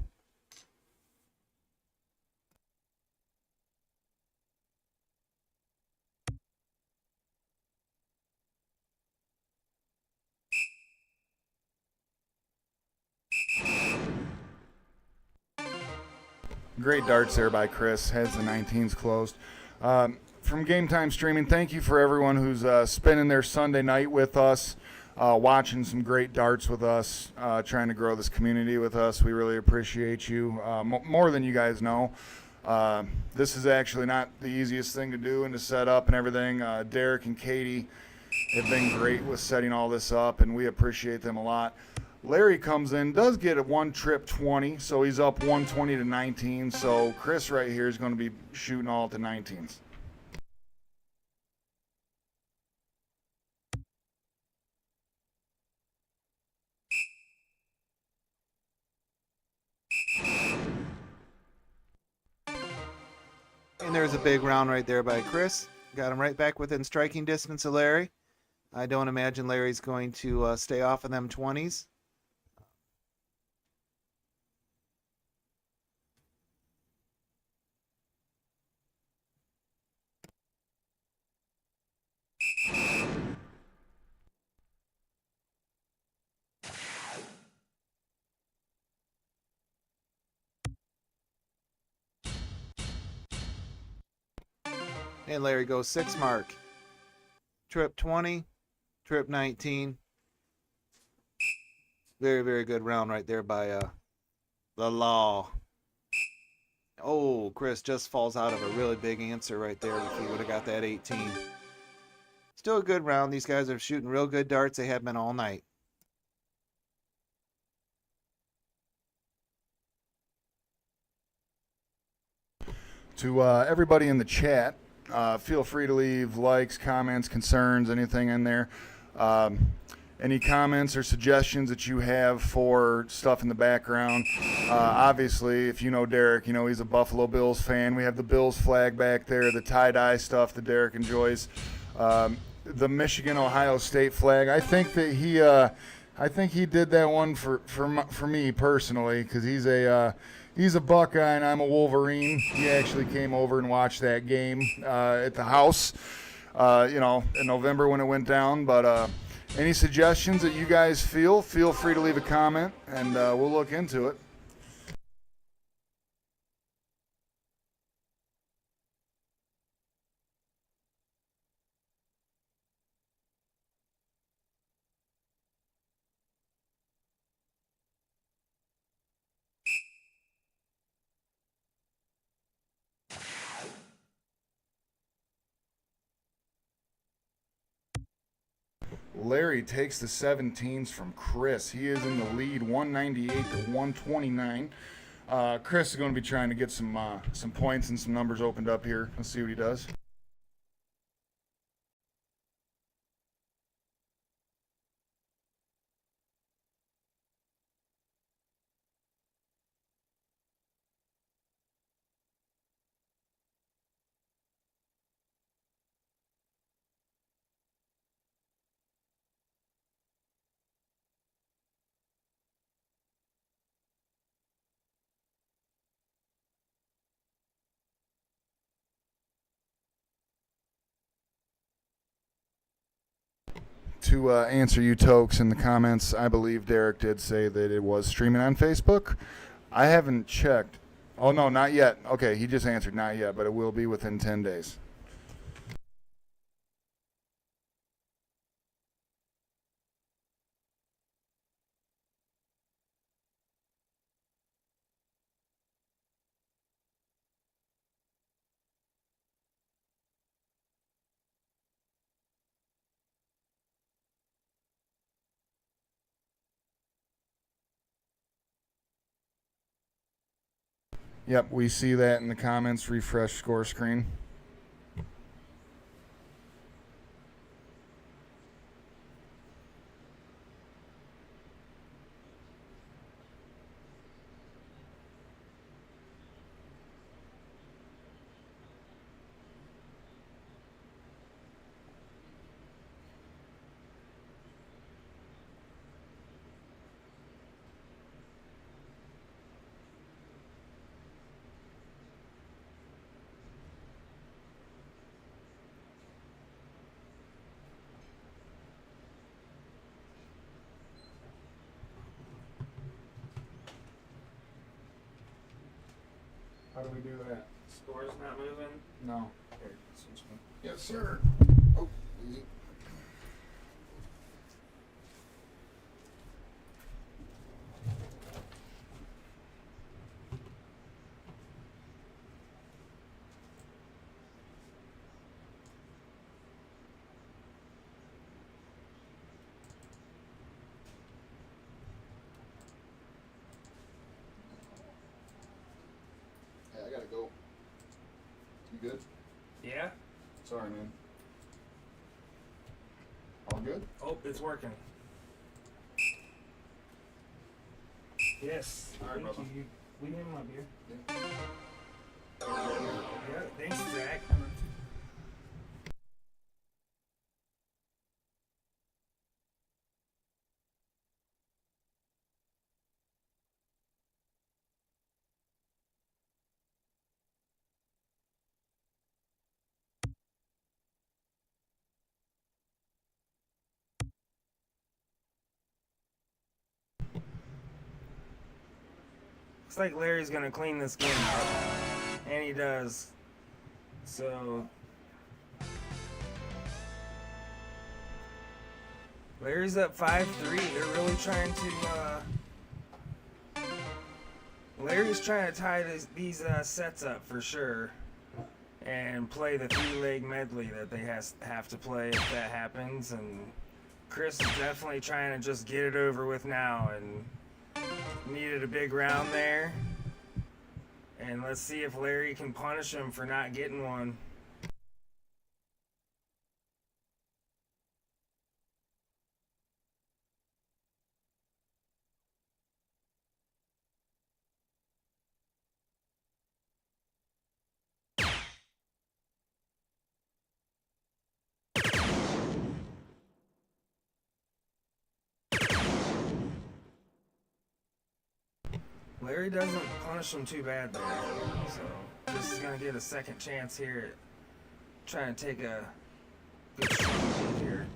Great darts there by Chris. Has the 19s closed. From Game Time Streaming, thank you for everyone who's spending their Sunday night with us, watching some great darts with us, trying to grow this community with us. We really appreciate you, more than you guys know. This is actually not the easiest thing to do and to set up and everything. Derek and Katie have been great with setting all this up, and we appreciate them a lot. Larry comes in, does get a 1 trip 20, so he's up 120 to 19. So Chris right here is going to be shooting all at the 19s. And there's a big round right there by Chris. Got him right back within striking distance of Larry. I don't imagine Larry's going to stay off of them 20s. And Larry goes 6 mark. Trip 20, trip 19. Very, very good round right there by the Law. Oh, Chris just falls out of a really big answer right there if he would have got that 18. Still a good round. These guys are shooting real good darts. They have been all night. To everybody in the chat, feel free to leave likes, comments, concerns, anything in there. And any comments or suggestions that you have for stuff in the background. Obviously, if you know Derek, you know he's a Buffalo Bills fan. We have the Bills flag back there, the tie-dye stuff that Derek enjoys. The Michigan-Ohio State flag. I think that he did that one for me personally, because he's a Buckeye and I'm a Wolverine. He actually came over and watched that game at the house, in November when it went down. But any suggestions that you guys feel free to leave a comment, and we'll look into it. Larry takes the 17s from Chris. He is in the lead, 198 to 129. Chris is going to be trying to get some points and some numbers opened up here. Let's see what he does. To answer you, Tokes, in the comments, I believe Derek did say that it was streaming on Facebook. I haven't checked. Oh, no, not yet. Okay, he just answered not yet, but it will be within 10 days. Yep, we see that in the comments. Refresh score screen. How do we do that? Score's not moving. No. Here, switch me. Yes, sir. Oh, easy. Hey, I gotta go. You good? Yeah? Sorry, man. All good? Oh, it's working. Yes. All right, Thank brother. you. We need my beer. Yeah. Yeah, thanks, Zach. Looks like Larry's gonna clean this game up, and he does. So Larry's up 5-3. They're really trying to. Larry's trying to tie these sets up for sure, and play the three-leg medley that they have to play if that happens. And Chris is definitely trying to just get it over with now, and needed a big round there. And let's see if Larry can punish him for not getting one. Larry doesn't punish him too bad there. So Chris is going to get a second chance here at trying to take a good strong lead here.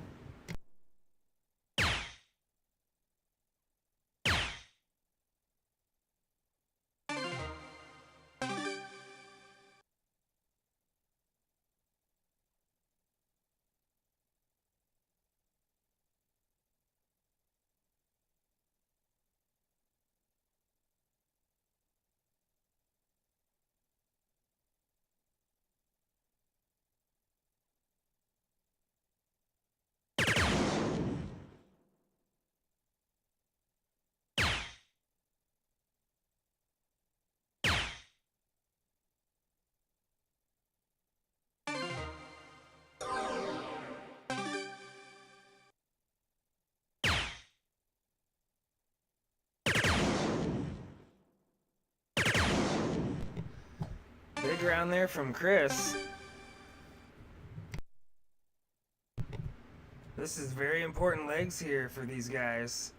Big round there from Chris. This is very important legs here for these guys.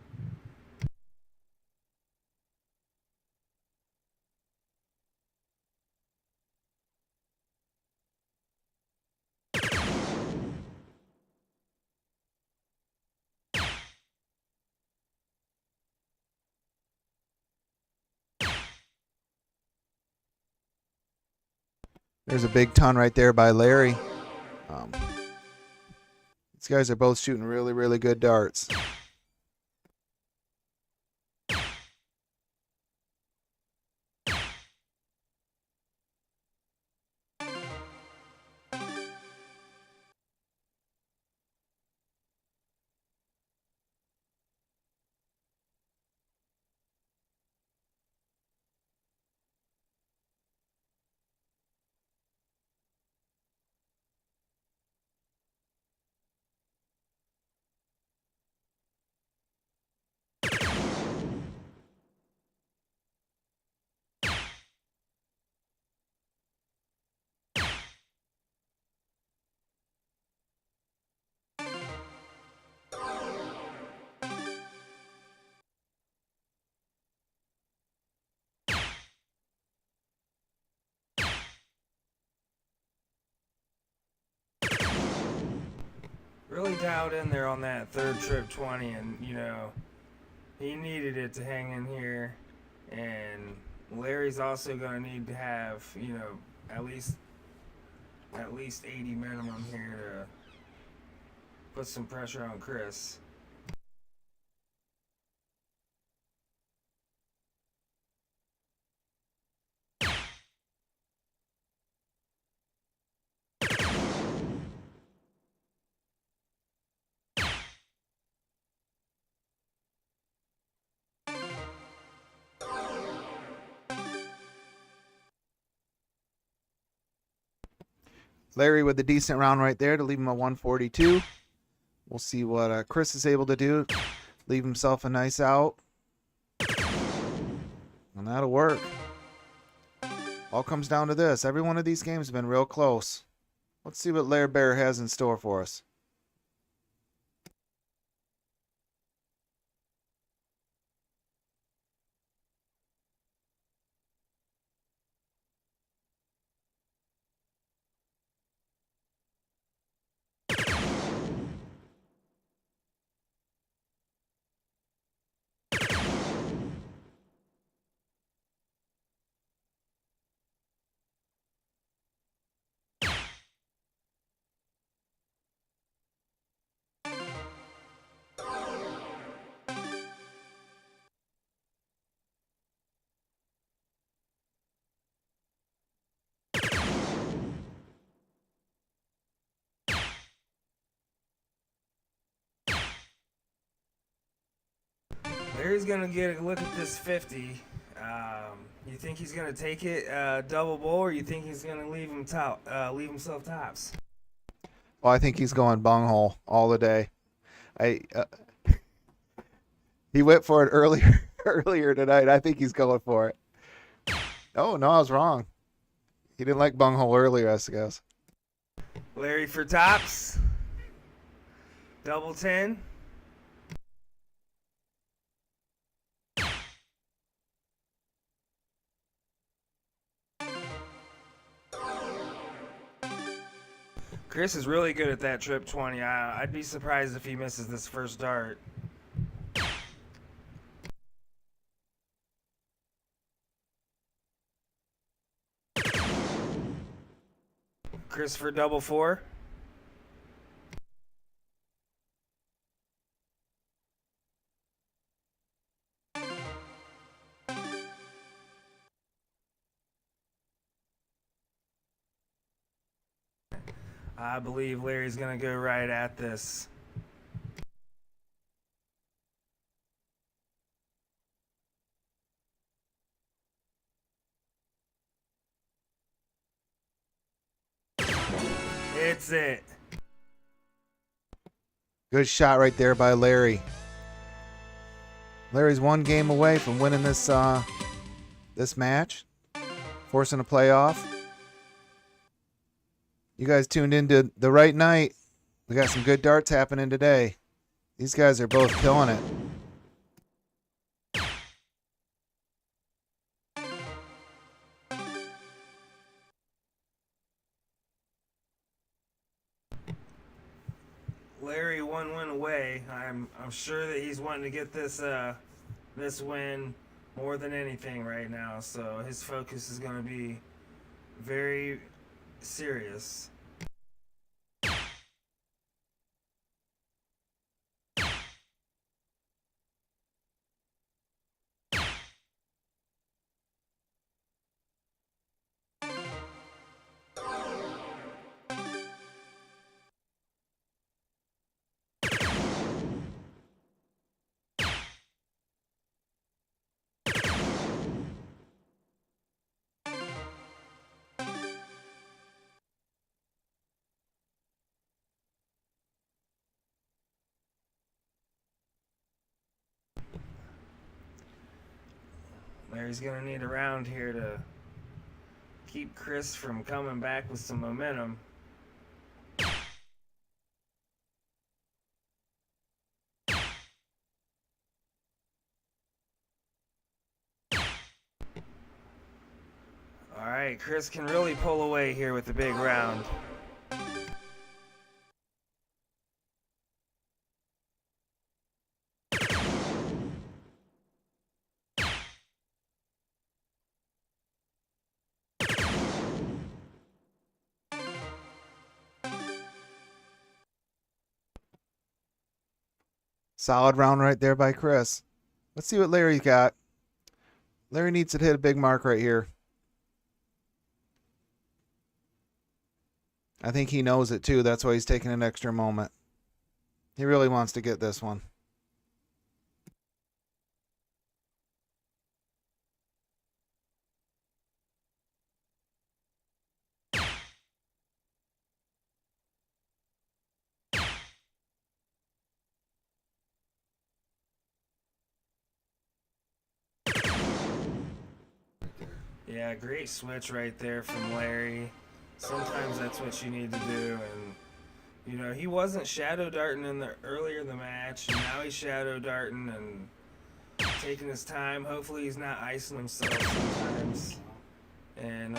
There's a big ton right there by Larry. These guys are both shooting really, really good darts. Really dialed in there on that third trip 20, and he needed it to hang in here. And Larry's also going to need to have at least 80 minimum here to put some pressure on Chris. Larry with a decent round right there to leave him a 142. We'll see what Chris is able to do. Leave himself a nice out. And that'll work. All comes down to this. Every one of these games has been real close. Let's see what Larry Bear has in store for us. Larry's gonna get a look at this 50. You think he's gonna take it double bowl, or you think he's gonna leave himself tops? Well, I think he's going bunghole all the day. He went for it earlier tonight. I think he's going for it. Oh no, I was wrong. He didn't like bunghole earlier, I guess. Larry for tops. Double 10. Chris is really good at that trip 20. I'd be surprised if he misses this first dart. Chris for double four. I believe Larry's going to go right at this. It's it. Good shot right there by Larry. Larry's one game away from winning this match, forcing a playoff. You guys tuned into the right night. We got some good darts happening today. These guys are both killing it. Larry one win away. I'm sure that he's wanting to get this win more than anything right now. So his focus is going to be very serious. Larry's going to need a round here to keep Chris from coming back with some momentum. All right, Chris can really pull away here with the big round. Solid round right there by Chris. Let's see what Larry's got. Larry needs to hit a big mark right here. I think he knows it too. That's why he's taking an extra moment. He really wants to get this one. Yeah, great switch right there from Larry. Sometimes that's what you need to do. And, you know, he wasn't shadow darting earlier in the match. And now he's shadow darting and taking his time. Hopefully he's not icing himself sometimes. And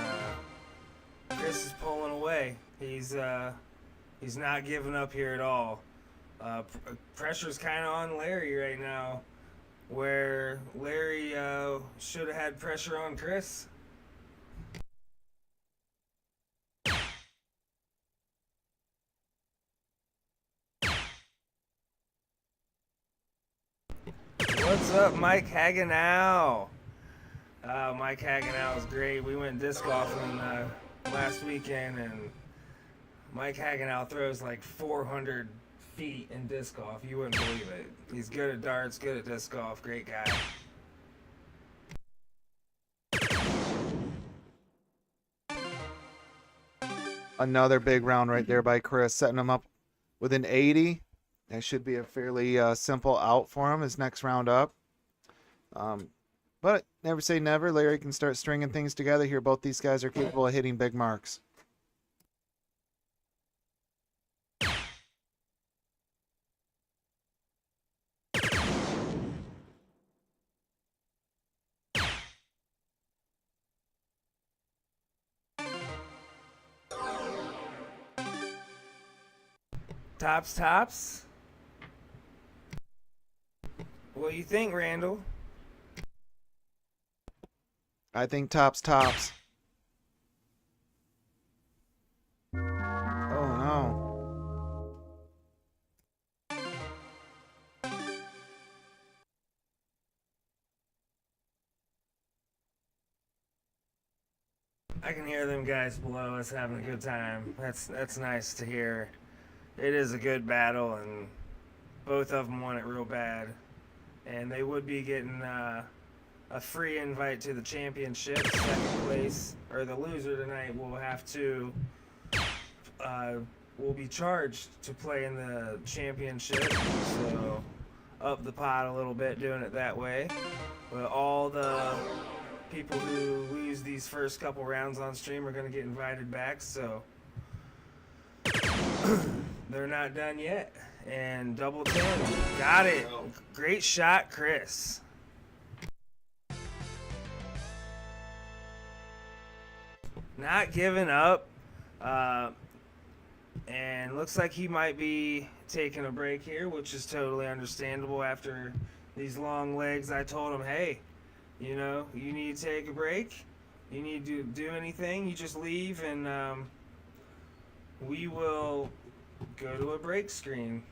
Chris is pulling away. He's not giving up here at all. Pressure's kind of on Larry right now, where Larry should have had pressure on Chris. What's up, Mike Hagenow? Mike Hagenow is great. We went disc golfing last weekend, and Mike Hagenow throws like 400 feet in disc golf. You wouldn't believe it. He's good at darts, good at disc golf, great guy. Another big round right there by Chris, setting him up with an 80. That should be a fairly simple out for him his next round up. But never say never. Larry can start stringing things together here. Both these guys are capable of hitting big marks. Tops. What do you think, Randall? I think tops. Oh no. I can hear them guys below us having a good time. That's nice to hear. It is a good battle, and both of them want it real bad. And they would be getting a free invite to the championship. Second place, or the loser tonight, will have to will be charged to play in the championship. So up the pot a little bit doing it that way. But all the people who lose these first couple rounds on stream are going to get invited back, so they're not done yet. And double 10, got it. Great shot, Chris. Not giving up. And looks like he might be taking a break here, which is totally understandable after these long legs. I told him, hey, you know, you need to take a break. You need to do anything, you just leave, and we will go to a break screen.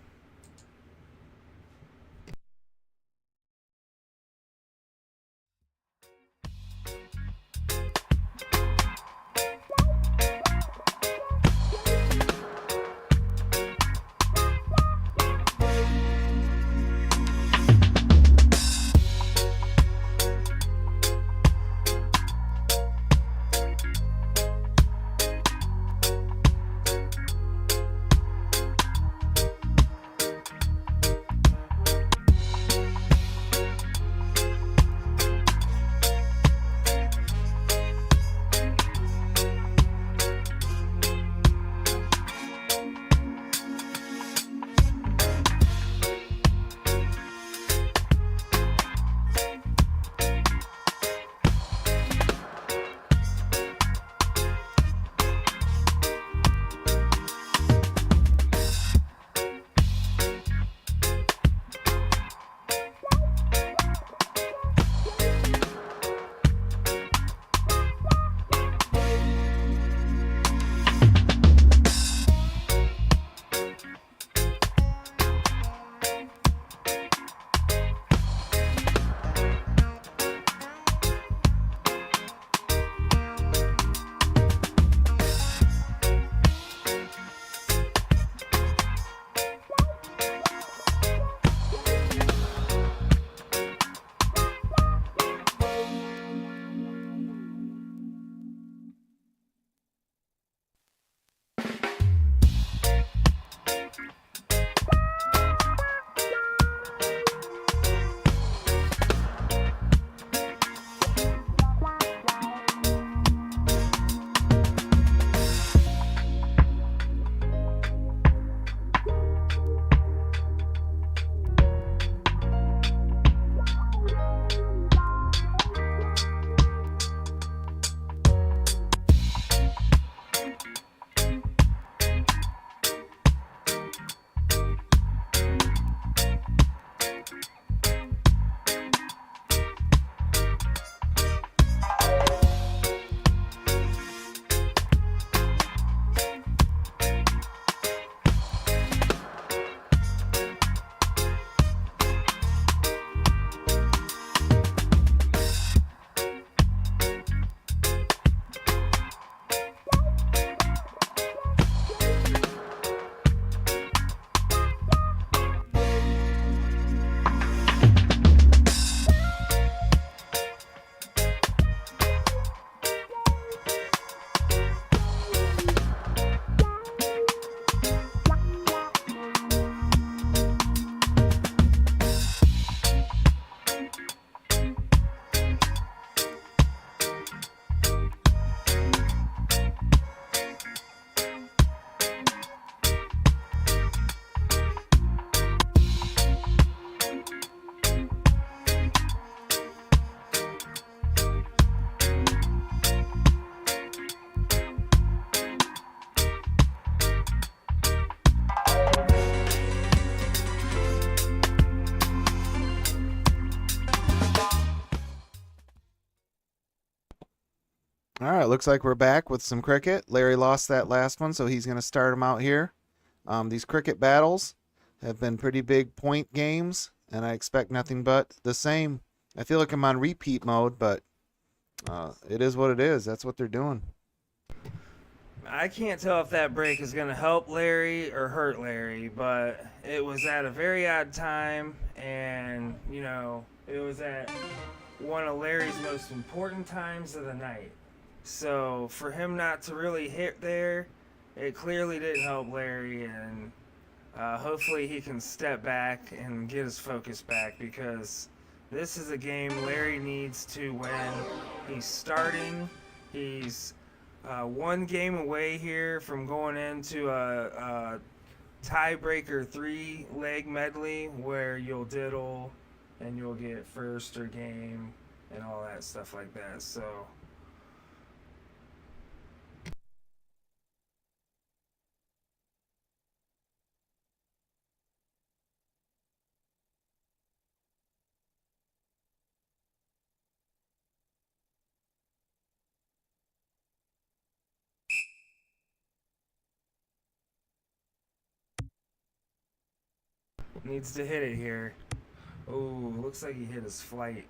All right, looks like we're back with some cricket. Larry lost that last one, so he's going to start him out here. These cricket battles have been pretty big point games, and I expect nothing but the same. I feel like I'm on repeat mode, but it is what it is. That's what they're doing. I can't tell if that break is going to help Larry or hurt Larry, but it was at a very odd time, and, you know, it was at one of Larry's most important times of the night. So for him not to really hit there, it clearly didn't help Larry, and hopefully he can step back and get his focus back, because this is a game Larry needs to win. He's starting. He's one game away here from going into a tiebreaker 3-leg medley where you'll diddle and you'll get first or game and all that stuff like that. So needs to hit it here. Oh, looks like he hit his flight.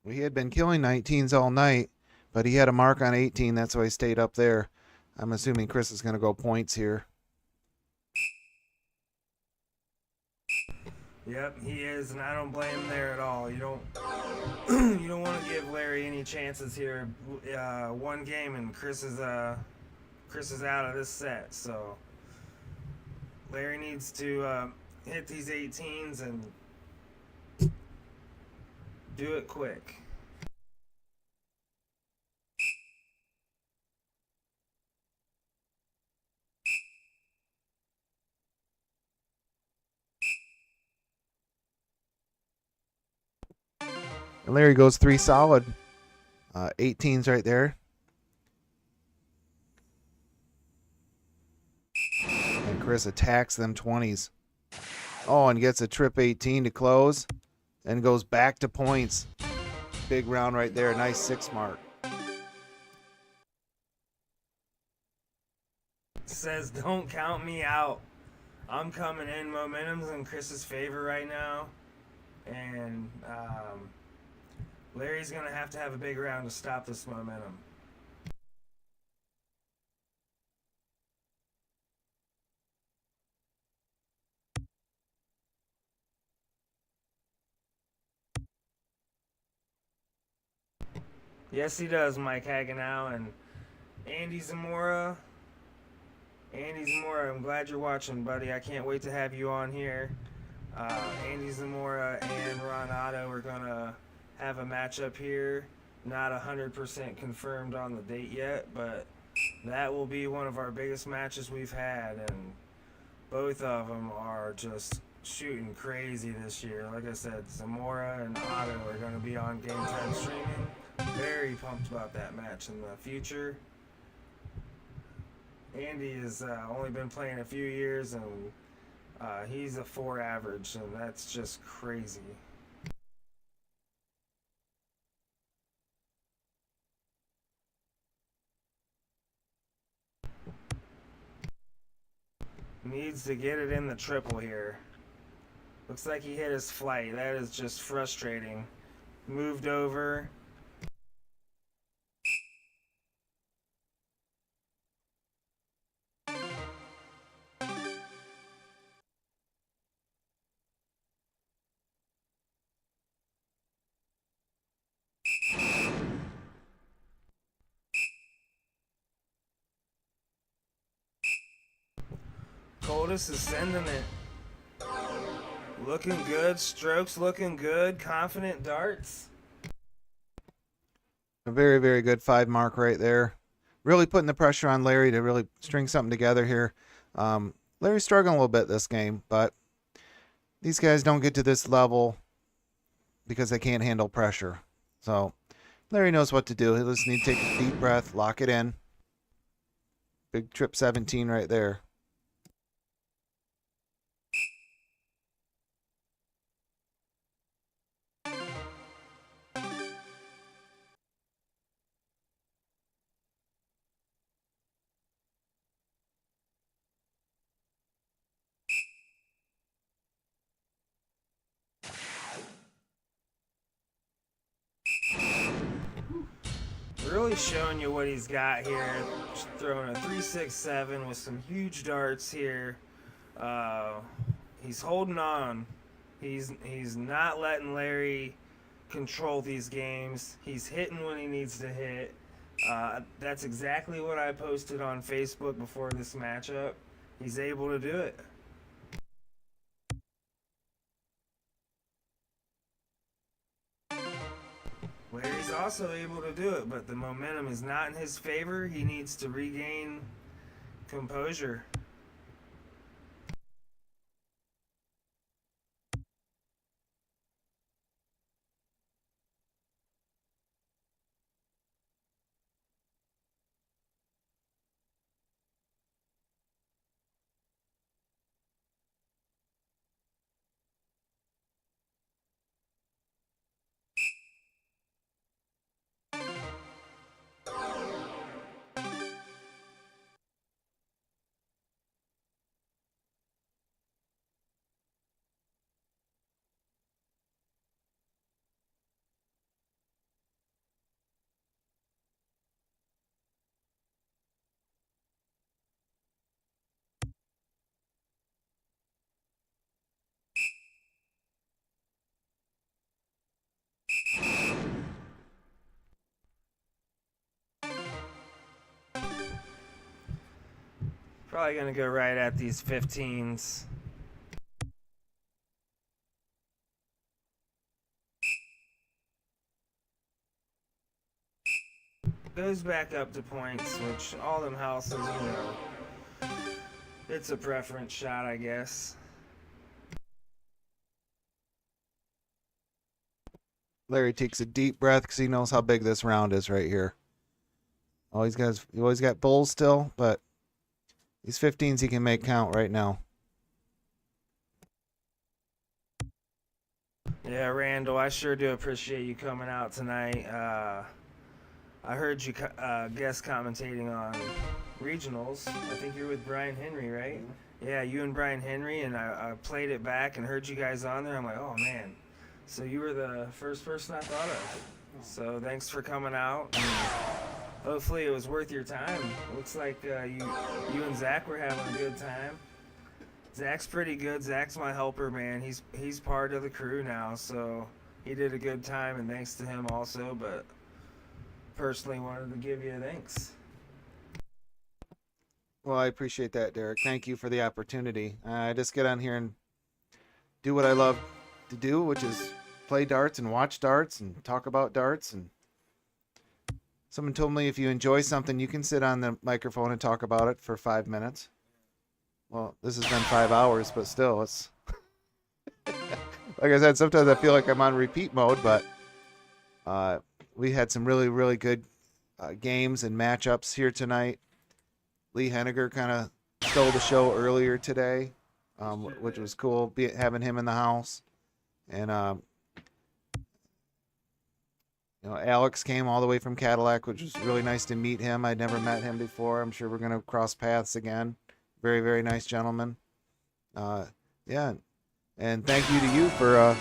He had been killing 19s all night, but he had a mark on 18. That's why he stayed up there. I'm assuming Chris is going to go points here. Yep, he is, and I don't blame him there at all. You don't you don't want to give Larry any chances here. One game and Chris is out of this set, so Larry needs to hit these 18s and do it quick. And Larry goes 3 solid. 18s right there. And Chris attacks them 20s. Oh, and gets a trip 18 to close. And goes back to points. Big round right there. Nice 6 mark. Says, don't count me out. I'm coming in. Momentum's in Chris's favor right now. And Larry's going to have a big round to stop this momentum. Yes, he does, Mike Hagenow. And Andy Zamora. Andy Zamora, I'm glad you're watching, buddy. I can't wait to have you on here. Andy Zamora and Ron Otto are going to have a matchup here. Not 100% confirmed on the date yet, but that will be one of our biggest matches we've had, and both of them are just shooting crazy this year. Like I said, Zamora and Otto are going to be on Game Time streaming. Very pumped about that match in the future. Andy has only been playing a few years, and he's a 4 average, and that's just crazy. Needs to get it in the triple here. Looks like he hit his flight. That is just frustrating. Moved over. Coultas is sending it. Looking good. Strokes looking good. Confident darts. A very, very good 5 mark right there. Really putting the pressure on Larry to really string something together here. Larry's struggling a little bit this game, but these guys don't get to this level because they can't handle pressure. So Larry knows what to do. He just needs to take a deep breath, lock it in. Big trip 17 right there. really showing you what he's got here. Just throwing a 3.67 with some huge darts here. He's holding on. He's not letting Larry control these games. He's hitting when he needs to hit. That's exactly what I posted on Facebook before this matchup. He's able to do it. Larry's also able to do it, but the momentum is not in his favor. He needs to regain composure. Probably going to go right at these 15s. Goes back up to points, which all them houses, it's a preference shot, I guess. Larry takes a deep breath because he knows how big this round is right here. He always got bulls still, but these 15s he can make count right now. Yeah, Randall, I sure do appreciate you coming out tonight. I heard you guest commentating on regionals. I think you're with Brian Henry, right? Yeah, you and Brian Henry, and I played it back and heard you guys on there. I'm like, oh man. So you were the first person I thought of. So thanks for coming out. And hopefully it was worth your time. Looks like you and Zach were having a good time. Zach's pretty good. Zach's my helper, man. He's part of the crew now, so he did a good time, and thanks to him also. But personally, wanted to give you a thanks. Well, I appreciate that, Derek. Thank you for the opportunity. I just get on here and do what I love to do, which is play darts and watch darts and talk about darts. And someone told me if you enjoy something, you can sit on the microphone and talk about it for 5 minutes. Well, this has been 5 hours, but still, it's like I said, sometimes I feel like I'm on repeat mode, but we had some really, really good games and matchups here tonight. Lee Hennagir kind of stole the show earlier today, which was cool, having him in the house. And Alex came all the way from Cadillac, which was really nice to meet him. I'd never met him before. I'm sure we're going to cross paths again. Very, very nice gentleman. Yeah. And thank you to you for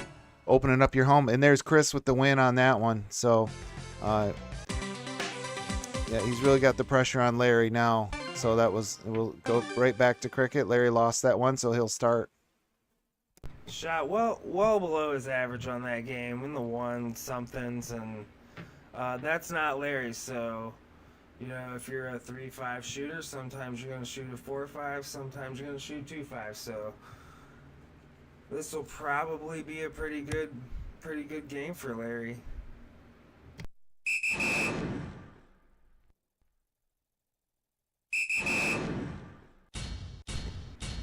opening up your home. And there's Chris with the win on that one. So, yeah, he's really got the pressure on Larry now. So we'll go right back to cricket. Larry lost that one, so he'll start. Shot well below his average on that game, in the 1-somethings, and that's not Larry. So, if you're a 3-5 shooter, sometimes you're going to shoot a 4-5, sometimes you're going to shoot 2-5. So this will probably be a pretty good game for Larry.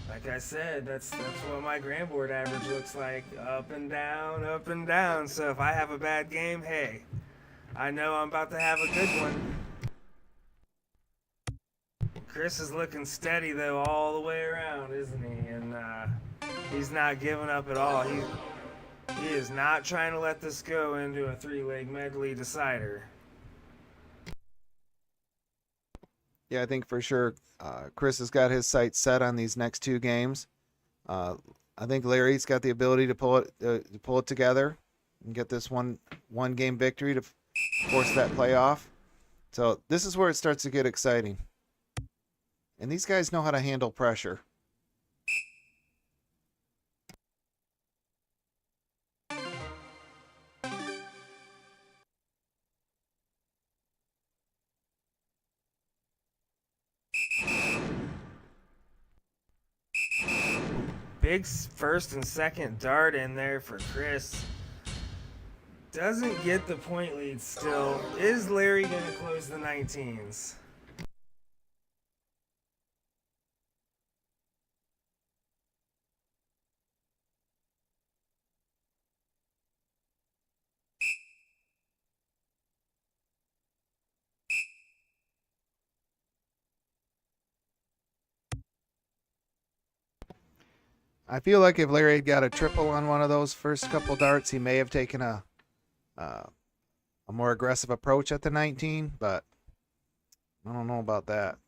Like I said, that's what my grand board average looks like. Up and down, up and down. So if I have a bad game, hey, I know I'm about to have a good one. Chris is looking steady, though, all the way around, isn't he? And he's not giving up at all. He is not trying to let this go into a 3-leg medley decider. Yeah, I think for sure Chris has got his sights set on these next 2 games. I think Larry's got the ability to pull it together and get this one game victory to force that playoff. So this is where it starts to get exciting. And these guys know how to handle pressure. Big first and second dart in there for Chris. Doesn't get the point lead still. Is Larry going to close the 19s? I feel like if Larry had got a triple on one of those first couple darts, he may have taken a more aggressive approach at the 19, but I don't know about that.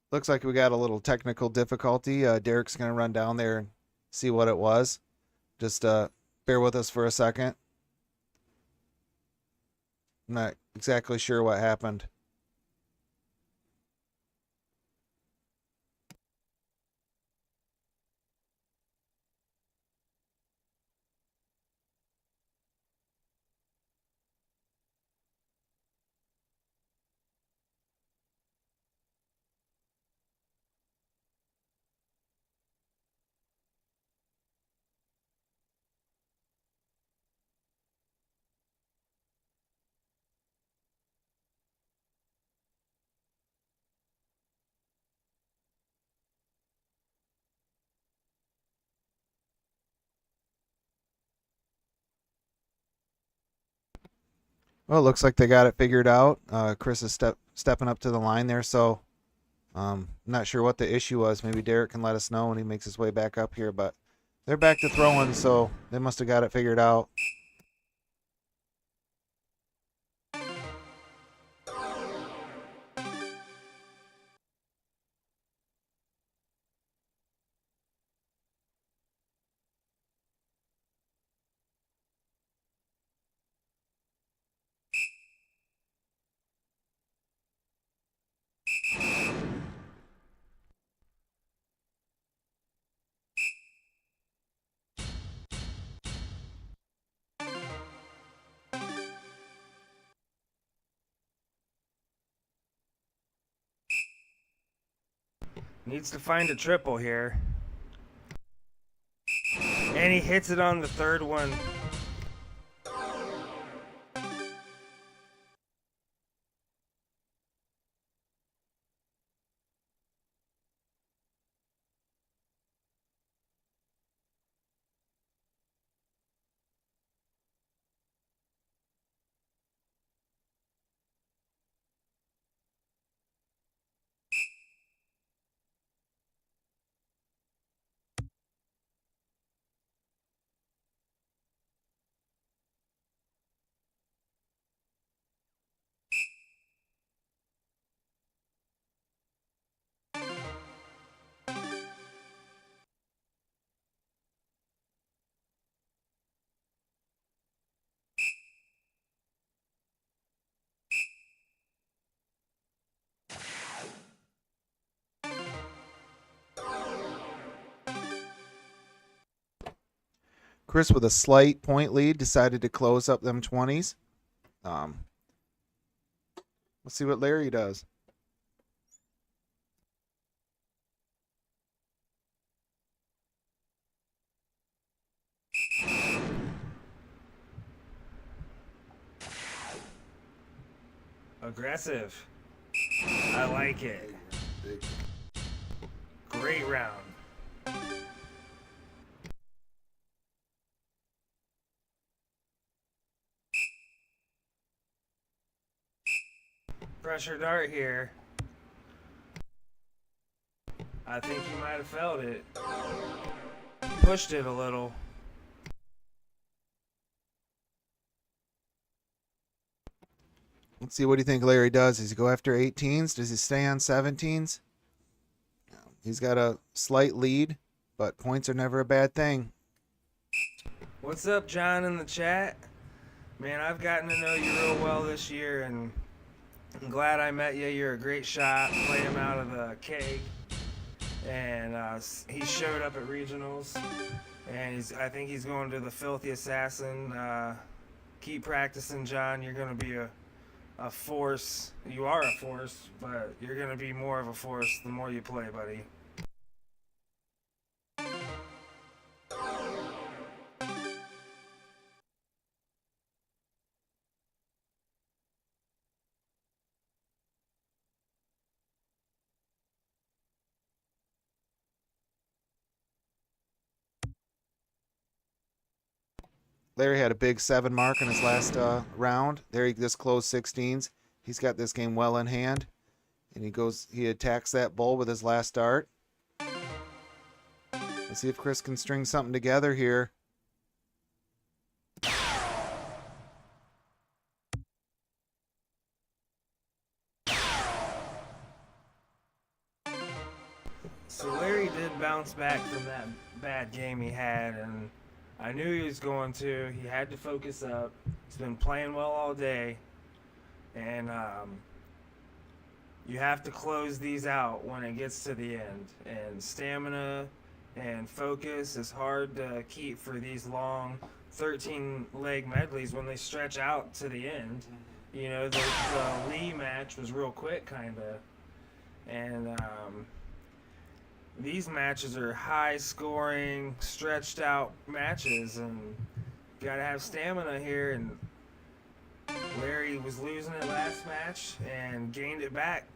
Looks like we got a little technical difficulty. Derek's going to run down there and see what it was. Just bear with us for a second. I'm not exactly sure what happened. Well, it looks like they got it figured out. Chris is stepping up to the line there, so I'm not sure what the issue was. Maybe Derek can let us know when he makes his way back up here, but they're back to throwing, so they must have got it figured out. Needs to find a triple here. And he hits it on the third one. Chris, with a slight point lead, decided to close up them 20s. Let's see what Larry does. Aggressive. I like it. Great round. Pressure dart here. I think he might have felt it. pushed it a little. Let's see, what do you think Larry does? Does he go after 18s? Does he stay on 17s? He's got a slight lead, but points are never a bad thing. What's up, John, in the chat? Man, I've gotten to know you real well this year, and I'm glad I met you. You're a great shot. Played him out of the keg, and he showed up at regionals, and I think he's going to the Filthy Assassin. Keep practicing, John. You're going to be a force. You are a force, but you're going to be more of a force the more you play, buddy. Larry had a big 7 mark in his last round. There he just closed 16s. He's got this game well in hand. And he attacks that bull with his last dart. Let's see if Chris can string something together here. So Larry did bounce back from that bad game he had, and I knew he was going to. He had to focus up. He's been playing well all day, and you have to close these out when it gets to the end. And stamina and focus is hard to keep for these long 13-leg medleys when they stretch out to the end. You know, the Lee match was real quick, kind of, and these matches are high-scoring, stretched-out matches, and you gotta have stamina here. And Larry was losing it last match and gained it back.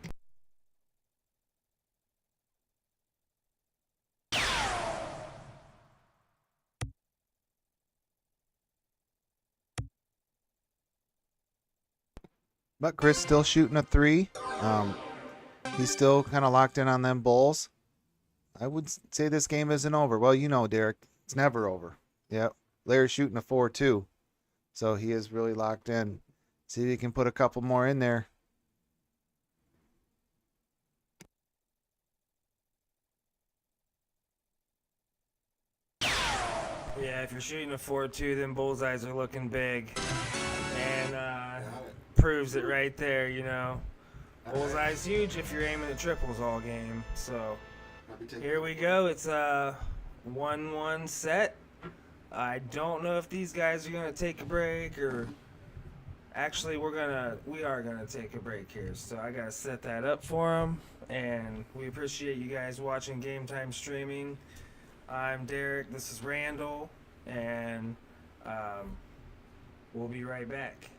But Chris still shooting a 3. He's still kind of locked in on them bulls. I would say this game isn't over. Well, you know, Derek, it's never over. Yep. Larry's shooting a 4 too. So he is really locked in. See if he can put a couple more in there. Yeah, if you're shooting a 4-2, then bullseyes are looking big. And proves it right there, you know. Bullseye's huge if you're aiming at triples all game. So here we go. It's a 1-1 set. I don't know if these guys are gonna take a break, or actually we are gonna take a break here. So I gotta set that up for them. And we appreciate you guys watching Game Time Streaming. I'm Derek. This is Randall, and we'll be right back.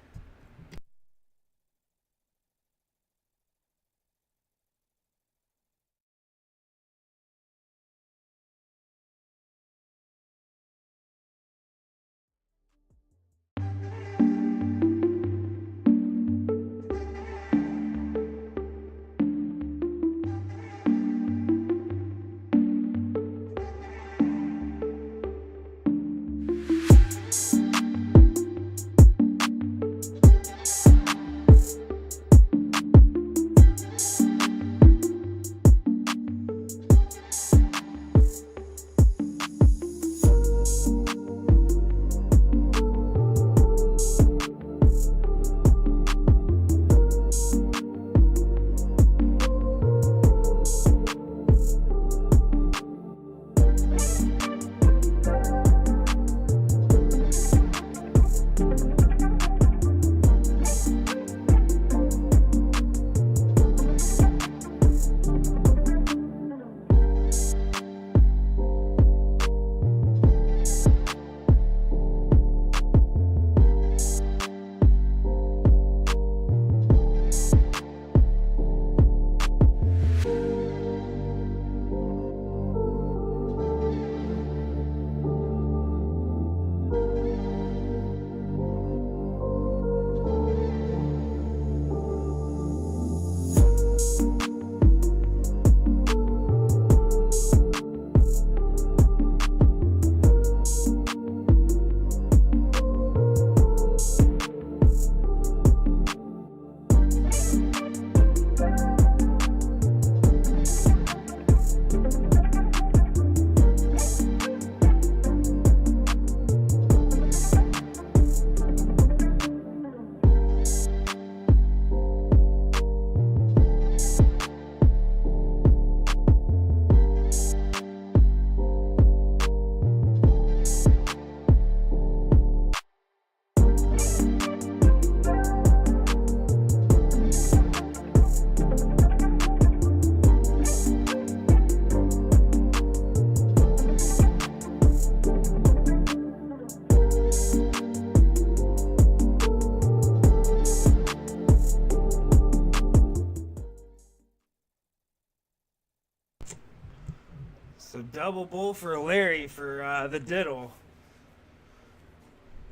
So double bull for Larry for the diddle.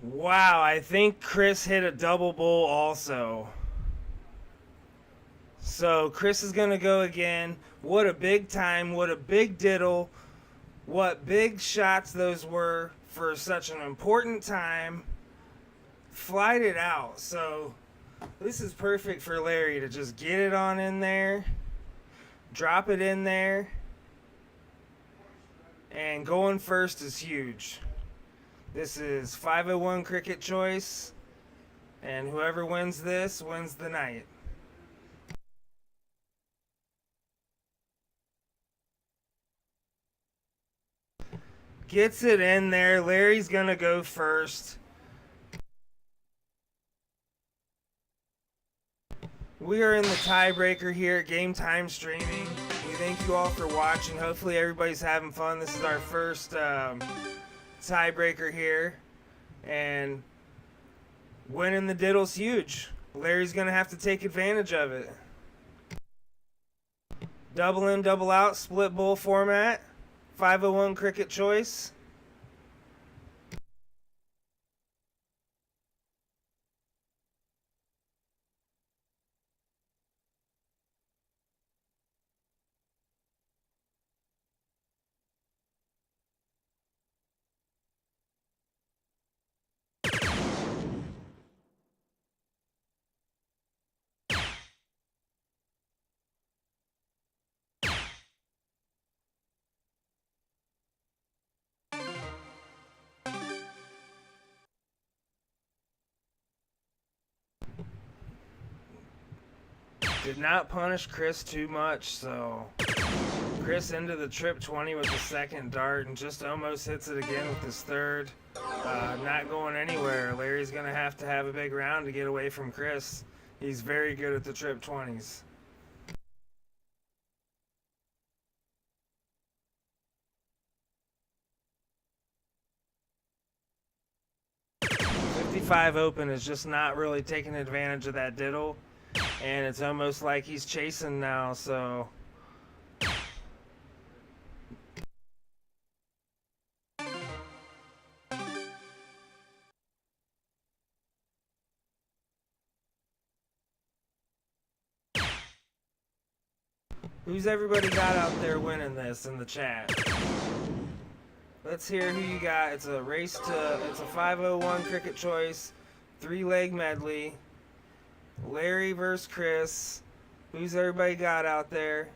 Wow, I think Chris hit a double bull also. So Chris is going to go again. What a big time. What a big diddle. What big shots those were for such an important time. Flied it out. So this is perfect for Larry to just get it on in there. Drop it in there. And going first is huge. This is 501 cricket choice. And whoever wins this wins the night. Gets it in there. Larry's going to go first. We are in the tiebreaker here at Game Time Streaming. We thank you all for watching. Hopefully everybody's having fun. This is our first tiebreaker here. And winning the diddle's huge. Larry's going to have to take advantage of it. Double in, double out, split bull format. 501 cricket choice. Did not punish Chris too much, so Chris into the trip 20 with the second dart and just almost hits it again with his third. Not going anywhere. Larry's going to have a big round to get away from Chris. He's very good at the trip 20s. .55 open is just not really taking advantage of that diddle. And it's almost like he's chasing now, so. Who's everybody got out there winning this in the chat? Let's hear who you got. It's a 501 cricket choice, 3-leg medley. Larry versus Chris. Who's everybody got out there?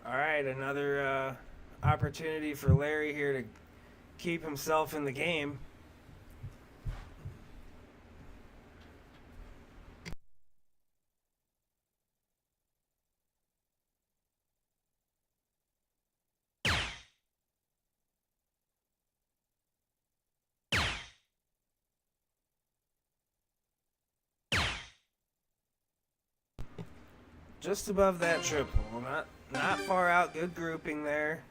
All right, another opportunity for Larry here to keep himself in the game. Just above that triple, not far out. Good grouping there.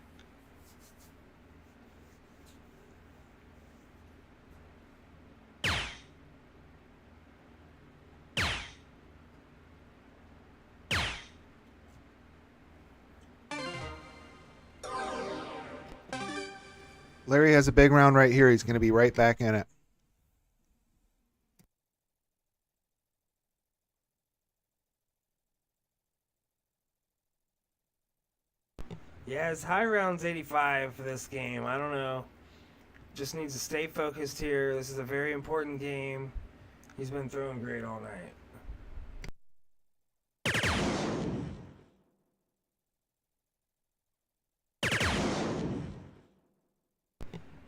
Larry has a big round right here. He's going to be right back in it. Yeah, his high round's 85 for this game. I don't know. Just needs to stay focused here. This is a very important game. He's been throwing great all night.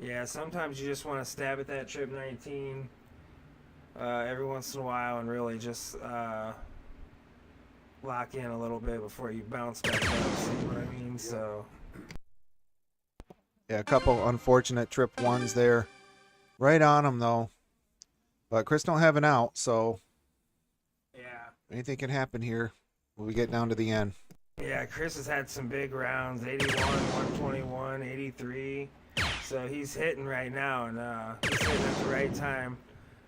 Yeah, sometimes you just want to stab at that trip 19 every once in a while and really just lock in a little bit before you bounce back up. See what I mean? So. Yeah, a couple unfortunate trip ones there. Right on him, though. But Chris don't have an out, so Yeah. anything can happen here when we get down to the end. Yeah, Chris has had some big rounds, 81, 121, 83. So he's hitting right now, and he's hitting at the right time.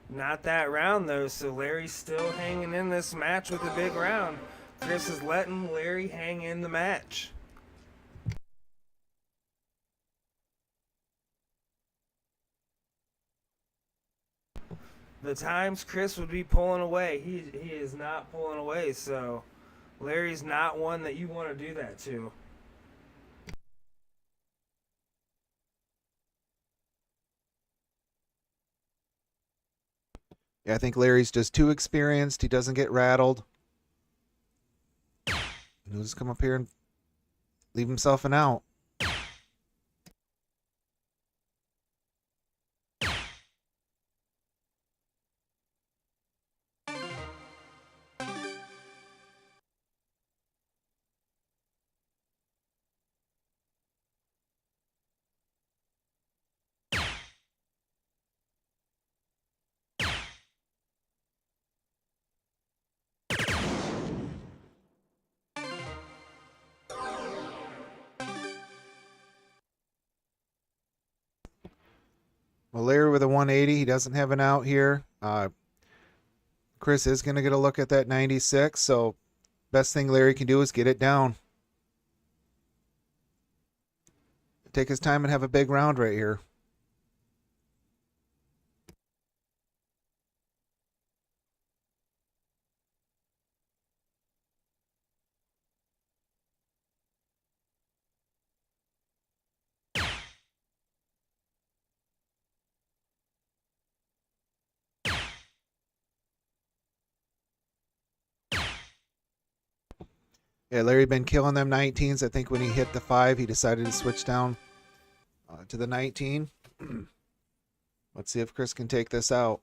Not that round, though, so Larry's still hanging in this match with a big round. Chris is letting Larry hang in the match. The times Chris would be pulling away, he is not pulling away, so Larry's not one that you want to do that to. Yeah, I think Larry's just too experienced. He doesn't get rattled. He'll just come up here and leave himself an out. Well, Larry with a 180. He doesn't have an out here. Chris is going to get a look at that 96, so best thing Larry can do is get it down. Take his time and have a big round right here. Yeah, Larry been killing them 19s. I think when he hit the 5, he decided to switch down to the 19. Let's see if Chris can take this out.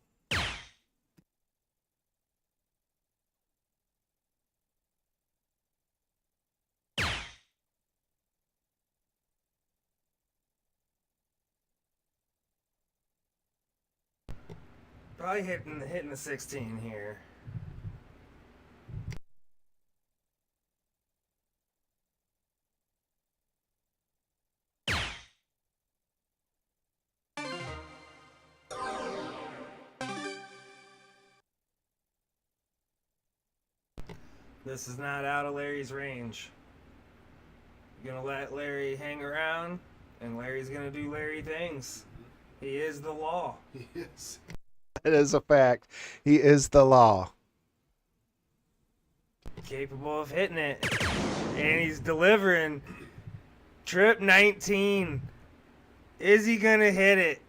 Probably hitting the 16 here. This is not out of Larry's range. You're gonna let Larry hang around, and Larry's gonna do Larry things. He is the law. Yes. It is a fact. He is the law. Capable of hitting it. And he's delivering. Trip 19. Is he gonna hit it?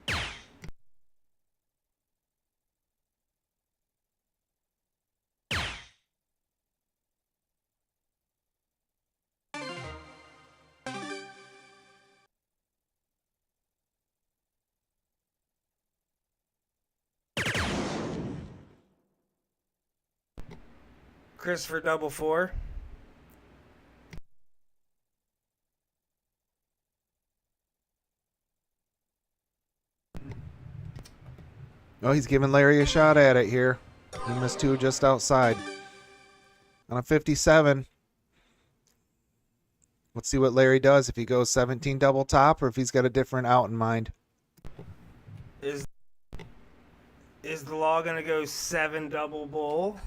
Christopher double 4. Oh, he's giving Larry a shot at it here. He missed 2 just outside. On a 57. Let's see what Larry does, if he goes 17 double top or if he's got a different out in mind. Is the law gonna go 7 double bull?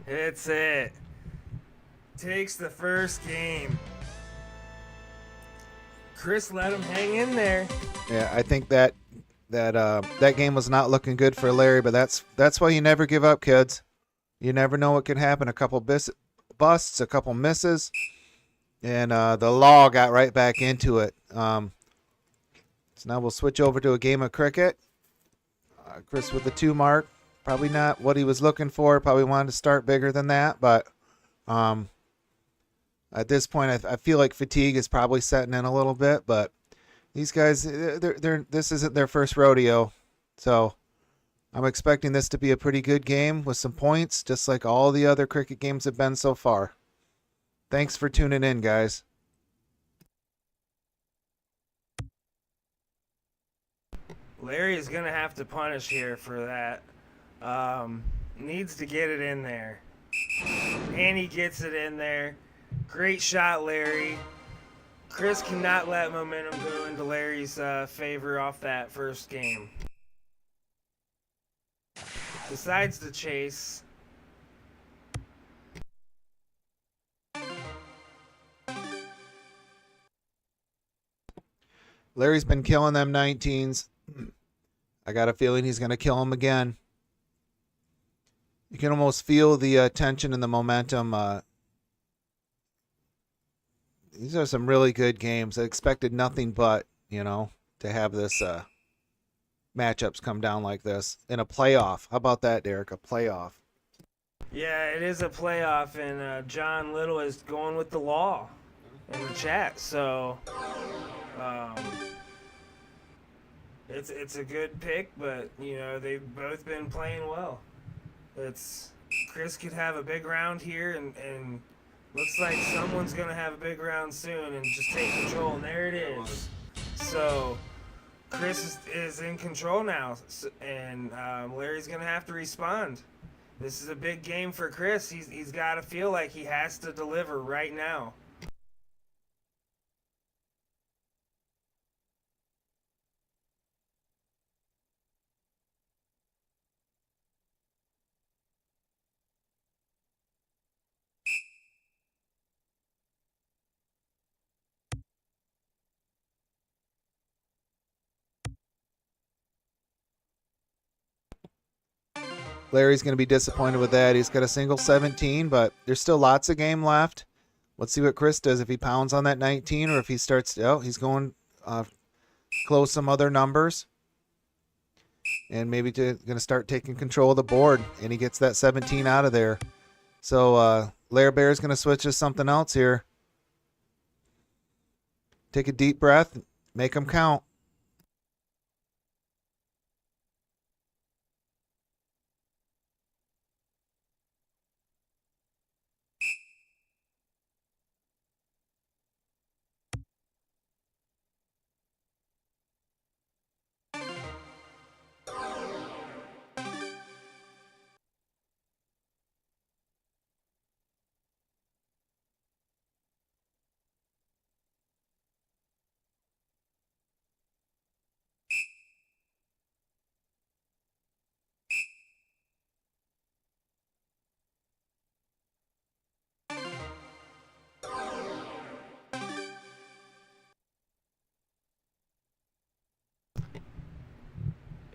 Hits it. Takes the first game. Chris let him hang in there. Yeah, I think that game was not looking good for Larry, but that's why you never give up, kids. You never know what can happen. A couple busts, a couple misses, and the Law got right back into it. So now we'll switch over to a game of cricket. Chris with the 2 mark. Probably not what he was looking for. Probably wanted to start bigger than that, but at this point, I feel like fatigue is probably setting in a little bit. But these guys, this isn't their first rodeo, so I'm expecting this to be a pretty good game with some points, just like all the other cricket games have been so far. Thanks for tuning in, guys. Larry is going to have to punish here for that. Needs to get it in there. And he gets it in there. Great shot, Larry. Chris cannot let momentum go into Larry's favor off that first game. Decides to chase. Larry's been killing them 19s. I got a feeling he's going to kill them again. You can almost feel the tension and the momentum. These are some really good games. I expected nothing but, to have this matchups come down like this in a playoff. How about that, Derek? A playoff. Yeah, it is a playoff, and John Little is going with the Law in the chat. So it's a good pick, but they've both been playing well. Chris could have a big round here, and looks like someone's gonna have a big round soon and just take control. And there it is. So Chris is in control now, and Larry's gonna have to respond. This is a big game for Chris. He's got to feel like he has to deliver right now. Larry's going to be disappointed with that. He's got a single 17, but there's still lots of game left. Let's see what Chris does, if he pounds on that 19 or if he starts, he's going close some other numbers. And maybe going to start taking control of the board, and he gets that 17 out of there. So Larry Bear's going to switch to something else here. Take a deep breath, make them count.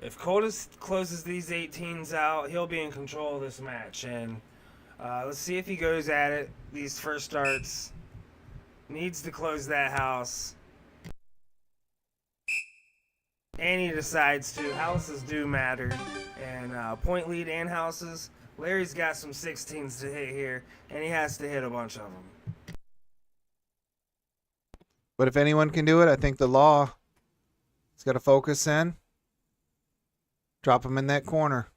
If Coultas closes these 18s out, he'll be in control of this match. And let's see if he goes at it. These first starts. Needs to close that house. And he decides to. Houses do matter. And point lead and houses. Larry's got some 16s to hit here. And he has to hit a bunch of them. But if anyone can do it, I think the Law has got to focus in. Drop him in that corner.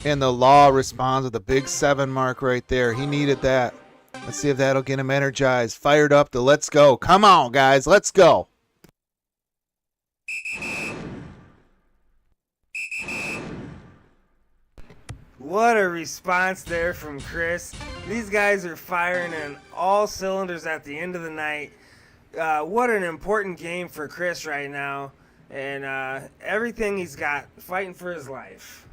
And the Law responds with a big 7 mark right there. He needed that. Let's see if that'll get him energized. Fired up to let's go. Come on, guys. Let's go. What a response there from Chris. These guys are firing on all cylinders at the end of the night. What an important game for Chris right now. And everything he's got, fighting for his life.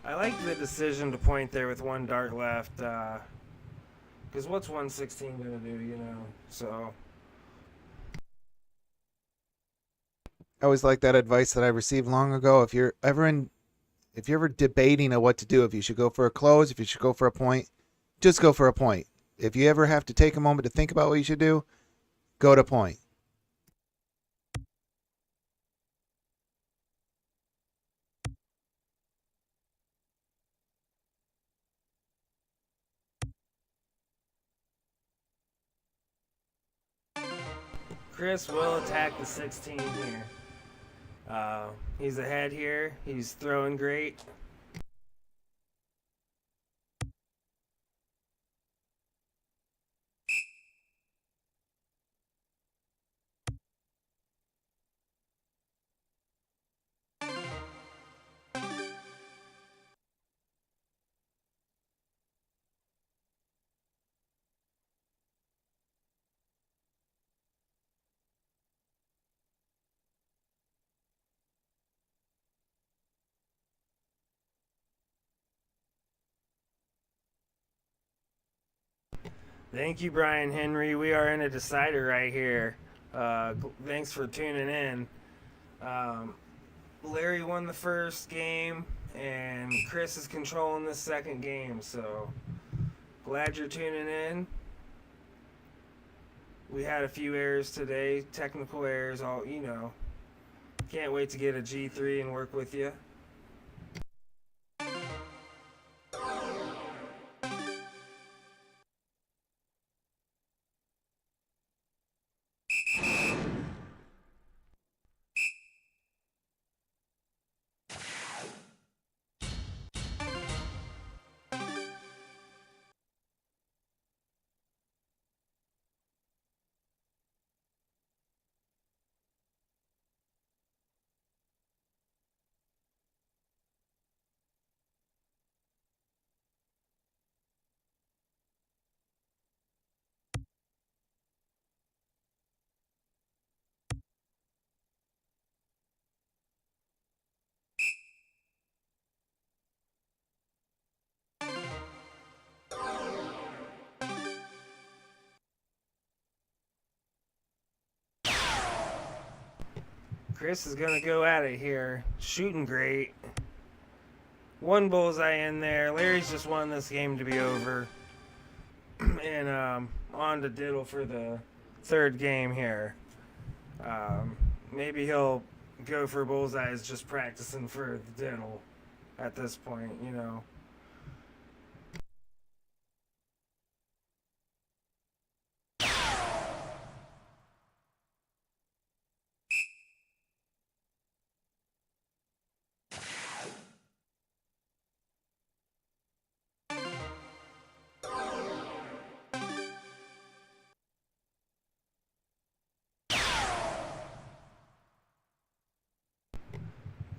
I like the decision to point there with one dart left. Because what's 116 going to do, you know? So, I always like that advice that I received long ago. If you're ever debating on what to do, if you should go for a close, if you should go for a point, just go for a point. If you ever have to take a moment to think about what you should do, go to point. Chris will attack the 16 here. He's ahead here. He's throwing great. Thank you, Brian Henry. We are in a decider right here. Thanks for tuning in. Larry won the first game, and Chris is controlling the second game. So glad you're tuning in. We had a few errors today, technical errors. All you know. Can't wait to get a G3 and work with you. Chris is going to go at it here. Shooting great. One bullseye in there. Larry's just wanting this game to be over. And on to Diddle for the third game here. Maybe he'll go for bullseyes just practicing for the Diddle at this point, you know.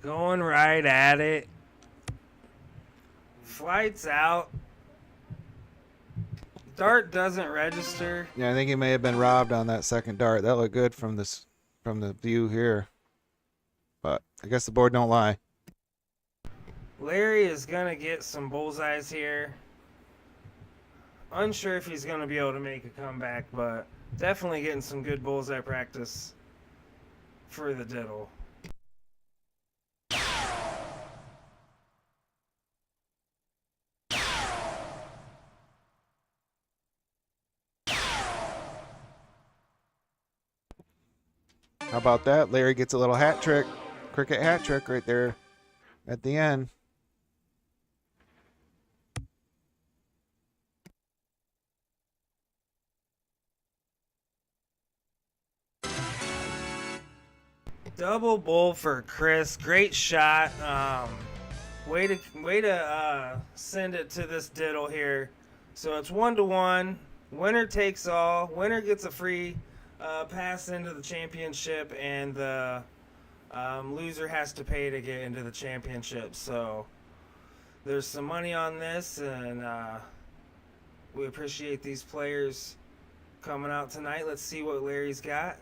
Going right at it. Flight's out. Dart doesn't register. Yeah, I think he may have been robbed on that second dart. That looked good from the view here. But I guess the board don't lie. Larry is going to get some bullseyes here. Unsure if he's going to be able to make a comeback, but definitely getting some good bullseye practice for the Diddle. How about that? Larry gets a little hat trick, cricket hat trick right there at the end. Double bull for Chris. Great shot. Way to send it to this Diddle here. So it's 1-1. Winner takes all. Winner gets a free pass into the championship, and the loser has to pay to get into the championship. So there's some money on this, and we appreciate these players coming out tonight. Let's see what Larry's got.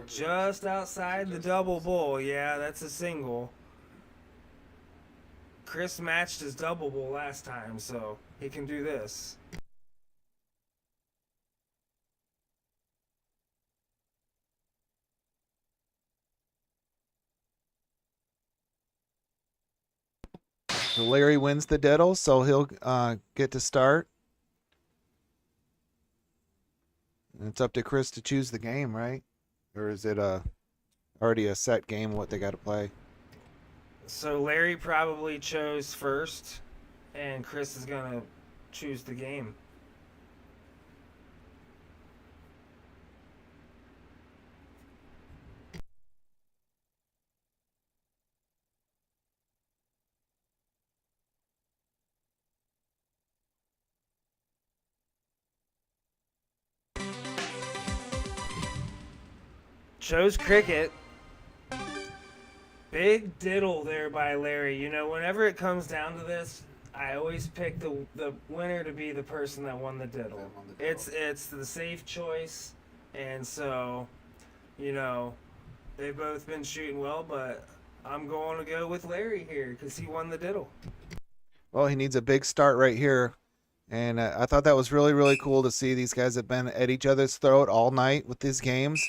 Just outside the double bull. Yeah, that's a single. Chris matched his double bowl last time, so he can do this. So Larry wins the diddle, so he'll get to start. And it's up to Chris to choose the game, right? Or is it already a set game what they got to play? So Larry probably chose first, and Chris is going to choose the game. Chose cricket. Big diddle there by Larry. You know, whenever it comes down to this, I always pick the winner to be the person that won the diddle. It's the safe choice, and so, you know, they've both been shooting well, but I'm going to go with Larry here because he won the diddle. Well, he needs a big start right here. And I thought that was really, really cool to see. These guys have been at each other's throat all night with these games.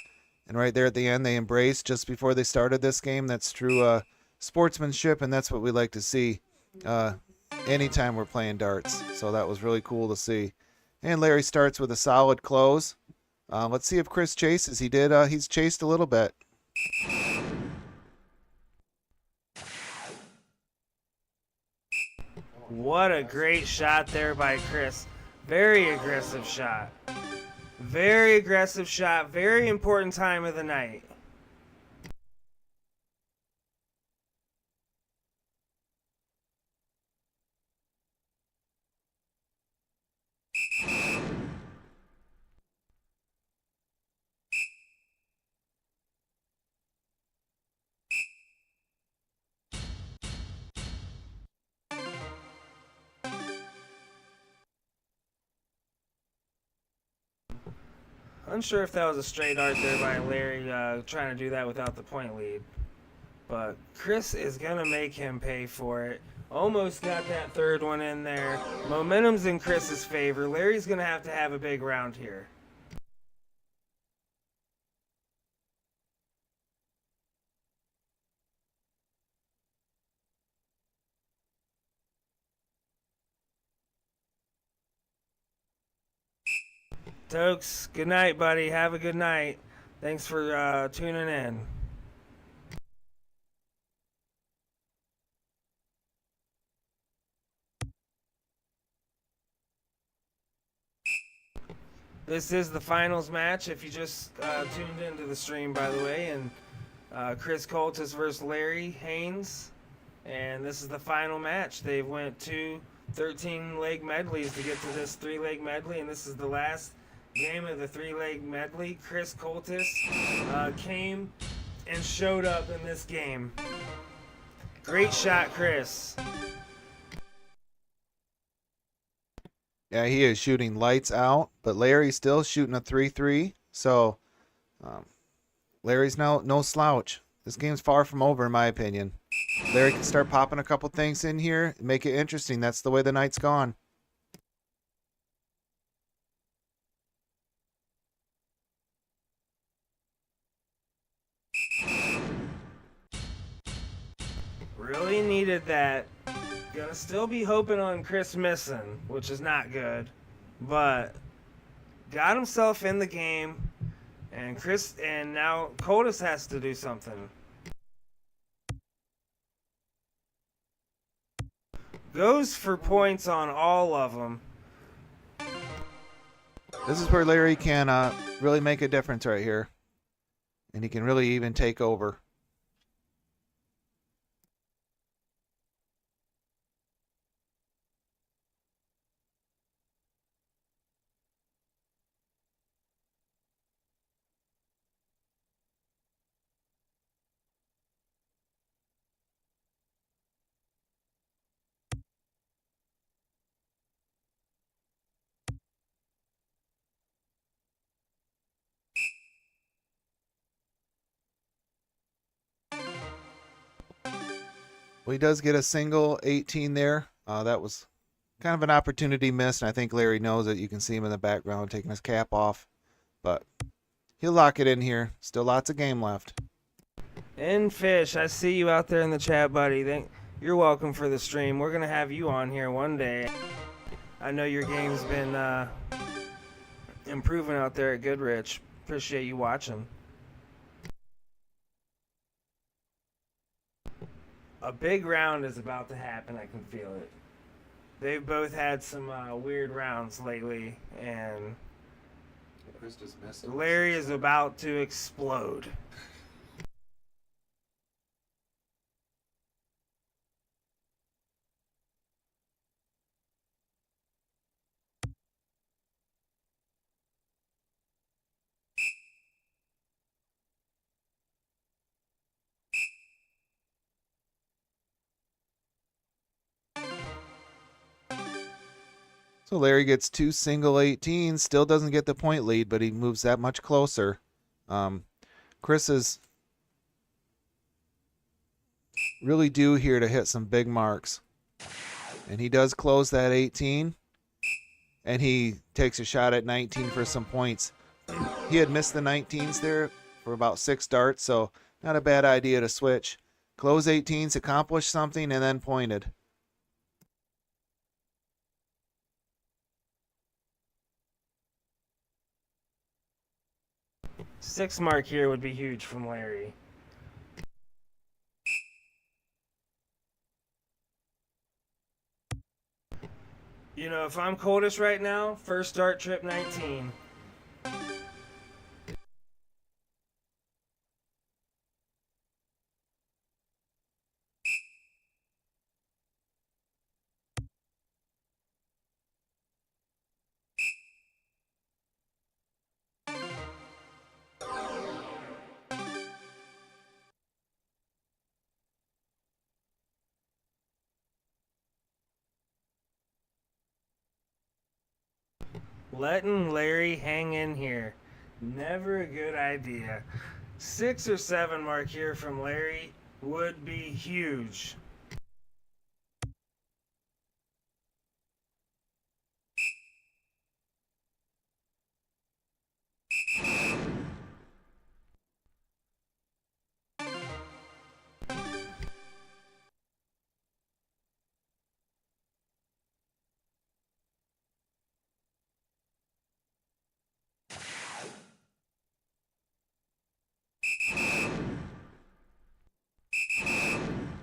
And right there at the end, they embraced just before they started this game. That's true sportsmanship, and that's what we like to see anytime we're playing darts. So that was really cool to see. And Larry starts with a solid close. Let's see if Chris chases. He did. He's chased a little bit. What a great shot there by Chris. Very aggressive shot. Very aggressive shot. Very important time of the night. Unsure if that was a straight art there by Larry trying to do that without the point lead. But Chris is going to make him pay for it. Almost got that third one in there. Momentum's in Chris's favor. Larry's going to have a big round here. Tokes, good night, buddy. Have a good night. Thanks for tuning in. This is the finals match. If you just tuned into the stream, by the way, and Chris Coultas versus Larry Haines, and this is the final match. They went 2 13-leg medleys to get to this 3-leg medley, and this is the last game of the 3-leg medley. Chris Coultas came and showed up in this game. Great shot, Chris. Yeah, he is shooting lights out, but Larry's still shooting a 3-3. So Larry's no slouch. This game's far from over, in my opinion. Larry can start popping a couple things in here and make it interesting. That's the way the night's gone. Really needed that. Gonna still be hoping on Chris missing, which is not good, but got himself in the game, and now Coultas has to do something. Goes for points on all of them. This is where Larry can really make a difference right here, and he can really even take over. Well, he does get a single 18 there. That was kind of an opportunity missed, and I think Larry knows it. You can see him in the background taking his cap off. But he'll lock it in here. Still lots of game left. And Fish, I see you out there in the chat, buddy. You're welcome for the stream. We're going to have you on here one day. I know your game's been improving out there at Goodrich. Appreciate you watching. A big round is about to happen. I can feel it. They've both had some weird rounds lately, and Larry is about to explode. So Larry gets 2 single 18s. Still doesn't get the point lead, but he moves that much closer. Chris is really due here to hit some big marks. And he does close that 18. And he takes a shot at 19 for some points. He had missed the 19s there for about 6 darts, so not a bad idea to switch. Close 18s, accomplish something, and then pointed. Six mark here would be huge from Larry. You know, if I'm Coultas right now, first start trip 19. Letting Larry hang in here. Never a good idea. 6 or 7 mark here from Larry would be huge.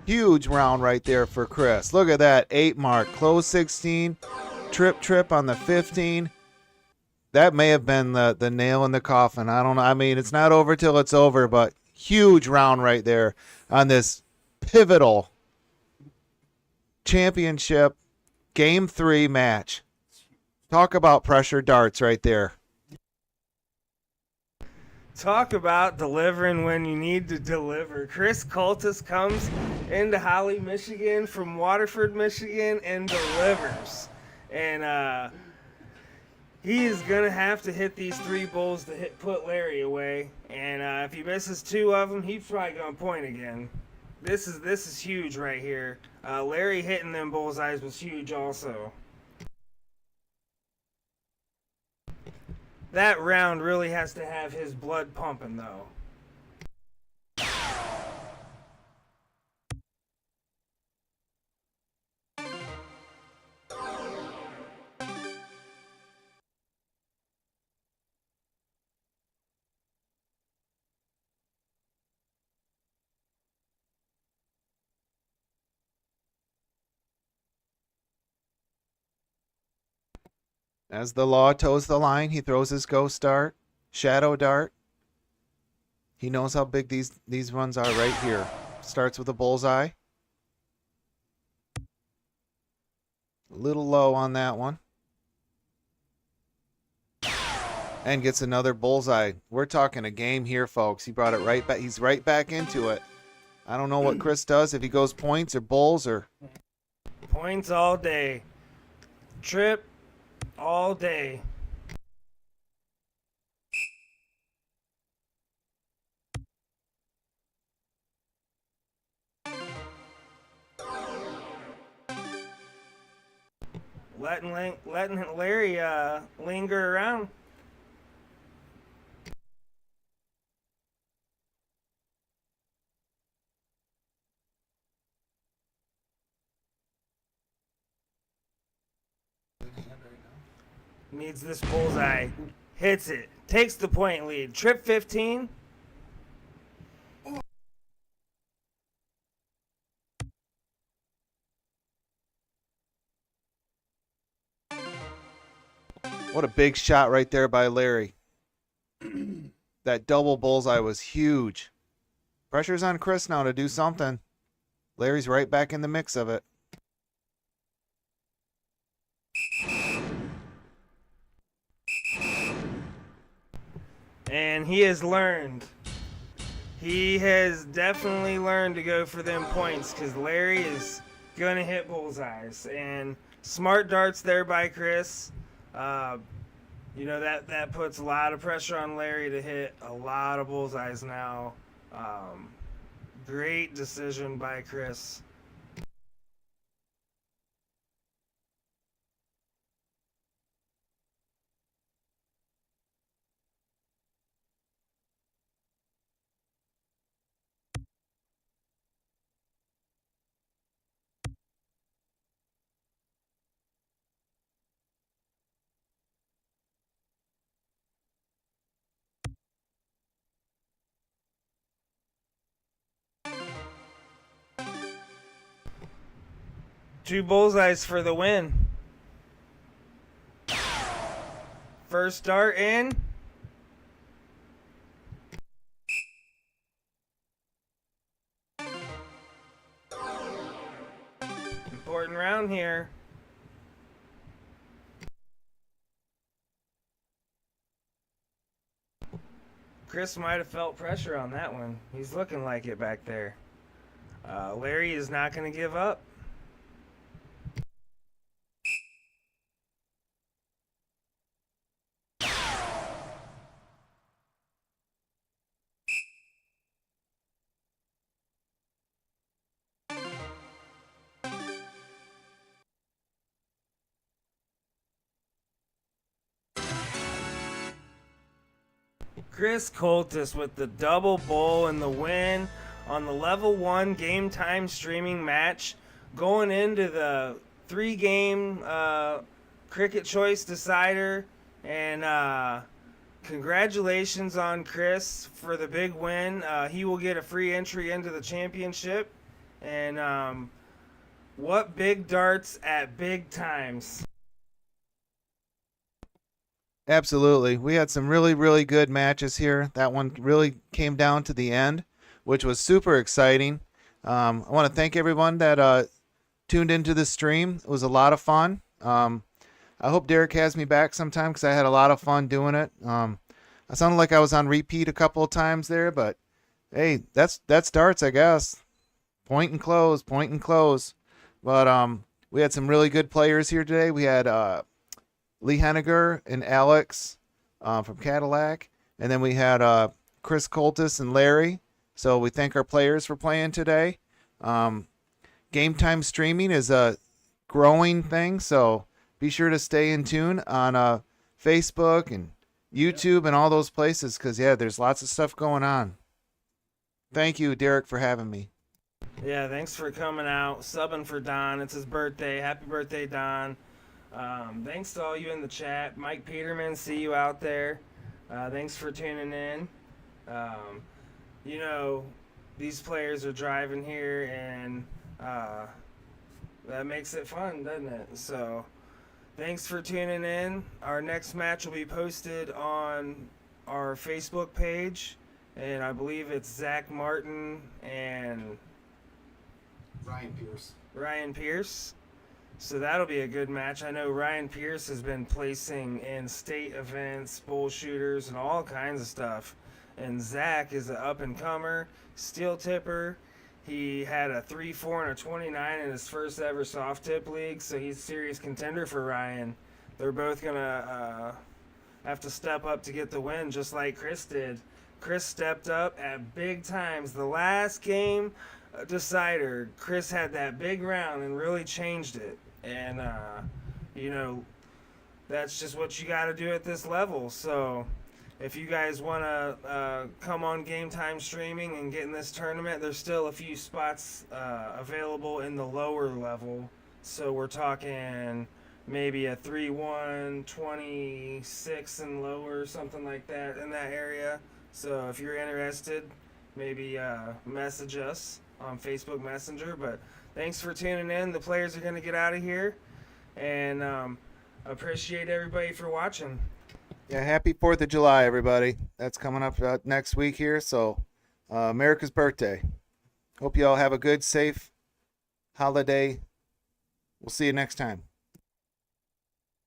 Huge round right there for Chris. Look at that, 8 mark. Close 16, trip on the 15. That may have been the nail in the coffin. I don't know. I mean, it's not over till it's over, but huge round right there on this pivotal championship Game 3 match. Talk about pressure darts right there. Talk about delivering when you need to deliver. Chris Coultas comes into Holly, Michigan from Waterford, Michigan, and delivers. And he is going to have to hit these 3 bulls to put Larry away. And if he misses 2 of them, he's probably going to point again. This is huge right here. Larry hitting them bullseyes was huge also. That round really has to have his blood pumping, though. As the law toes the line, he throws his ghost dart, shadow dart. He knows how big these runs are right here. Starts with a bullseye. A little low on that one. And gets another bullseye. We're talking a game here, folks. He brought it right back. He's right back into it. I don't know what Chris does, if he goes points or bulls or... Points all day. Trip all day. letting Larry linger around. Needs this bullseye. Hits it. Takes the point lead. Trip 15. What a big shot right there by Larry. That double bullseye was huge. Pressure's on Chris now to do something. Larry's right back in the mix of it. And he has learned. He has definitely learned to go for them points because Larry is going to hit bullseyes. And smart darts there by Chris. That puts a lot of pressure on Larry to hit a lot of bullseyes now. Great decision by Chris. Two bullseyes for the win. First dart in. Important round here. Chris might have felt pressure on that one. He's looking like it back there. Larry is not going to give up. Chris Coultas with the double bowl and the win on the level 1 game time streaming match, going into the 3-game cricket choice decider. And congratulations on Chris for the big win. He will get a free entry into the championship. And what big darts at big times. Absolutely. We had some really, really good matches here. That one really came down to the end, which was super exciting. I want to thank everyone that tuned into the stream. It was a lot of fun. I hope Derek has me back sometime because I had a lot of fun doing it. I sounded like I was on repeat a couple of times there, but hey, that's darts, I guess. Point and close, point and close. But we had some really good players here today. We had Lee Hennagir and Alex from Cadillac. And then we had Chris Coultas and Larry. So we thank our players for playing today. Game time streaming is a growing thing, so be sure to stay in tune on Facebook and YouTube and all those places because, yeah, there's lots of stuff going on. Thank you, Derek, for having me. Yeah, thanks for coming out, subbing for Don. It's his birthday. Happy birthday, Don. Thanks to all you in the chat. Mike Peterman, see you out there. Thanks for tuning in. These players are driving here, and that makes it fun, doesn't it? So thanks for tuning in. Our next match will be posted on our Facebook page, and I believe it's Zach Martin and Ryan Pierce. So that'll be a good match. I know Ryan Pierce has been placing in state events, bull shooters, and all kinds of stuff. And Zach is an up-and-comer, steel tipper. He had a 3-4 and a 29 in his first ever soft tip league, so he's a serious contender for Ryan. They're both going to have to step up to get the win, just like Chris did. Chris stepped up at big times. The last game decider, Chris had that big round and really changed it. And you know, that's just what you got to do at this level. So if you guys want to come on Game Time Streaming and get in this tournament, there's still a few spots available in the lower level. So we're talking maybe a 3-1, 26 and lower, something like that in that area. So if you're interested, maybe message us on Facebook Messenger. But thanks for tuning in. The players are going to get out of here. And appreciate everybody for watching. Yeah, happy 4th of July, everybody. That's coming up next week here. So, America's birthday. Hope you all have a good, safe holiday. We'll see you next time.